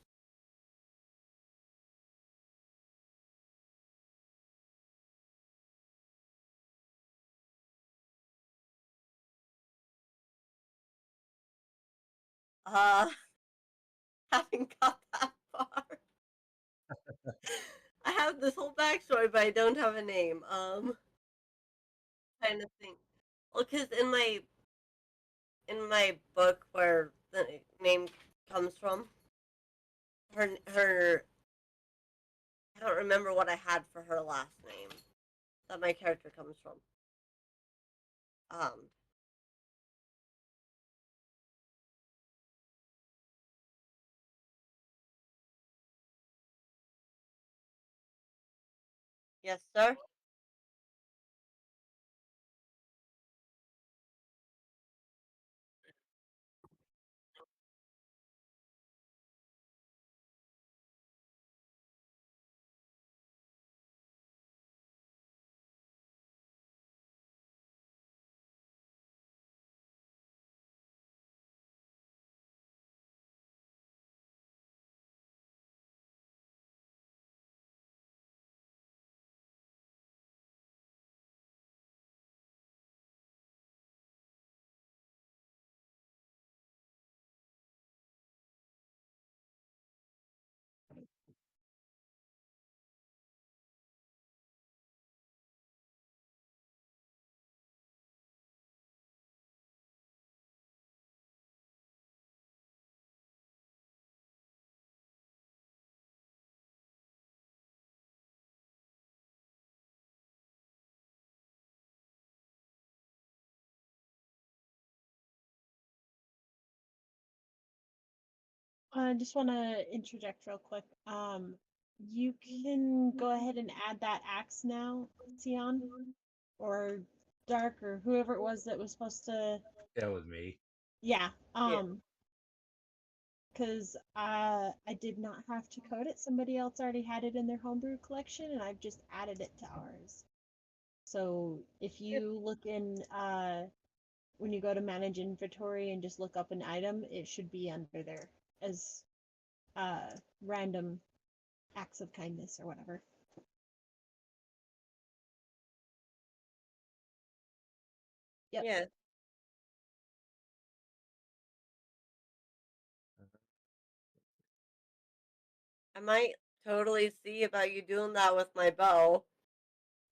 Uh, haven't got that far. I have this whole backstory, but I don't have a name. Kind of thing. Well, because in my book where the name comes from, her I don't remember what I had for her last name that my character comes from. Um, yes, sir. I just want to interject real quick. You can go ahead and add that axe now, Sion, or Dark, or whoever it was that was supposed to. That was me. Yeah. Yeah. Because I did not have to code it. Somebody else already had it in their homebrew collection, and I've just added it to ours. So if you look in when you go to manage inventory and just look up an item, it should be under there as random acts of kindness or whatever. Yep. Yeah. I might totally see about you doing that with my bow.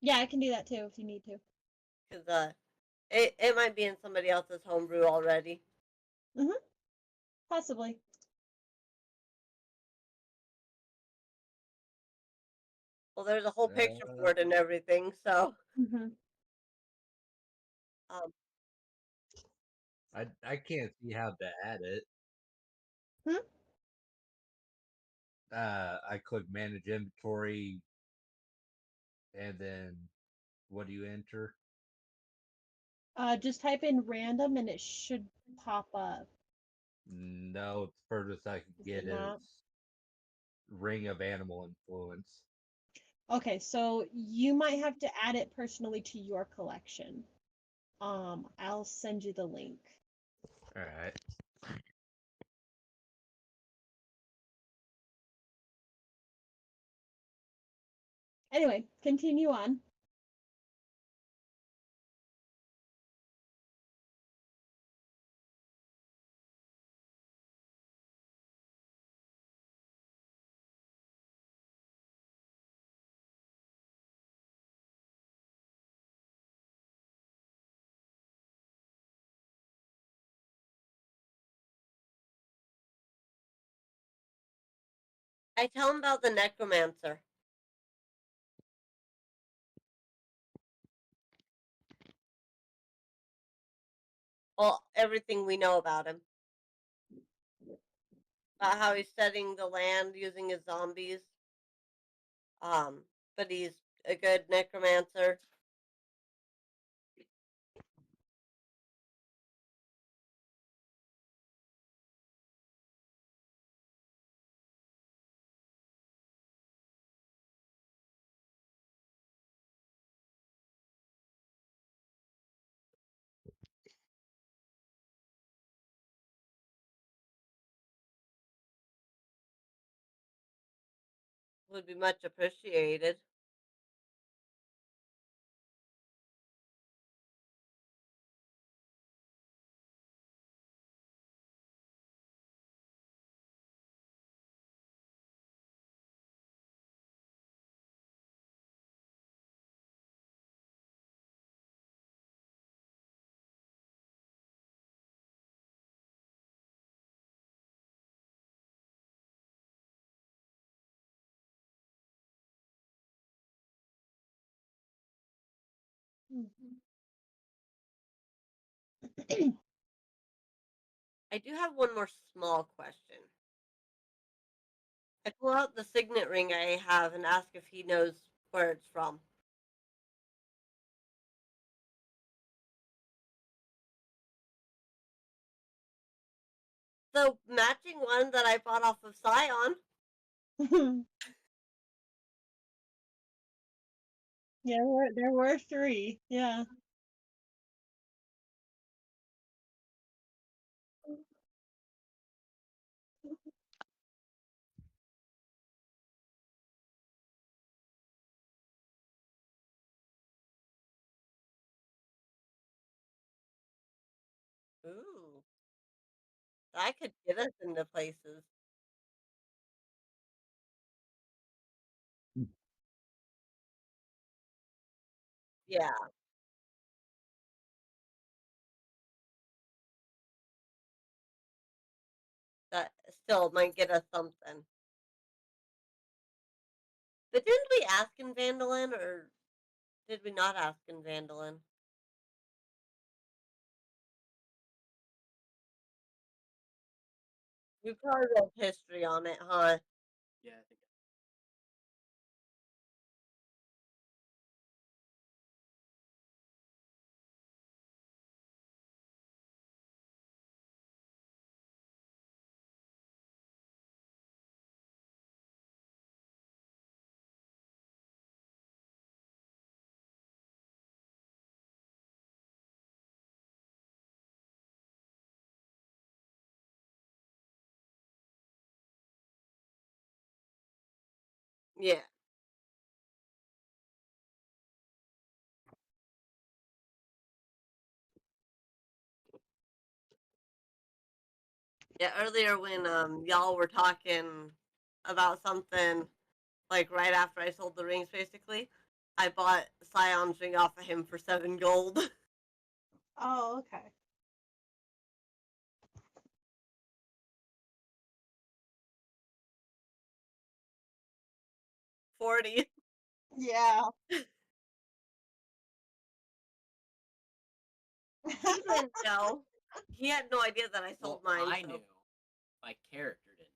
Yeah, I can do that too if you need to. Because it might be in somebody else's homebrew already. Possibly. Well, there's a whole picture for it and everything, so Mm-hmm. um, I can't see how to add it. Hmm? I click manage inventory, and then what do you enter? Just type in random and it should pop up. No, the furthest I can Is get it not? is ring of animal influence. Okay, so you might have to add it personally to your collection. I'll send you the link. All right. Anyway, continue on. I tell him about the necromancer. Well, everything we know about him. About how he's studying the land using his zombies. But he's a good necromancer. Would be much appreciated. I do have one more small question. I pull out the signet ring I have and ask if he knows where it's from. The matching one that I bought off of Scion. Yeah, there were three. Yeah. Ooh, that could get us into places. Yeah, that still might get us something. But didn't we ask in Vandalin, or did we not ask in Vandalin? We probably wrote history on it, huh? Yeah, I think. Yeah. Yeah, earlier when y'all were talking about something, like right after I sold the rings, basically, I bought Scion's ring off of him for 7 gold. Oh, okay. 40. Yeah. He didn't know. He had no idea that I sold Well, mine. I so- knew. My character didn't.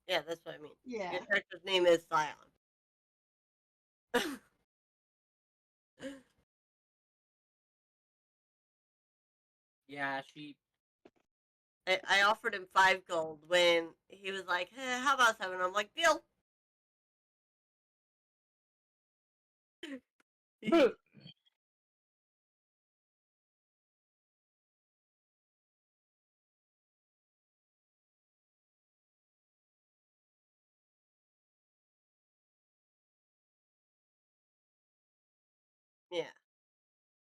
Yeah, that's what I mean. Yeah. Your character's name is Scion. Yeah, she. I offered him 5 gold when he was like, hey, how about 7? I'm like, deal. Yeah.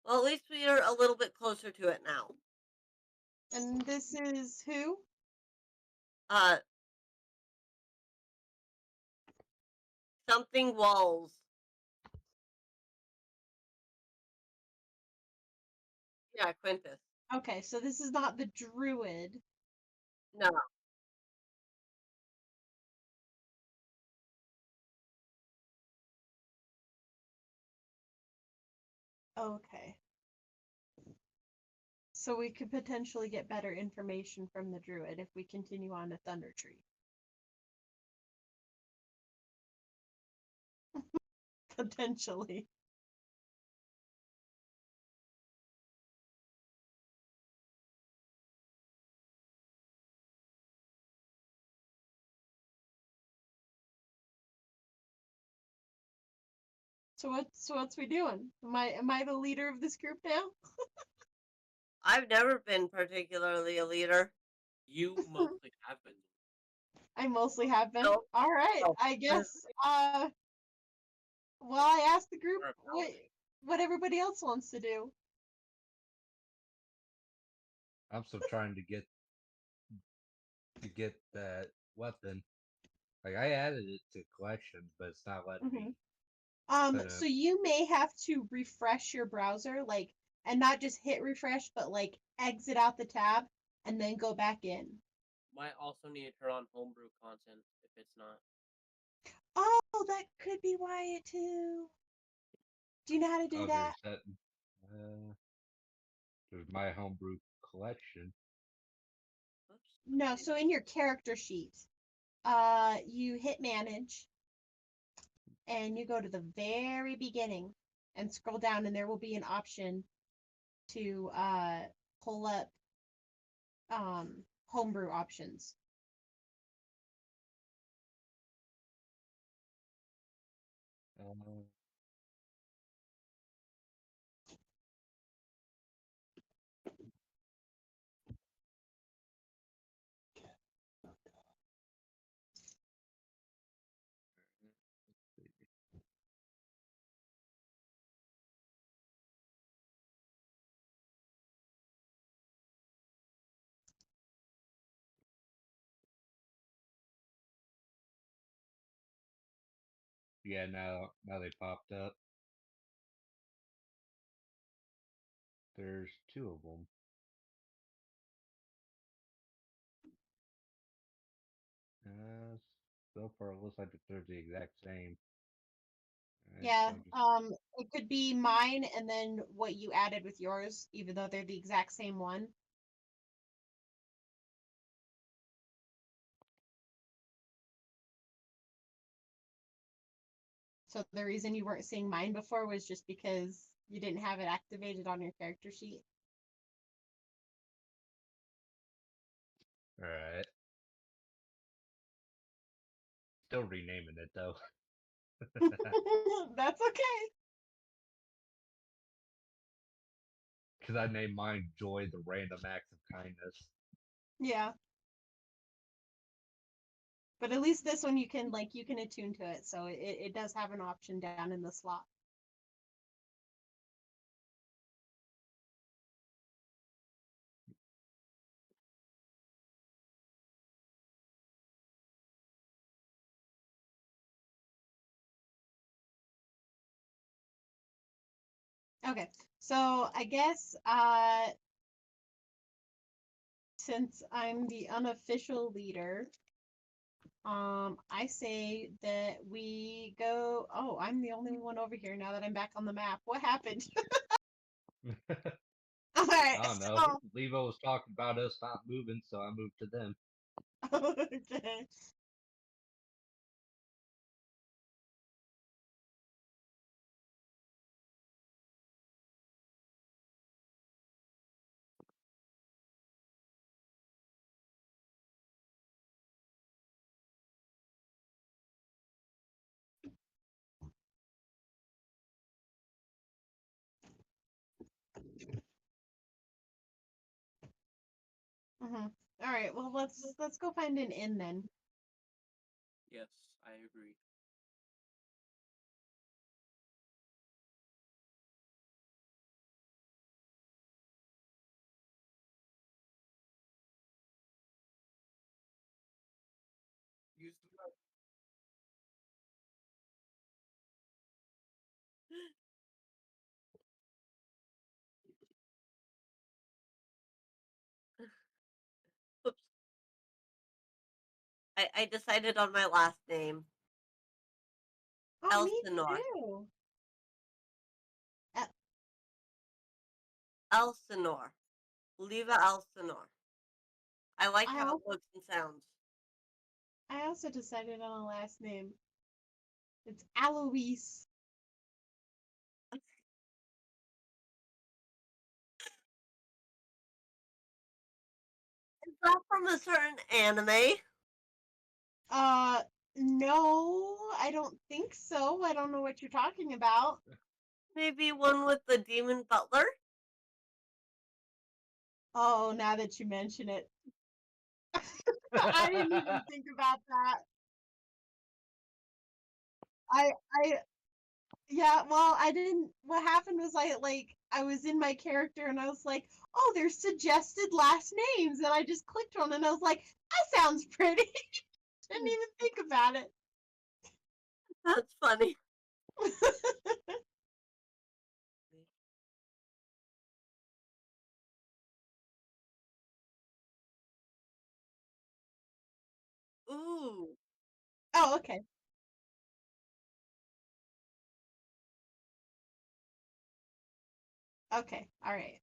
Well, at least we are a little bit closer to it now. And this is who? Uh, something walls. Yeah, Quintus. Okay, so this is not the druid. No. Okay. So we could potentially get better information from the druid if we continue on to Thunder Tree. Potentially. So what's we doing? Am I the leader of this group now? I've never been particularly a leader. You mostly have been. I mostly have been. No. All right. No. I guess well, I asked the group Or a what paladin. what everybody else wants to do. I'm still trying to get that weapon. Like I added it to collections, but it's not letting me. So you may have to refresh your browser, like, and not just hit refresh, but like exit out the tab and then go back in. Might also need to turn on homebrew content if it's not. Oh, that could be why it too. Do you know how to do that? There's that. There's my homebrew collection. Oops. No, so in your character sheet, you hit manage and you go to the very beginning and scroll down and there will be an option to pull up homebrew options. Yeah, now they popped up. There's 2 of them. So far it looks like they're the exact same. Right, Yeah, so it could be mine and then what you added with yours, even though they're the exact same one. So the reason you weren't seeing mine before was just because you didn't have it activated on your character sheet. Alright. Still renaming it though. That's okay. Because I named mine Joy the Random Acts of Kindness. Yeah. But at least this one you can attune to it, so it does have an option down in the slot. Okay, so I guess since I'm the unofficial leader, I say that we go. Oh, I'm the only one over here now that I'm back on the map. What happened? All right, I don't know. so Leva was talking about us not moving, so I moved to them. okay. All right. Well, let's go find an inn then. Yes, I agree. Use the right. Oops. I decided on my last name. Oh, me Elsinore. too. Elsinore. Leva Elsinore. I like I how also, it looks and sounds. I also decided on a last name. It's Alois. Is that from a certain anime? Uh, no, I don't think so. I don't know what you're talking about. Maybe one with the demon butler? Oh, now that you mention it, I didn't even think about that. I yeah, well, I didn't. What happened was I was in my character and I was like, oh, there's suggested last names, and I just clicked on it and I was like, that sounds pretty. Didn't even think about it. That's funny. Ooh. Oh, okay. Okay. All right.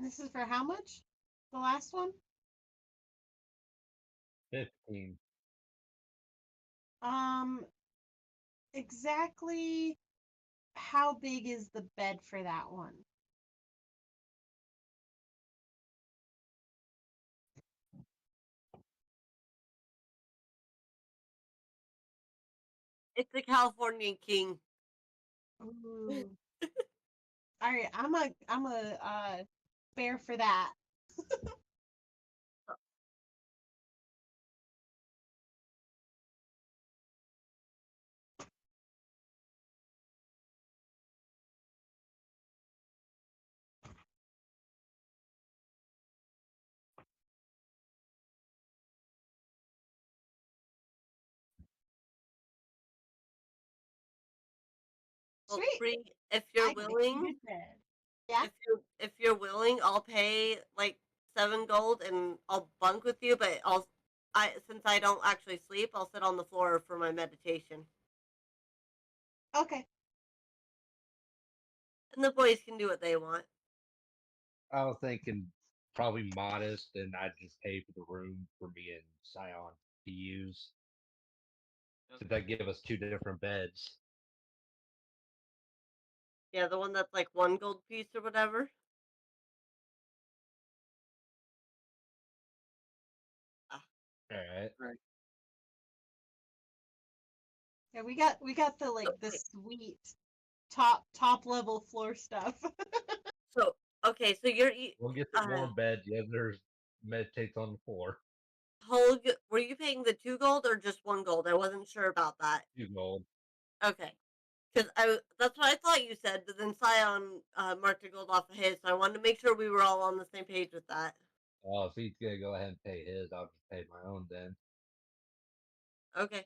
This is for how much? The last one? 15. Um, exactly how big is the bed for that one? It's a Californian king. Ooh. All right, I'm a bear for that. Well, Sweet. Bree, if you're I can make a willing, good bed. Yeah. if you're willing, I'll pay like 7 gold and I'll bunk with you. But since I don't actually sleep, I'll sit on the floor for my meditation, Okay. and the boys can do what they want. I was thinking probably modest, and I'd just pay for the room for me and Scion to use. So that give us 2 different beds. Yeah, the one that's like 1 gold piece or whatever. All right. Yeah, we got the like the sweet top level floor stuff. So okay, so We'll get the warm bed. The others meditates on the floor. Holg, were you paying the 2 gold or just 1 gold? I wasn't sure about that. 2 gold. Okay, because that's what I thought you said, but then Scion marked a gold off of his, so I wanted to make sure we were all on the same page with that. Oh, if he's gonna go ahead and pay his, I'll just pay my own then. Okay,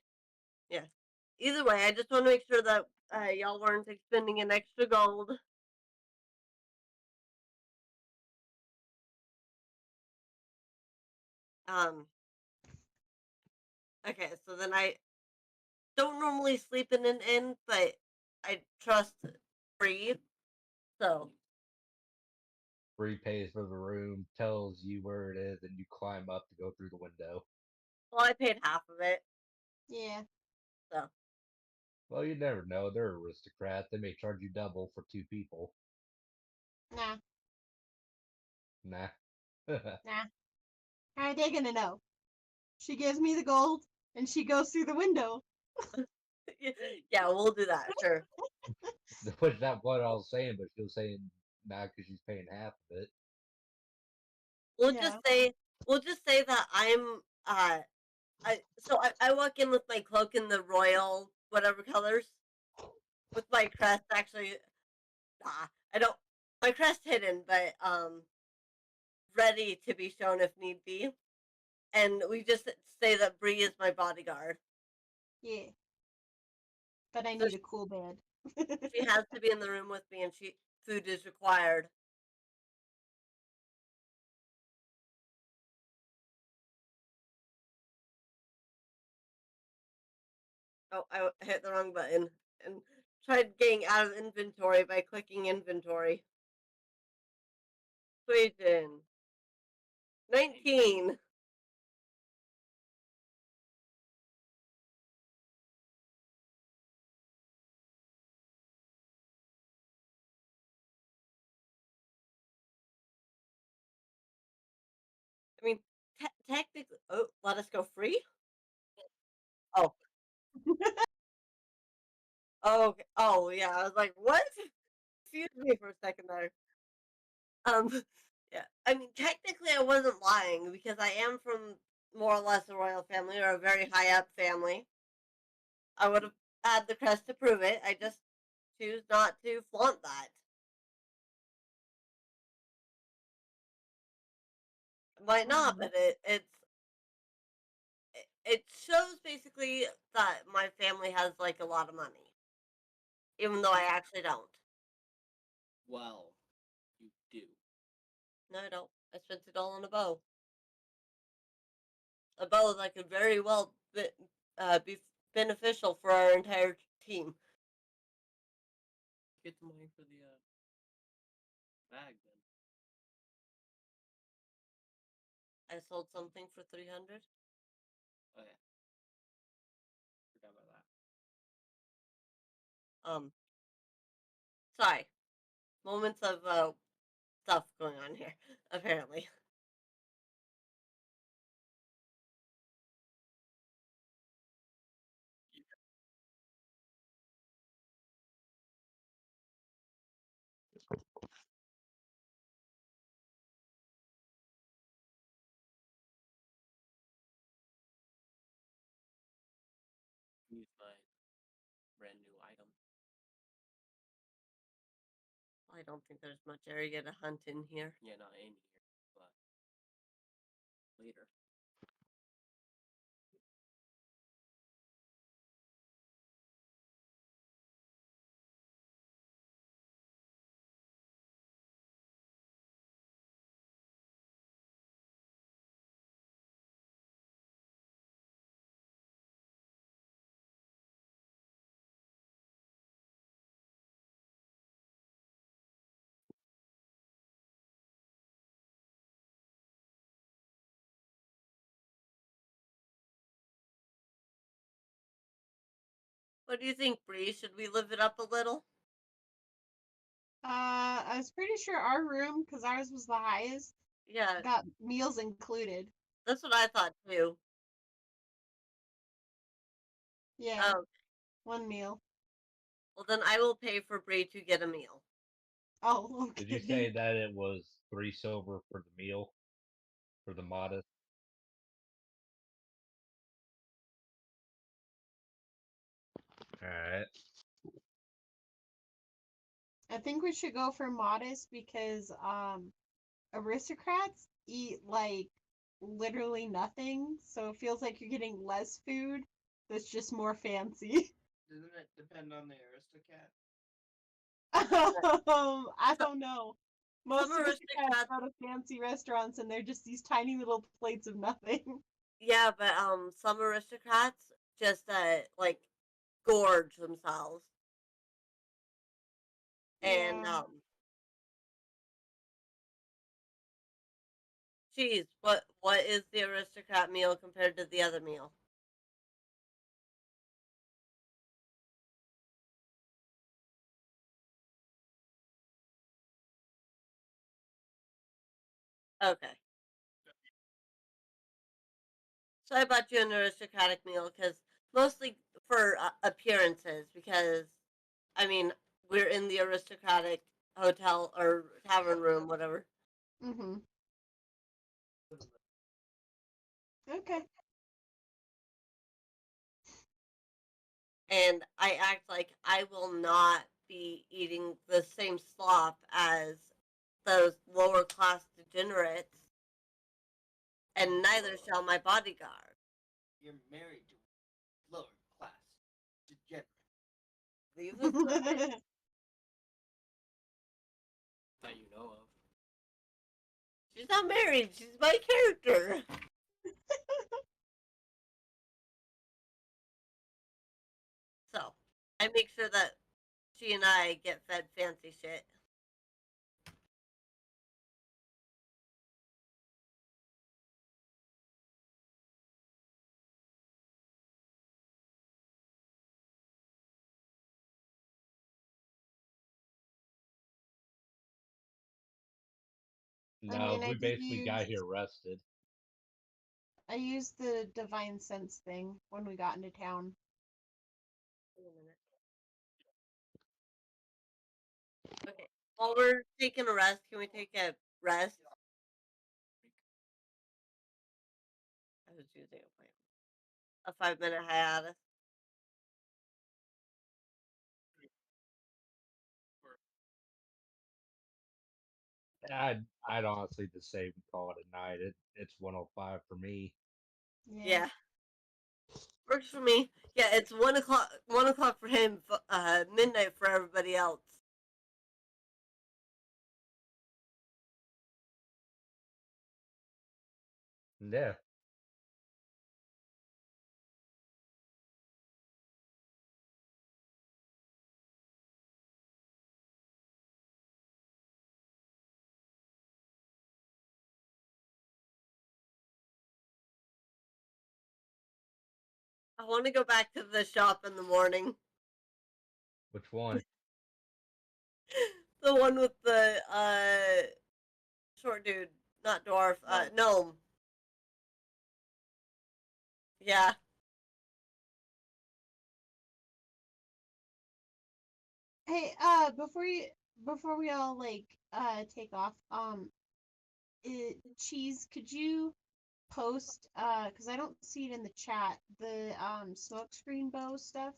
yeah. Either way, I just want to make sure that y'all weren't expending an extra gold. Um. Okay, so then I don't normally sleep in an inn, but I trust Bree, so Bree pays for the room, tells you where it is, and you climb up to go through the window. well, I paid half of it. Yeah. So. Well, you never know. They're aristocrats. They may charge you double for 2 people. Nah. Nah. Nah. How are they gonna know? She gives me the gold and she goes through the window. Yeah, we'll do that. Sure. Which not what I was saying, but she was saying nah because she's paying half of it. We'll Yeah. just say that I walk in with my cloak in the royal whatever colors with my crest actually. I don't, my crest hidden, but ready to be shown if need be. And we just say that Bree is my bodyguard. Yeah. But I So need a cool bed. she has to be in the room with me, and food is required. Oh, I hit the wrong button and tried getting out of inventory by clicking inventory. Sweden. 19. I mean, technically, oh, let us go free? Oh. Oh, okay. Oh, yeah. I was like, what? Excuse me for a second there. Yeah. I mean, technically, I wasn't lying because I am from more or less a royal family or a very high up family. I would have had the crest to prove it. I just choose not to flaunt that. It might not, but it shows basically that my family has like a lot of money, even though I actually don't. Well, you do. No, I don't. I spent it all on a bow. A bow that could very well be beneficial for our entire team. Get the money for the bag then. I sold something for 300. Oh yeah. Forgot about that. Sorry. Moments of stuff going on here, apparently. use my brand new item. I don't think there's much area to hunt in here. Yeah, not in here, but later. What do you think, Bree? Should we live it up a little? I was pretty sure our room, because ours was the highest, Yeah, got meals included. that's what I thought too. Yeah, Oh, one meal. well then I will pay for Bree to get a meal. Oh, okay. Did you say that it was 3 silver for the meal? For the modest? Alright. I think we should go for modest because aristocrats eat like literally nothing, so it feels like you're getting less food that's just more fancy. Doesn't it depend on the Aristocat? I don't know. Most Some aristocrats aristocrats, go to fancy restaurants and they're just these tiny little plates of nothing. yeah, but some aristocrats just like gorge themselves. And Yeah. geez, what is the aristocrat meal compared to the other meal? Okay. So I bought you an aristocratic meal because mostly for appearances. Because I mean we're in the aristocratic hotel or tavern room, whatever. Mhm. Okay. And I act like I will not be eating the same slop as those lower class degenerates, and neither shall my bodyguard. You're married to lower class degenerate. Leave this That you know of. She's not married. She's my character. So I make sure that she and I get fed fancy shit. I No, mean, I we did basically got use here rested. I used the divine sense thing when we got into town. Wait a minute. Okay. While we're taking a rest, can we take a rest? I was using a 5-minute hiatus. I'd honestly just say we call it a night. It's 1:05 for me. Yeah. Works for me. Yeah, it's 1 o'clock. 1 o'clock for him. Midnight for everybody else. Yeah. I want to go back to the shop in the morning. Which one? The one with the short dude, not dwarf, gnome. Yeah. Hey, before we all like take off, cheese, could you post because I don't see it in the chat, the smokescreen bow stuff?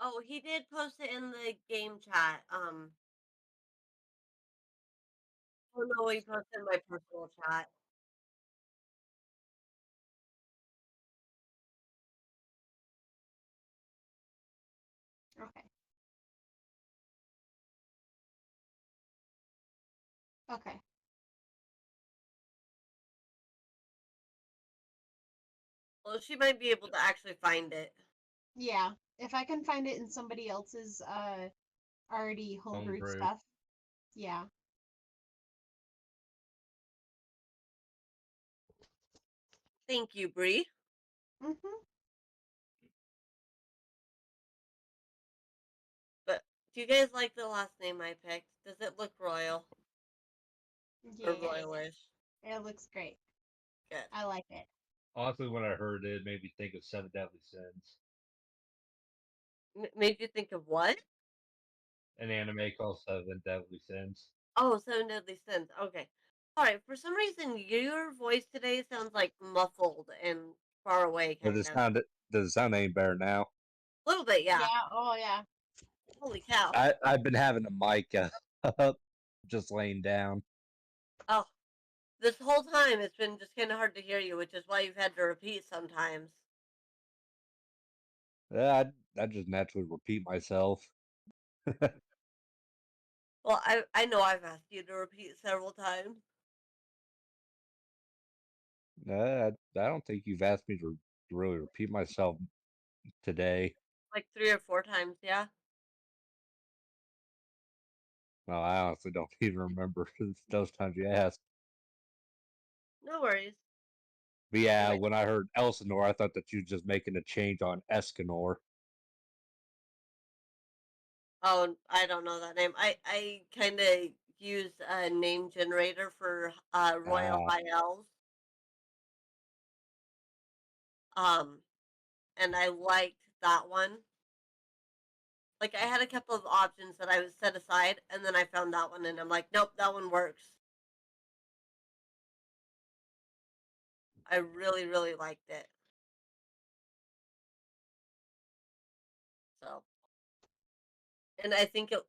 Oh, he did post it in the game chat. Oh no, he posted in my personal chat. Okay. Okay. Well, she might be able to actually find it. Yeah. If I can find it in somebody else's already homebrewed Homebrew. stuff. Yeah. Thank you, Bree. Mm-hmm. But do you guys like the last name I picked? Does it look royal or Yeah. royalish? It looks great. Good. I like it. Honestly, when I heard it, it made me think of Seven Deadly Sins, Made you think of what? an anime called Seven Deadly Sins. Oh, Seven Deadly Sins. Okay. All right. For some reason, your voice today sounds like muffled and far away, kind of. Does it sound any better now? A little bit, yeah. Oh yeah. Holy cow. I've been having a mic up, just laying down. Oh, this whole time it's been just kind of hard to hear you, which is why you've had to repeat sometimes. Yeah, I just naturally repeat myself. Well, I know I've asked you to repeat several times, I don't think you've asked me to really repeat myself today. like 3 or 4 times, yeah. Well, I honestly don't even remember those times you asked. No worries. But yeah, Alright. when I heard Elsinore, I thought that you were just making a change on Escanor. Oh, I don't know that name. I kind of use a name generator for Royal Ah, High Elves. Um, and I liked that one. Like I had a couple of options that I was set aside, and then I found that one, and I'm like, nope, that one works. I really, really liked it. So, and I think it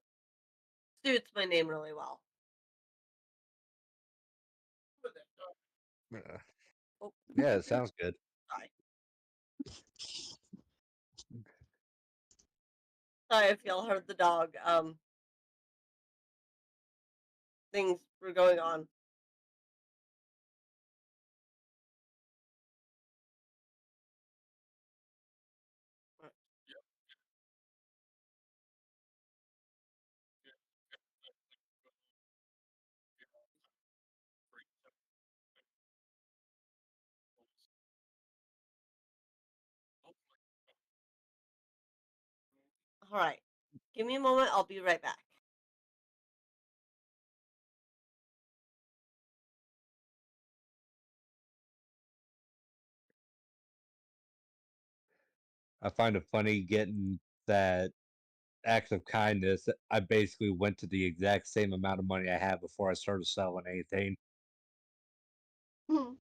suits my name really well. Oh, yeah, it sounds good. sorry. Sorry if y'all heard the dog. Things were going on. All right. Give me a moment. I'll be right back. I find it funny getting that act of kindness. I basically went to the exact same amount of money I had before I started selling anything. Hmm.